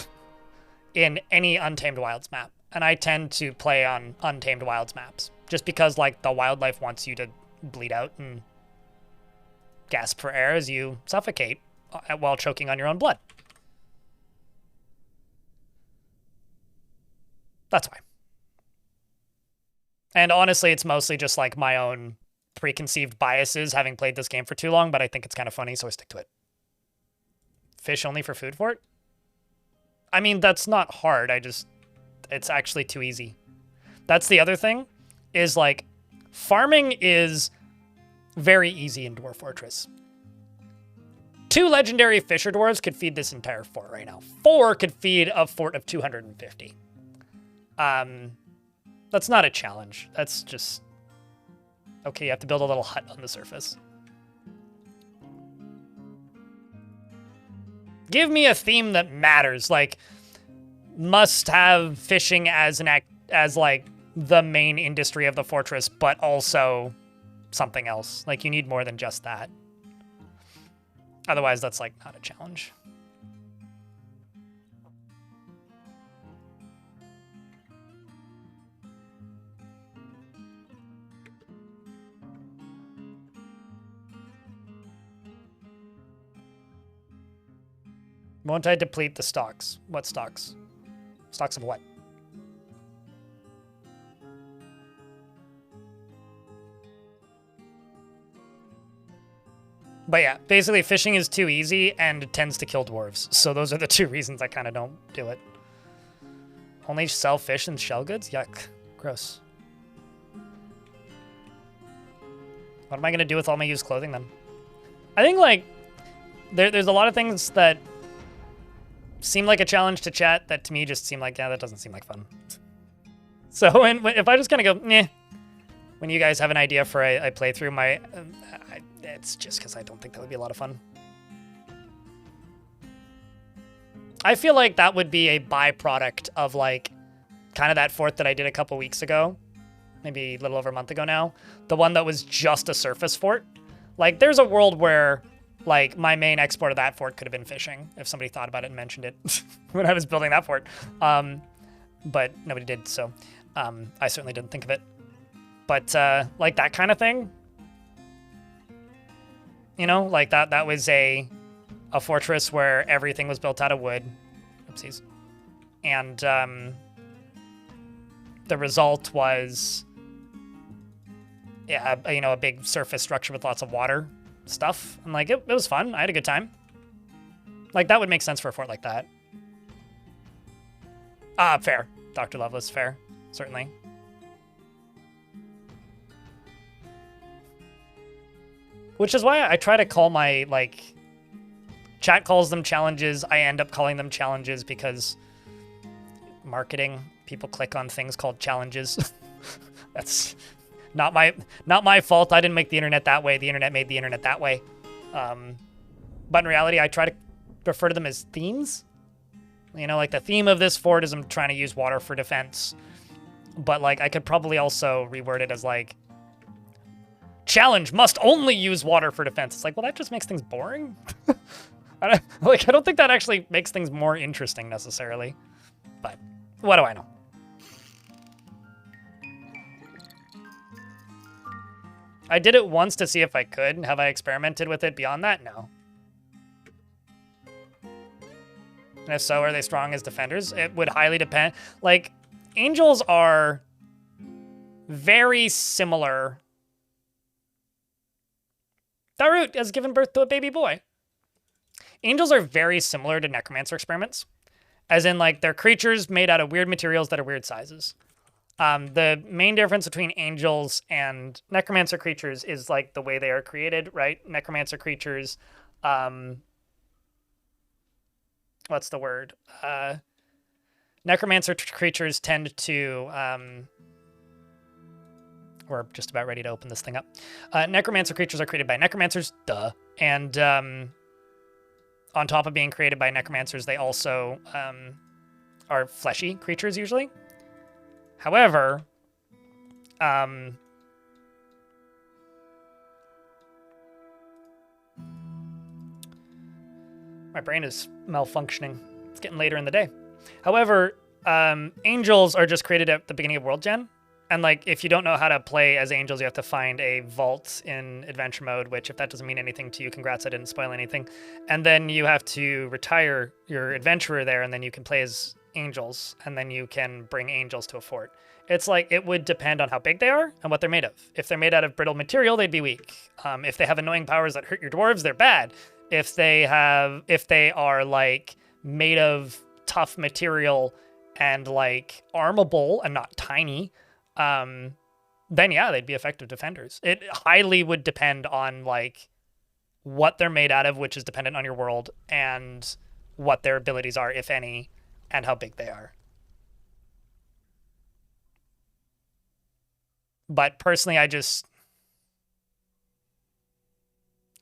in any Untamed Wilds map. And I tend to play on Untamed Wilds maps. Just because, like, the wildlife wants you to bleed out and gasp for air as you suffocate while choking on your own blood. That's why. And honestly, it's mostly just like my own preconceived biases having played this game for too long, but I think it's kind of funny, so I stick to it. Fish only for food for it? I mean, that's not hard. It's actually too easy. That's the other thing, is like, farming is very easy in Dwarf Fortress. 2 legendary fisher dwarves could feed this entire fort right now. 4 could feed a fort of 250. That's not a challenge. That's just... Okay, you have to build a little hut on the surface. Give me a theme that matters, like must have fishing as like the main industry of the fortress, but also something else. Like you need more than just that. Otherwise, that's like not a challenge. Won't I deplete the stocks? What stocks? Stocks of what? But yeah, basically fishing is too easy and it tends to kill dwarves. So those are the 2 reasons I kind of don't do it. Only sell fish and shell goods? Yuck. Gross. What am I going to do with all my used clothing then? I think like there's a lot of things that seem like a challenge to chat that to me just seem like, yeah, that doesn't seem like fun. So if I just kind of go, meh, when you guys have an idea for a playthrough, it's just because I don't think that would be a lot of fun. I feel like that would be a byproduct of like kind of that fort that I did a couple weeks ago maybe a little over a month ago now. The one that was just a surface fort. Like, there's a world where, like, my main export of that fort could have been fishing if somebody thought about it and mentioned it when I was building that fort. But nobody did, so I certainly didn't think of it. But, like, that kind of thing, you know, like, that was a fortress where everything was built out of wood. Oopsies. And the result was, yeah, you know, a big surface structure with lots of water stuff. And, like, it was fun. I had a good time. Like, that would make sense for a fort like that. Fair. Dr. Lovelace, fair. Certainly. Which is why I try to call my, like, chat calls them challenges. I end up calling them challenges because marketing, people click on things called challenges. That's not my fault. I didn't make the internet that way. The internet made the internet that way. But in reality, I try to refer to them as themes. You know, like the theme of this fort is I'm trying to use water for defense. But, like, I could probably also reword it as, like, challenge must only use water for defense. It's like, well, that just makes things boring. I don't think that actually makes things more interesting necessarily. But what do I know? I did it once to see if I could. Have I experimented with it beyond that? No. And if so, are they strong as defenders? It would highly depend. Like, angels are very similar. Darut has given birth to a baby boy. Angels are very similar to necromancer experiments. As in, like, they're creatures made out of weird materials that are weird sizes. The main difference between angels and necromancer creatures is, like, the way they are created, right? Necromancer creatures, what's the word? Necromancer creatures tend to, we're just about ready to open this thing up. Necromancer creatures are created by necromancers, duh. And on top of being created by necromancers, they also are fleshy creatures usually. However, my brain is malfunctioning. It's getting later in the day. However, angels are just created at the beginning of World Gen. And, like, if you don't know how to play as angels, you have to find a vault in adventure mode, which, if that doesn't mean anything to you, congrats, I didn't spoil anything. And then you have to retire your adventurer there, and then you can play as angels, and then you can bring angels to a fort. It's like, it would depend on how big they are and what they're made of. If they're made out of brittle material, they'd be weak. If they have annoying powers that hurt your dwarves, they're bad. If they are, like, made of tough material and, like, armable and not tiny, then yeah, they'd be effective defenders. It highly would depend on, like, what they're made out of, which is dependent on your world, and what their abilities are, if any, and how big they are. But personally, I just,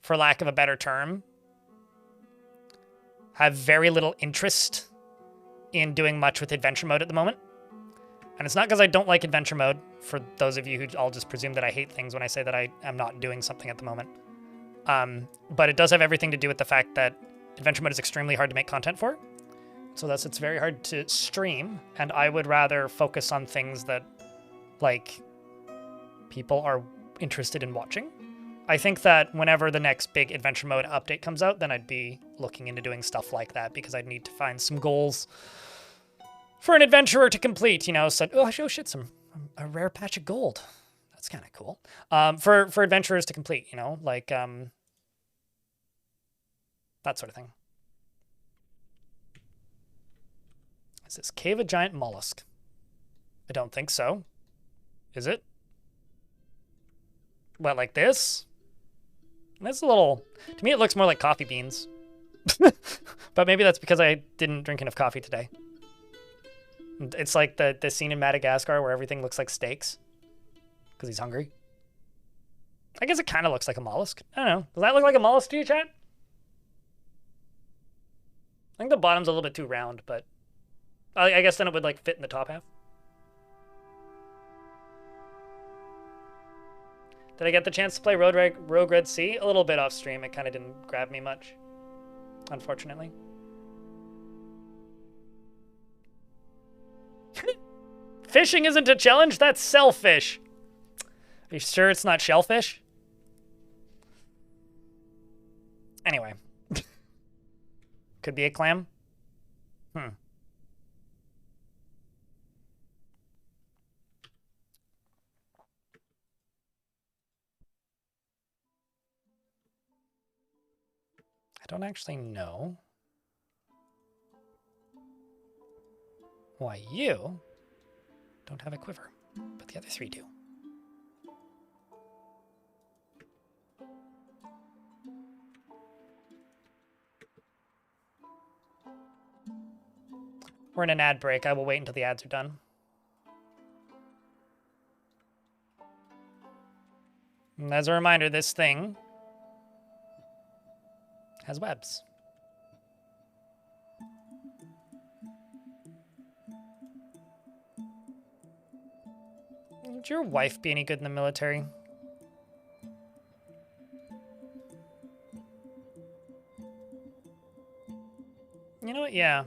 for lack of a better term, have very little interest in doing much with adventure mode at the moment. And it's not because I don't like adventure mode, for those of you who all just presume that I hate things when I say that I am not doing something at the moment. But it does have everything to do with the fact that adventure mode is extremely hard to make content for. So thus it's very hard to stream, and I would rather focus on things that, like, people are interested in watching. I think that whenever the next big adventure mode update comes out, then I'd be looking into doing stuff like that, because I'd need to find some goals for an adventurer to complete, you know. So, oh shit, a rare patch of gold. That's kind of cool. For adventurers to complete, you know, like, that sort of thing. Is this cave a giant mollusk? I don't think so. Is it? What, like this? That's a little, to me it looks more like coffee beans. But maybe that's because I didn't drink enough coffee today. It's like the scene in Madagascar where everything looks like steaks because he's hungry. I guess it kind of looks like a mollusk. I don't know. Does that look like a mollusk to you, chat? I think the bottom's a little bit too round, but I guess then it would, like, fit in the top half. Did I get the chance to play Rogue Red Sea? A little bit off stream. It kind of didn't grab me much, unfortunately. Fishing isn't a challenge? That's shellfish. Are you sure it's not shellfish? Anyway. Could be a clam. I don't actually know why you don't have a quiver, but the other three do. We're in an ad break. I will wait until the ads are done. And as a reminder, this thing has webs. Would your wife be any good in the military? You know what? Yeah.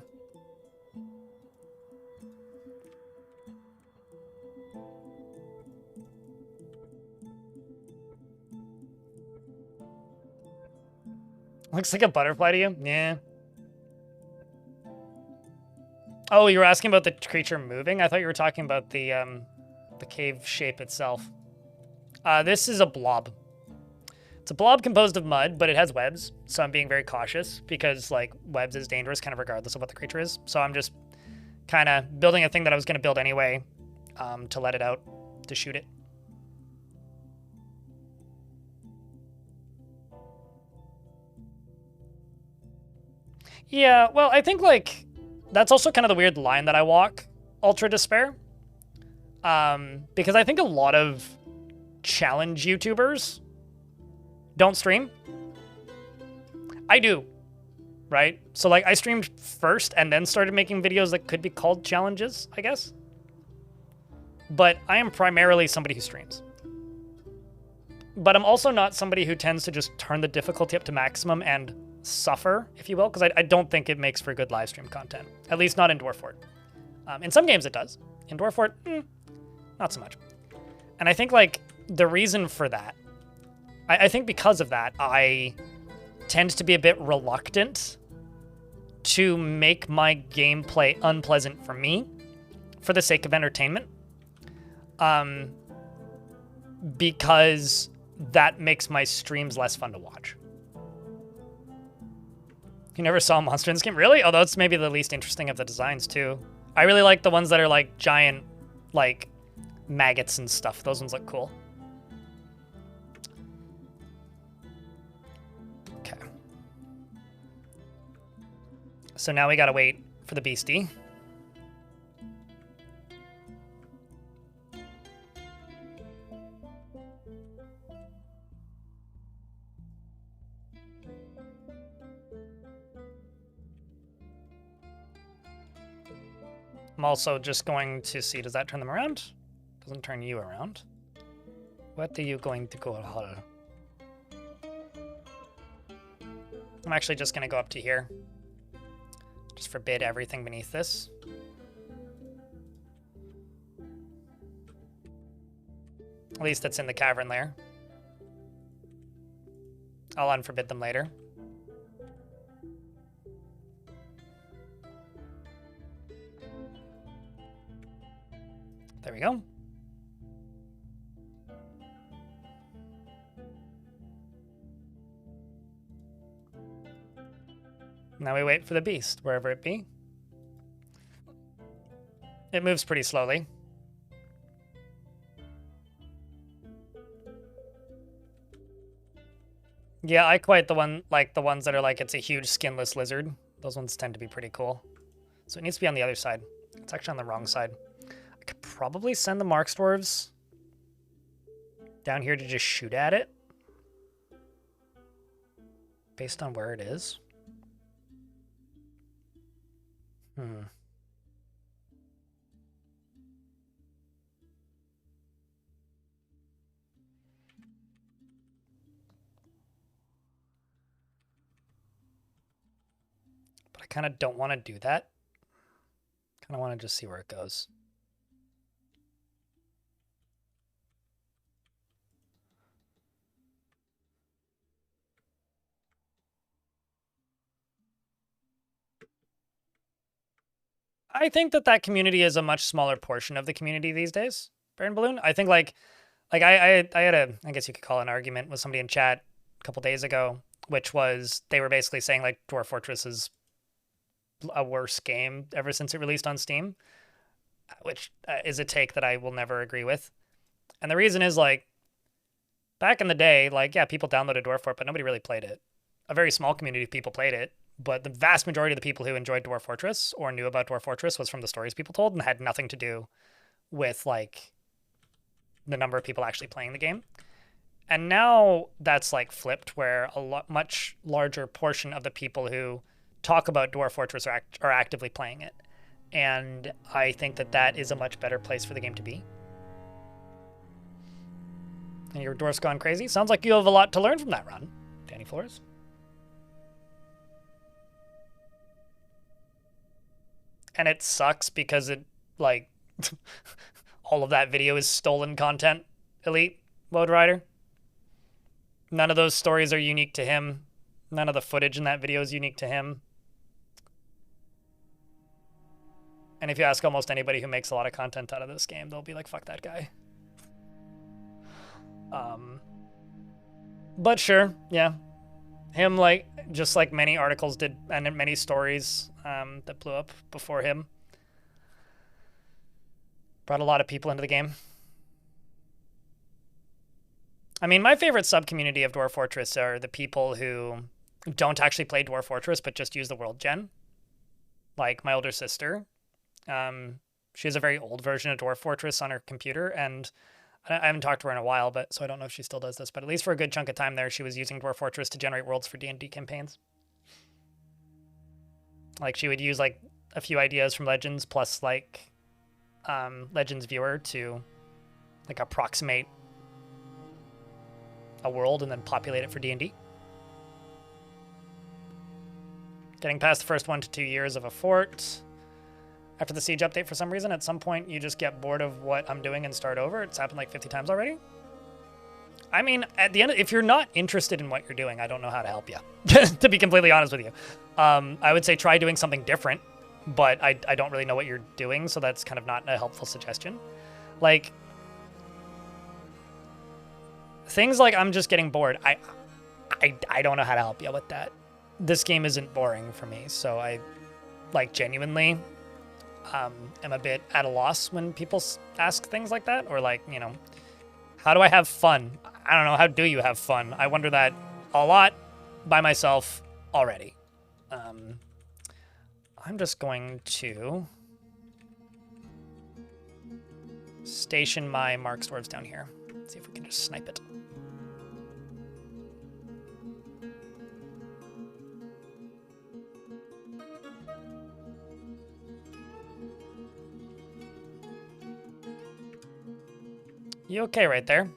Looks like a butterfly to you? Yeah. Oh, you were asking about the creature moving? I thought you were talking about the cave shape itself. This is a blob. It's a blob composed of mud, but it has webs, so I'm being very cautious because, like, webs is dangerous kind of regardless of what the creature is. So I'm just kind of building a thing that I was going to build anyway to let it out, to shoot it. Yeah, well, I think, like, that's also kind of the weird line that I walk, Ultra Despair. Because I think a lot of challenge YouTubers don't stream. I do, right? So, like, I streamed first and then started making videos that could be called challenges, I guess. But I am primarily somebody who streams. But I'm also not somebody who tends to just turn the difficulty up to maximum and suffer, if you will, because I don't think it makes for good live stream content. At least not in Dwarf Fort. In some games it does. In Dwarf Fort, not so much. And I think, like, the reason for that, I think because of that, I tend to be a bit reluctant to make my gameplay unpleasant for me for the sake of entertainment. Because that makes my streams less fun to watch. You never saw a monster in this game? Really? Although it's maybe the least interesting of the designs, too. I really like the ones that are, like, giant, like, maggots and stuff. Those ones look cool. Okay. So now we gotta wait for the beastie. I'm also just going to see, does that turn them around? Doesn't turn you around. What are you going to go on? I'm actually just going to go up to here. Just forbid everything beneath this. At least that's in the cavern layer. I'll unforbid them later. There we go. Now we wait for the beast, wherever it be. It moves pretty slowly. Yeah, I quite the ones that are like it's a huge skinless lizard. Those ones tend to be pretty cool. So it needs to be on the other side. It's actually on the wrong side. I could probably send the Marks Dwarves down here to just shoot at it. Based on where it is. kind of don't want to do that. Kind of want to just see where it goes. I think that community is a much smaller portion of the community these days, Baron Balloon. I think like I had a, I guess you could call it an argument with somebody in chat a couple days ago, which was they were basically saying like Dwarf Fortress is a worse game ever since it released on Steam, which is a take that I will never agree with. And the reason is like back in the day, like, yeah, people downloaded Dwarf Fort, but nobody really played it. A very small community of people played it, but the vast majority of the people who enjoyed Dwarf Fortress or knew about Dwarf Fortress was from the stories people told and had nothing to do with like the number of people actually playing the game. And now that's like flipped, where much larger portion of the people who talk about Dwarf Fortress are actively playing it. And I think that is a much better place for the game to be. And your dwarf's gone crazy? Sounds like you have a lot to learn from that run, Danny Flores. And it sucks because it, like, all of that video is stolen content, Elite Woad Rider. None of those stories are unique to him. None of the footage in that video is unique to him. And if you ask almost anybody who makes a lot of content out of this game, they'll be like, fuck that guy. But sure, yeah. Him, like, just like many articles did, and many stories that blew up before him, brought a lot of people into the game. I mean, my favorite sub-community of Dwarf Fortress are the people who don't actually play Dwarf Fortress, but just use the world gen. Like my older sister. She has a very old version of Dwarf Fortress on her computer, and I haven't talked to her in a while, but so I don't know if she still does this, but at least for a good chunk of time there, she was using Dwarf Fortress to generate worlds for D&D campaigns. Like, she would use, like, a few ideas from Legends, plus, like, Legends Viewer to, like, approximate a world and then populate it for D&D. Getting past the first 1 to 2 years of a fort. After the Siege update, for some reason, at some point, you just get bored of what I'm doing and start over. It's happened like 50 times already. I mean, at the end, if you're not interested in what you're doing, I don't know how to help you, to be completely honest with you. I would say try doing something different, but I don't really know what you're doing, so that's kind of not a helpful suggestion. Like, things like I'm just getting bored. I don't know how to help you with that. This game isn't boring for me, so I, like, genuinely am a bit at a loss when people ask things like that, or like, you know, how do I have fun? I don't know. How do you have fun? I wonder that a lot by myself already. I'm just going to station my Mark Dwarves down here. See if we can just snipe it. You okay right there?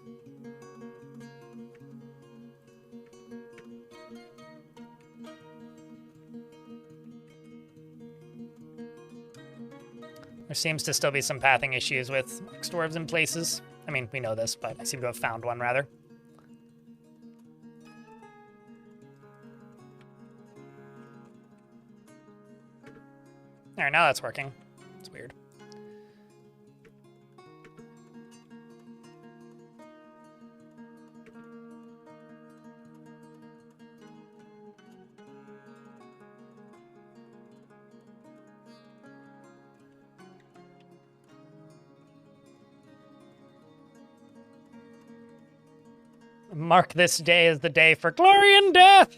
There seems to still be some pathing issues with dwarves in places. I mean, we know this, but I seem to have found one, rather. There, now that's working. It's weird. Mark this day as the day for glory and death!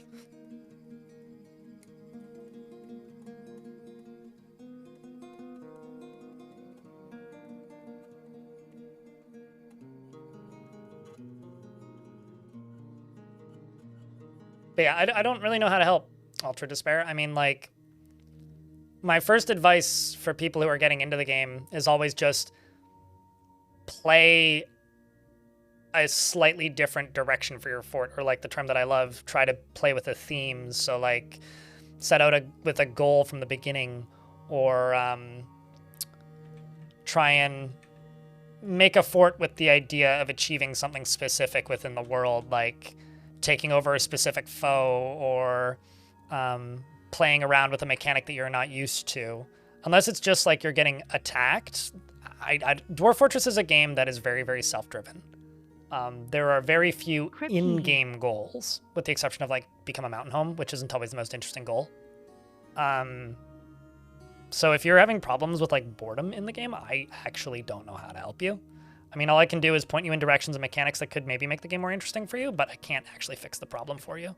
But yeah, I don't really know how to help Ultra Despair. I mean, like, my first advice for people who are getting into the game is always just play a slightly different direction for your fort, or like the term that I love, try to play with a theme. So like set out with a goal from the beginning, or try and make a fort with the idea of achieving something specific within the world, like taking over a specific foe, or playing around with a mechanic that you're not used to. Unless it's just like you're getting attacked. Dwarf Fortress is a game that is very, very self-driven. There are very few in-game goals, with the exception of like become a mountain home, which isn't always the most interesting goal. So if you're having problems with like boredom in the game, I actually don't know how to help you. I mean, all I can do is point you in directions and mechanics that could maybe make the game more interesting for you, but I can't actually fix the problem for you. All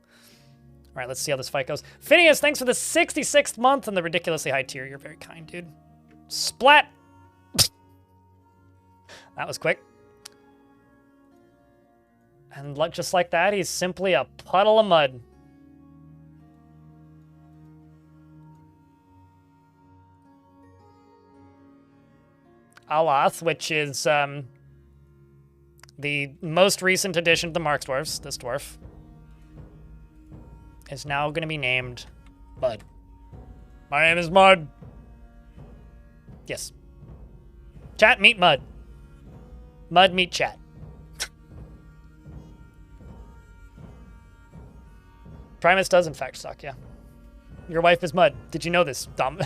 right, let's see how this fight goes. Phineas, thanks for the 66th month and the ridiculously high tier. You're very kind, dude. Splat! That was quick. And just like that, he's simply a puddle of mud. Alath, which is the most recent addition to the Marks Dwarfs, this dwarf, is now going to be named Mud. My name is Mud. Yes. Chat, meet Mud. Mud, meet chat. Primus does, in fact, suck, yeah. Your wife is Mud. Did you know this, Dom?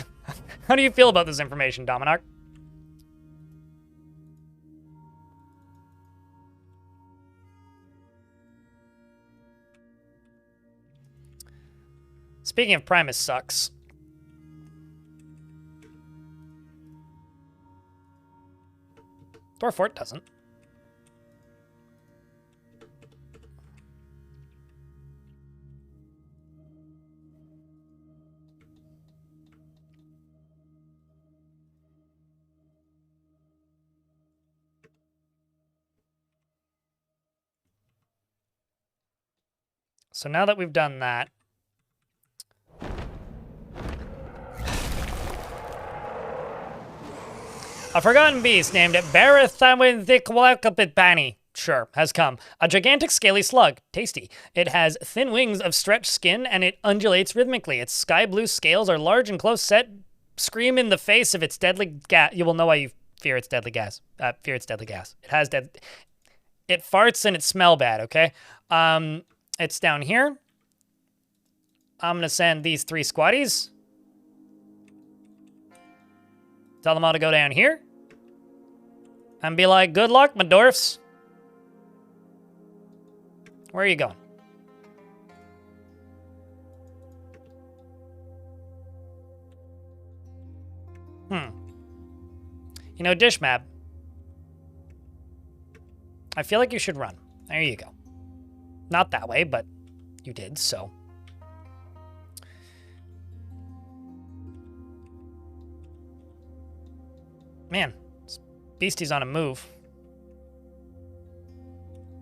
How do you feel about this information, Dominic? Speaking of Primus sucks. Dwarf Fort doesn't. So now that we've done that, a forgotten beast named Barathawinthickwalkapitbani, sure, has come. A gigantic scaly slug, tasty. It has thin wings of stretched skin and it undulates rhythmically. Its sky blue scales are large and close set. Scream in the face of its deadly gas. You will know why you fear its deadly gas. Fear its deadly gas. It has It farts and it smell bad, okay? It's down here. I'm gonna send these 3 squatties. Tell them all to go down here. And be like, good luck, my dwarfs. Where are you going? You know, Dishmab. I feel like you should run. There you go. Not that way, but you did, so. Man, this beastie's on a move.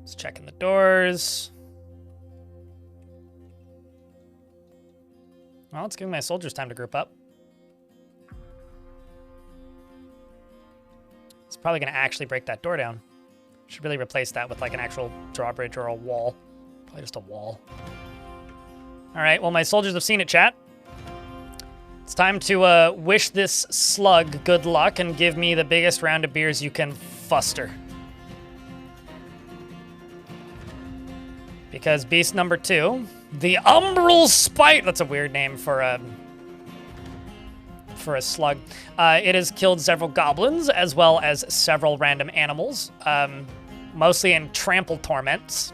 Just checking the doors. Well, it's giving my soldiers time to group up. It's probably going to actually break that door down. Should really replace that with like an actual drawbridge or a wall. Probably just a wall. All right, well, my soldiers have seen it, chat. It's time to wish this slug good luck and give me the biggest round of beers you can fuster. Because beast number 2, the Umbral Spite, that's a weird name for a slug. It has killed several goblins as well as several random animals, mostly in trample torments.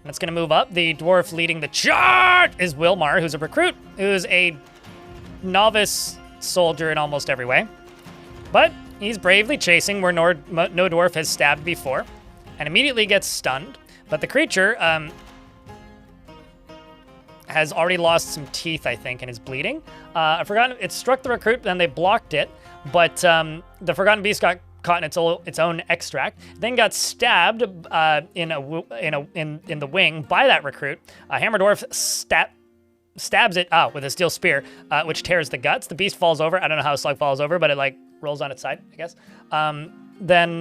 And it's going to move up. The dwarf leading the charge is Wilmar, who's a recruit, who's a novice soldier in almost every way. But he's bravely chasing where no dwarf has stabbed before and immediately gets stunned. But the creature has already lost some teeth, I think, and is bleeding. I've forgotten, it struck the recruit, then they blocked it, but the Forgotten Beast got caught in its own extract, then got stabbed in the wing by that recruit. Hammer Dwarf stabs it with a steel spear, which tears the guts. The beast falls over. I don't know how a slug falls over, but it like rolls on its side, I guess. Then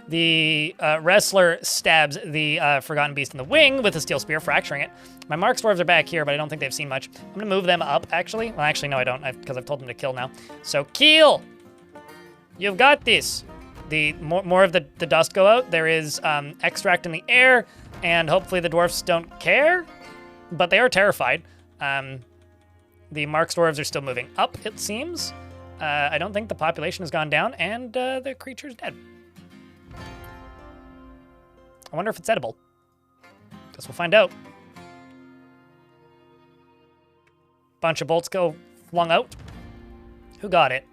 the wrestler stabs the Forgotten Beast in the wing with a steel spear, fracturing it. My mark dwarves are back here, but I don't think they've seen much. I'm going to move them up, actually. Well, actually, no, I don't, because I've told them to kill now. So, kill! You've got this. The more of the dust go out. There is extract in the air, and hopefully the dwarfs don't care, but they are terrified. The mark dwarves are still moving up, it seems. I don't think the population has gone down, and the creature's dead. I wonder if it's edible. Guess we'll find out. Bunch of bolts go flung out. Who got it?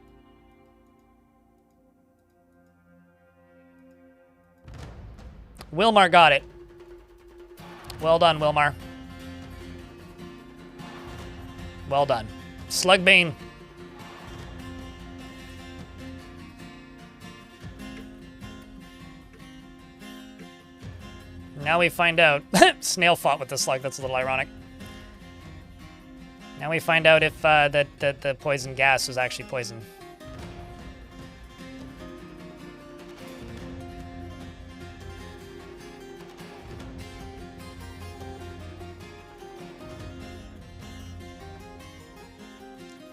Wilmar got it. Well done, Wilmar. Well done. Slugbane. Now we find out. Snail fought with the slug. That's a little ironic. Now we find out if the poison gas was actually poison.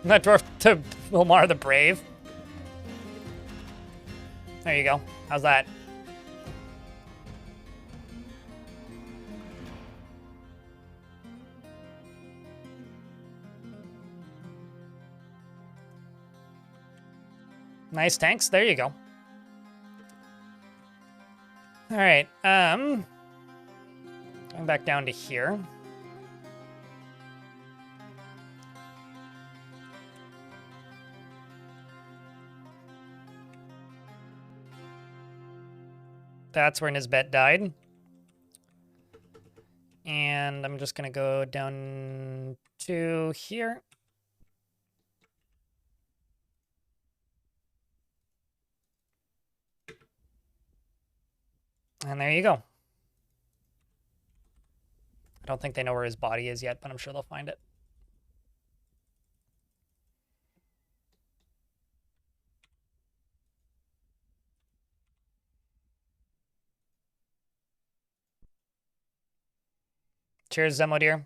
That dwarf to Wilmar the Brave. There you go. How's that? Nice tanks. There you go. All right. Going back down to here. That's where Nisbet died. And I'm just going to go down to here. And there you go. I don't think they know where his body is yet, but I'm sure they'll find it. Cheers, Zemo dear.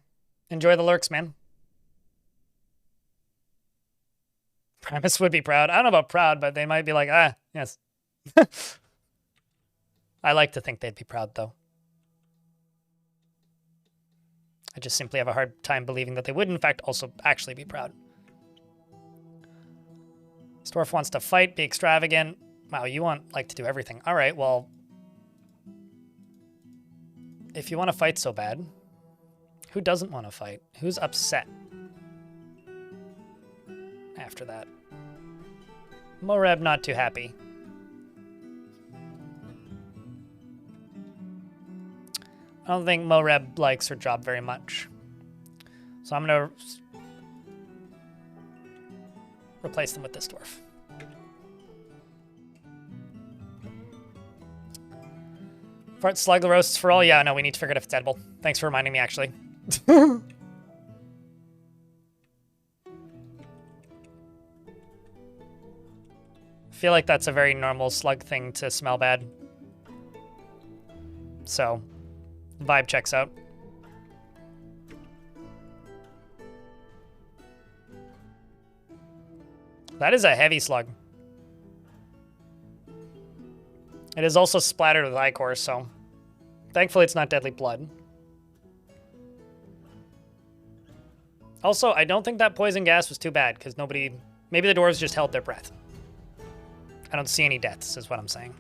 Enjoy the lurks, man. Primus would be proud. I don't know about proud, but they might be like, ah, yes. I like to think they'd be proud, though. I just simply have a hard time believing that they would, in fact, also actually be proud. Dwarf wants to fight, be extravagant. Wow, you want, like, to do everything. All right, well, if you want to fight so bad, who doesn't want to fight? Who's upset after that? Moreb not too happy. I don't think Moreb likes her job very much. So I'm going to replace them with this dwarf. Fart slug the roasts for all? Yeah, no, we need to figure out if it's edible. Thanks for reminding me, actually. I feel like that's a very normal slug thing to smell bad. So, vibe checks out. That is a heavy slug. It is also splattered with ichor, so thankfully it's not deadly blood. Also, I don't think that poison gas was too bad, because maybe the dwarves just held their breath. I don't see any deaths, is what I'm saying.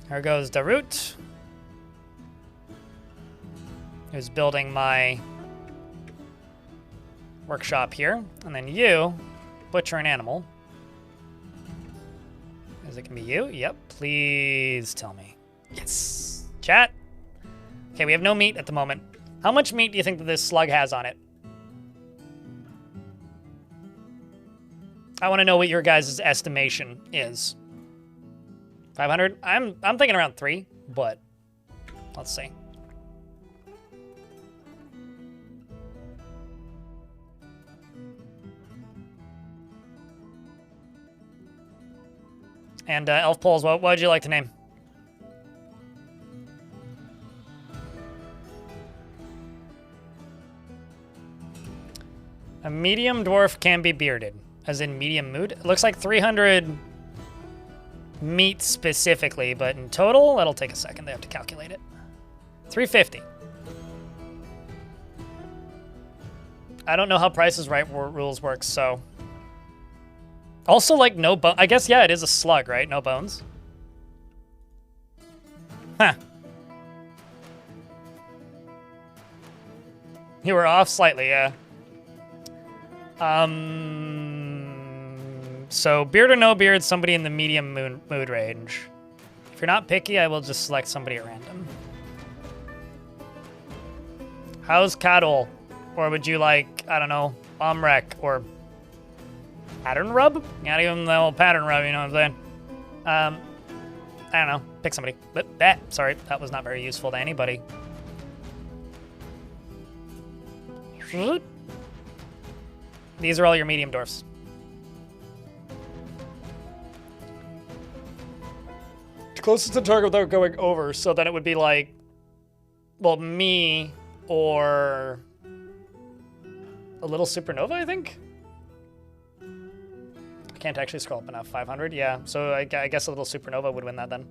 Here goes Darut, who's building my workshop here. And then you, butcher an animal. Is it gonna be you? Yep, please tell me. Yes. Chat. Okay, we have no meat at the moment. How much meat do you think that this slug has on it? I want to know what your guys' estimation is. 500? I'm thinking around 3, but let's see. And elf poles, what would you like to name? A medium dwarf can be bearded, as in medium mood. It looks like 300 meat specifically, but in total, that'll take a second. They have to calculate it. 350. I don't know how Price is Right rules work, so. Also, like, no bone. I guess, yeah, it is a slug, right? No bones. Huh. You were off slightly, yeah. So beard or no beard, somebody in the medium mood range. If you're not picky, I will just select somebody at random. How's Cattle? Or would you like, I don't know, Omrek or Pattern Rub? Not even the old Pattern Rub, you know what I'm saying? I don't know, pick somebody. But sorry, that was not very useful to anybody. These are all your medium dwarfs. Closest to target without going over, so then it would be like, well, me or a little supernova, I think? I can't actually scroll up enough. 500, yeah. So I guess a little supernova would win that then.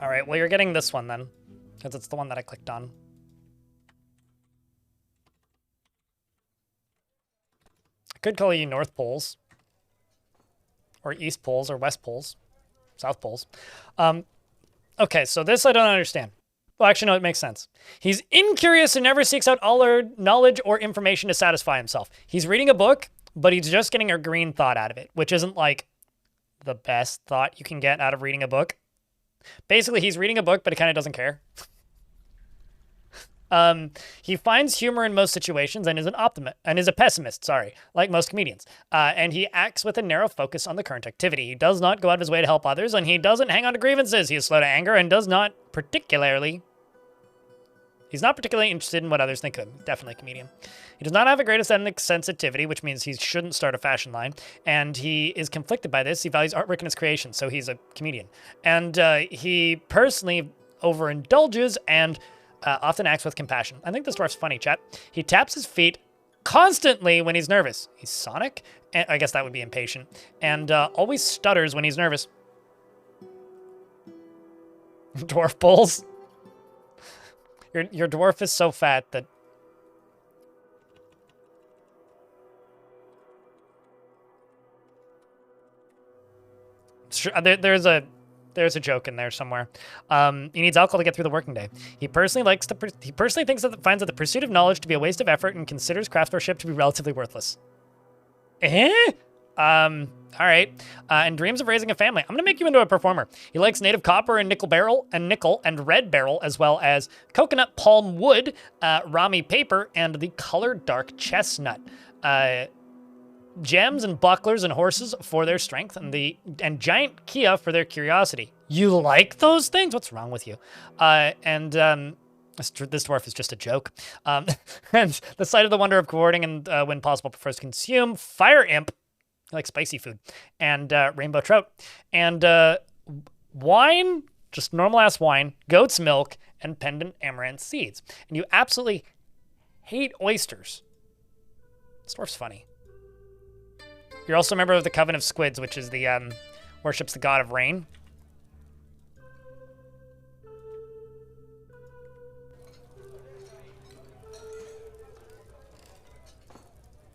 All right, well, you're getting this one then, because it's the one that I clicked on. I could call you North Poles, or East Poles, or West Poles, South Poles. Okay, so this I don't understand. Well, actually, no, it makes sense. He's incurious and never seeks out all knowledge or information to satisfy himself. He's reading a book, but he's just getting a green thought out of it, which isn't like the best thought you can get out of reading a book. Basically, he's reading a book, but he kind of doesn't care. He finds humor in most situations and is an optimist and is a pessimist, sorry, like most comedians. And he acts with a narrow focus on the current activity. He does not go out of his way to help others, and he doesn't hang on to grievances. He is slow to anger and he's not particularly interested in what others think of him. Definitely a comedian. He does not have a great aesthetic sensitivity, which means he shouldn't start a fashion line. And he is conflicted by this. He values artwork in his creation, so he's a comedian. And he personally overindulges and often acts with compassion. I think this dwarf's funny, chat. He taps his feet constantly when he's nervous. He's Sonic, and I guess that would be impatient, and always stutters when he's nervous. Dwarf bulls. Your dwarf is so fat that there's a joke in there somewhere. He needs alcohol to get through the working day. He personally finds that the pursuit of knowledge to be a waste of effort and considers craftsmanship to be relatively worthless. All right. And dreams of raising a family. I'm gonna make you into a performer. He likes native copper and nickel and red barrel, as well as coconut palm wood, Rami paper, and the colored dark chestnut. Gems and bucklers and horses for their strength, and giant Kia for their curiosity. You like those things? What's wrong with you? This dwarf is just a joke. And the sight of the wonder of courting and when possible prefers to consume. Fire imp, like spicy food, and rainbow trout, and wine, just normal ass wine, goat's milk, and pendant amaranth seeds. And you absolutely hate oysters. This dwarf's funny. You're also a member of the Coven of Squids, which is the worships the god of rain.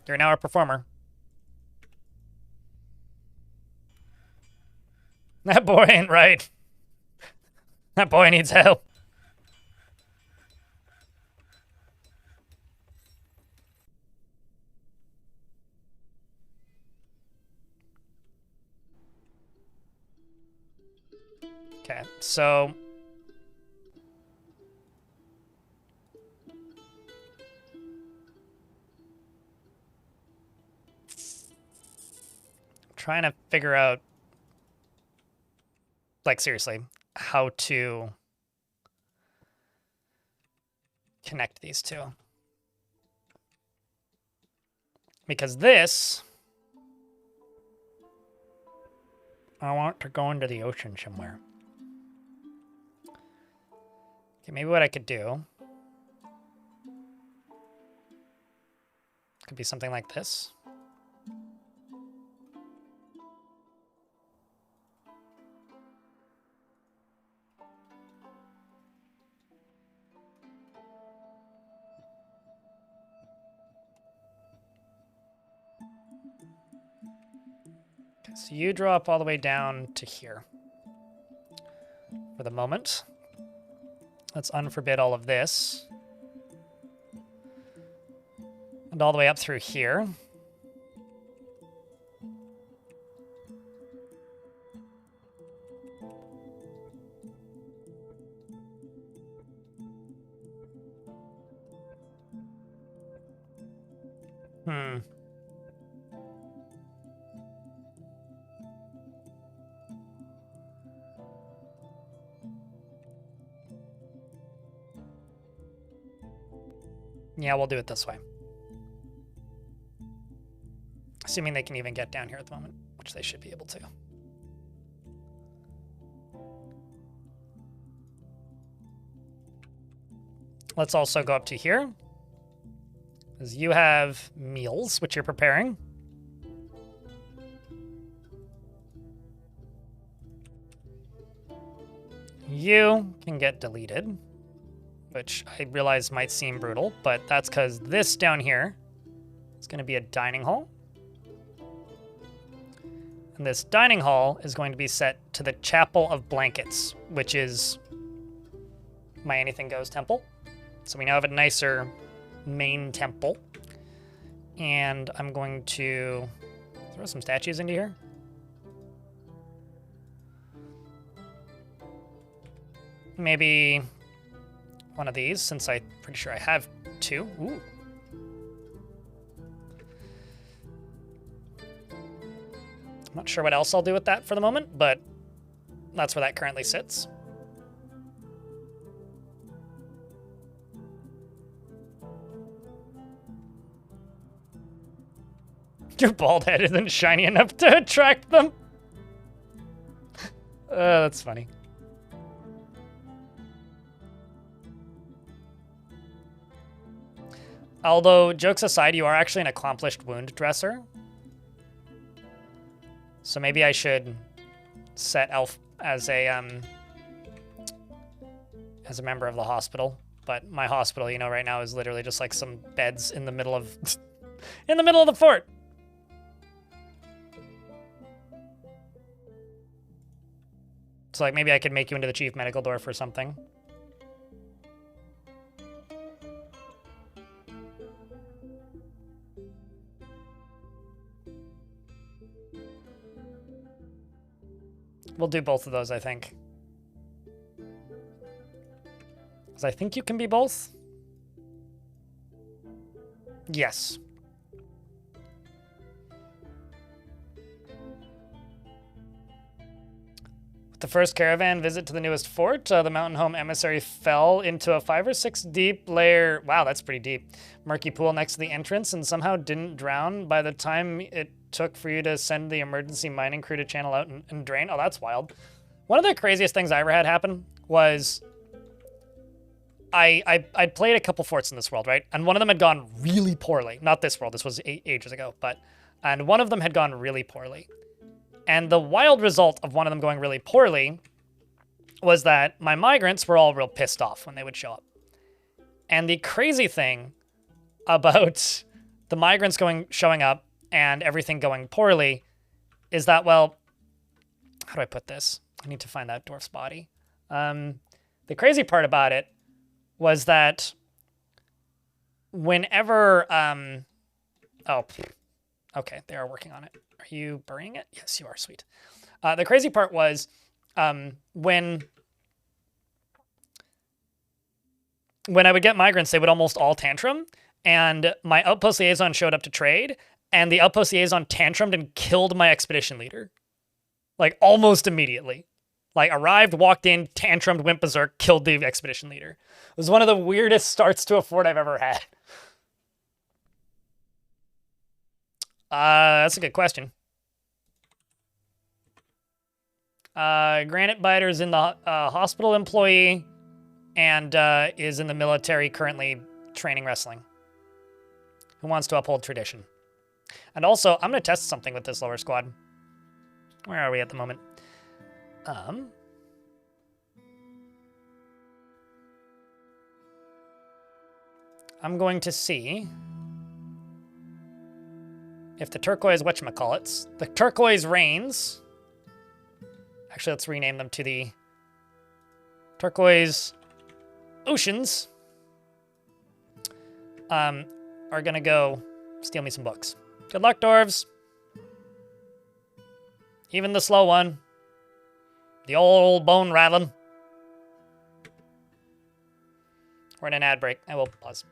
You're now a performer. That boy ain't right. That boy needs help. Okay, so trying to figure out, like, seriously, how to connect these two. Because this I want to go into the ocean somewhere. Okay, maybe what I could do could be something like this. Okay, so you drop all the way down to here for the moment. Let's unforbid all of this. And all the way up through here. Yeah, we'll do it this way. Assuming they can even get down here at the moment, which they should be able to. Let's also go up to here. Because you have meals, which you're preparing. You can get deleted, which I realize might seem brutal, but that's because this down here is going to be a dining hall. And this dining hall is going to be set to the Chapel of Blankets, which is my anything goes temple. So we now have a nicer main temple. And I'm going to throw some statues into here. Maybe one of these, since I'm pretty sure I have two. Ooh. I'm not sure what else I'll do with that for the moment, but that's where that currently sits. Your bald head isn't shiny enough to attract them. That's funny. Although, jokes aside, you are actually an accomplished wound dresser. So maybe I should set Elf as a member of the hospital. But my hospital, you know, right now is literally just like some beds in the middle of in the middle of the fort. So like maybe I could make you into the chief medical dwarf or something. We'll do both of those, I think. Because I think you can be both. Yes. With the first caravan visit to the newest fort, the mountain home emissary fell into a 5 or 6 deep layer. Wow, that's pretty deep. Murky pool next to the entrance and somehow didn't drown by the time it took for you to send the emergency mining crew to channel out and drain. Oh, that's wild. One of the craziest things I ever had happen was I'd played a couple forts in this world, right? And one of them had gone really poorly. Not this world, this was ages ago, and one of them had gone really poorly. And the wild result of one of them going really poorly was that my migrants were all real pissed off when they would show up. And the crazy thing about the migrants showing up and everything going poorly is that, well, how do I put this? I need to find that dwarf's body. The crazy part about it was that whenever, oh, okay, they are working on it. Are you burying it? Yes, you are, sweet. The crazy part was when I would get migrants, they would almost all tantrum, and my outpost liaison showed up to trade, and the outpost liaison tantrumed and killed my expedition leader. Like, almost immediately. Like, arrived, walked in, tantrumed, went berserk, killed the expedition leader. It was one of the weirdest starts to a fort I've ever had. That's a good question. Granite Biter's in the hospital employee and is in the military currently training wrestling. Who wants to uphold tradition? And also, I'm going to test something with this lower squad. Where are we at the moment? I'm going to see if the turquoise whatchamacallits, the turquoise rains, actually let's rename them to the turquoise oceans, are going to go steal me some books. Good luck, dwarves. Even the slow one. The old bone rattling. We're in an ad break. I will pause.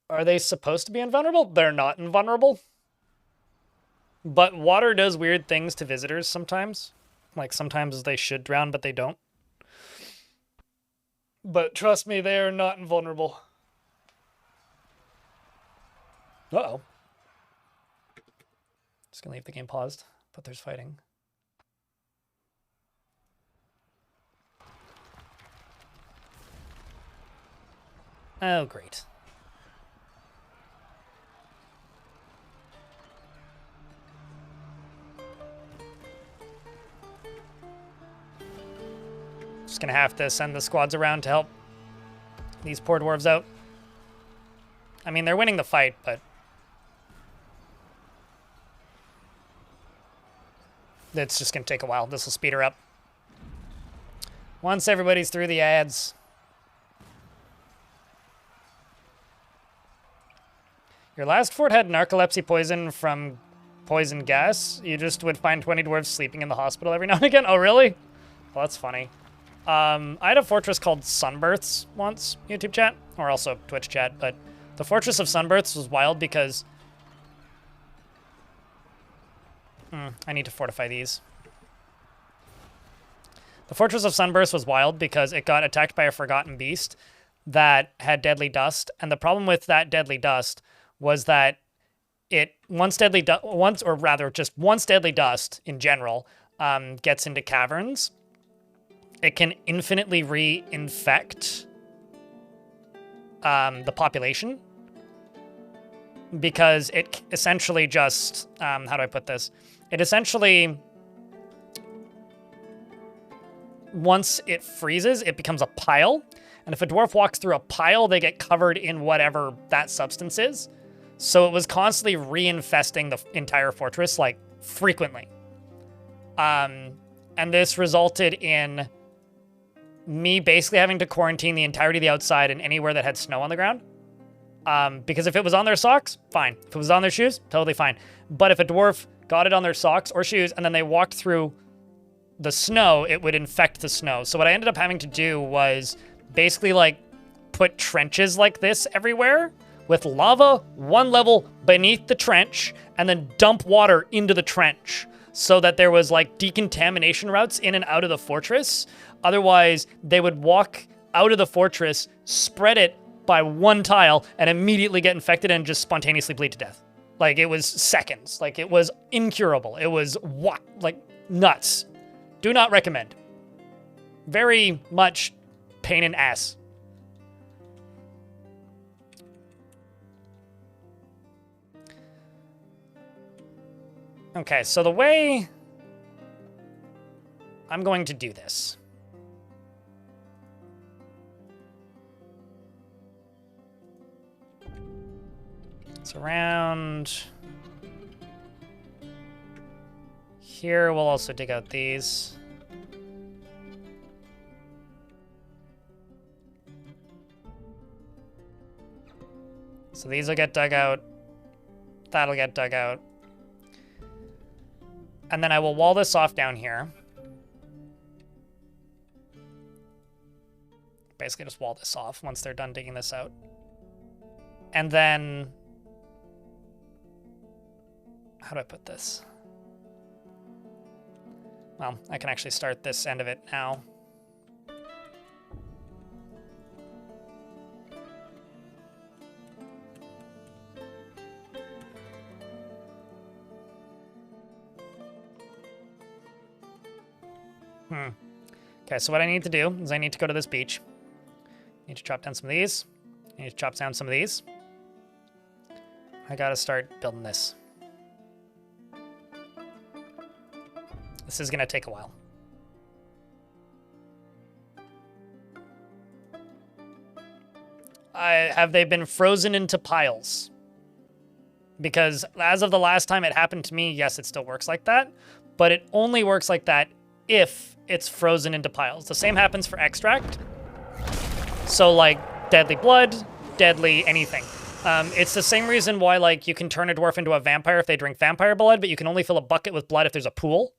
Are they supposed to be invulnerable? They're not invulnerable. But water does weird things to visitors sometimes. Like sometimes they should drown, but they don't. But trust me, they are not invulnerable. Uh-oh. Just gonna leave the game paused, but there's fighting. Oh, great. Just gonna have to send the squads around to help these poor dwarves out. I mean, they're winning the fight, but it's just gonna take a while. This will speed her up. Once everybody's through the ads. Your last fort had narcolepsy poison from poison gas. You just would find 20 dwarves sleeping in the hospital every now and again. Oh, really? Well, that's funny. I had a fortress called Sunbirths once, YouTube chat, or also Twitch chat, but the Fortress of Sunbirths was wild because... I need to fortify these. The Fortress of Sunburst was wild because it got attacked by a forgotten beast that had deadly dust, and the problem with that deadly dust was that once deadly dust in general gets into caverns, it can infinitely reinfect the population, because it essentially just how do I put this? It essentially, once it freezes, it becomes a pile. And if a dwarf walks through a pile, they get covered in whatever that substance is. So it was constantly reinfesting the entire fortress, like, frequently. And this resulted in me basically having to quarantine the entirety of the outside and anywhere that had snow on the ground. Because if it was on their socks, fine. If it was on their shoes, totally fine. But if a dwarf got it on their socks or shoes and then they walked through the snow, it would infect the snow. So what I ended up having to do was basically, like, put trenches like this everywhere with lava one level beneath the trench and then dump water into the trench so that there was, like, decontamination routes in and out of the fortress. Otherwise, they would walk out of the fortress, spread it by one tile, and immediately get infected and just spontaneously bleed to death. Like, it was seconds. Like, it was incurable. It was like, nuts. Do not recommend. Very much pain in ass. Okay, so the way I'm going to do this. It's around here. We'll also dig out these. So these will get dug out. That'll get dug out. And then I will wall this off down here. Basically just wall this off once they're done digging this out. And then... how do I put this? Well, I can actually start this end of it now. Okay, so what I need to do is I need to go to this beach. I need to chop down some of these. I need to chop down some of these. I gotta start building this. This is gonna take a while. Have they been frozen into piles? Because as of the last time it happened to me, yes, it still works like that, but it only works like that if it's frozen into piles. The same happens for extract. So like deadly blood, deadly anything. It's the same reason why like you can turn a dwarf into a vampire if they drink vampire blood, but you can only fill a bucket with blood if there's a pool.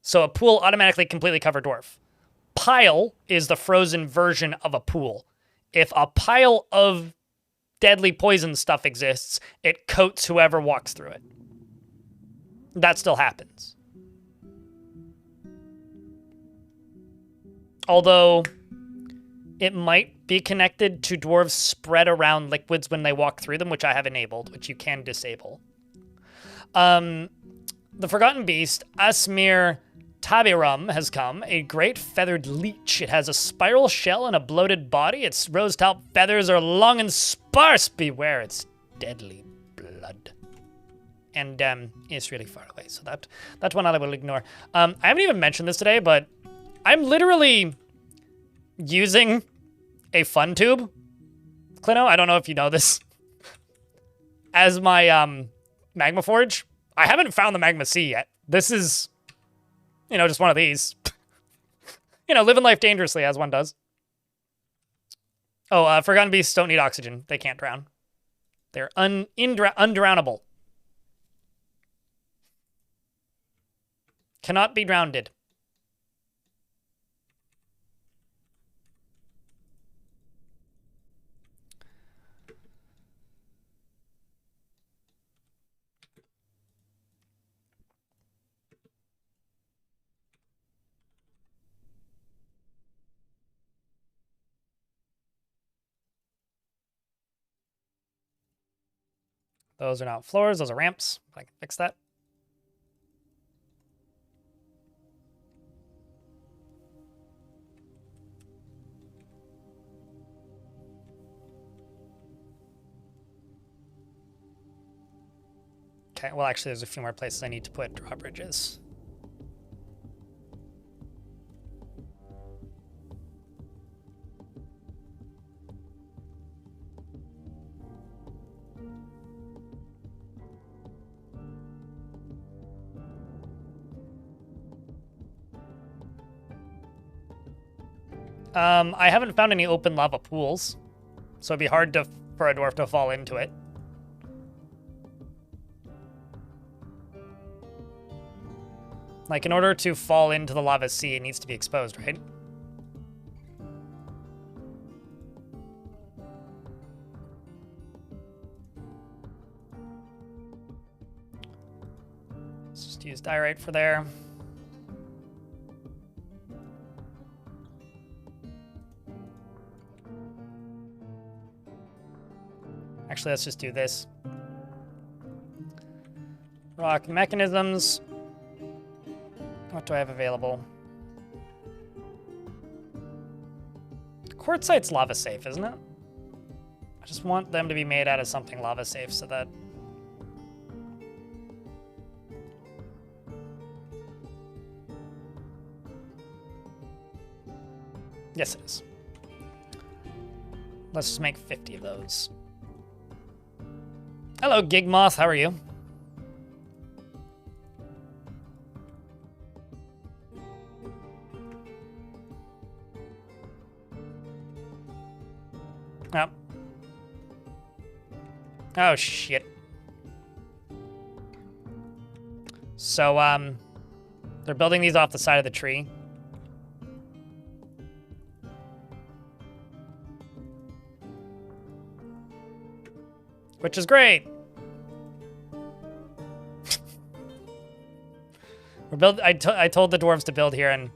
So a pool automatically completely covered dwarf. Pile is the frozen version of a pool. If a pile of deadly poison stuff exists, it coats whoever walks through it. That still happens. Although it might be connected to dwarves spread around liquids when they walk through them, which I have enabled, which you can disable. The Forgotten Beast, Asmir Tabirum, has come. A great feathered leech. It has a spiral shell and a bloated body. Its rose-top feathers are long and sparse. Beware its deadly blood. And it's really far away, so that's one I will ignore. I haven't even mentioned this today, but I'm literally using a fun tube, Clino, I don't know if you know this, as my magma forge. I haven't found the magma sea yet. This is, you know, just one of these. You know, living life dangerously as one does. Oh, Forgotten Beasts don't need oxygen. They can't drown. They're undrownable. Cannot be drowned. Those are not floors, those are ramps. I can fix that. Okay, well actually there's a few more places I need to put drawbridges. I haven't found any open lava pools, so it'd be hard for a dwarf to fall into it. Like, in order to fall into the lava sea, it needs to be exposed, right? Let's just use diorite for there. Actually, let's just do this. Rock mechanisms. What do I have available? Quartzite's lava safe, isn't it? I just want them to be made out of something lava safe so that... Yes, it is. Let's just make 50 of those. Hello, Gigmoth. How are you? Oh. Oh, shit. So, they're building these off the side of the tree. Which is great. I told the dwarves to build here, and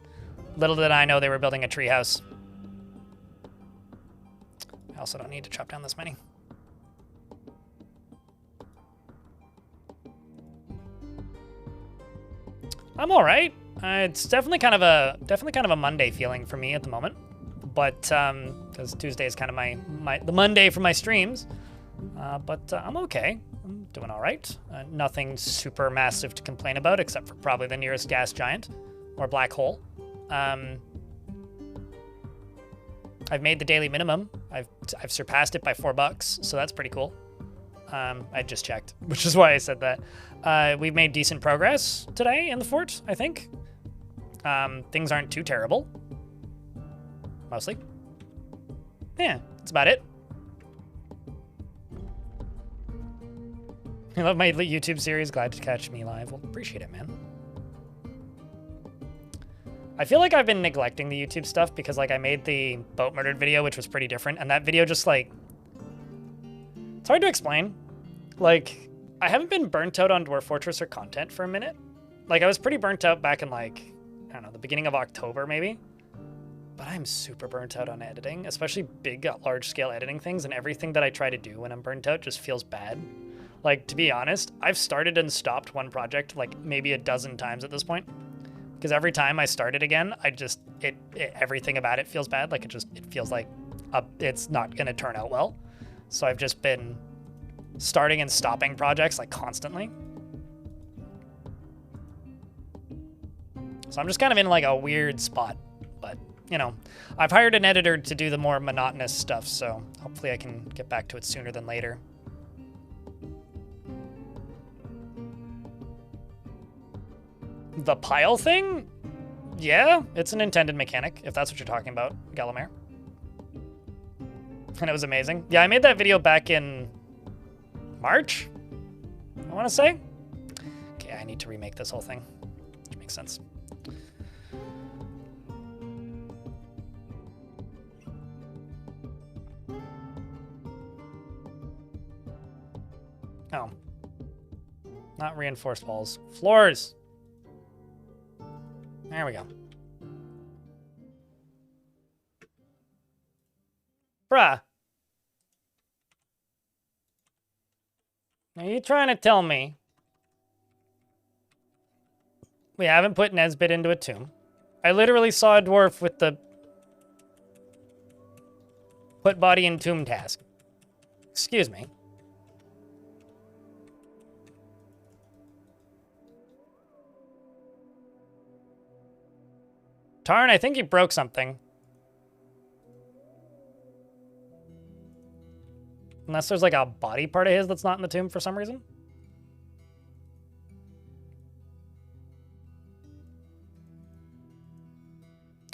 little did I know they were building a treehouse. I also don't need to chop down this many. I'm all right. It's definitely kind of a Monday feeling for me at the moment, but because Tuesday is kind of the Monday for my streams. But I'm okay. I'm doing all right. Nothing super massive to complain about, except for probably the nearest gas giant or black hole. I've made the daily minimum. I've surpassed it by $4, so that's pretty cool. I just checked, which is why I said that. We've made decent progress today in the fort, I think. Things aren't too terrible. Mostly. Yeah, that's about it. I love my YouTube series. Glad to catch me live. Well, appreciate it, man. I feel like I've been neglecting the YouTube stuff because, like, I made the boat murdered video, which was pretty different, and that video just, like... It's hard to explain. Like, I haven't been burnt out on Dwarf Fortress or content for a minute. Like, I was pretty burnt out back in, like, I don't know, the beginning of October, maybe? But I'm super burnt out on editing, especially big, large-scale editing things, and everything that I try to do when I'm burnt out just feels bad. Like, to be honest, I've started and stopped one project, like, maybe a dozen times at this point. Because every time I start it again, I just, everything about it feels bad. Like, it feels like it's not going to turn out well. So I've just been starting and stopping projects, like, constantly. So I'm just kind of in, like, a weird spot. But, you know, I've hired an editor to do the more monotonous stuff, so hopefully I can get back to it sooner than later. The pile thing? Yeah, it's an intended mechanic, if that's what you're talking about, Gallimer. And it was amazing. Yeah, I made that video back in March, I want to say. Okay, I need to remake this whole thing, which makes sense. Oh. Not reinforced walls. Floors! There we go. Bruh. Are you trying to tell me we haven't put Nesbit into a tomb? I literally saw a dwarf with the put body in tomb task. Excuse me. Tarn, I think you broke something. Unless there's like a body part of his that's not in the tomb for some reason.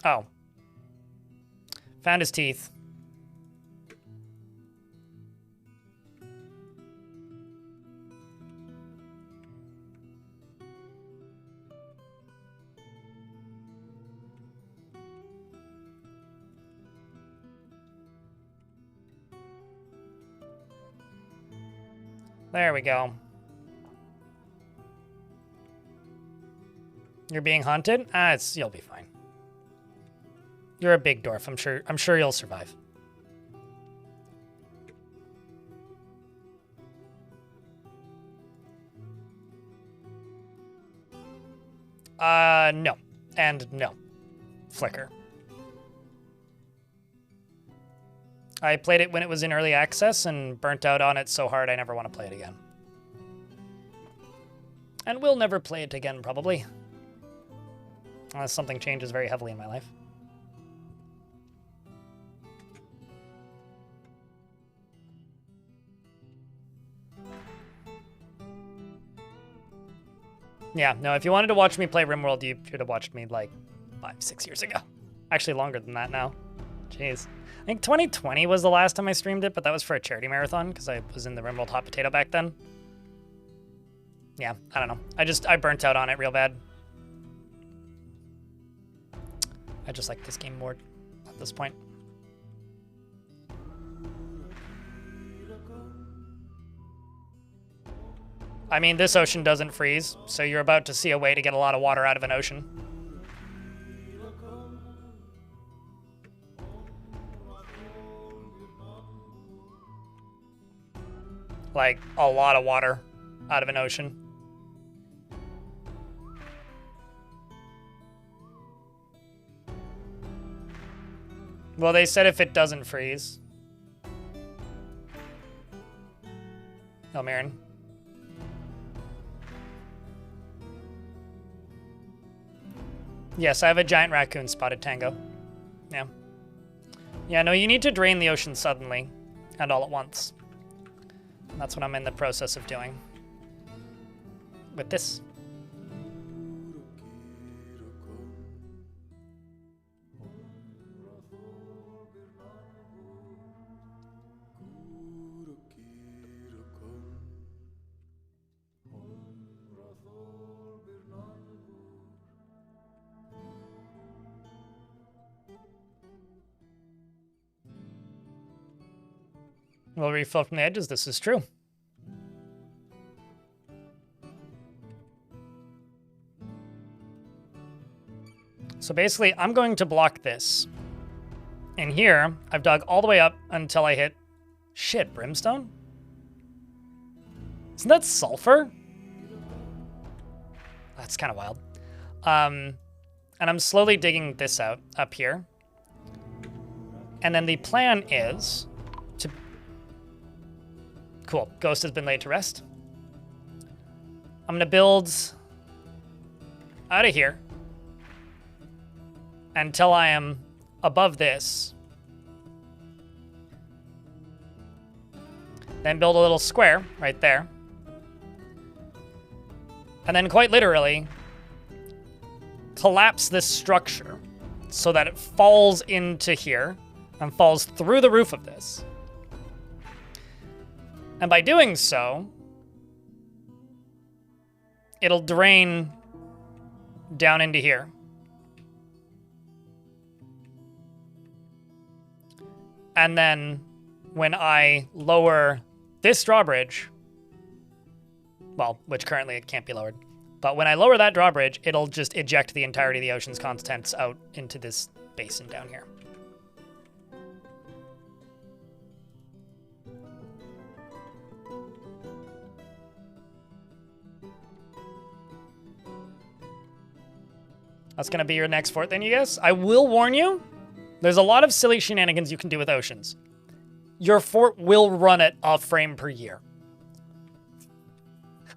Oh. Found his teeth. There we go. You're being haunted? You'll be fine. You're a big dwarf. I'm sure you'll survive. No. And no. Flicker. I played it when it was in early access and burnt out on it so hard I never want to play it again. And will never play it again, probably. Unless something changes very heavily in my life. Yeah, no, if you wanted to watch me play RimWorld, you should have watched me like 5-6 years ago. Actually, longer than that now. Jeez. I think 2020 was the last time I streamed it, but that was for a charity marathon because I was in the RimWorld Hot Potato back then. Yeah, I don't know. I burnt out on it real bad. I just like this game more at this point. I mean, this ocean doesn't freeze, so you're about to see a way to get a lot of water out of an ocean. Like, a lot of water out of an ocean. Well, they said if it doesn't freeze. Oh, Marin. Yes, I have a giant raccoon spotted Tango. Yeah. Yeah, no, you need to drain the ocean suddenly and all at once. That's what I'm in the process of doing. With this. Will refill from the edges, this is true. So basically, I'm going to block this. And here, I've dug all the way up until I hit... Shit, brimstone? Isn't that sulfur? That's kind of wild. And I'm slowly digging this out up here. And then the plan is to... Cool, Ghost has been laid to rest. I'm gonna build out of here until I am above this. Then build a little square right there. And then quite literally collapse this structure so that it falls into here and falls through the roof of this. And by doing so, it'll drain down into here. And then when I lower this drawbridge, well, which currently it can't be lowered, but when I lower that drawbridge, it'll just eject the entirety of the ocean's contents out into this basin down here. That's going to be your next fort then, you guess? I will warn you, there's a lot of silly shenanigans you can do with oceans. Your fort will run at a frame per year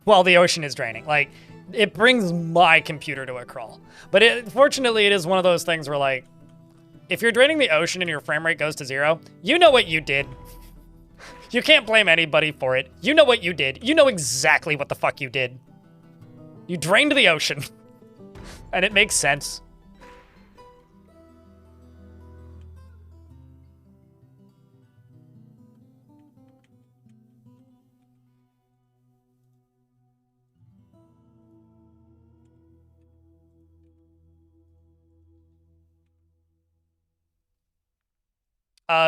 while the ocean is draining. Like, it brings my computer to a crawl. But fortunately, it is one of those things where, like, if you're draining the ocean and your frame rate goes to 0, you know what you did. You can't blame anybody for it. You know what you did. You know exactly what the fuck you did. You drained the ocean. And it makes sense.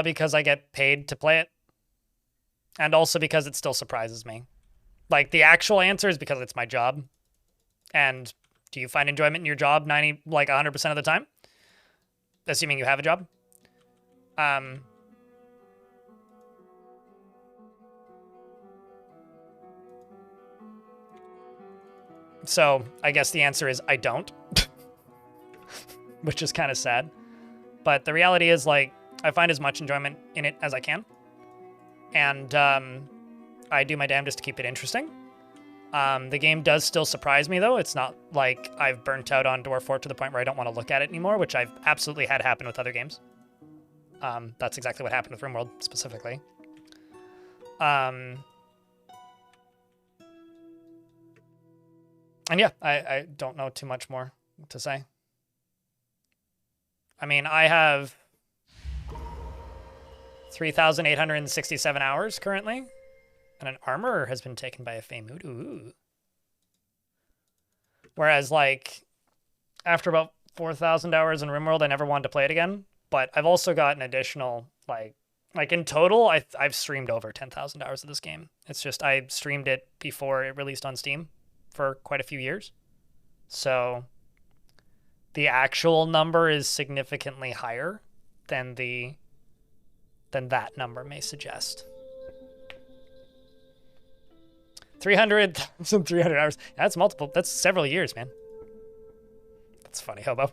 Because I get paid to play it. And also because it still surprises me. Like, the actual answer is because it's my job. And do you find enjoyment in your job 100% of the time? Assuming you have a job. So I guess the answer is I don't. Which is kind of sad. But the reality is, like, I find as much enjoyment in it as I can. And I do my damnedest to keep it interesting. The game does still surprise me, though. It's not like I've burnt out on Dwarf Fort to the point where I don't want to look at it anymore, which I've absolutely had happen with other games. That's exactly what happened with RimWorld, specifically. And yeah, I don't know too much more to say. I mean, I have 3,867 hours currently. And an armorer has been taken by a Famood. Ooh. Whereas, like, after about 4,000 hours in RimWorld, I never wanted to play it again. But I've also got an additional, like in total, I've streamed over 10,000 hours of this game. It's just I streamed it before it released on Steam for quite a few years. So the actual number is significantly higher than that number may suggest. 300 hours. That's multiple. That's several years, man. That's funny, Hobo.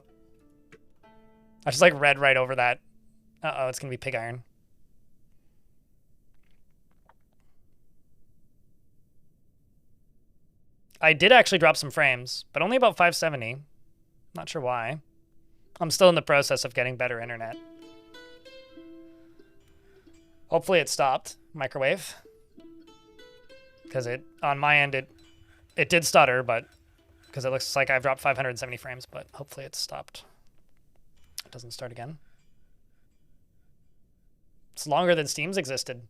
I just like read right over that Uh-oh, it's going to be pig iron. I did actually drop some frames, but only about 570. Not sure why. I'm still in the process of getting better internet. Hopefully it stopped. Microwave. Because on my end, it did stutter, but because it looks like I've dropped 570 frames, but hopefully it's stopped. It doesn't start again. It's longer than Steam's existed.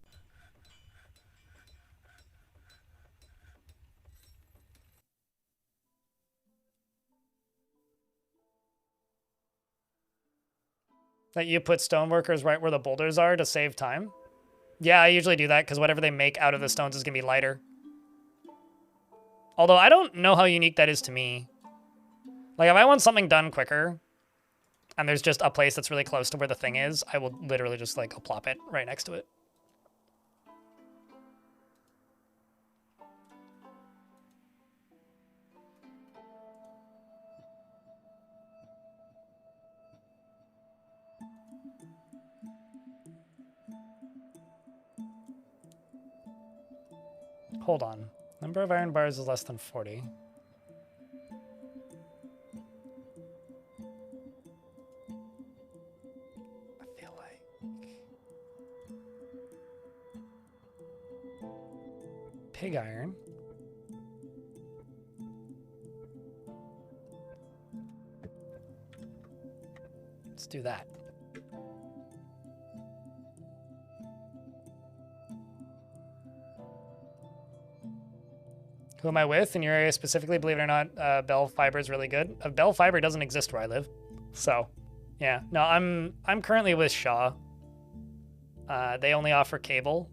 That you put stoneworkers right where the boulders are to save time? Yeah, I usually do that because whatever they make out of the stones is going to be lighter. Although I don't know how unique that is to me. Like, if I want something done quicker, and there's just a place that's really close to where the thing is, I will literally just, like, go plop it right next to it. Hold on. Number of iron bars is less than 40. I feel like... Pig iron. Let's do that. Who am I with in your area specifically? Believe it or not, Bell Fiber is really good. Bell Fiber doesn't exist where I live. So, yeah. No, I'm currently with Shaw. They only offer cable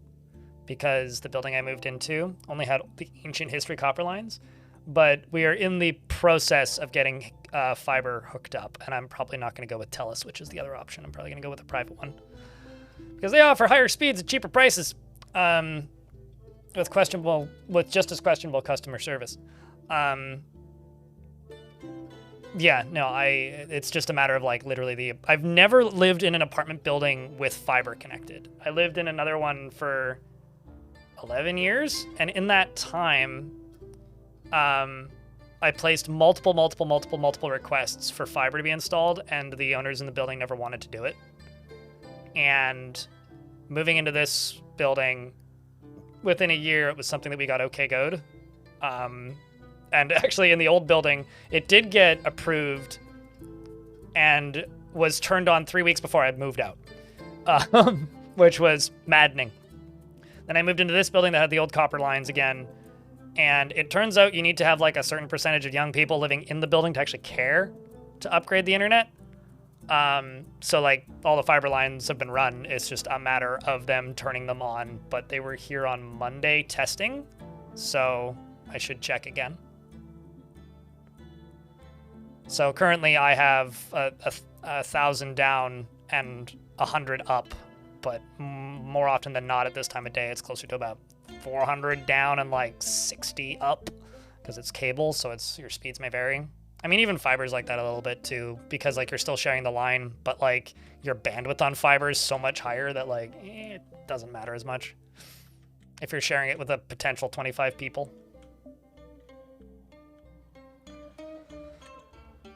because the building I moved into only had the ancient history copper lines. But we are in the process of getting fiber hooked up, and I'm probably not going to go with Telus, which is the other option. I'm probably going to go with a private one because they offer higher speeds at cheaper prices. With just as questionable customer service. Yeah, no, it's just a matter of like literally I've never lived in an apartment building with fiber connected. I lived in another one for 11 years, and in that time, I placed multiple requests for fiber to be installed, and the owners in the building never wanted to do it. And moving into this building, within a year, it was something that we got okay go'd. And actually, in the old building, it did get approved and was turned on 3 weeks before I had moved out, which was maddening. Then I moved into this building that had the old copper lines again, and it turns out you need to have like a certain percentage of young people living in the building to actually care to upgrade the internet. So like all the fiber lines have been run. It's just a matter of them turning them on, but they were here on Monday testing, so I should check again. So currently I have a 1,000 down and 100 up, but more often than not at this time of day, it's closer to about 400 down and like 60 up because it's cable, so your speeds may vary. I mean, even fiber's like that a little bit too, because like you're still sharing the line, but like your bandwidth on fiber is so much higher that like it doesn't matter as much if you're sharing it with a potential 25 people.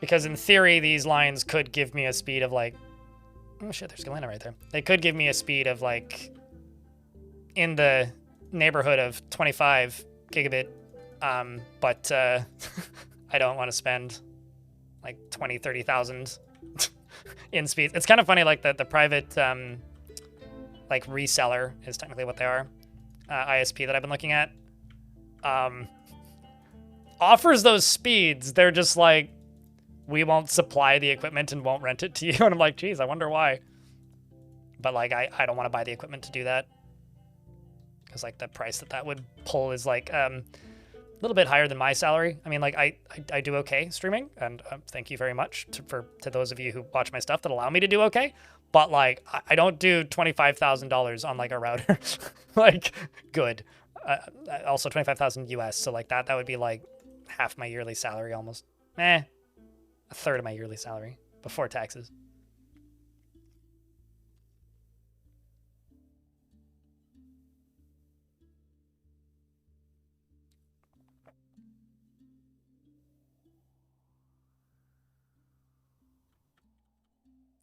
Because in theory, these lines could give me a speed of like, oh shit, there's Galena right there. They could give me a speed of like in the neighborhood of 25 gigabit, but I don't want to spend like 20, 30,000 in speed. It's kind of funny, like the private like reseller is technically what they are, ISP that I've been looking at, offers those speeds. They're just like, we won't supply the equipment and won't rent it to you. And I'm like, geez, I wonder why. But like, I don't want to buy the equipment to do that. Because like the price that would pull is like a little bit higher than my salary. I mean, like I do okay streaming, and thank you very much to those of you who watch my stuff that allow me to do okay. But like, I don't do $25,000 on like a router. Like, good. Also 25,000 US. So like that would be like half my yearly salary almost. A third of my yearly salary before taxes.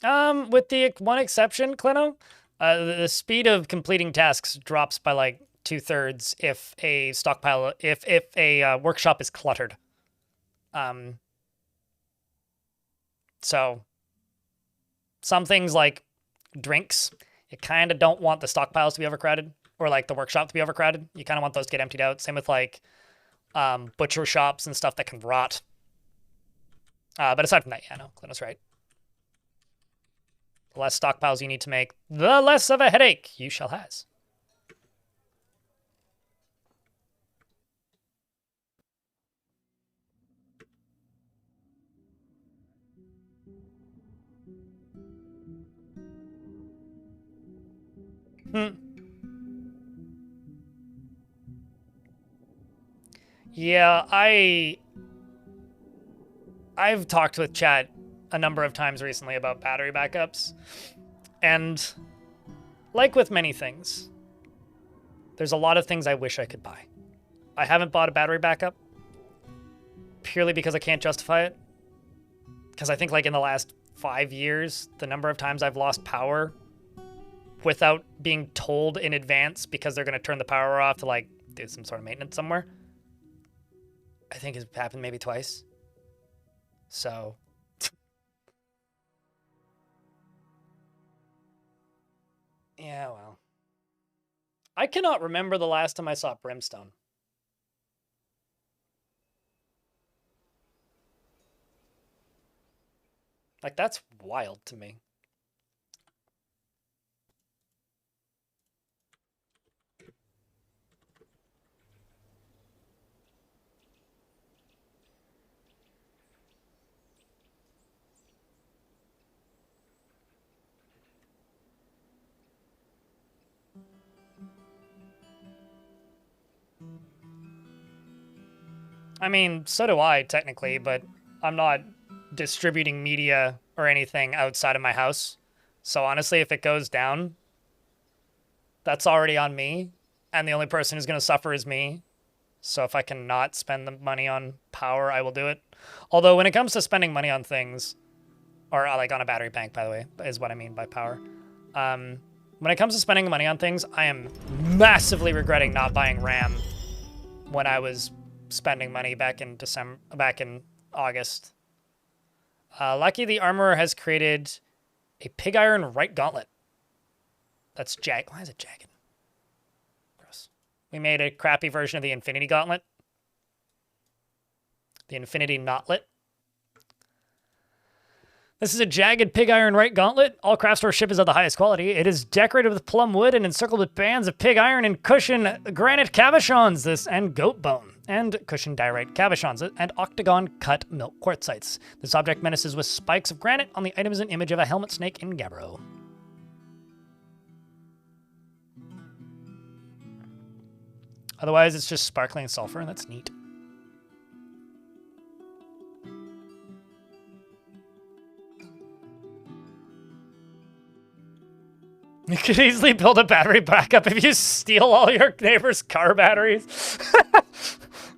With the one exception, Clino, the speed of completing tasks drops by like 2/3 if a stockpile, if a workshop is cluttered. So some things like drinks, you kind of don't want the stockpiles to be overcrowded, or like the workshop to be overcrowded. You kind of want those to get emptied out. Same with like butcher shops and stuff that can rot. But aside from that, yeah, no, Clino's right. The less stockpiles you need to make, the less of a headache you shall has. Yeah, I've talked with chat a number of times recently about battery backups, and like with many things, there's a lot of things I wish I could buy. I haven't bought a battery backup purely because I can't justify it, because I think like in the last 5 years, the number of times I've lost power without being told in advance because they're going to turn the power off to like do some sort of maintenance somewhere, I think it's happened maybe twice. So yeah, well, I cannot remember the last time I saw Brimstone. Like, that's wild to me. I mean, so do I, technically, but I'm not distributing media or anything outside of my house. So honestly, if it goes down, that's already on me, and the only person who's going to suffer is me. So if I cannot spend the money on power, I will do it. Although when it comes to spending money on things, or like on a battery bank, by the way, is what I mean by power. When it comes to spending money on things, I am massively regretting not buying RAM when I was spending money back in August. Lucky the armorer has created a pig iron right gauntlet. That's jagged. Why is it jagged? Gross. We made a crappy version of the Infinity Gauntlet. The Infinity Knotlet. This is a jagged pig iron right gauntlet. All craft store ship is of the highest quality. It is decorated with plum wood and encircled with bands of pig iron and cushion granite cabochons, and goat bone, and cushion diorite cabochons, and octagon cut milk quartzites. This object menaces with spikes of granite. On the item is an image of a helmet snake in Gabbro. Otherwise, it's just sparkling sulfur, and that's neat. You could easily build a battery backup if you steal all your neighbor's car batteries.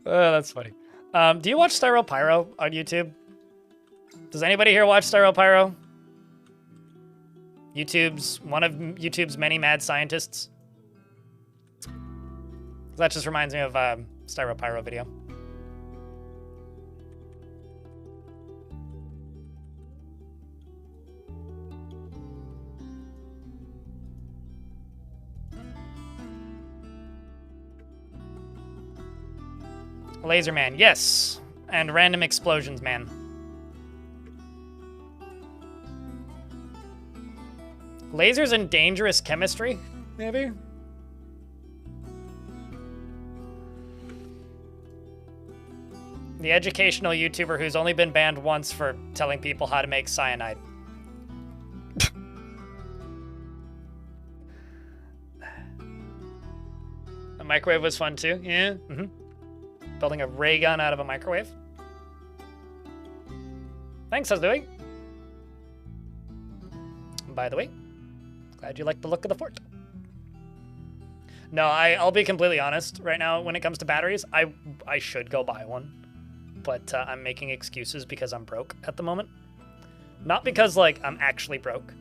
Oh, that's funny. Do you watch Styro Pyro on YouTube? Does anybody here watch Styro Pyro? One of YouTube's many mad scientists. That just reminds me of Styro Pyro video. Laser Man, yes. And random explosions, man. Lasers and dangerous chemistry, maybe? The educational YouTuber who's only been banned once for telling people how to make cyanide. A microwave was fun too, yeah. Mm-hmm. Building a ray gun out of a microwave. Thanks, how's it doing? By the way, glad you like the look of the fort. No, I'll be completely honest right now. When it comes to batteries, I should go buy one, but I'm making excuses because I'm broke at the moment. Not because, like, I'm actually broke,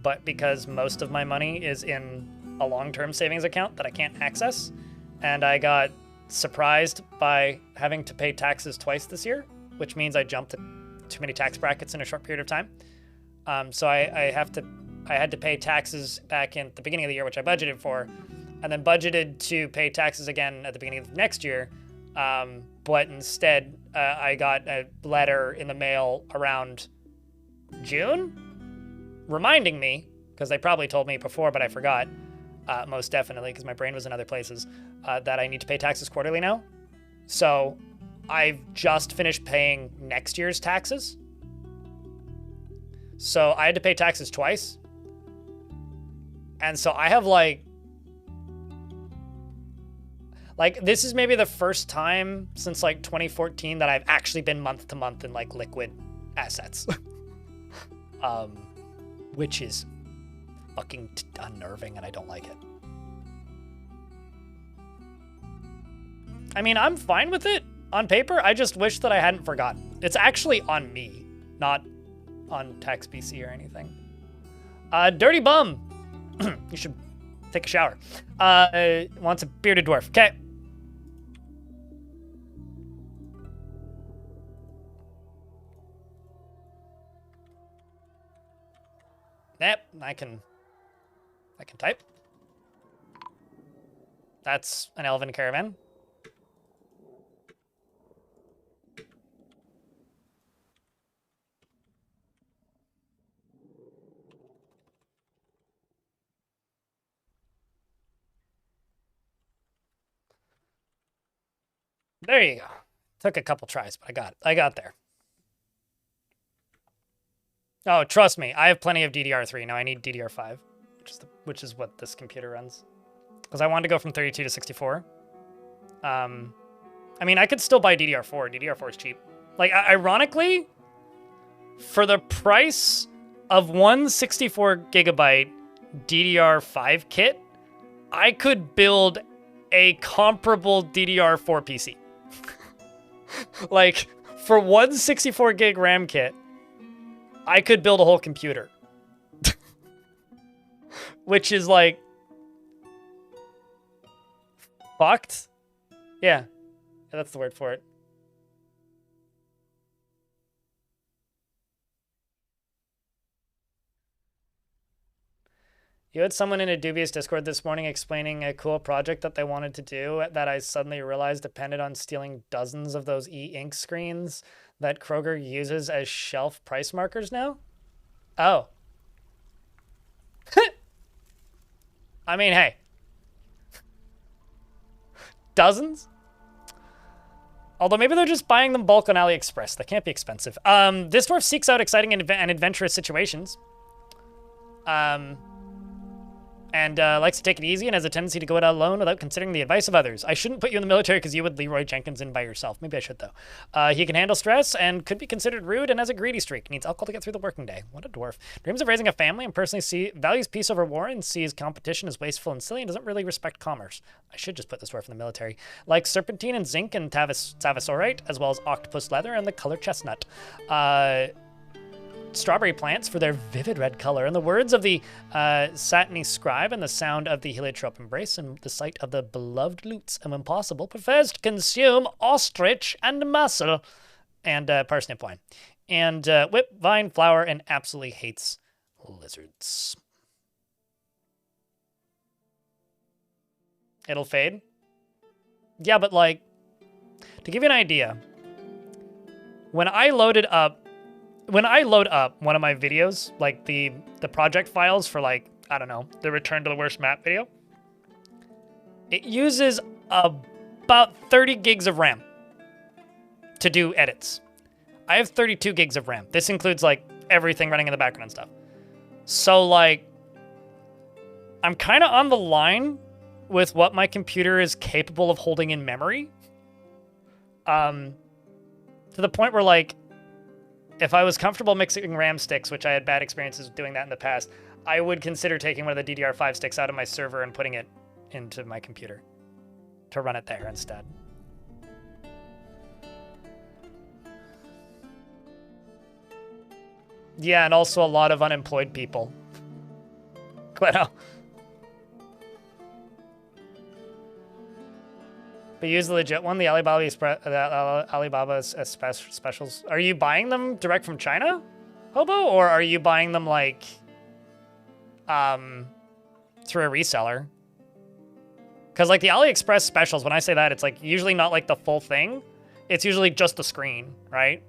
but because most of my money is in a long-term savings account that I can't access. And I got surprised by having to pay taxes twice this year, which means I jumped too many tax brackets in a short period of time. So I had to pay taxes back in the beginning of the year, which I budgeted for, and then budgeted to pay taxes again at the beginning of next year. But instead, I got a letter in the mail around June, reminding me, because they probably told me before, but I forgot, most definitely, because my brain was in other places, that I need to pay taxes quarterly now. So I've just finished paying next year's taxes. So I had to pay taxes twice. And so I have like this is maybe the first time since like 2014 that I've actually been month to month in like liquid assets. Which is fucking unnerving and I don't like it. I mean, I'm fine with it on paper. I just wish that I hadn't forgotten. It's actually on me, not on Tax BC or anything. Dirty bum. You should take a shower. Wants a bearded dwarf. Okay. Yep, I can type. That's an elven caravan. There you go. Took a couple tries, but I got it. I got there. Oh, trust me, I have plenty of DDR3. Now I need DDR5, which is what this computer runs. Because I wanted to go from 32 to 64. I mean, I could still buy DDR4. DDR4 is cheap. Like, ironically, for the price of one 64 gigabyte DDR5 kit, I could build a comparable DDR4 PC. Like, for one 64 gig RAM kit, I could build a whole computer. Which is like fucked. Yeah, that's the word for it. You had someone in a dubious Discord this morning explaining a cool project that they wanted to do that I suddenly realized depended on stealing dozens of those e-ink screens that Kroger uses as shelf price markers now? Oh. I mean, hey. Dozens? Although maybe they're just buying them bulk on AliExpress. That can't be expensive. This dwarf seeks out exciting and adventurous situations. And likes to take it easy and has a tendency to go it alone without considering the advice of others. I shouldn't put you in the military because you would Leroy Jenkins in by yourself. Maybe I should, though. He can handle stress and could be considered rude and has a greedy streak. Needs alcohol to get through the working day. What a dwarf. Dreams of raising a family and personally values peace over war and sees competition as wasteful and silly and doesn't really respect commerce. I should just put this dwarf in the military. Likes serpentine and zinc and tavisorite, as well as octopus leather and the color chestnut. Strawberry plants for their vivid red color. In the words of the satiny scribe and the sound of the heliotrope embrace and the sight of the beloved lutes and when possible prefers to consume ostrich and mussel and parsnip wine. And whip, vine, flower, and absolutely hates lizards. It'll fade? Yeah, but like, to give you an idea, when I load up one of my videos, like the project files for like, I don't know, the Return to the Worst Map video, it uses about 30 gigs of RAM to do edits. I have 32 gigs of RAM. This includes like everything running in the background and stuff. So like, I'm kind of on the line with what my computer is capable of holding in memory. To the point where like, if I was comfortable mixing RAM sticks, which I had bad experiences doing that in the past, I would consider taking one of the DDR5 sticks out of my server and putting it into my computer to run it there instead. Yeah, and also a lot of unemployed people. But use the legit one, the Alibaba specials. Are you buying them direct from China, Hobo, or are you buying them like through a reseller? Because like the AliExpress specials, when I say that, it's like usually not like the full thing. It's usually just the screen, right?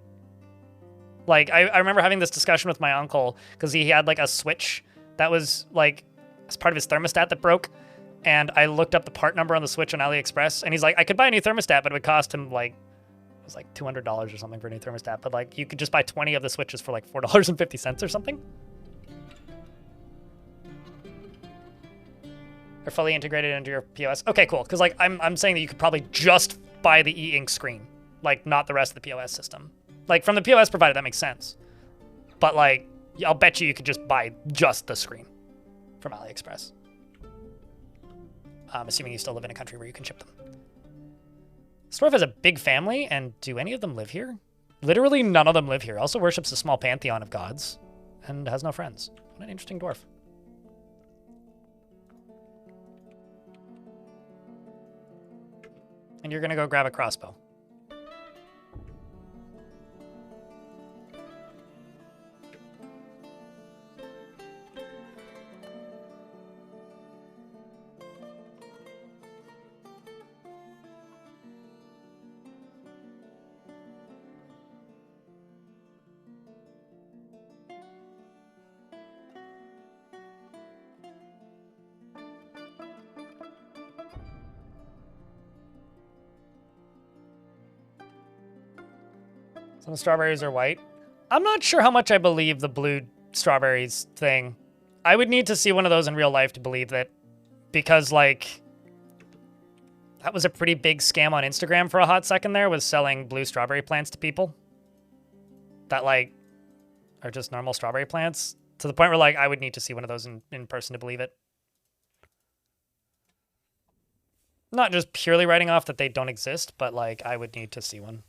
Like I remember having this discussion with my uncle because he had like a switch that was like as part of his thermostat that broke. And I looked up the part number on the Switch on AliExpress, and he's like, I could buy a new thermostat, but it would cost him like, it was like $200 or something for a new thermostat. But like, you could just buy 20 of the Switches for like $4.50 or something. They're fully integrated into your POS. Okay, cool. Because like, I'm saying that you could probably just buy the e-ink screen, like not the rest of the POS system. Like from the POS provider, that makes sense. But like, I'll bet you could just buy just the screen from AliExpress. Assuming you still live in a country where you can ship them. Dwarf has a big family, and do any of them live here? Literally none of them live here. Also worships a small pantheon of gods, and has no friends. What an interesting dwarf. And you're gonna go grab a crossbow. Some strawberries are white. I'm not sure how much I believe the blue strawberries thing. I would need to see one of those in real life to believe that, because like that was a pretty big scam on Instagram for a hot second there, was selling blue strawberry plants to people that like are just normal strawberry plants, to the point where like I would need to see one of those in person to believe it. Not just purely writing off that they don't exist, but like I would need to see one.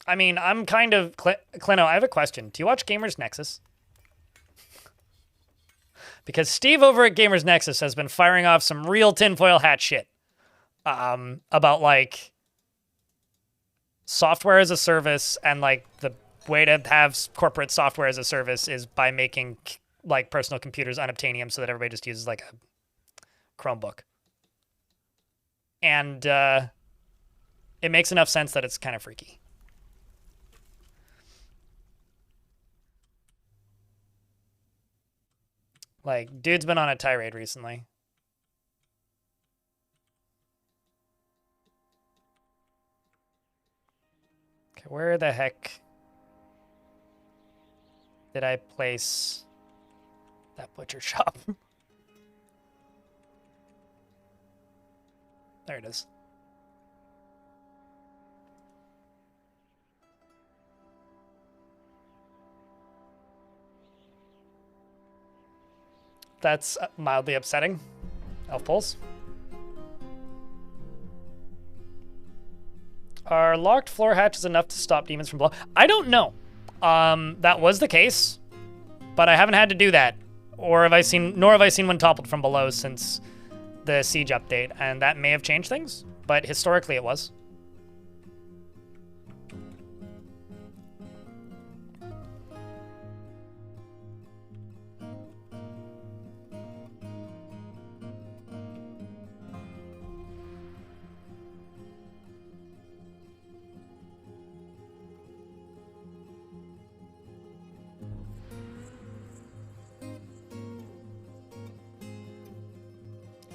I mean, I'm kind of... Clino, I have a question. Do you watch Gamers Nexus? Because Steve over at Gamers Nexus has been firing off some real tinfoil hat shit. About, like, software as a service, and, like, the way to have corporate software as a service is by making, like, personal computers unobtainium so that everybody just uses, like, a Chromebook. And, it makes enough sense that it's kind of freaky. Like, dude's been on a tirade recently. Okay, where the heck did I place that butcher shop? There it is. That's mildly upsetting. Elf pulls. Are locked floor hatches enough to stop demons from below? I don't know. That was the case, but I haven't had to do that. Nor have I seen one toppled from below since the siege update, and that may have changed things, but historically it was.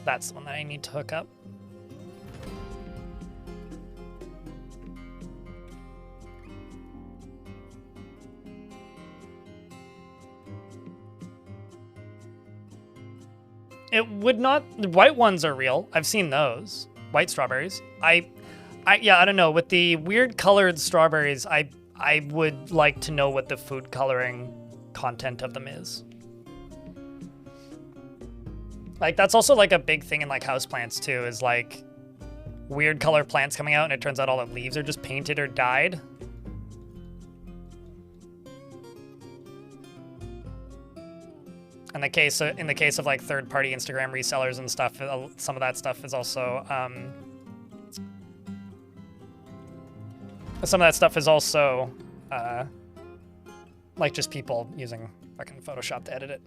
That's the one that I need to hook up. It would not... The white ones are real. I've seen those. White strawberries. Yeah, I don't know. With the weird colored strawberries, I would like to know what the food coloring content of them is. Like, that's also, like, a big thing in, like, houseplants, too, is, like, weird color plants coming out, and it turns out all the leaves are just painted or dyed. In the case of like third-party Instagram resellers and stuff, some of that stuff is also like just people using fucking Photoshop to edit it.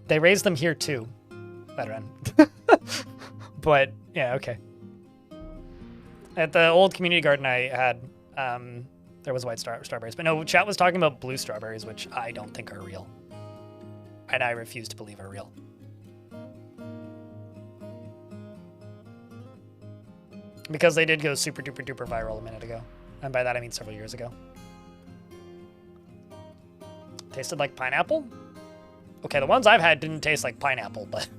They raised them here too, veteran. But yeah, okay. At the old community garden I had, there was white strawberries, but no, chat was talking about blue strawberries, which I don't think are real, and I refuse to believe are real. Because they did go super duper duper viral a minute ago, and by that I mean several years ago. Tasted like pineapple? Okay, the ones I've had didn't taste like pineapple, but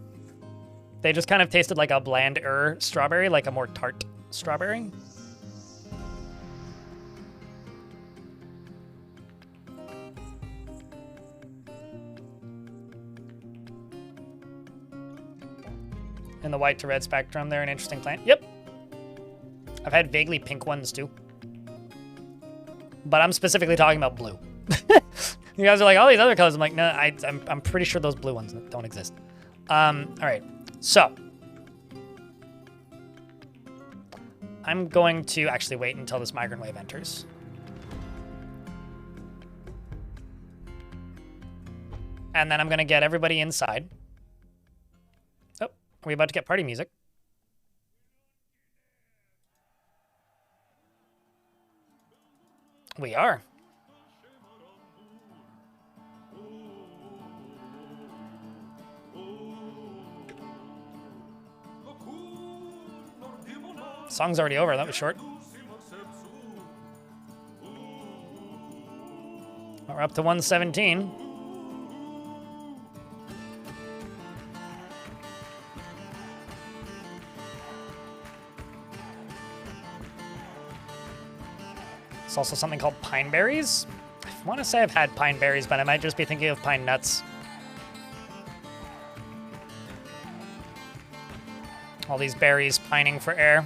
they just kind of tasted like a blander strawberry, like a more tart strawberry. In the white to red spectrum, they're an interesting plant. Yep. I've had vaguely pink ones too. But I'm specifically talking about blue. You guys are like, all these other colors. I'm like, no, I'm pretty sure those blue ones don't exist. All right, so. I'm going to actually wait until this migrant wave enters. And then I'm gonna get everybody inside. Oh, are we about to get party music? We are. Song's already over. That was short. We're up to 117. It's also something called pine berries. I want to say I've had pine berries, but I might just be thinking of pine nuts. All these berries pining for air.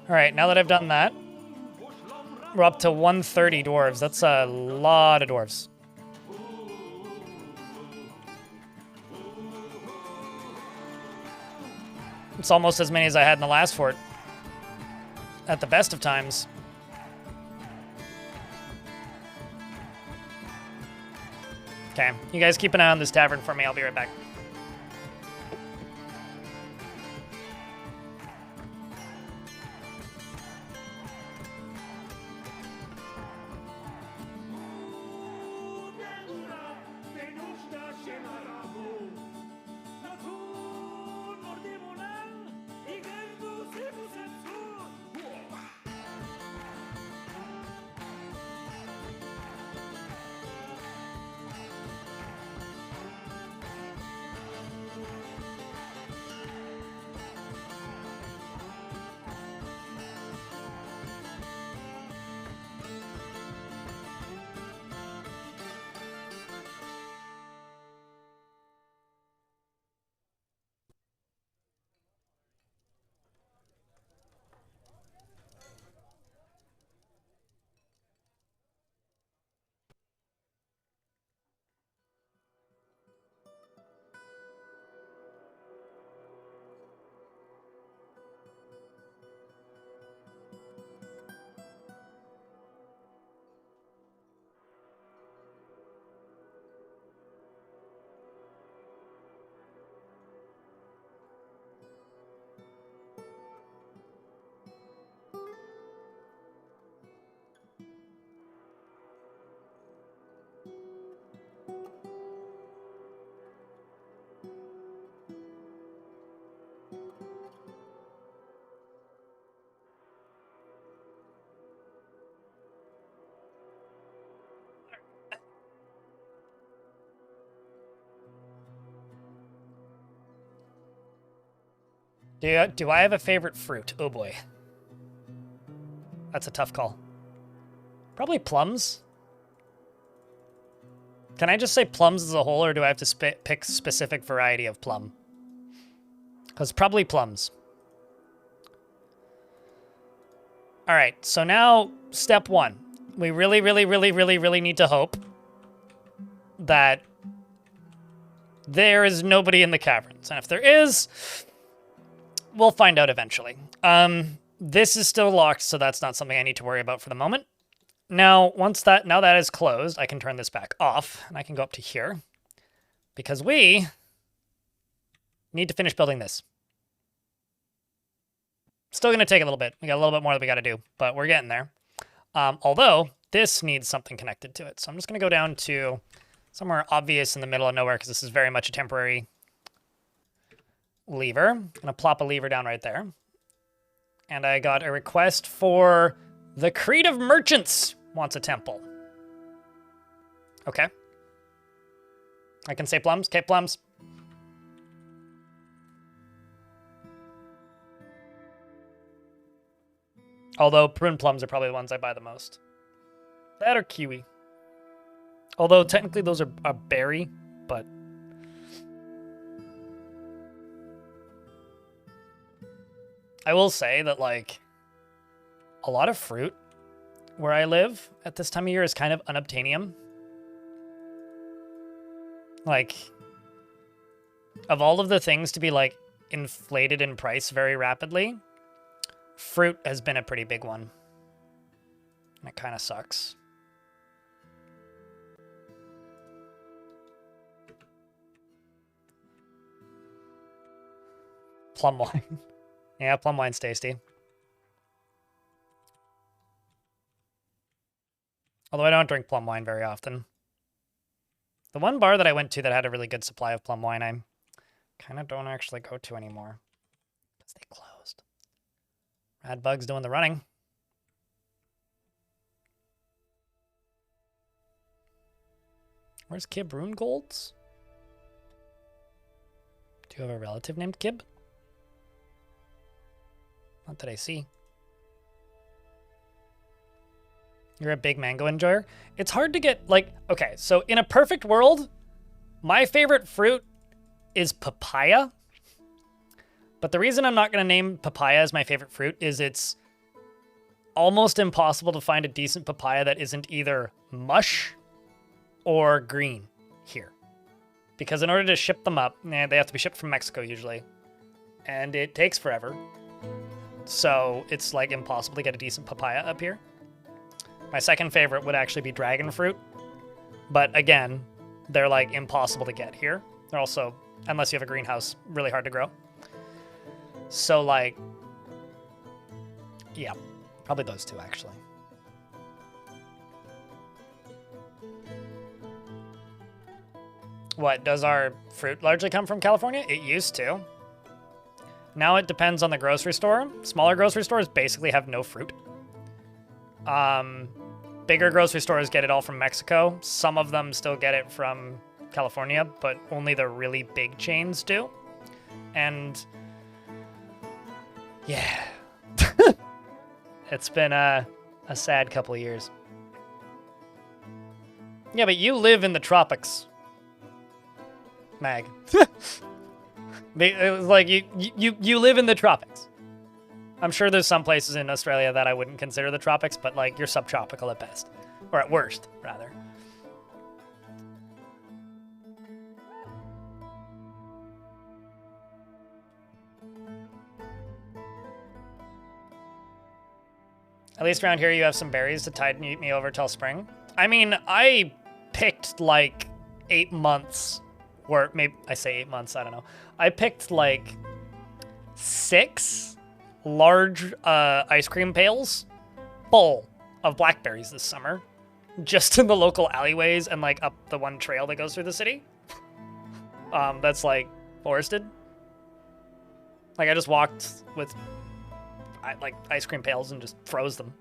All right, now that I've done that, we're up to 130 dwarves. That's a lot of dwarves. It's almost as many as I had in the last fort. At the best of times. Okay, you guys keep an eye on this tavern for me. I'll be right back. Do I have a favorite fruit? Oh boy. That's a tough call. Probably plums. Can I just say plums as a whole, or do I have to pick specific variety of plum? Because probably plums. All right, so now step one. We really, really, really, really, really need to hope that there is nobody in the caverns. And if there is, we'll find out eventually. This is still locked, so that's not something I need to worry about for the moment. Now, now that is closed, I can turn this back off, and I can go up to here, because we need to finish building this. Still going to take a little bit. We got a little bit more that we got to do, but we're getting there. Although, this needs something connected to it. So I'm just going to go down to somewhere obvious in the middle of nowhere, because this is very much a temporary lever. I'm going to plop a lever down right there. And I got a request for the Creed of Merchants wants a temple. Okay. I can say plums. Okay, plums. Although prune plums are probably the ones I buy the most. That or kiwi. Although technically those are a berry, but... I will say that, like, a lot of fruit where I live at this time of year is kind of unobtainium. Like, of all of the things to be, like, inflated in price very rapidly, fruit has been a pretty big one. And it kind of sucks. Plum wine. Yeah, plum wine's tasty. Although I don't drink plum wine very often. The one bar that I went to that had a really good supply of plum wine, I kind of don't actually go to anymore. Because they closed. Radbug's doing the running. Where's Kib Runegolds? Do you have a relative named Kib? Not that I see. You're a big mango enjoyer? It's hard to get, like, okay, so in a perfect world, my favorite fruit is papaya. But the reason I'm not going to name papaya as my favorite fruit is it's almost impossible to find a decent papaya that isn't either mush or green here. Because in order to ship them up, they have to be shipped from Mexico usually. And it takes forever. So it's like impossible to get a decent papaya up here. My second favorite would actually be dragon fruit. But again, they're like impossible to get here. They're also, unless you have a greenhouse, really hard to grow. So like, yeah, probably those two actually. What, does our fruit largely come from California? It used to. Now it depends on the grocery store. Smaller grocery stores basically have no fruit. Bigger grocery stores get it all from Mexico. Some of them still get it from California, but only the really big chains do. And yeah, it's been a sad couple of years. Yeah, but you live in the tropics, Mag. It was like you live in the tropics. I'm sure there's some places in Australia that I wouldn't consider the tropics, but like you're subtropical at best, or at worst, rather. At least around here you have some berries to tide me over till spring. I mean, I picked like 8 months, or maybe I say 8 months, I don't know. I picked like 6 large ice cream pails full of blackberries this summer, just in the local alleyways and like up the one trail that goes through the city. That's like forested. Like I just walked with like ice cream pails and just froze them.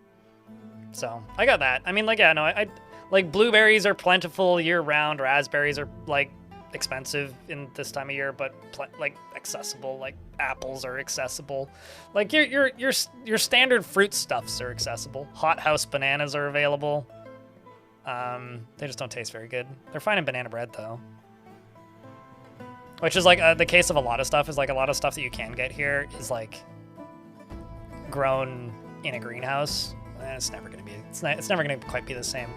So I got that. I mean, like, yeah, no, I like blueberries are plentiful year round. Raspberries are like expensive in this time of year, but like accessible. Like apples are accessible. Like your standard fruit stuffs are accessible. Hothouse bananas are available. They just don't taste very good. They're fine in banana bread though. Which is like the case of a lot of stuff. Is like a lot of stuff that you can get here is like grown in a greenhouse. And it's never gonna be. It's never gonna quite be the same.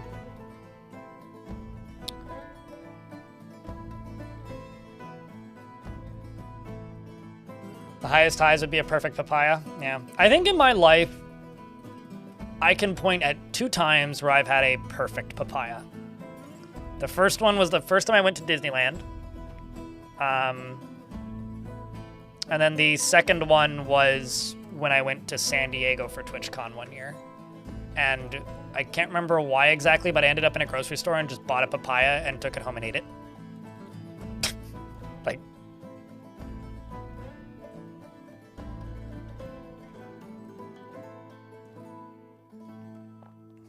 The highest highs would be a perfect papaya. Yeah. I think in my life, I can point at 2 times where I've had a perfect papaya. The first one was the first time I went to Disneyland. And then the second one was when I went to San Diego for TwitchCon one year. And I can't remember why exactly, but I ended up in a grocery store and just bought a papaya and took it home and ate it. Like,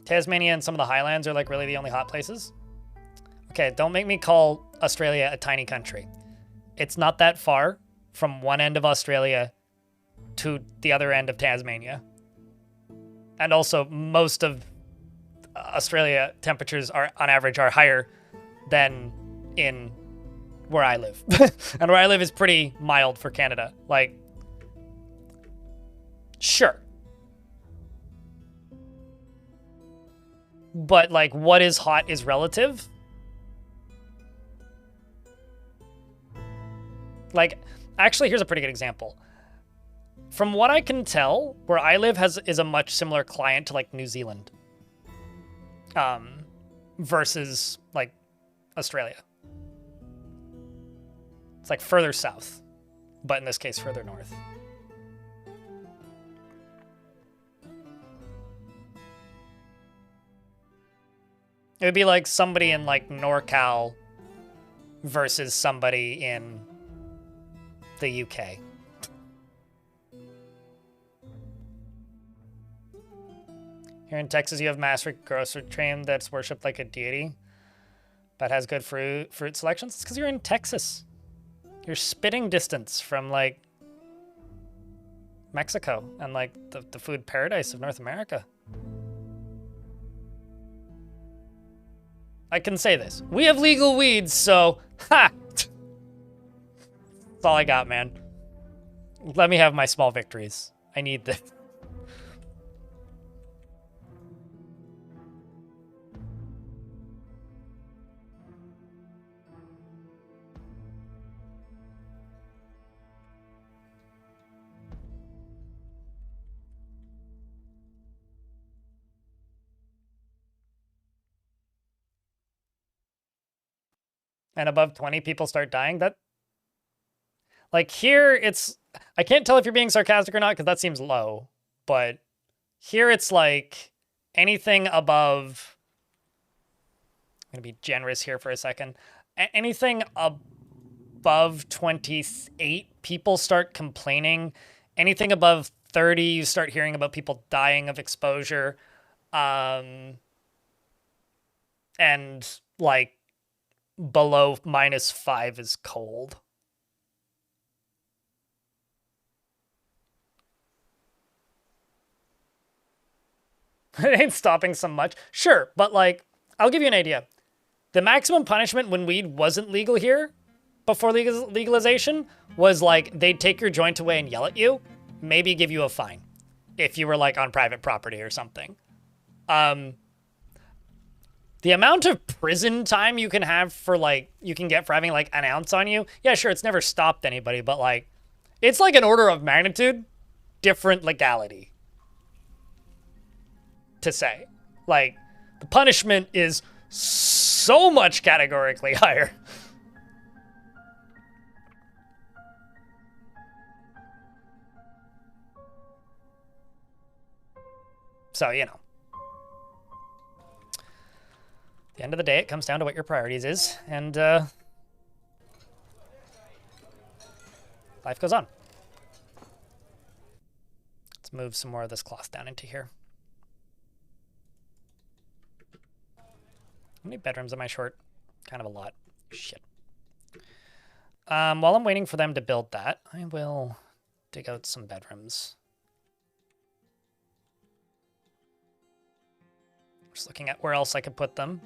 Tasmania and some of the highlands are like really the only hot places. Okay, don't make me call Australia a tiny country. It's not that far from one end of Australia to the other end of Tasmania. And also most of Australia temperatures are on average are higher than in where I live. And where I live is pretty mild for Canada. Like, sure. But like what is hot is relative. Like, actually, here's a pretty good example. From what I can tell, where I live is a much similar climate to like New Zealand, versus like Australia. It's like further south, but in this case, further north. It would be like somebody in like NorCal versus somebody in the UK. Here in Texas, you have master grocery train that's worshipped like a deity, but has good fruit selections. It's because you're in Texas. You're spitting distance from like Mexico and like the food paradise of North America. I can say this. We have legal weeds, so ha! That's all I got, man. Let me have my small victories. I need this. And above 20 people start dying. That, like here, it's, I can't tell if you're being sarcastic or not because that seems low, but here it's like anything above, I'm gonna be generous here for a second, anything above 28 people start complaining. Anything above 30, you start hearing about people dying of exposure. And like, below -5 is cold. It ain't stopping so much. Sure, but like, I'll give you an idea. The maximum punishment when weed wasn't legal here, before legalization, was like, they'd take your joint away and yell at you, maybe give you a fine, if you were like on private property or something. The amount of prison time you can have for like, you can get for having like an ounce on you. Yeah, sure, it's never stopped anybody, but like, it's like an order of magnitude different legality to say. Like, the punishment is so much categorically higher. So, you know. At the end of the day, it comes down to what your priorities is, and life goes on. Let's move some more of this cloth down into here. How many bedrooms am I short? Kind of a lot. Shit. While I'm waiting for them to build that, I will dig out some bedrooms. Just looking at where else I could put them.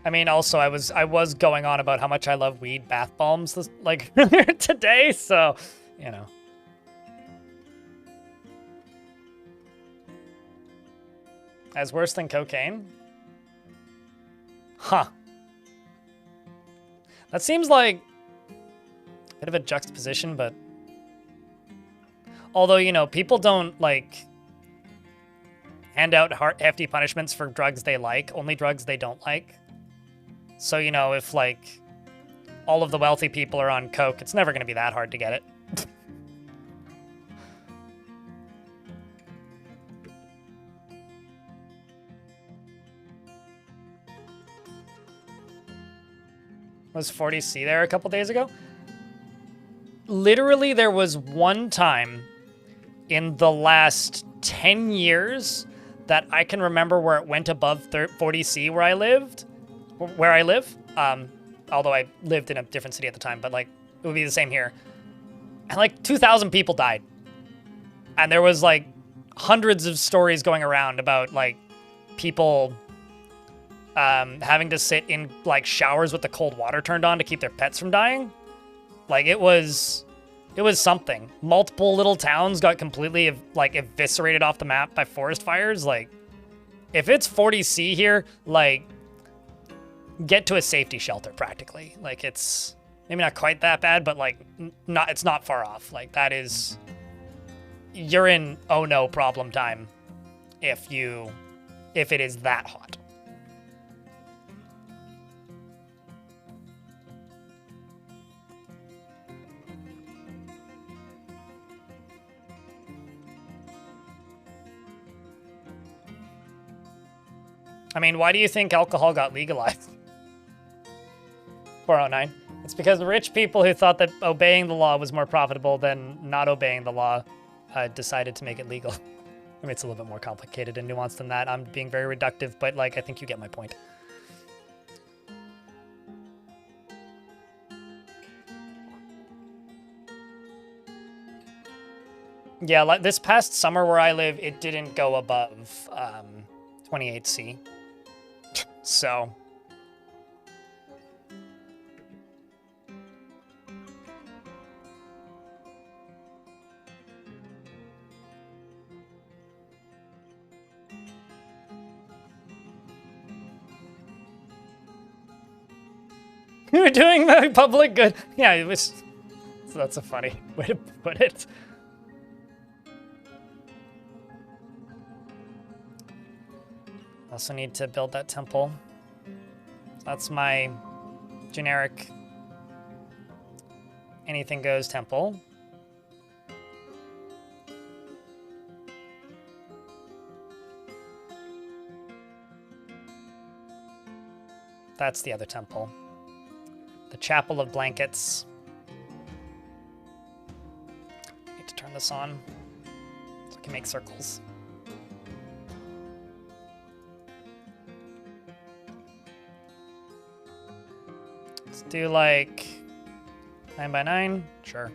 I mean, also, I was going on about how much I love weed bath bombs like earlier today, so, you know. As worse than cocaine? Huh. That seems like a bit of a juxtaposition, but... Although, you know, people don't, like, hand out hefty punishments for drugs they like, only drugs they don't like. So, you know, if, like, all of the wealthy people are on coke, it's never going to be that hard to get it. Was 40C there a couple days ago? Literally, there was one time in the last 10 years that I can remember where it went above 40C where I live. Although I lived in a different city at the time, but like it would be the same here. And like 2,000 people died. And there was like hundreds of stories going around about like people having to sit in like showers with the cold water turned on to keep their pets from dying. Like it was something. Multiple little towns got completely like eviscerated off the map by forest fires. Like if it's 40C here, like get to a safety shelter practically. Like it's maybe not quite that bad, but like it's not far off. Like that is, you're in oh no problem time if it is that hot. I mean, why do you think alcohol got legalized? 409. It's because rich people who thought that obeying the law was more profitable than not obeying the law decided to make it legal. I mean, it's a little bit more complicated and nuanced than that. I'm being very reductive, but like, I think you get my point. Yeah, like this past summer where I live, it didn't go above 28C. So... You're doing the public good. Yeah, it was... So that's a funny way to put it. Also need to build that temple. That's my generic anything goes temple. That's the other temple. The Chapel of Blankets. Need to turn this on so I can make circles. Let's do like 9 by 9. Sure.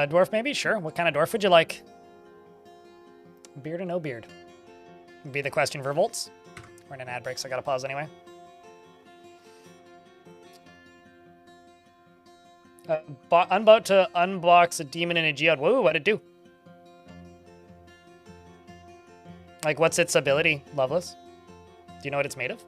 Dwarf maybe? Sure. What kind of dwarf would you like? Beard or no beard? Would be the question for Volts. We're in an ad break, so I gotta pause anyway. I'm about to unbox a demon in a geode. Whoa, what'd it do? Like, what's its ability, Loveless? Do you know what it's made of?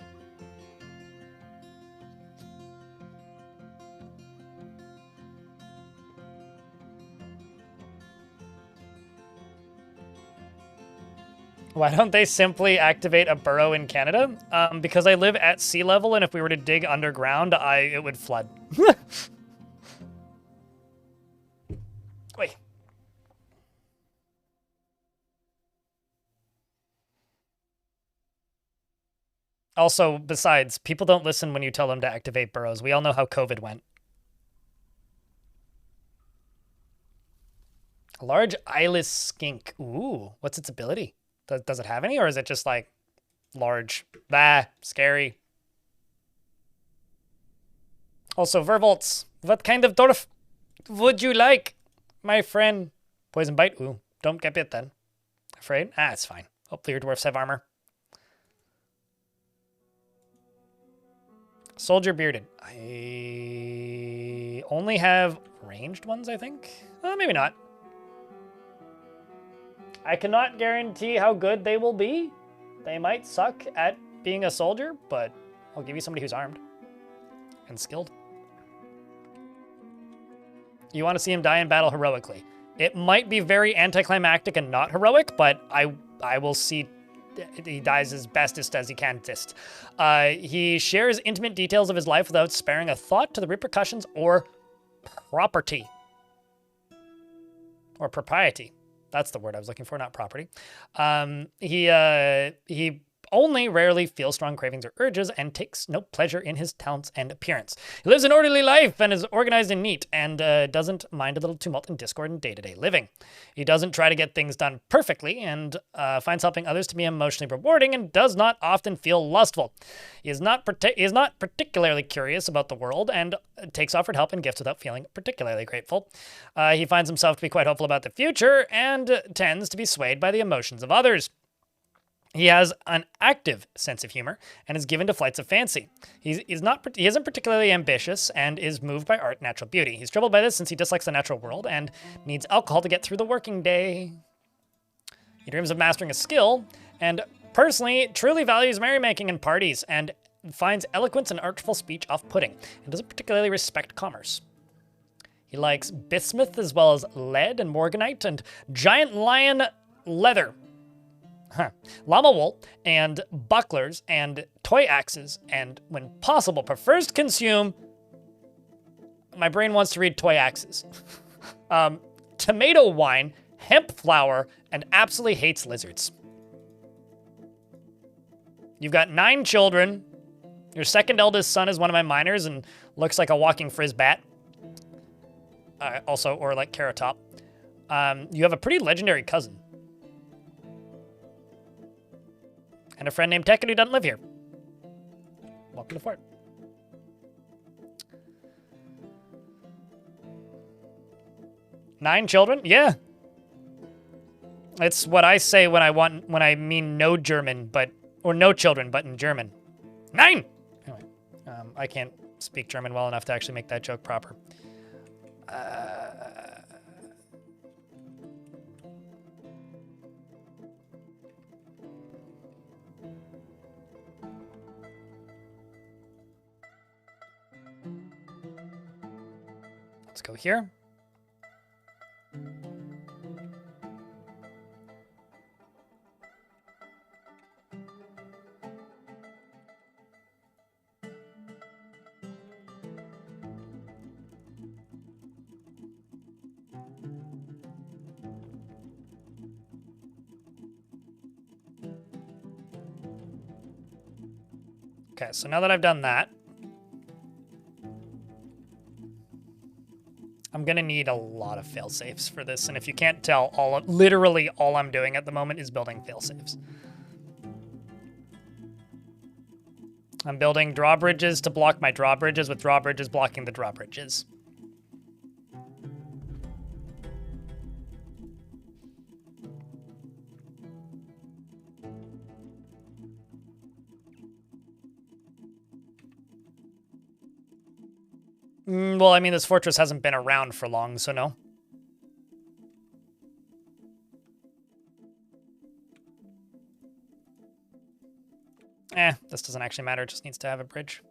Why don't they simply activate a burrow in Canada? Because I live at sea level, and if we were to dig underground, it would flood. Wait. Also, besides, people don't listen when you tell them to activate burrows. We all know how COVID went. A large eyeless skink. Ooh, what's its ability? Does it have any, or is it just like large? Bah, scary. Also, Vervolts. What kind of dwarf would you like, my friend? Poison bite. Ooh, don't get bit then. Afraid? Ah, it's fine. Hopefully your dwarfs have armor. Soldier bearded. I only have ranged ones, I think. Maybe not. I cannot guarantee how good they will be. They might suck at being a soldier, but I'll give you somebody who's armed and skilled. You want to see him die in battle heroically. It might be very anticlimactic and not heroic, but I will see he dies as bestest as he can. He shares intimate details of his life without sparing a thought to the repercussions or property. Or propriety. That's the word I was looking for, not property. He only rarely feels strong cravings or urges and takes no pleasure in his talents and appearance. He lives an orderly life and is organized and neat and doesn't mind a little tumult and discord in day-to-day living. He doesn't try to get things done perfectly and finds helping others to be emotionally rewarding and does not often feel lustful. He is not particularly curious about the world and takes offered help and gifts without feeling particularly grateful. He finds himself to be quite hopeful about the future and tends to be swayed by the emotions of others. He has an active sense of humor and is given to flights of fancy. He isn't particularly ambitious and is moved by art and natural beauty. He's troubled by this since he dislikes the natural world and needs alcohol to get through the working day. He dreams of mastering a skill and personally truly values merrymaking and parties and finds eloquence and artful speech off-putting and doesn't particularly respect commerce. He likes bismuth as well as lead and morganite and giant lion leather. Llama wool and bucklers and toy axes, and when possible prefers to consume, my brain wants to read toy axes, tomato wine, hemp flour, and absolutely hates lizards. You've got 9 children. Your second eldest son is one of my minors and looks like a walking frisbat. Or like Carrot Top. You have a pretty legendary cousin. And a friend named Tekken who doesn't live here. Welcome to Fort. Nine children? Yeah. It's what I say when I mean no German, or no children, but in German. 9! Anyway, I can't speak German well enough to actually make that joke proper. Let's go here. Okay, so now that I've done that, I'm gonna need a lot of failsafes for this, and if you can't tell, literally all I'm doing at the moment is building failsafes. I'm building drawbridges to block my drawbridges, with drawbridges blocking the drawbridges. Well, I mean, this fortress hasn't been around for long, so no. This doesn't actually matter. It just needs to have a bridge.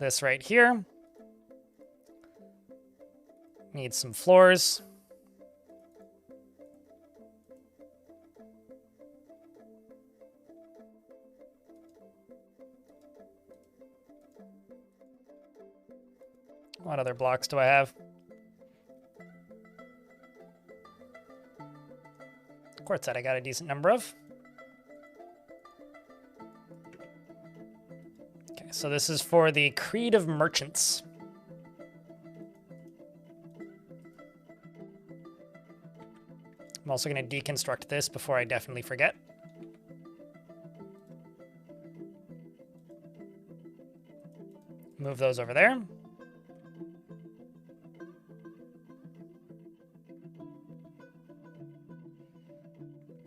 this right here. Need some floors. What other blocks do I have? Quartzite I got a decent number of. Okay, so this is for the Creed of Merchants. I'm also going to deconstruct this before I definitely forget. Move those over there.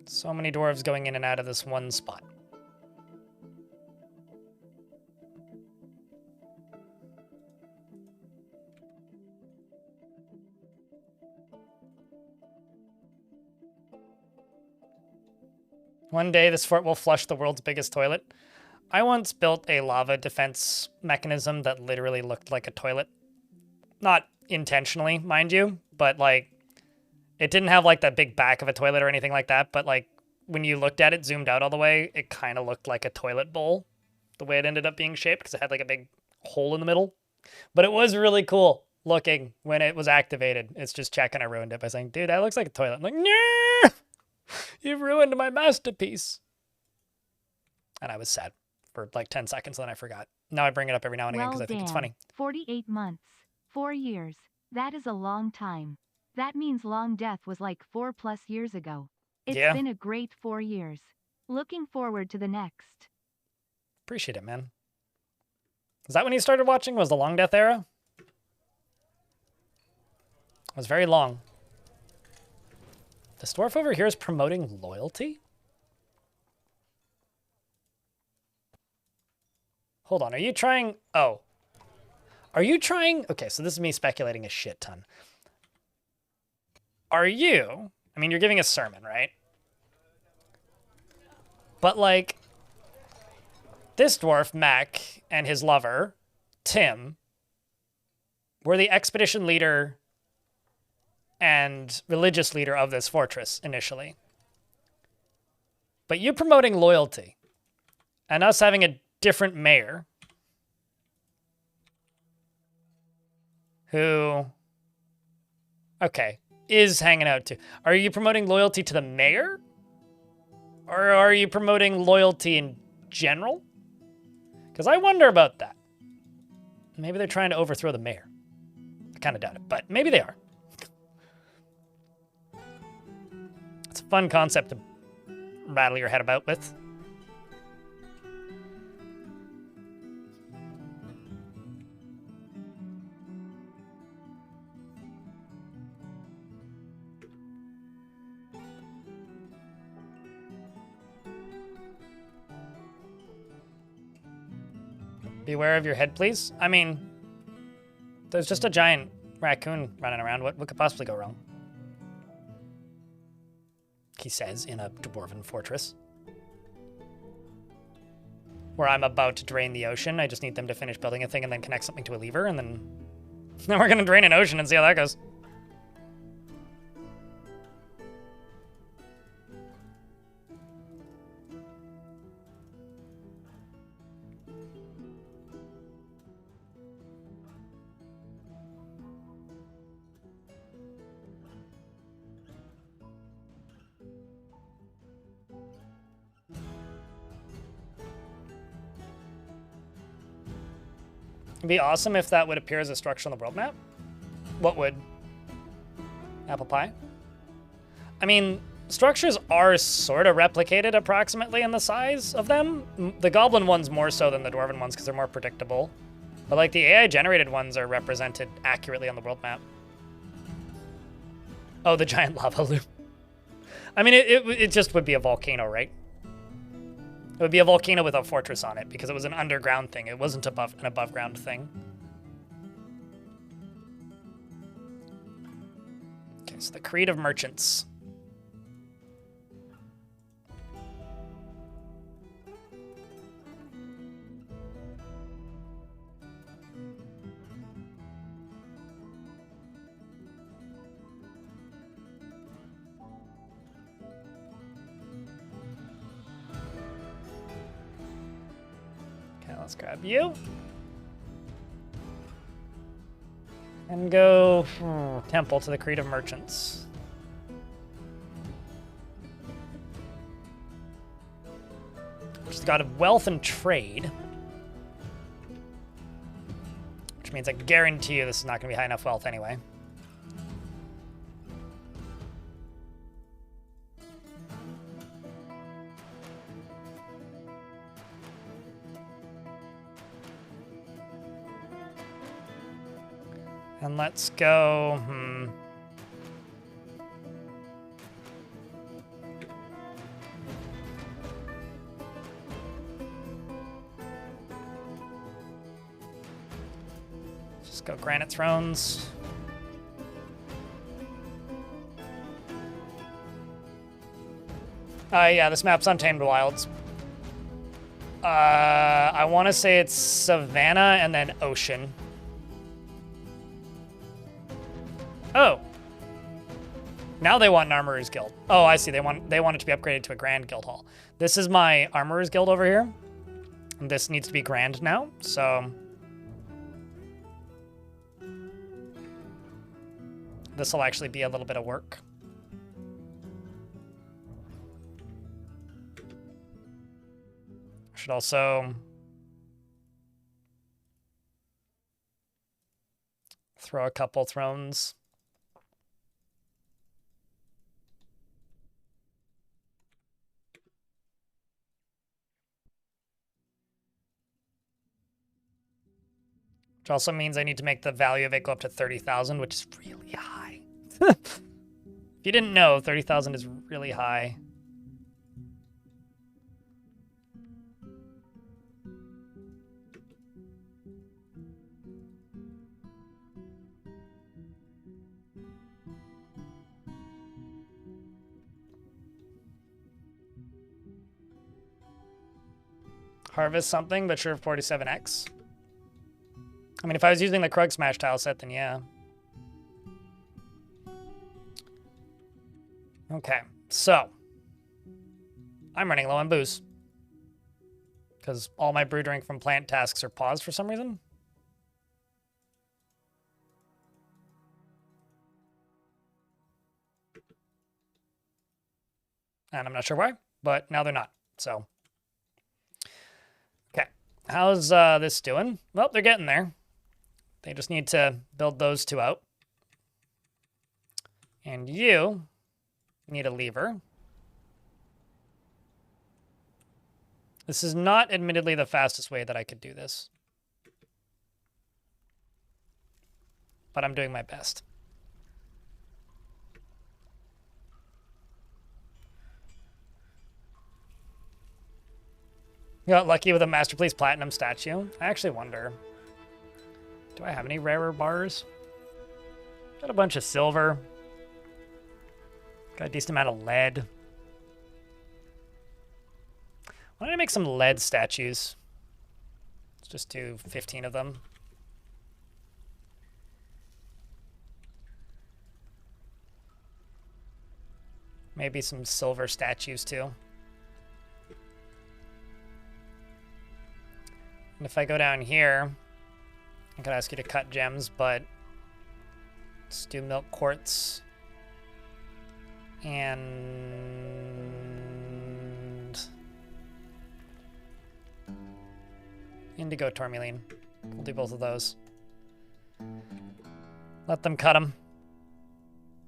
So many dwarves going in and out of this one spot. One day this fort will flush the world's biggest toilet. I once built a lava defense mechanism that literally looked like a toilet. Not intentionally, mind you, but like it didn't have like the big back of a toilet or anything like that, but like when you looked at it zoomed out all the way, it kind of looked like a toilet bowl the way it ended up being shaped because it had like a big hole in the middle. But it was really cool looking when it was activated. It's just checking I ruined it by saying, dude, that looks like a toilet. I'm like, no, you've ruined my masterpiece. And I was sad for like 10 seconds, then I forgot. Now I bring it up every now and again because I think it's funny. 48 months. 4 years. That is a long time. That means Long Death was like 4+ years ago. It's been a great 4 years. Looking forward to the next. Appreciate it, man. Is that when you started watching? Was the Long Death era? It was very long. This dwarf over here is promoting loyalty? Hold on, are you trying... Oh. Are you trying... Okay, so this is me speculating a shit ton. Are you... I mean, you're giving a sermon, right? But, like, this dwarf, Mac, and his lover, Tim, were the expedition leader and religious leader of this fortress initially. But you promoting loyalty and us having a different mayor who, okay, is hanging out too. Are you promoting loyalty to the mayor? Or are you promoting loyalty in general? Because I wonder about that. Maybe they're trying to overthrow the mayor. I kind of doubt it, but maybe they are. It's a fun concept to rattle your head about with. Beware of your head, please. I mean, there's just a giant raccoon running around. What could possibly go wrong? He says in a dwarven fortress. Where I'm about to drain the ocean. I just need them to finish building a thing and then connect something to a lever, and then we're gonna drain an ocean and see how that goes. It'd be awesome if that would appear as a structure on the world map. What would? Apple pie? I mean, structures are sort of replicated approximately in the size of them. The goblin ones more so than the dwarven ones because they're more predictable. But like the AI generated ones are represented accurately on the world map. Oh, the giant lava loop. I mean, it just would be a volcano, right? It would be a volcano with a fortress on it because it was an underground thing. It wasn't an above ground thing. Okay, so the Creed of Merchants. Let's grab you. And go temple to the creative merchants. Which is the god of wealth and trade. Which means I guarantee you this is not going to be high enough wealth anyway. And let's go, Just go granite thrones. Yeah, this map's Untamed Wilds. I want to say it's Savannah and then Ocean. Oh. Now they want an Armorer's Guild. Oh, I see. They want it to be upgraded to a Grand Guild Hall. This is my Armorer's Guild over here. And this needs to be Grand now, so... this will actually be a little bit of work. Should also... throw a couple thrones. Which also means I need to make the value of it go up to 30,000, which is really high. If you didn't know, 30,000 is really high. Harvest something, but sure, 47x. I mean, if I was using the Krug Smash tile set, then yeah. Okay, so. I'm running low on booze. Because all my brew drink from plant tasks are paused for some reason. And I'm not sure why, but now they're not, so. Okay, how's this doing? Well, they're getting there. They just need to build those two out. And you need a lever. This is not admittedly the fastest way that I could do this. But I'm doing my best. You got lucky with a Masterpiece Platinum statue. I actually wonder. Do I have any rarer bars? Got a bunch of silver. Got a decent amount of lead. Why don't I make some lead statues? Let's just do 15 of them. Maybe some silver statues too. And if I go down here, I could ask you to cut gems, but let's do milk quartz and indigo tourmaline. We'll do both of those. Let them cut them.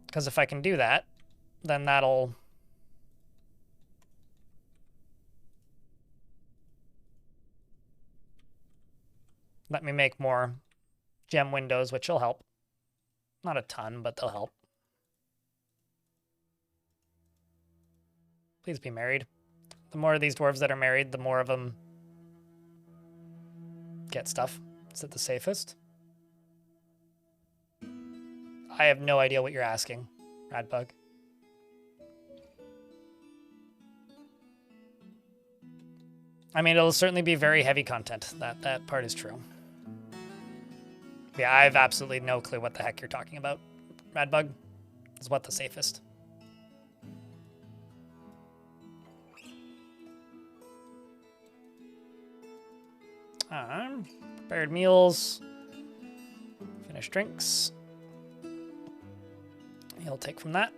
Because if I can do that, then that'll let me make more gem windows, which will help. Not a ton, but they'll help. Please be married. The more of these dwarves that are married, the more of them get stuff. Is it the safest? I have no idea what you're asking, Radbug. I mean, it'll certainly be very heavy content. That part is true. Yeah, I have absolutely no clue what the heck you're talking about. Radbug is what the safest. Prepared meals. Finished drinks. He'll take from that.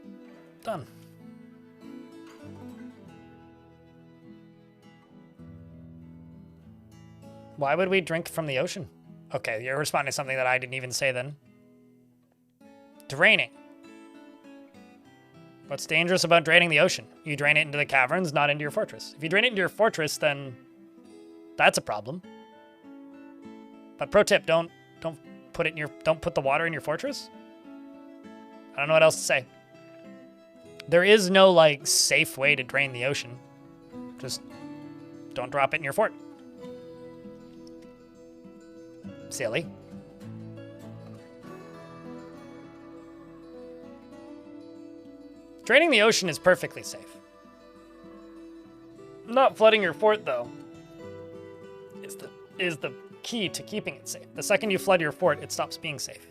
Done. Why would we drink from the ocean? Okay, you're responding to something that I didn't even say then. Draining. What's dangerous about draining the ocean? You drain it into the caverns, not into your fortress. If you drain it into your fortress, then that's a problem. But pro tip, don't put the water in your fortress. I don't know what else to say. There is no like safe way to drain the ocean. Just don't drop it in your fort. Silly. Draining the ocean is perfectly safe. Not flooding your fort, though, is the key to keeping it safe. The second you flood your fort, it stops being safe.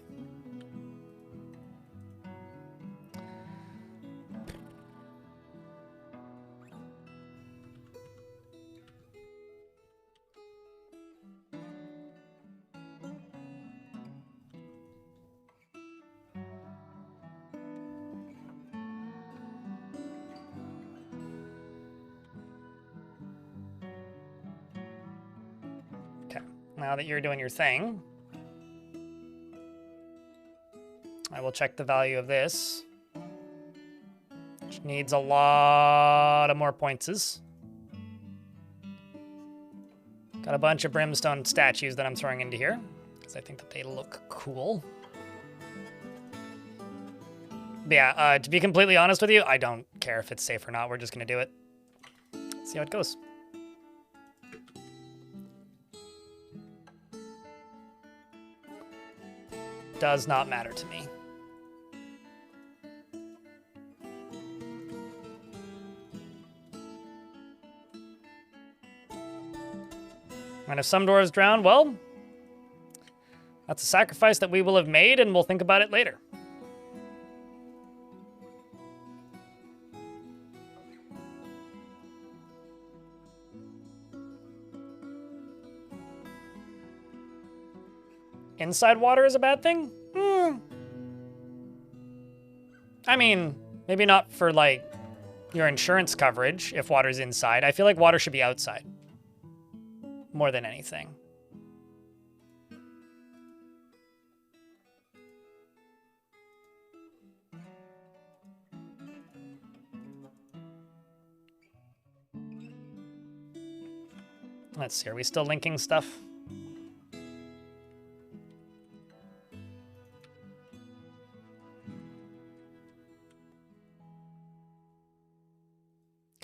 Now that you're doing your thing, I will check the value of this, which needs a lot of more pointses. Got a bunch of brimstone statues that I'm throwing into here, because I think that they look cool. But yeah, to be completely honest with you, I don't care if it's safe or not. We're just going to do it. See how it goes. Does not matter to me. And if some dwarves drown, well, that's a sacrifice that we will have made, and we'll think about it later. Inside water is a bad thing? I mean, maybe not for, like, your insurance coverage if water's inside. I feel like water should be outside. More than anything. Let's see, are we still linking stuff?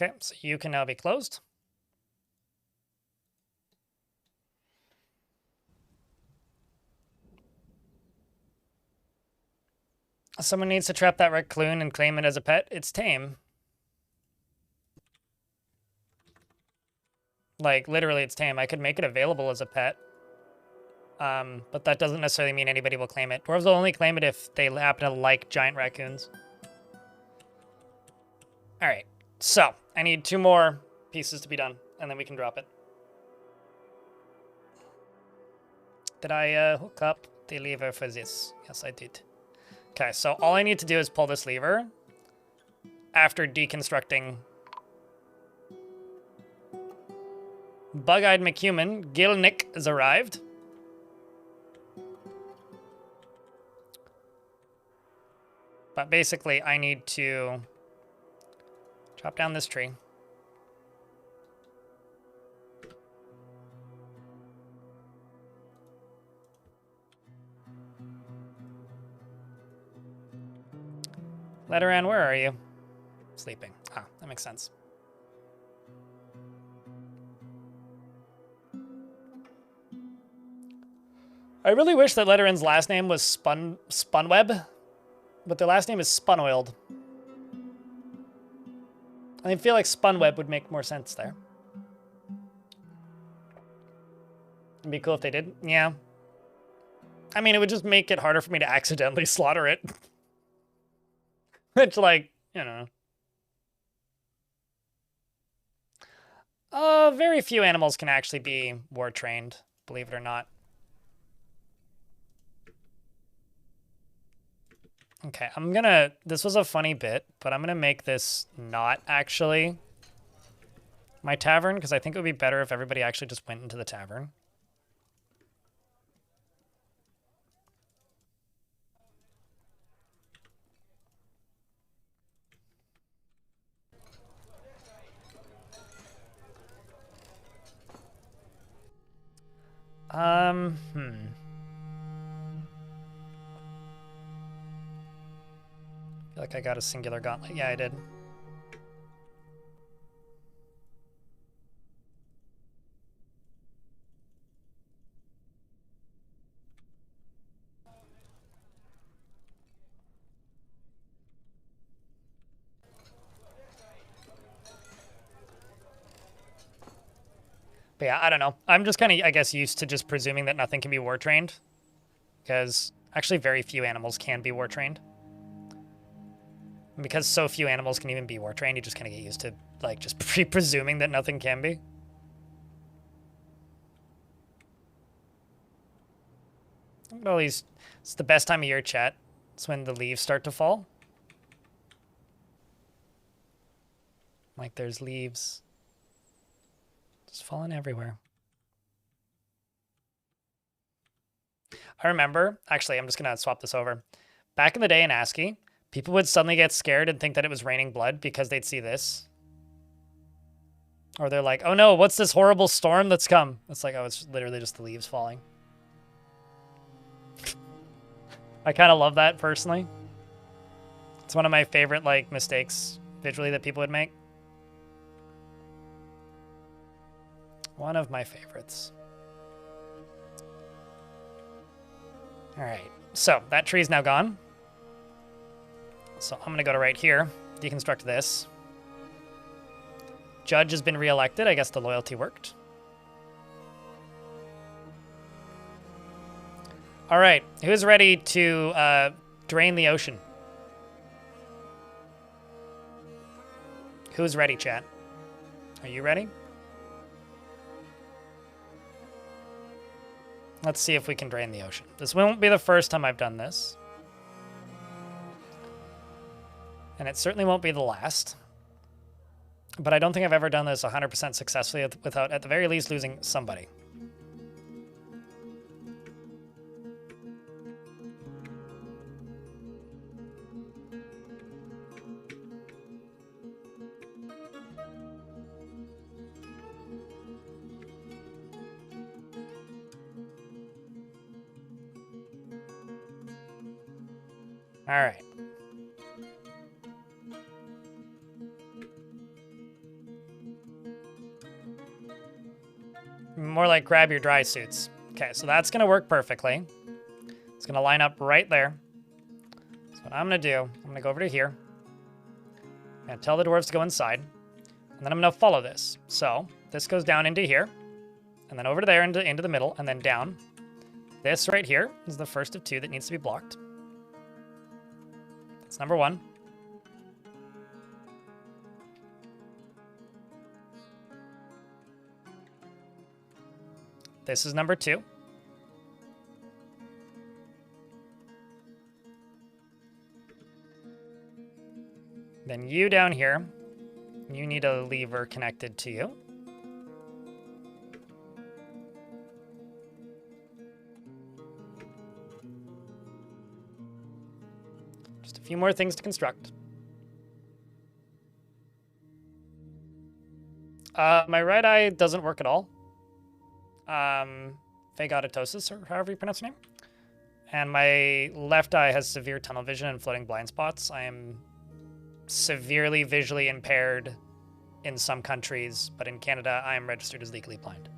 Okay, so you can now be closed. Someone needs to trap that raccoon and claim it as a pet. It's tame. Like, literally, it's tame. I could make it available as a pet. But that doesn't necessarily mean anybody will claim it. Dwarves will only claim it if they happen to like giant raccoons. All right, so I need 2 more pieces to be done, and then we can drop it. Did I hook up the lever for this? Yes, I did. Okay, so all I need to do is pull this lever after deconstructing Bug-Eyed McHuman. Gilnick has arrived. But basically, I need to chop down this tree. Letteran, where are you? Sleeping. Ah, that makes sense. I really wish that Letteran's last name was Spunweb, but their last name is Spunoiled. I feel like Spunweb would make more sense there. It'd be cool if they did. Yeah. I mean, it would just make it harder for me to accidentally slaughter it. Which, like, you know. Very few animals can actually be war trained. believe it or not. Okay, I'm gonna... This was a funny bit, but I'm gonna make this not actually my tavern, because I think it would be better if everybody actually just went into the tavern. I feel like I got a singular gauntlet. Yeah, I did. But yeah, I don't know. I'm just kind of, I guess, used to just presuming that nothing can be war trained. Because actually very few animals can be war trained. And because so few animals can even be war trained, you just kind of get used to, like, just presuming that nothing can be. At least it's the best time of year, chat. It's when the leaves start to fall. Like, there's leaves just falling everywhere. I remember, actually, I'm just going to swap this over. Back in the day in ASCII, people would suddenly get scared and think that it was raining blood because they'd see this. Or they're like, oh no, what's this horrible storm that's come? It's like, oh, it's literally just the leaves falling. I kind of love that personally. It's one of my favorite, like, mistakes visually that people would make. One of my favorites. All right, so that tree's now gone. So I'm gonna go to right here, deconstruct this. Judge has been reelected. I guess the loyalty worked. All right, who's ready to drain the ocean? Who's ready, chat? Are you ready? Let's see if we can drain the ocean. This won't be the first time I've done this. And it certainly won't be the last. But I don't think I've ever done this 100% successfully without, at the very least, losing somebody. All right. More like grab your dry suits. Okay, so that's going to work perfectly. It's going to line up right there. So what I'm going to do, I'm going to go over to here. I'm going to tell the dwarves to go inside. And then I'm going to follow this. So this goes down into here. And then over to there into the middle. And then down. This right here is the first of two that needs to be blocked. That's number one. This is number two. Then you down here, you need a lever connected to you. Just a few more things to construct. My right eye doesn't work at all. Phagotitosis, or however you pronounce your name. And my left eye has severe tunnel vision and floating blind spots. I am severely visually impaired in some countries, but in Canada, I am registered as legally blind.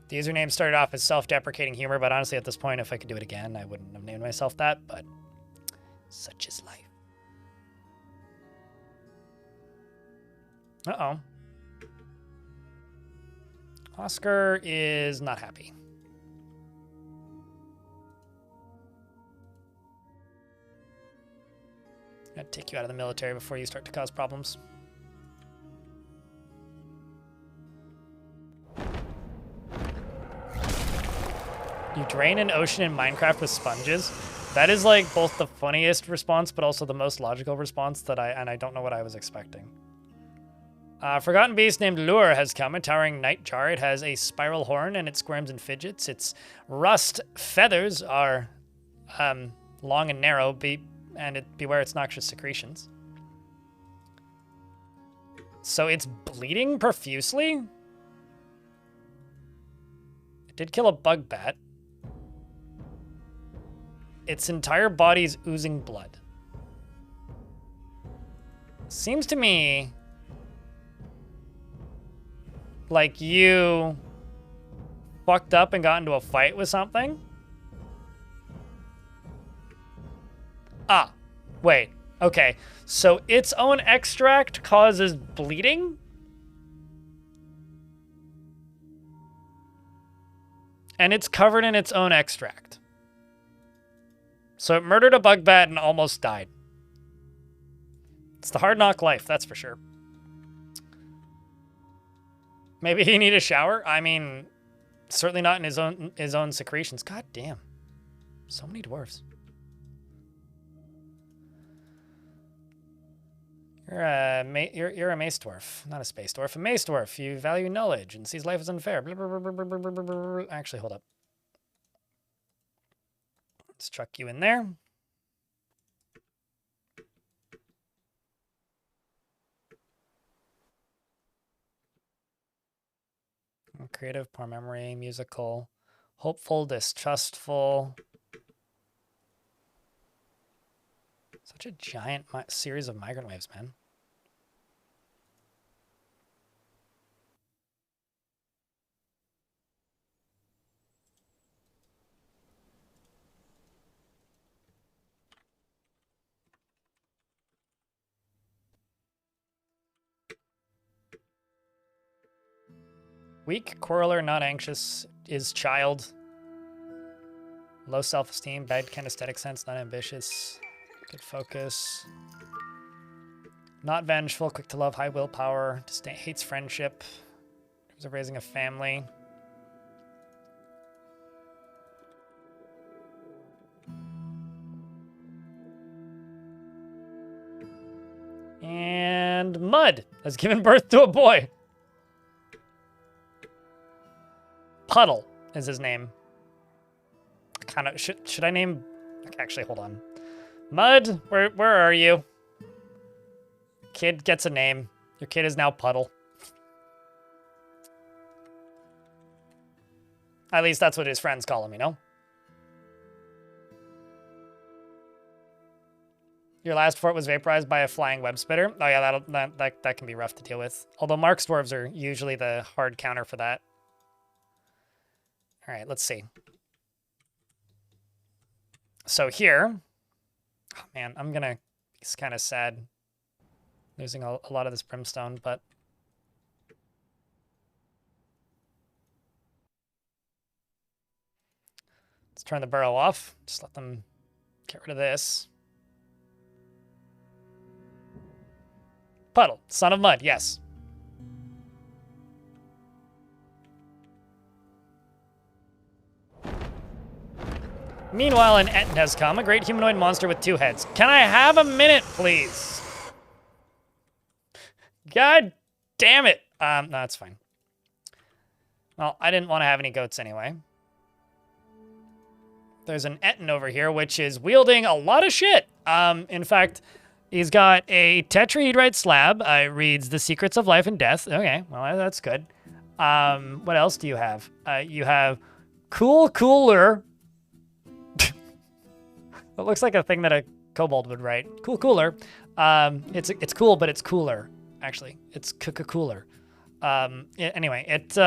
The username started off as self-deprecating humor, but honestly, at this point, if I could do it again, I wouldn't have named myself that, but such is life. Uh-oh. Oscar is not happy. Gotta take you out of the military before you start to cause problems. Drain an ocean in Minecraft with sponges. That is like both the funniest response, but also the most logical response that I don't know what I was expecting. Forgotten beast named Lure has come, a towering night jar. It has a spiral horn and it squirms and fidgets. Its rust feathers are long and narrow, beware its noxious secretions. So it's bleeding profusely? It did kill a bug bat. Its entire body is oozing blood. Seems to me like you fucked up and got into a fight with something. Ah, wait. Okay, so its own extract causes bleeding? And it's covered in its own extract. So it murdered a bug bat and almost died. It's the hard knock life, that's for sure. Maybe he need a shower? I mean, certainly not in his own secretions. God damn. So many dwarves. You're a mace dwarf, not a space dwarf. A mace dwarf. You value knowledge and sees life as unfair. Actually, hold up. Let's chuck you in there. Creative, poor memory, musical, hopeful, distrustful. Such a giant series of migrant waves, man. Weak, quarreler, not anxious, is child. Low self-esteem, bad kinesthetic sense, not ambitious. Good focus. Not vengeful, quick to love, high willpower. Hates friendship. Dreams of raising a family. And Mud has given birth to a boy. Puddle is his name. Kind of should I name? Actually, hold on. Mud, where are you? Kid gets a name. Your kid is now Puddle. At least that's what his friends call him, you know? Your last fort was vaporized by a flying web spitter. Oh yeah, that can be rough to deal with. Although Mark's dwarves are usually the hard counter for that. All right, let's see. So here, oh man, I'm gonna, it's kind of sad losing a lot of this brimstone, but let's turn the burrow off. Just let them get rid of this. Puddle, son of mud, yes. Meanwhile, an Etten has come, a great humanoid monster with 2 heads. Can I have a minute, please? God damn it. No, that's fine. Well, I didn't want to have any goats anyway. There's an Etten over here, which is wielding a lot of shit. In fact, he's got a tetrahedrite slab. It reads The Secrets of Life and Death. Okay, well, that's good. What else do you have? You have Cooler. It looks like a thing that a kobold would write. Cooler. It's cool, but it's cooler, actually. It's cooler. Anyway, it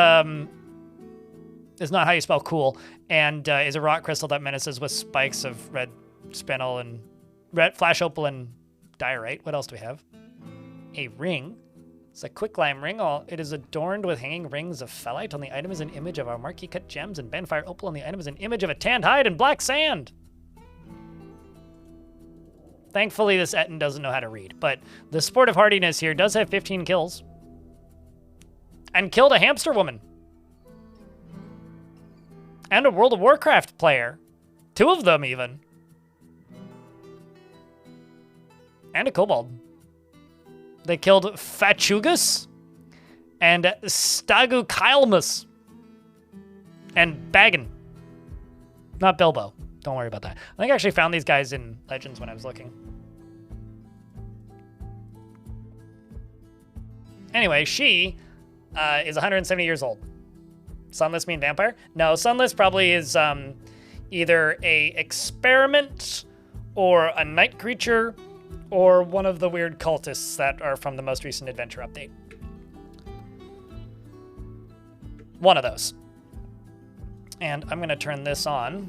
is not how you spell cool, and is a rock crystal that menaces with spikes of red spinel and red flash opal and diorite. What else do we have? A ring. It's a quicklime ring. It is adorned with hanging rings of fellite. On the item is an image of our marquee cut gems, and benfire opal on the item is an image of a tanned hide and black sand. Thankfully, this Etten doesn't know how to read, but the sportive hardiness here does have 15 kills. And killed a hamster woman. And a World of Warcraft player. 2 of them, even. And a kobold. They killed Fachugus and Stagukylmus and Baggin. Not Bilbo. Don't worry about that. I think I actually found these guys in Legends when I was looking. Anyway, she is 170 years old. Sunless mean vampire? No, Sunless probably is either a experiment or a night creature or one of the weird cultists that are from the most recent adventure update. One of those. And I'm going to turn this on.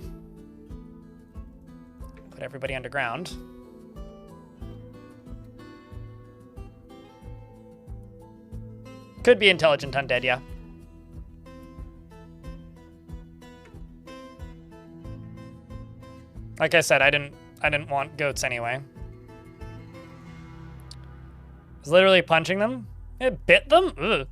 Put everybody underground. Could be intelligent undead, yeah. Like I said, I didn't want goats anyway. I was literally punching them. It bit them? Ugh.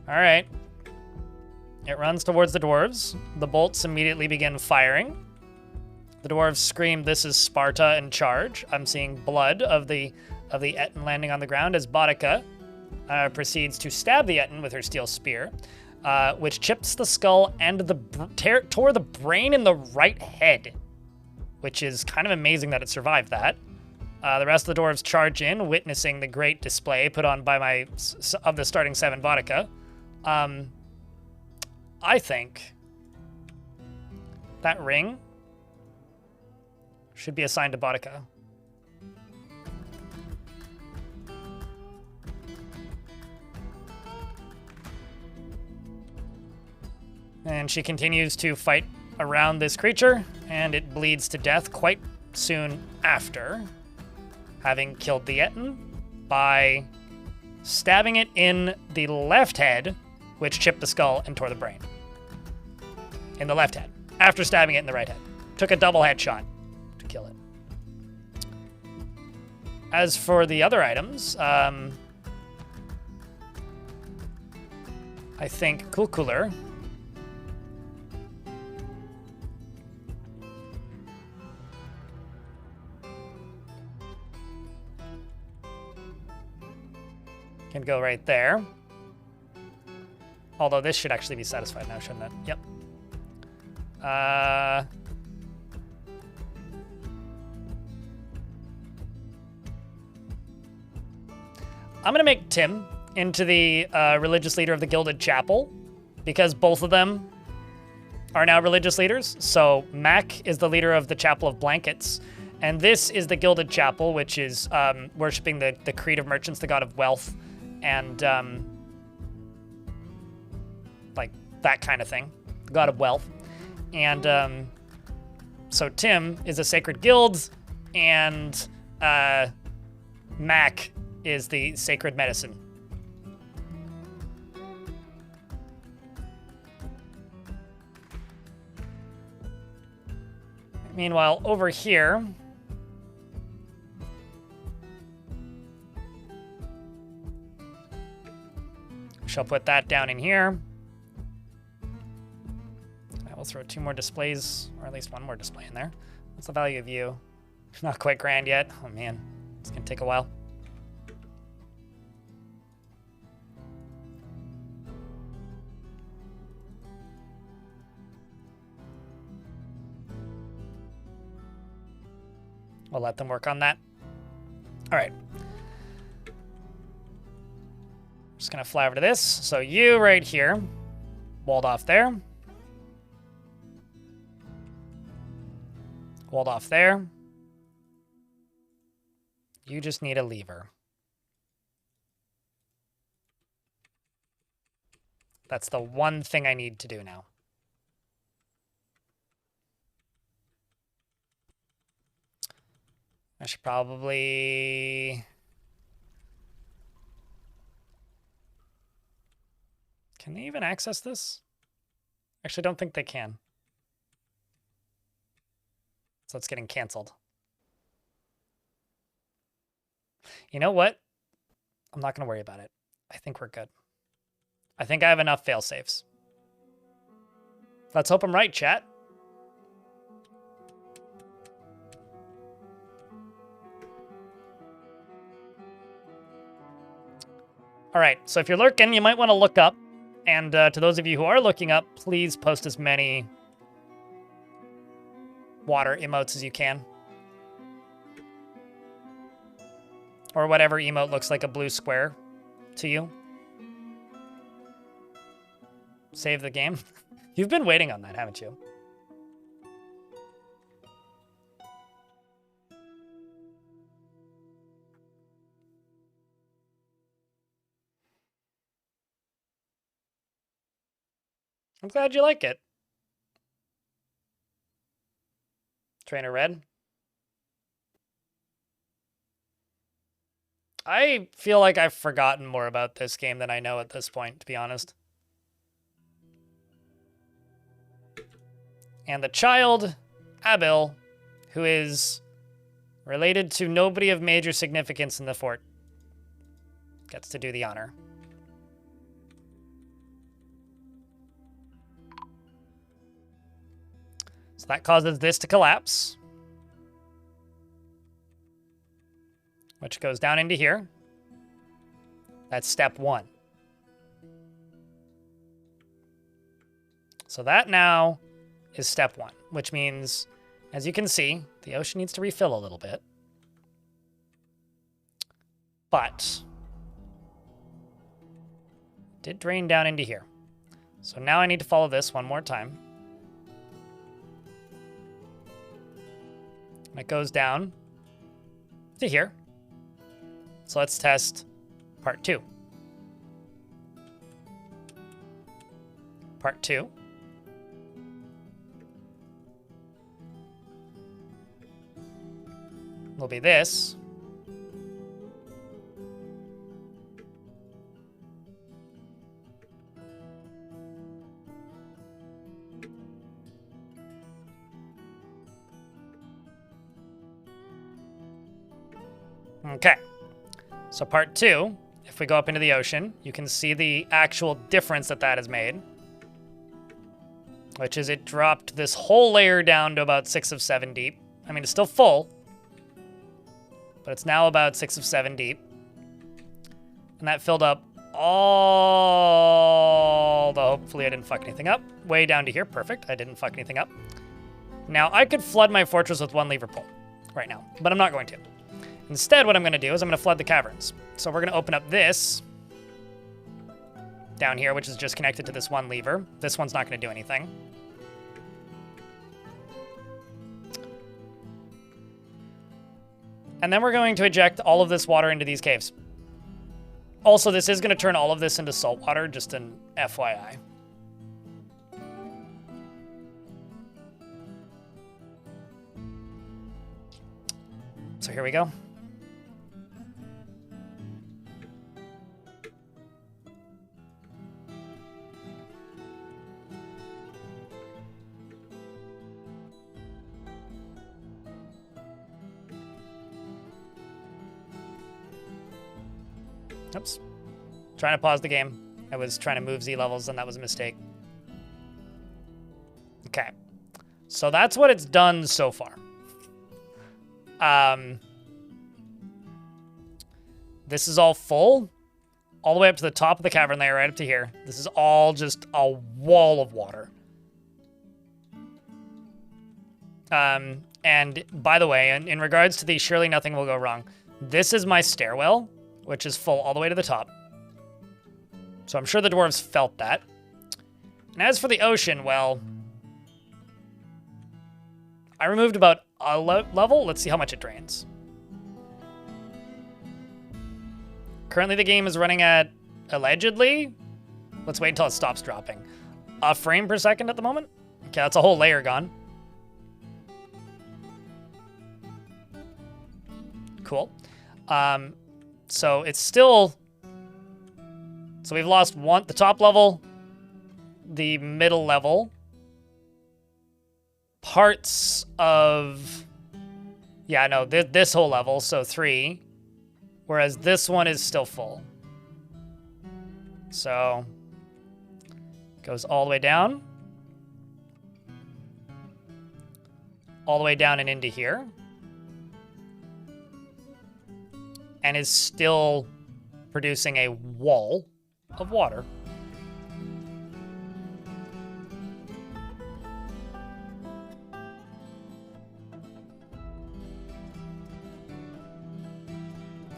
All right. It runs towards the dwarves. The bolts immediately begin firing. The dwarves scream, "This is Sparta," and charge. I'm seeing blood of the Etten landing on the ground as Boudica proceeds to stab the Etten with her steel spear, which chips the skull and tore the brain in the right head, which is kind of amazing that it survived that. The rest of the dwarves charge in, witnessing the great display put on by of the starting 7 Boudica. I think that ring should be assigned to Boudica. And she continues to fight around this creature, and it bleeds to death quite soon after, having killed the Etten by stabbing it in the left head, which chipped the skull and tore the brain. In the left head, after stabbing it in the right head. Took a double headshot to kill it. As for the other items, I think Kulkuler can go right there. Although this should actually be satisfied now, shouldn't it? Yep. I'm going to make Tim into the religious leader of the Gilded Chapel, because both of them are now religious leaders. So Mac is the leader of the Chapel of Blankets, and this is the Gilded Chapel, which is worshipping the Creed of Merchants, the god of wealth, and like that kind of thing, the god of wealth. And so Tim is a sacred guild, and Mac is the sacred medicine. Meanwhile, over here, shall put that down in here. I will throw 2 more displays, or at least 1 more display in there. What's the value of you? Not quite grand yet. Oh man, it's gonna take a while. We'll let them work on that. All right. Just gonna fly over to this. So you right here, walled off there. Walled off there. You just need a lever. That's the one thing I need to do now. I should probably... Can they even access this? Actually, I don't think they can. So it's getting canceled. You know what? I'm not going to worry about it. I think we're good. I think I have enough fail safes. Let's hope I'm right, chat. All right, so if you're lurking, you might want to look up. And to those of you who are looking up, please post as many water emotes as you can. Or whatever emote looks like a blue square to you. Save the game. You've been waiting on that, haven't you? I'm glad you like it. Trainer Red. I feel like I've forgotten more about this game than I know at this point, to be honest. And the child, Abil, who is related to nobody of major significance in the fort, gets to do the honor. So that causes this to collapse, which goes down into here. That's step 1. So that now is step 1, which means, as you can see, the ocean needs to refill a little bit. But it did drain down into here. So now I need to follow this one more time. And it goes down to here. So let's test part 2. Part 2. Will be this. Okay. So part 2, if we go up into the ocean, you can see the actual difference that that has made. Which is it dropped this whole layer down to about 6 of 7 deep. I mean, it's still full, but it's now about 6 of 7 deep. And that filled up all the, hopefully I didn't fuck anything up, way down to here. Perfect, I didn't fuck anything up. Now, I could flood my fortress with 1 lever pull right now, but I'm not going to. Instead, what I'm going to do is I'm going to flood the caverns. So we're going to open up this down here, which is just connected to this 1 lever. This one's not going to do anything. And then we're going to eject all of this water into these caves. Also, this is going to turn all of this into salt water, just an FYI. So here we go. Oops. Trying to pause the game. I was trying to move Z levels and that was a mistake. Okay. So that's what it's done so far. This is all full. All the way up to the top of the cavern layer, right up to here. This is all just a wall of water. And by the way, in regards to the surely nothing will go wrong, this is my stairwell, which is full all the way to the top. So I'm sure the dwarves felt that. And as for the ocean, well, I removed about a level. Let's see how much it drains. Currently the game is running at, allegedly, let's wait until it stops dropping, a frame per second at the moment. Okay, that's a whole layer gone. Cool. So it's still, so we've lost the top level, the middle level, parts of, yeah, no, this whole level, so 3, whereas this one is still full. So, goes all the way down. All the way down and into here. And is still producing a wall of water.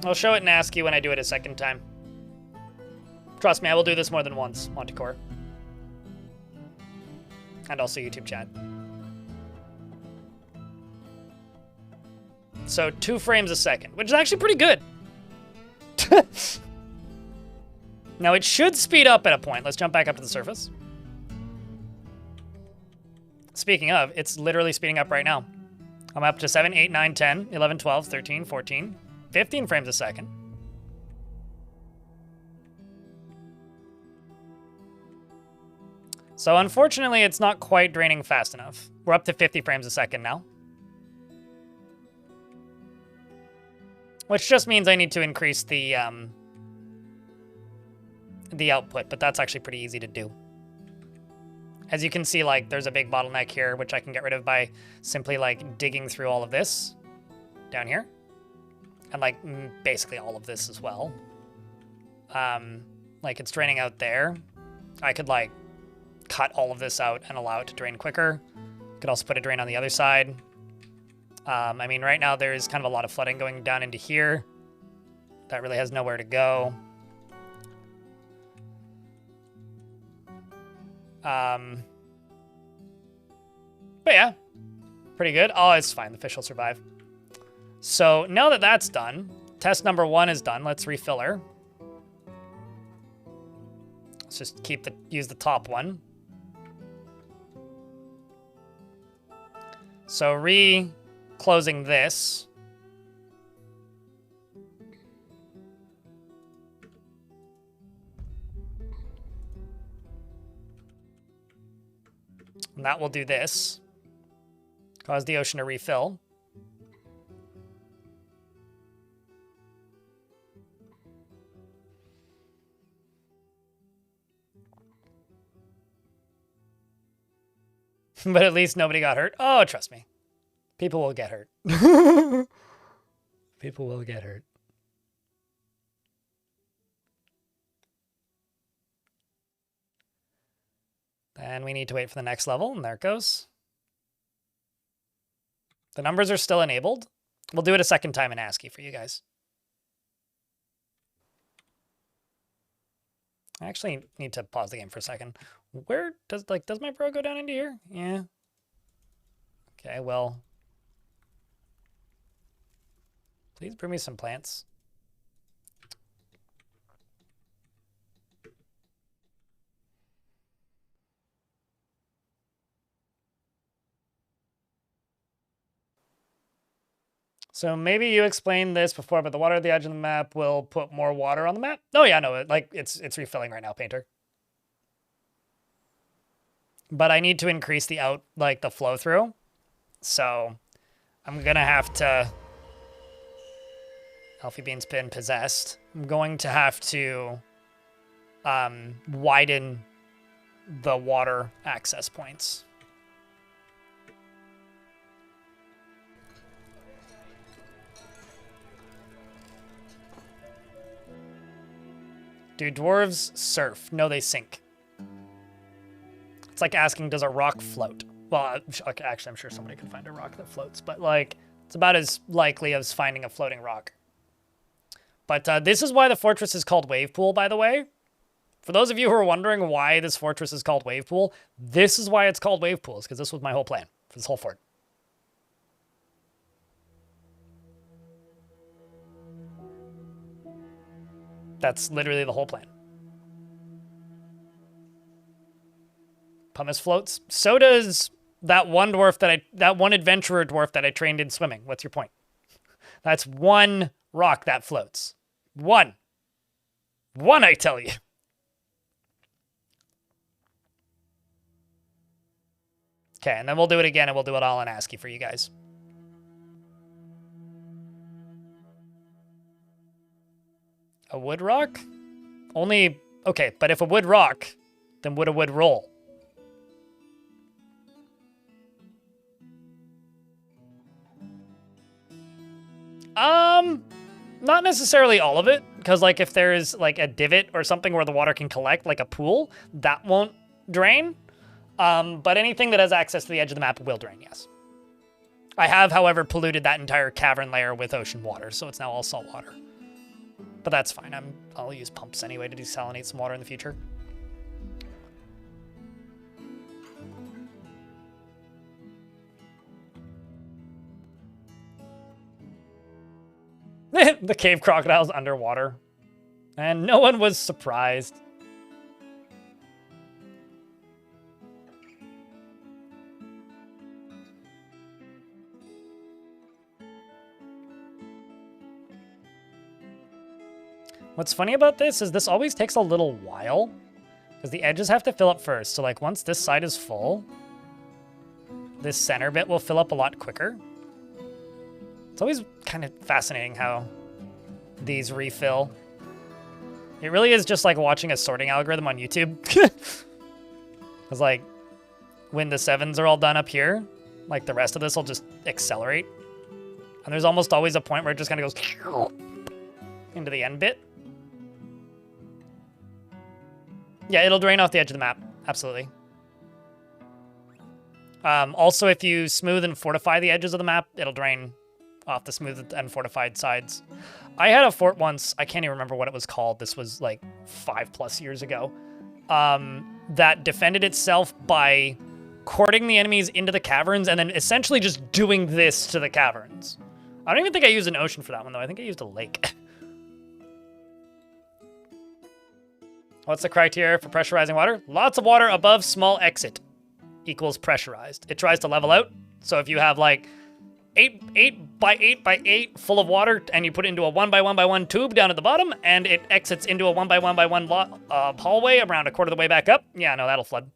I'll show it in ASCII when I do it a second time. Trust me, I will do this more than once, Montecore. And also YouTube chat. So 2 frames a second, which is actually pretty good. Now it should speed up at a point. Let's jump back up to the surface. Speaking of, it's literally speeding up right now. I'm up to 7, 8, 9, 10, 11, 12, 13, 14, 15 frames a second. So unfortunately, it's not quite draining fast enough. We're up to 50 frames a second now. Which just means I need to increase the output, but that's actually pretty easy to do. As you can see, like, there's a big bottleneck here, which I can get rid of by simply, like, digging through all of this down here. And, like, basically all of this as well. Like, it's draining out there. I could, like, cut all of this out and allow it to drain quicker. Could also put a drain on the other side. I mean, right now there's kind of a lot of flooding going down into here. That really has nowhere to go. But yeah, pretty good. Oh, it's fine. The fish will survive. So now that that's done, test number 1 is done. Let's refill her. Let's just use the top one. So closing this. And that will do this. Cause the ocean to refill. But at least nobody got hurt. Oh, trust me. People will get hurt. People will get hurt. Then we need to wait for the next level, and there it goes. The numbers are still enabled. We'll do it a second time in ASCII for you guys. I actually need to pause the game for a second. Where does my bro go down into here? Yeah. Okay, well. Please bring me some plants. So maybe you explained this before, but the water at the edge of the map will put more water on the map? Oh yeah, no, it's refilling right now, Painter. But I need to increase the the flow through. So I'm gonna have to. Alfie Bean's been possessed. I'm going to have to widen the water access points. Do dwarves surf? No, they sink. It's like asking, does a rock float? Well, okay, actually, I'm sure somebody could find a rock that floats, but like, it's about as likely as finding a floating rock. But this is why the fortress is called Wavepool, by the way. For those of you who are wondering why this fortress is called Wavepool, this is why it's called Wavepool, because this was my whole plan for this whole fort. That's literally the whole plan. Pumice floats. So does that one dwarf that one adventurer dwarf that I trained in swimming. What's your point? That's one rock that floats. One, I tell you. Okay, and then we'll do it again, and we'll do it all in ASCII for you guys. A wood rock? Only, okay, but if a wood rock, then would a wood roll? Not necessarily all of it, because like if there's like a divot or something where the water can collect, like a pool, that won't drain. But anything that has access to the edge of the map will drain, yes. I have, however, polluted that entire cavern layer with ocean water, so it's now all salt water. But that's fine. I'll use pumps anyway to desalinate some water in the future. The cave crocodile's underwater. And no one was surprised. What's funny about this is this always takes a little while, because the edges have to fill up first. So like once this side is full, this center bit will fill up a lot quicker. It's always kind of fascinating how these refill. It really is just like watching a sorting algorithm on YouTube. Because like when the 7s are all done up here, like the rest of this will just accelerate. And there's almost always a point where it just kind of goes into the end bit. Yeah, it'll drain off the edge of the map. Absolutely. Also, if you smooth and fortify the edges of the map, it'll drain off the smooth and fortified sides. I had a fort once. I can't even remember what it was called. This was like 5+ years ago. That defended itself by courting the enemies into the caverns and then essentially just doing this to the caverns. I don't even think I used an ocean for that one, though. I think I used a lake. What's the criteria for pressurizing water? Lots of water above small exit equals pressurized. It tries to level out. So if you have like 8 by 8 by 8 full of water and you put it into a 1 by 1 by 1 tube down at the bottom and it exits into a 1 by 1 by 1 hallway around a quarter of the way back up, yeah, no, that'll flood.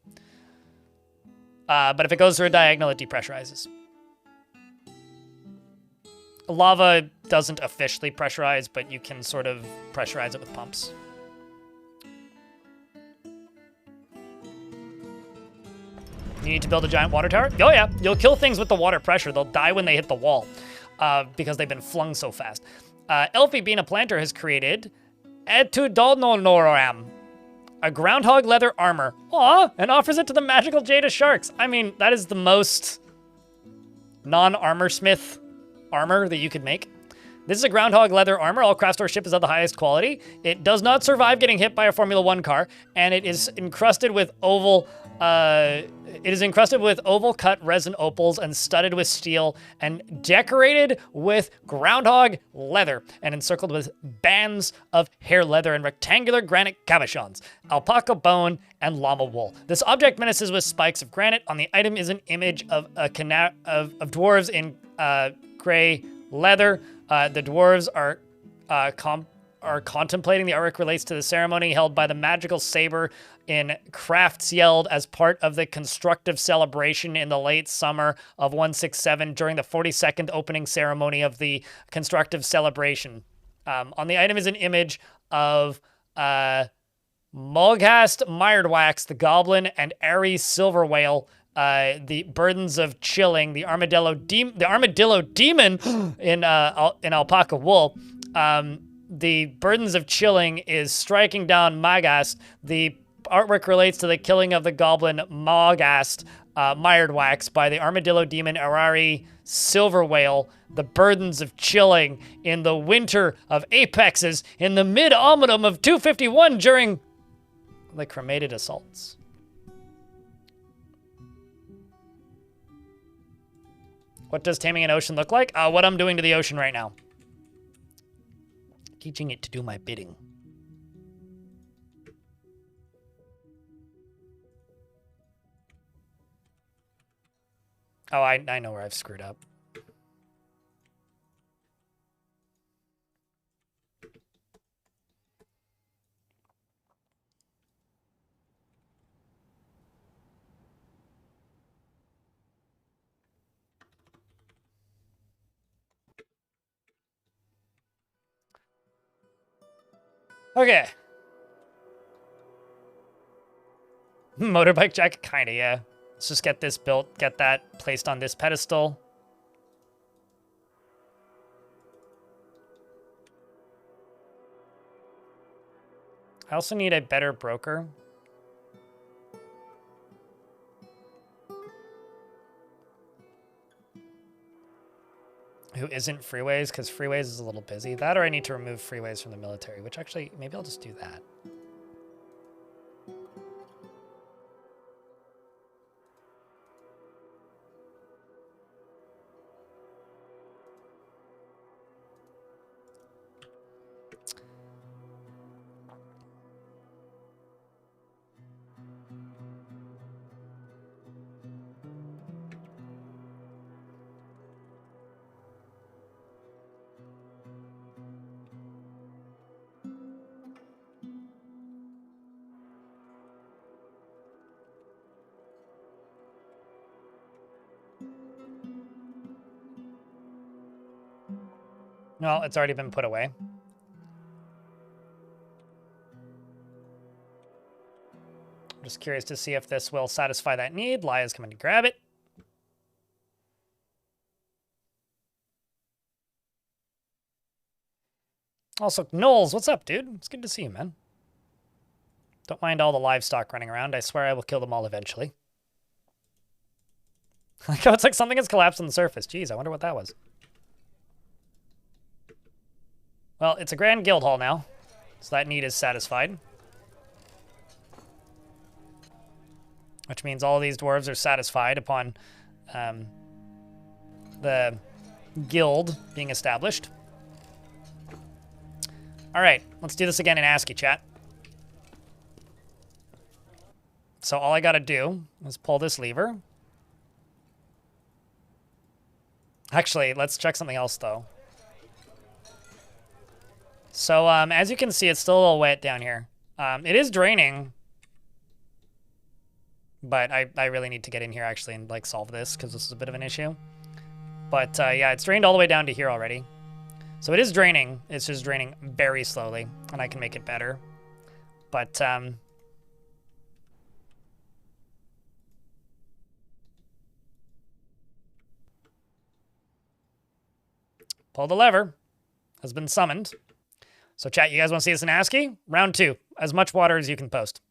But if it goes through a diagonal, it depressurizes. Lava doesn't officially pressurize, but you can sort of pressurize it with pumps. You need to build a giant water tower? Oh yeah, you'll kill things with the water pressure. They'll die when they hit the wall because they've been flung so fast. Elfie being a planter has created Etudolnonoram, a groundhog leather armor. Aw, and offers it to the magical Jada sharks. I mean, that is the most non-armorsmith armor that you could make. This is a groundhog leather armor. All craft store ship is of the highest quality. It does not survive getting hit by a Formula 1 car, and it is encrusted with oval cut resin opals and studded with steel and decorated with groundhog leather and encircled with bands of hair leather and rectangular granite cabochons, alpaca bone, and llama wool. This object menaces with spikes of granite. On the item is an image of of dwarves in gray leather. The dwarves are contemplating. The artwork relates to the ceremony held by the magical saber in Craftsfjeld as part of the constructive celebration in the late summer of 167 during the 42nd opening ceremony of the constructive celebration. On the item is an image of Mulghast Miredwax, the goblin, and Ares silver whale, the burdens of chilling, the armadillo demon in alpaca wool. The burdens of chilling is striking down Magast. The artwork relates to the killing of the goblin Mulghast Miredwax by the armadillo demon Arari silver whale. The burdens of chilling in the winter of apexes in the mid-autumn of 251 during the cremated assaults. What does taming an ocean look like? What I'm doing to the ocean right now. Teaching it to do my bidding. Oh, I know where I've screwed up. Okay. Motorbike jacket? Kinda, yeah. Let's just get this built, get that placed on this pedestal. I also need a better broker. Who isn't freeways, because freeways is a little busy. That, or I need to remove freeways from the military, which actually, maybe I'll just do that. No, it's already been put away. I'm just curious to see if this will satisfy that need. Laya's coming to grab it. Also, Knowles, what's up, dude? It's good to see you, man. Don't mind all the livestock running around. I swear I will kill them all eventually. Like, oh, it's like something has collapsed on the surface. Jeez, I wonder what that was. Well, it's a grand guild hall now, so that need is satisfied. Which means all of these dwarves are satisfied upon the guild being established. All right, let's do this again in ASCII, chat. So all I gotta do is pull this lever. Actually, let's check something else, though. So, as you can see, it's still a little wet down here. It is draining. But I really need to get in here, actually, and, like, solve this, because this is a bit of an issue. But, yeah, it's drained all the way down to here already. So it is draining. It's just draining very slowly, and I can make it better. But, pull the lever. Has been summoned. So, chat, you guys want to see this in ASCII? Round 2. As much water as you can post.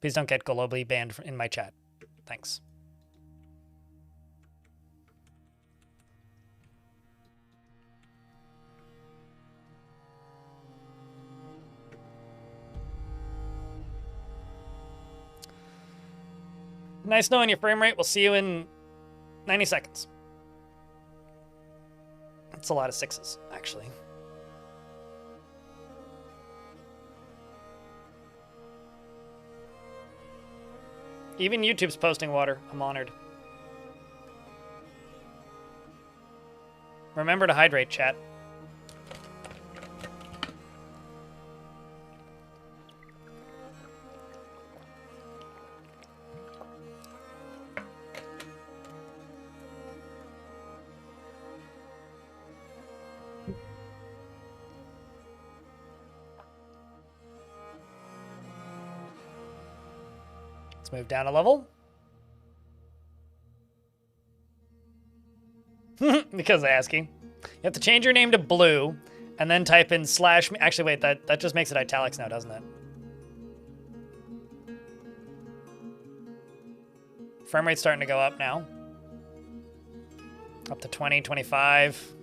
Please don't get globally banned in my chat. Thanks. Nice knowing your frame rate. We'll see you in 90 seconds. That's a lot of 6s, actually. Even YouTube's posting water. I'm honored. Remember to hydrate, chat. Let's move down a level. Because asking. You have to change your name to Blue and then type in slash... Actually, wait, that just makes it italics now, doesn't it? Frame rate's starting to go up now. Up to 20, 25.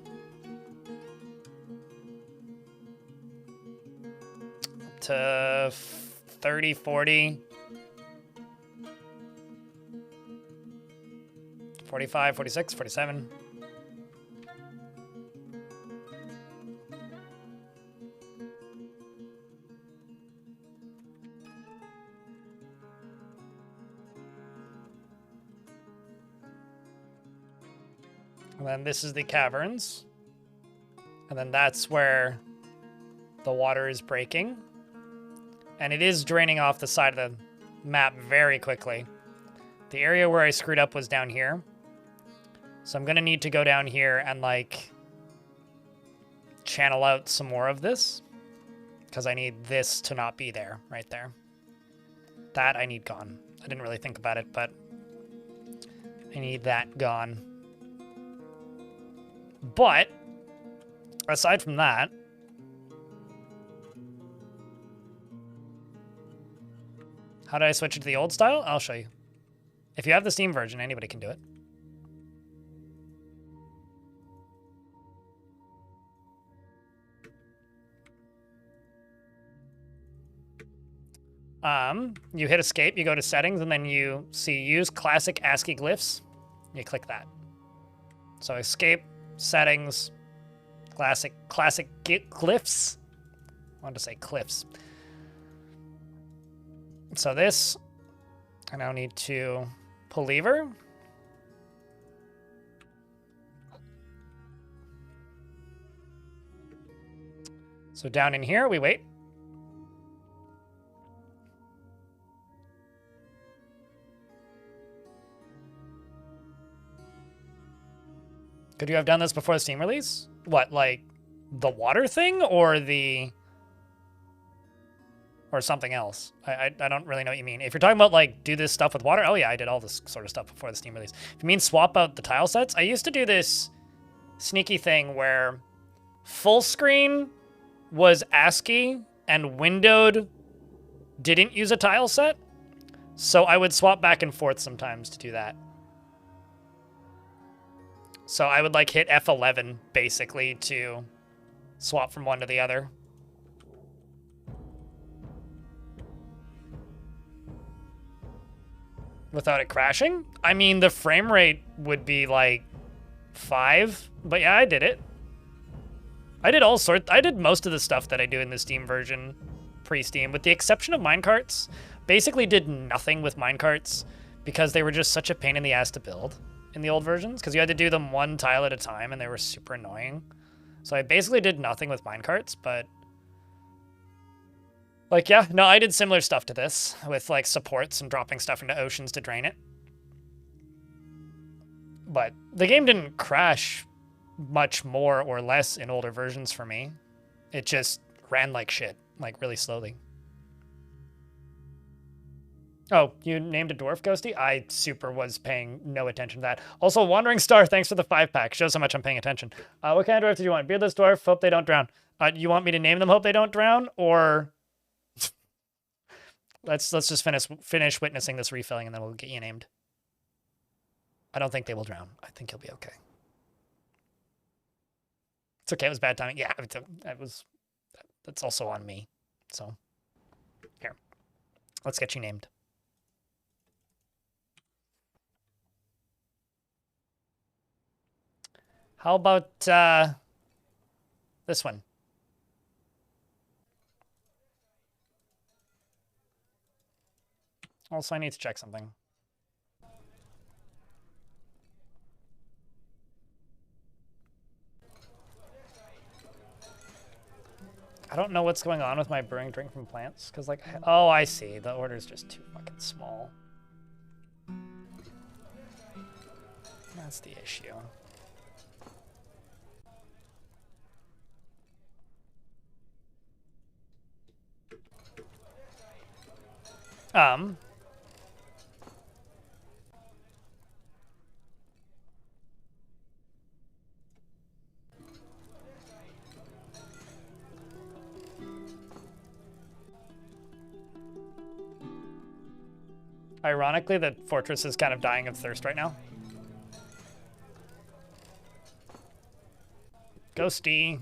Up to 30, 40. 45, 46, 47. And then this is the caverns. And then that's where the water is breaking. And it is draining off the side of the map very quickly. The area where I screwed up was down here. So I'm going to need to go down here and, like, channel out some more of this. because I need this to not be there, right there. That I need gone. I didn't really think about it, but I need that gone. But aside from that, how do I switch it to the old style? I'll show you. If you have the Steam version, anybody can do it. You hit escape, you go to settings, and then you see use classic ASCII glyphs. You click that. So escape, settings, classic glyphs. I wanted to say cliffs. So this, I now need to pull lever. So down in here, we wait. Could you have done this before the Steam release? What, like the water thing or something else? I don't really know what you mean. If you're talking about like do this stuff with water, oh yeah, I did all this sort of stuff before the Steam release. If you mean swap out the tile sets, I used to do this sneaky thing where full screen was ASCII and windowed didn't use a tile set. So I would swap back and forth sometimes to do that. So I would like hit F11 basically to swap from one to the other. Without it crashing? I mean, the frame rate would be like 5, but yeah, I did it. I did most of the stuff that I do in the Steam version pre-Steam, with the exception of minecarts. Basically did nothing with minecarts because they were just such a pain in the ass to build in the old versions, because you had to do them one tile at a time and they were super annoying. So I basically did nothing with minecarts, but like, yeah, no, I did similar stuff to this with like supports and dropping stuff into oceans to drain it. But the game didn't crash much more or less in older versions for me. It just ran like shit, like really slowly. Oh, you named a dwarf, Ghosty? I super was paying no attention to that. Also, Wandering Star, thanks for the 5-pack. Shows how much I'm paying attention. What kind of dwarf did you want? Beardless dwarf, hope they don't drown. You want me to name them hope they don't drown? Or let's just finish witnessing this refilling and then we'll get you named. I don't think they will drown. I think you'll be okay. It's okay, it was bad timing. Yeah, that's also on me. So, here. Let's get you named. How about this one? Also, I need to check something. I don't know what's going on with my brewing drink from plants, because like, oh, I see. The order's just too fucking small. That's the issue. Ironically, the fortress is kind of dying of thirst right now. Ghosty.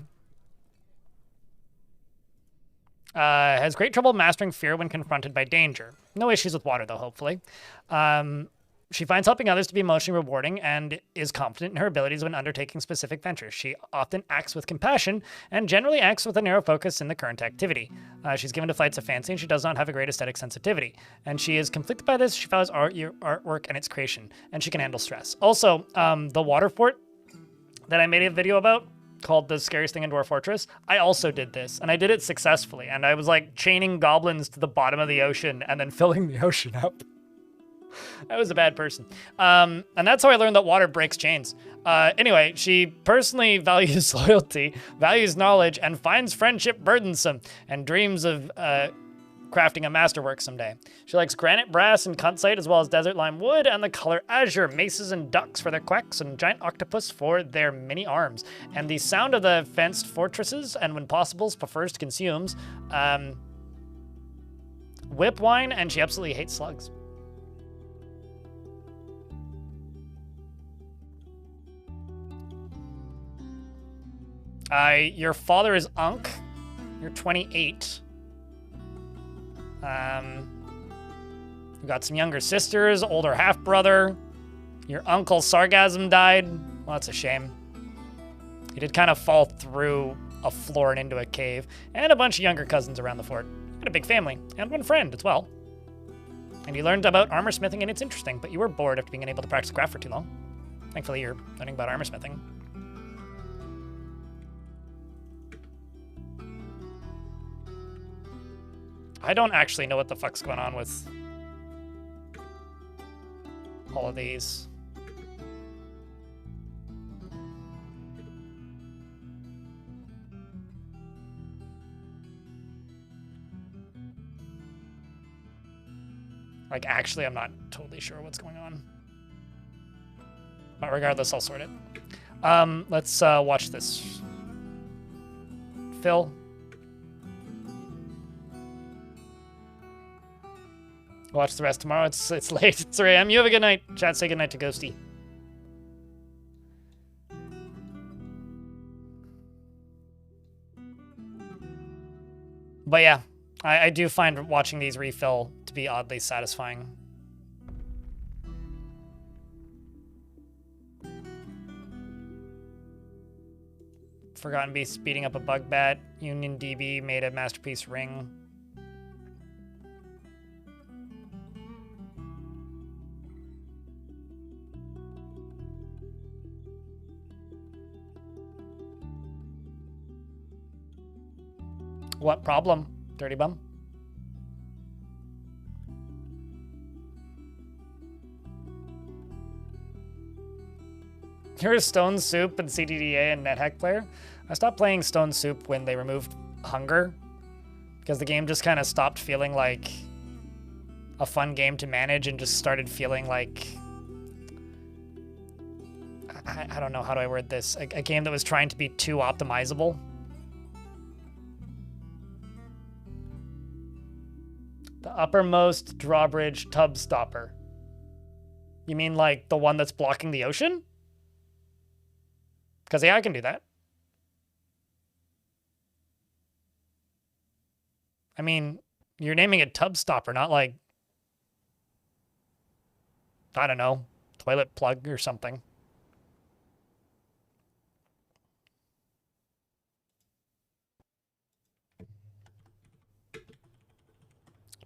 Has great trouble mastering fear when confronted by danger. No issues with water, though, hopefully. She finds helping others to be emotionally rewarding and is confident in her abilities when undertaking specific ventures. She often acts with compassion and generally acts with a narrow focus in the current activity. She's given to flights of fancy and she does not have a great aesthetic sensitivity. And she is conflicted by this. She values artwork and its creation, and she can handle stress. Also, the water fort that I made a video about, called The Scariest Thing in Dwarf Fortress, I also did this, and I did it successfully, and I was like chaining goblins to the bottom of the ocean and then filling the ocean up. I was a bad person. And that's how I learned that water breaks chains. Anyway, she personally values loyalty, values knowledge, and finds friendship burdensome, and dreams of crafting a masterwork someday. She likes granite, brass, and kunzite, as well as desert lime wood, and the color azure, maces and ducks for their quecks, and giant octopus for their mini arms. And the sound of the fenced fortresses, and when possible, prefers to consumes whip wine, and she absolutely hates slugs. Your father is Unk. You're 28. You got some younger sisters, older half-brother. Your uncle Sargasm died. Well, that's a shame. He did kind of fall through a floor and into a cave. And a bunch of younger cousins around the fort. And a big family. And one friend as well. And you learned about armor smithing, and it's interesting, but you were bored after being unable to practice craft for too long. Thankfully, you're learning about armor smithing. I don't actually know what the fuck's going on with all of these. Like, actually, I'm not totally sure what's going on. But regardless, I'll sort it. Let's watch this. Phil. Watch the rest tomorrow. It's late. It's 3 a.m. You have a good night. Chat, say good night to Ghosty. But yeah, I do find watching these refill to be oddly satisfying. Forgotten Beast speeding up a bug bat. Union DB made a masterpiece ring. What problem, Dirty Bum? You're a Stone Soup and CDDA and NetHack player? I stopped playing Stone Soup when they removed Hunger, because the game just kind of stopped feeling like a fun game to manage and just started feeling like... I don't know, how do I word this? A game that was trying to be too optimizable. The uppermost drawbridge tub stopper. You mean like the one that's blocking the ocean? Because yeah, I can do that. I mean, you're naming it tub stopper, not like, I don't know, toilet plug or something.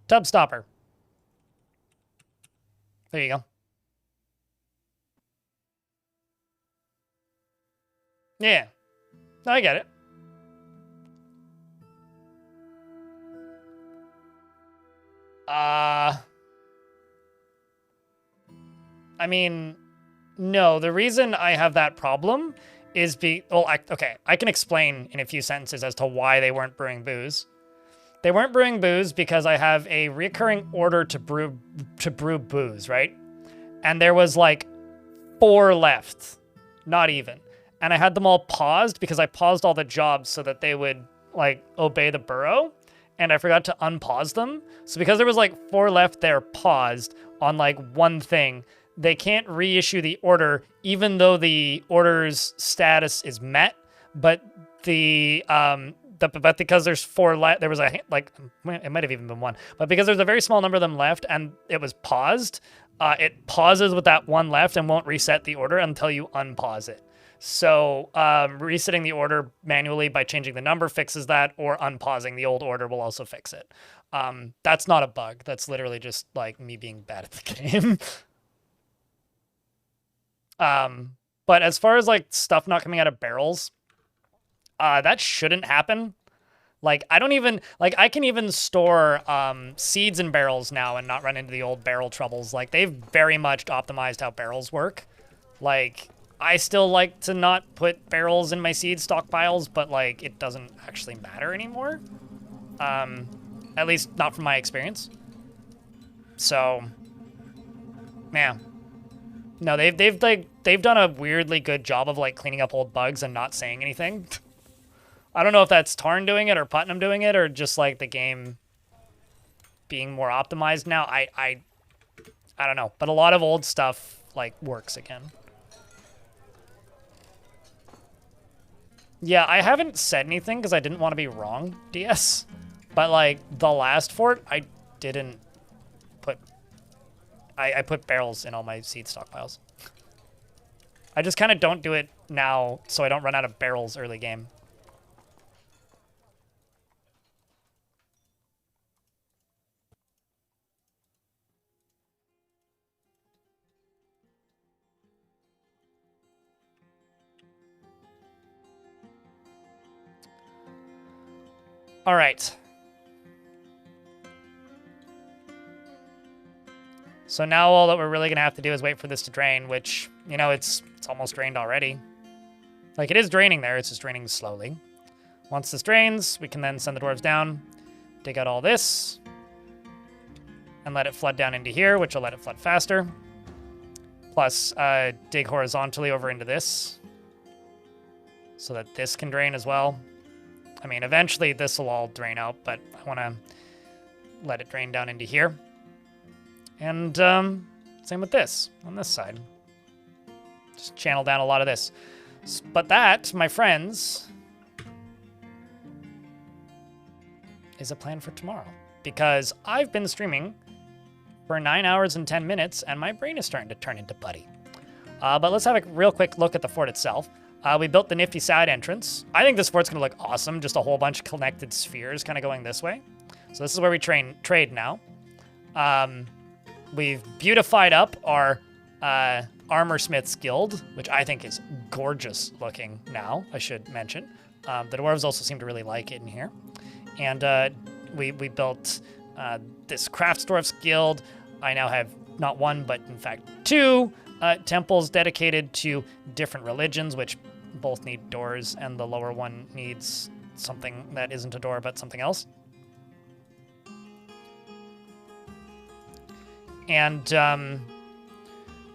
Tub stopper. There you go. Yeah. No, I get it. I mean, no, the reason I have that problem is okay, I can explain in a few sentences as to why they weren't brewing booze. They weren't brewing booze because I have a recurring order to brew booze, right? And there was like 4 left, not even. And I had them all paused because I paused all the jobs so that they would like obey the burrow, and I forgot to unpause them. So because there was like 4 left there paused on like one thing, they can't reissue the order even though the order's status is met, but but because there's 4 left, there was it might have even been 1, but because there's a very small number of them left and it was paused, it pauses with that 1 left and won't reset the order until you unpause it. So resetting the order manually by changing the number fixes that, or unpausing the old order will also fix it. That's not a bug. That's literally just like me being bad at the game. But as far as like stuff not coming out of barrels, that shouldn't happen. Like, I don't even, like, I can even store seeds in barrels now and not run into the old barrel troubles. Like, they've very much optimized how barrels work. Like, I still like to not put barrels in my seed stockpiles, but, like, it doesn't actually matter anymore. At least not from my experience. So, yeah. No, they've done a weirdly good job of, like, cleaning up old bugs and not saying anything. I don't know if that's Tarn doing it or Putnam doing it or just, like, the game being more optimized now. I don't know. But a lot of old stuff, like, works again. Yeah, I haven't said anything because I didn't want to be wrong, DS. But, like, the last fort, I didn't put... I put barrels in all my seed stockpiles. I just kind of don't do it now so I don't run out of barrels early game. All right. So now all that we're really going to have to do is wait for this to drain, which, you know, it's almost drained already. Like, it is draining there. It's just draining slowly. Once this drains, we can then send the dwarves down, dig out all this, and let it flood down into here, which will let it flood faster. Plus, dig horizontally over into this so that this can drain as well. I mean, eventually this will all drain out, but I want to let it drain down into here. And same with this, on this side. Just channel down a lot of this. But that, my friends, is a plan for tomorrow. Because I've been streaming for 9 hours and 10 minutes, and my brain is starting to turn into putty. But let's have a real quick look at the fort itself. We built the nifty side entrance. I think this fort's going to look awesome. Just a whole bunch of connected spheres kind of going this way. So this is where we trade now. We've beautified up our Armorsmith's Guild, which I think is gorgeous looking now, I should mention. The dwarves also seem to really like it in here. And we built this Craftsdwarf's Guild. I now have not one, but in fact 2 temples dedicated to different religions, which both need doors, and the lower one needs something that isn't a door, but something else. And,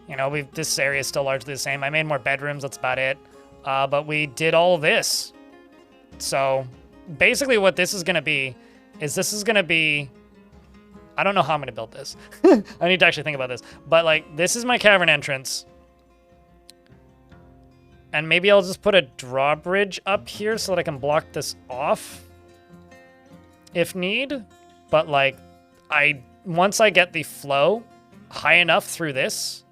you know, this area is still largely the same. I made more bedrooms, that's about it. But we did all this. So, basically what this is going to be is I don't know how I'm going to build this. I need to actually think about this. But, like, this is my cavern entrance. And maybe I'll just put a drawbridge up here so that I can block this off if need. But, like, once I get the flow high enough through this,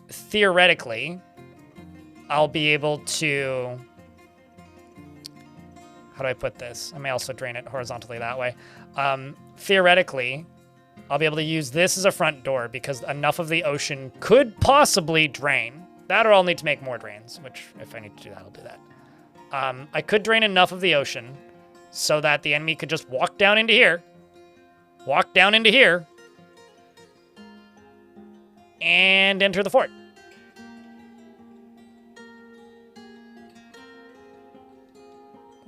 theoretically, I'll be able to... How do I put this? I may also drain it horizontally that way. Theoretically, I'll be able to use this as a front door because enough of the ocean could possibly drain. That or I'll need to make more drains, which if I need to do that, I'll do that. I could drain enough of the ocean so that the enemy could just walk down into here, and enter the fort.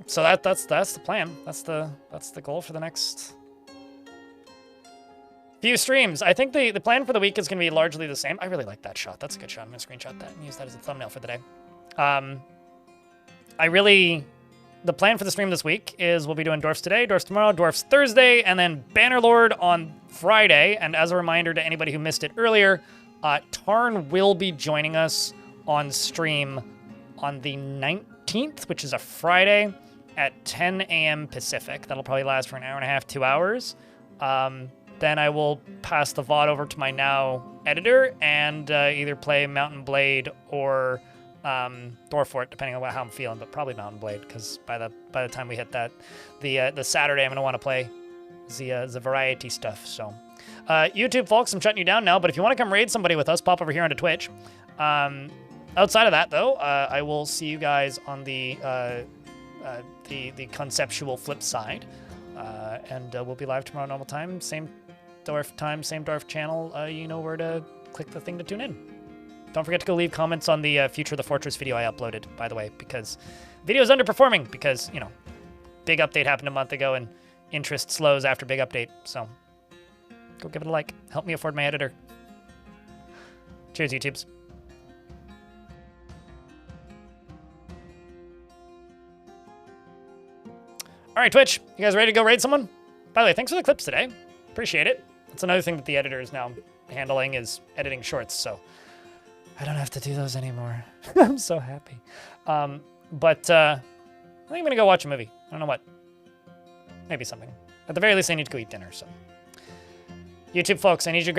So that's the plan. That's the goal for the next few streams. I think the plan for the week is going to be largely the same. I really like that shot. That's a good shot. I'm going to screenshot that and use that as a thumbnail for the day. The plan for the stream this week is we'll be doing Dwarfs today, Dwarfs tomorrow, Dwarfs Thursday, and then Bannerlord on Friday. And as a reminder to anybody who missed it earlier, Tarn will be joining us on stream on the 19th, which is a Friday, at 10 a.m. Pacific. That'll probably last for an hour and a half, 2 hours. Then I will pass the VOD over to my now editor and either play Mountain Blade or Dwarf, depending on how I'm feeling, but probably Mountain Blade, because by the time we hit that, the Saturday, I'm going to want to play the variety stuff. So, YouTube folks, I'm shutting you down now, but if you want to come raid somebody with us, pop over here onto Twitch. Outside of that, though, I will see you guys on the the conceptual flip side. And we'll be live tomorrow normal time, same Dwarf time, same Dwarf channel. You know where to click the thing to tune in. Don't forget to go leave comments on the Future of the Fortress video I uploaded, by the way, because video is underperforming because, you know, big update happened a month ago and interest slows after big update. So go give it a like. Help me afford my editor. Cheers, YouTubes. All right, Twitch, you guys ready to go raid someone? By the way, thanks for the clips today. Appreciate it. That's another thing that the editor is now handling is editing shorts, so I don't have to do those anymore. I'm so happy. But I think I'm gonna go watch a movie. I don't know what. Maybe something. At the very least, I need to go eat dinner, so. YouTube folks, I need you to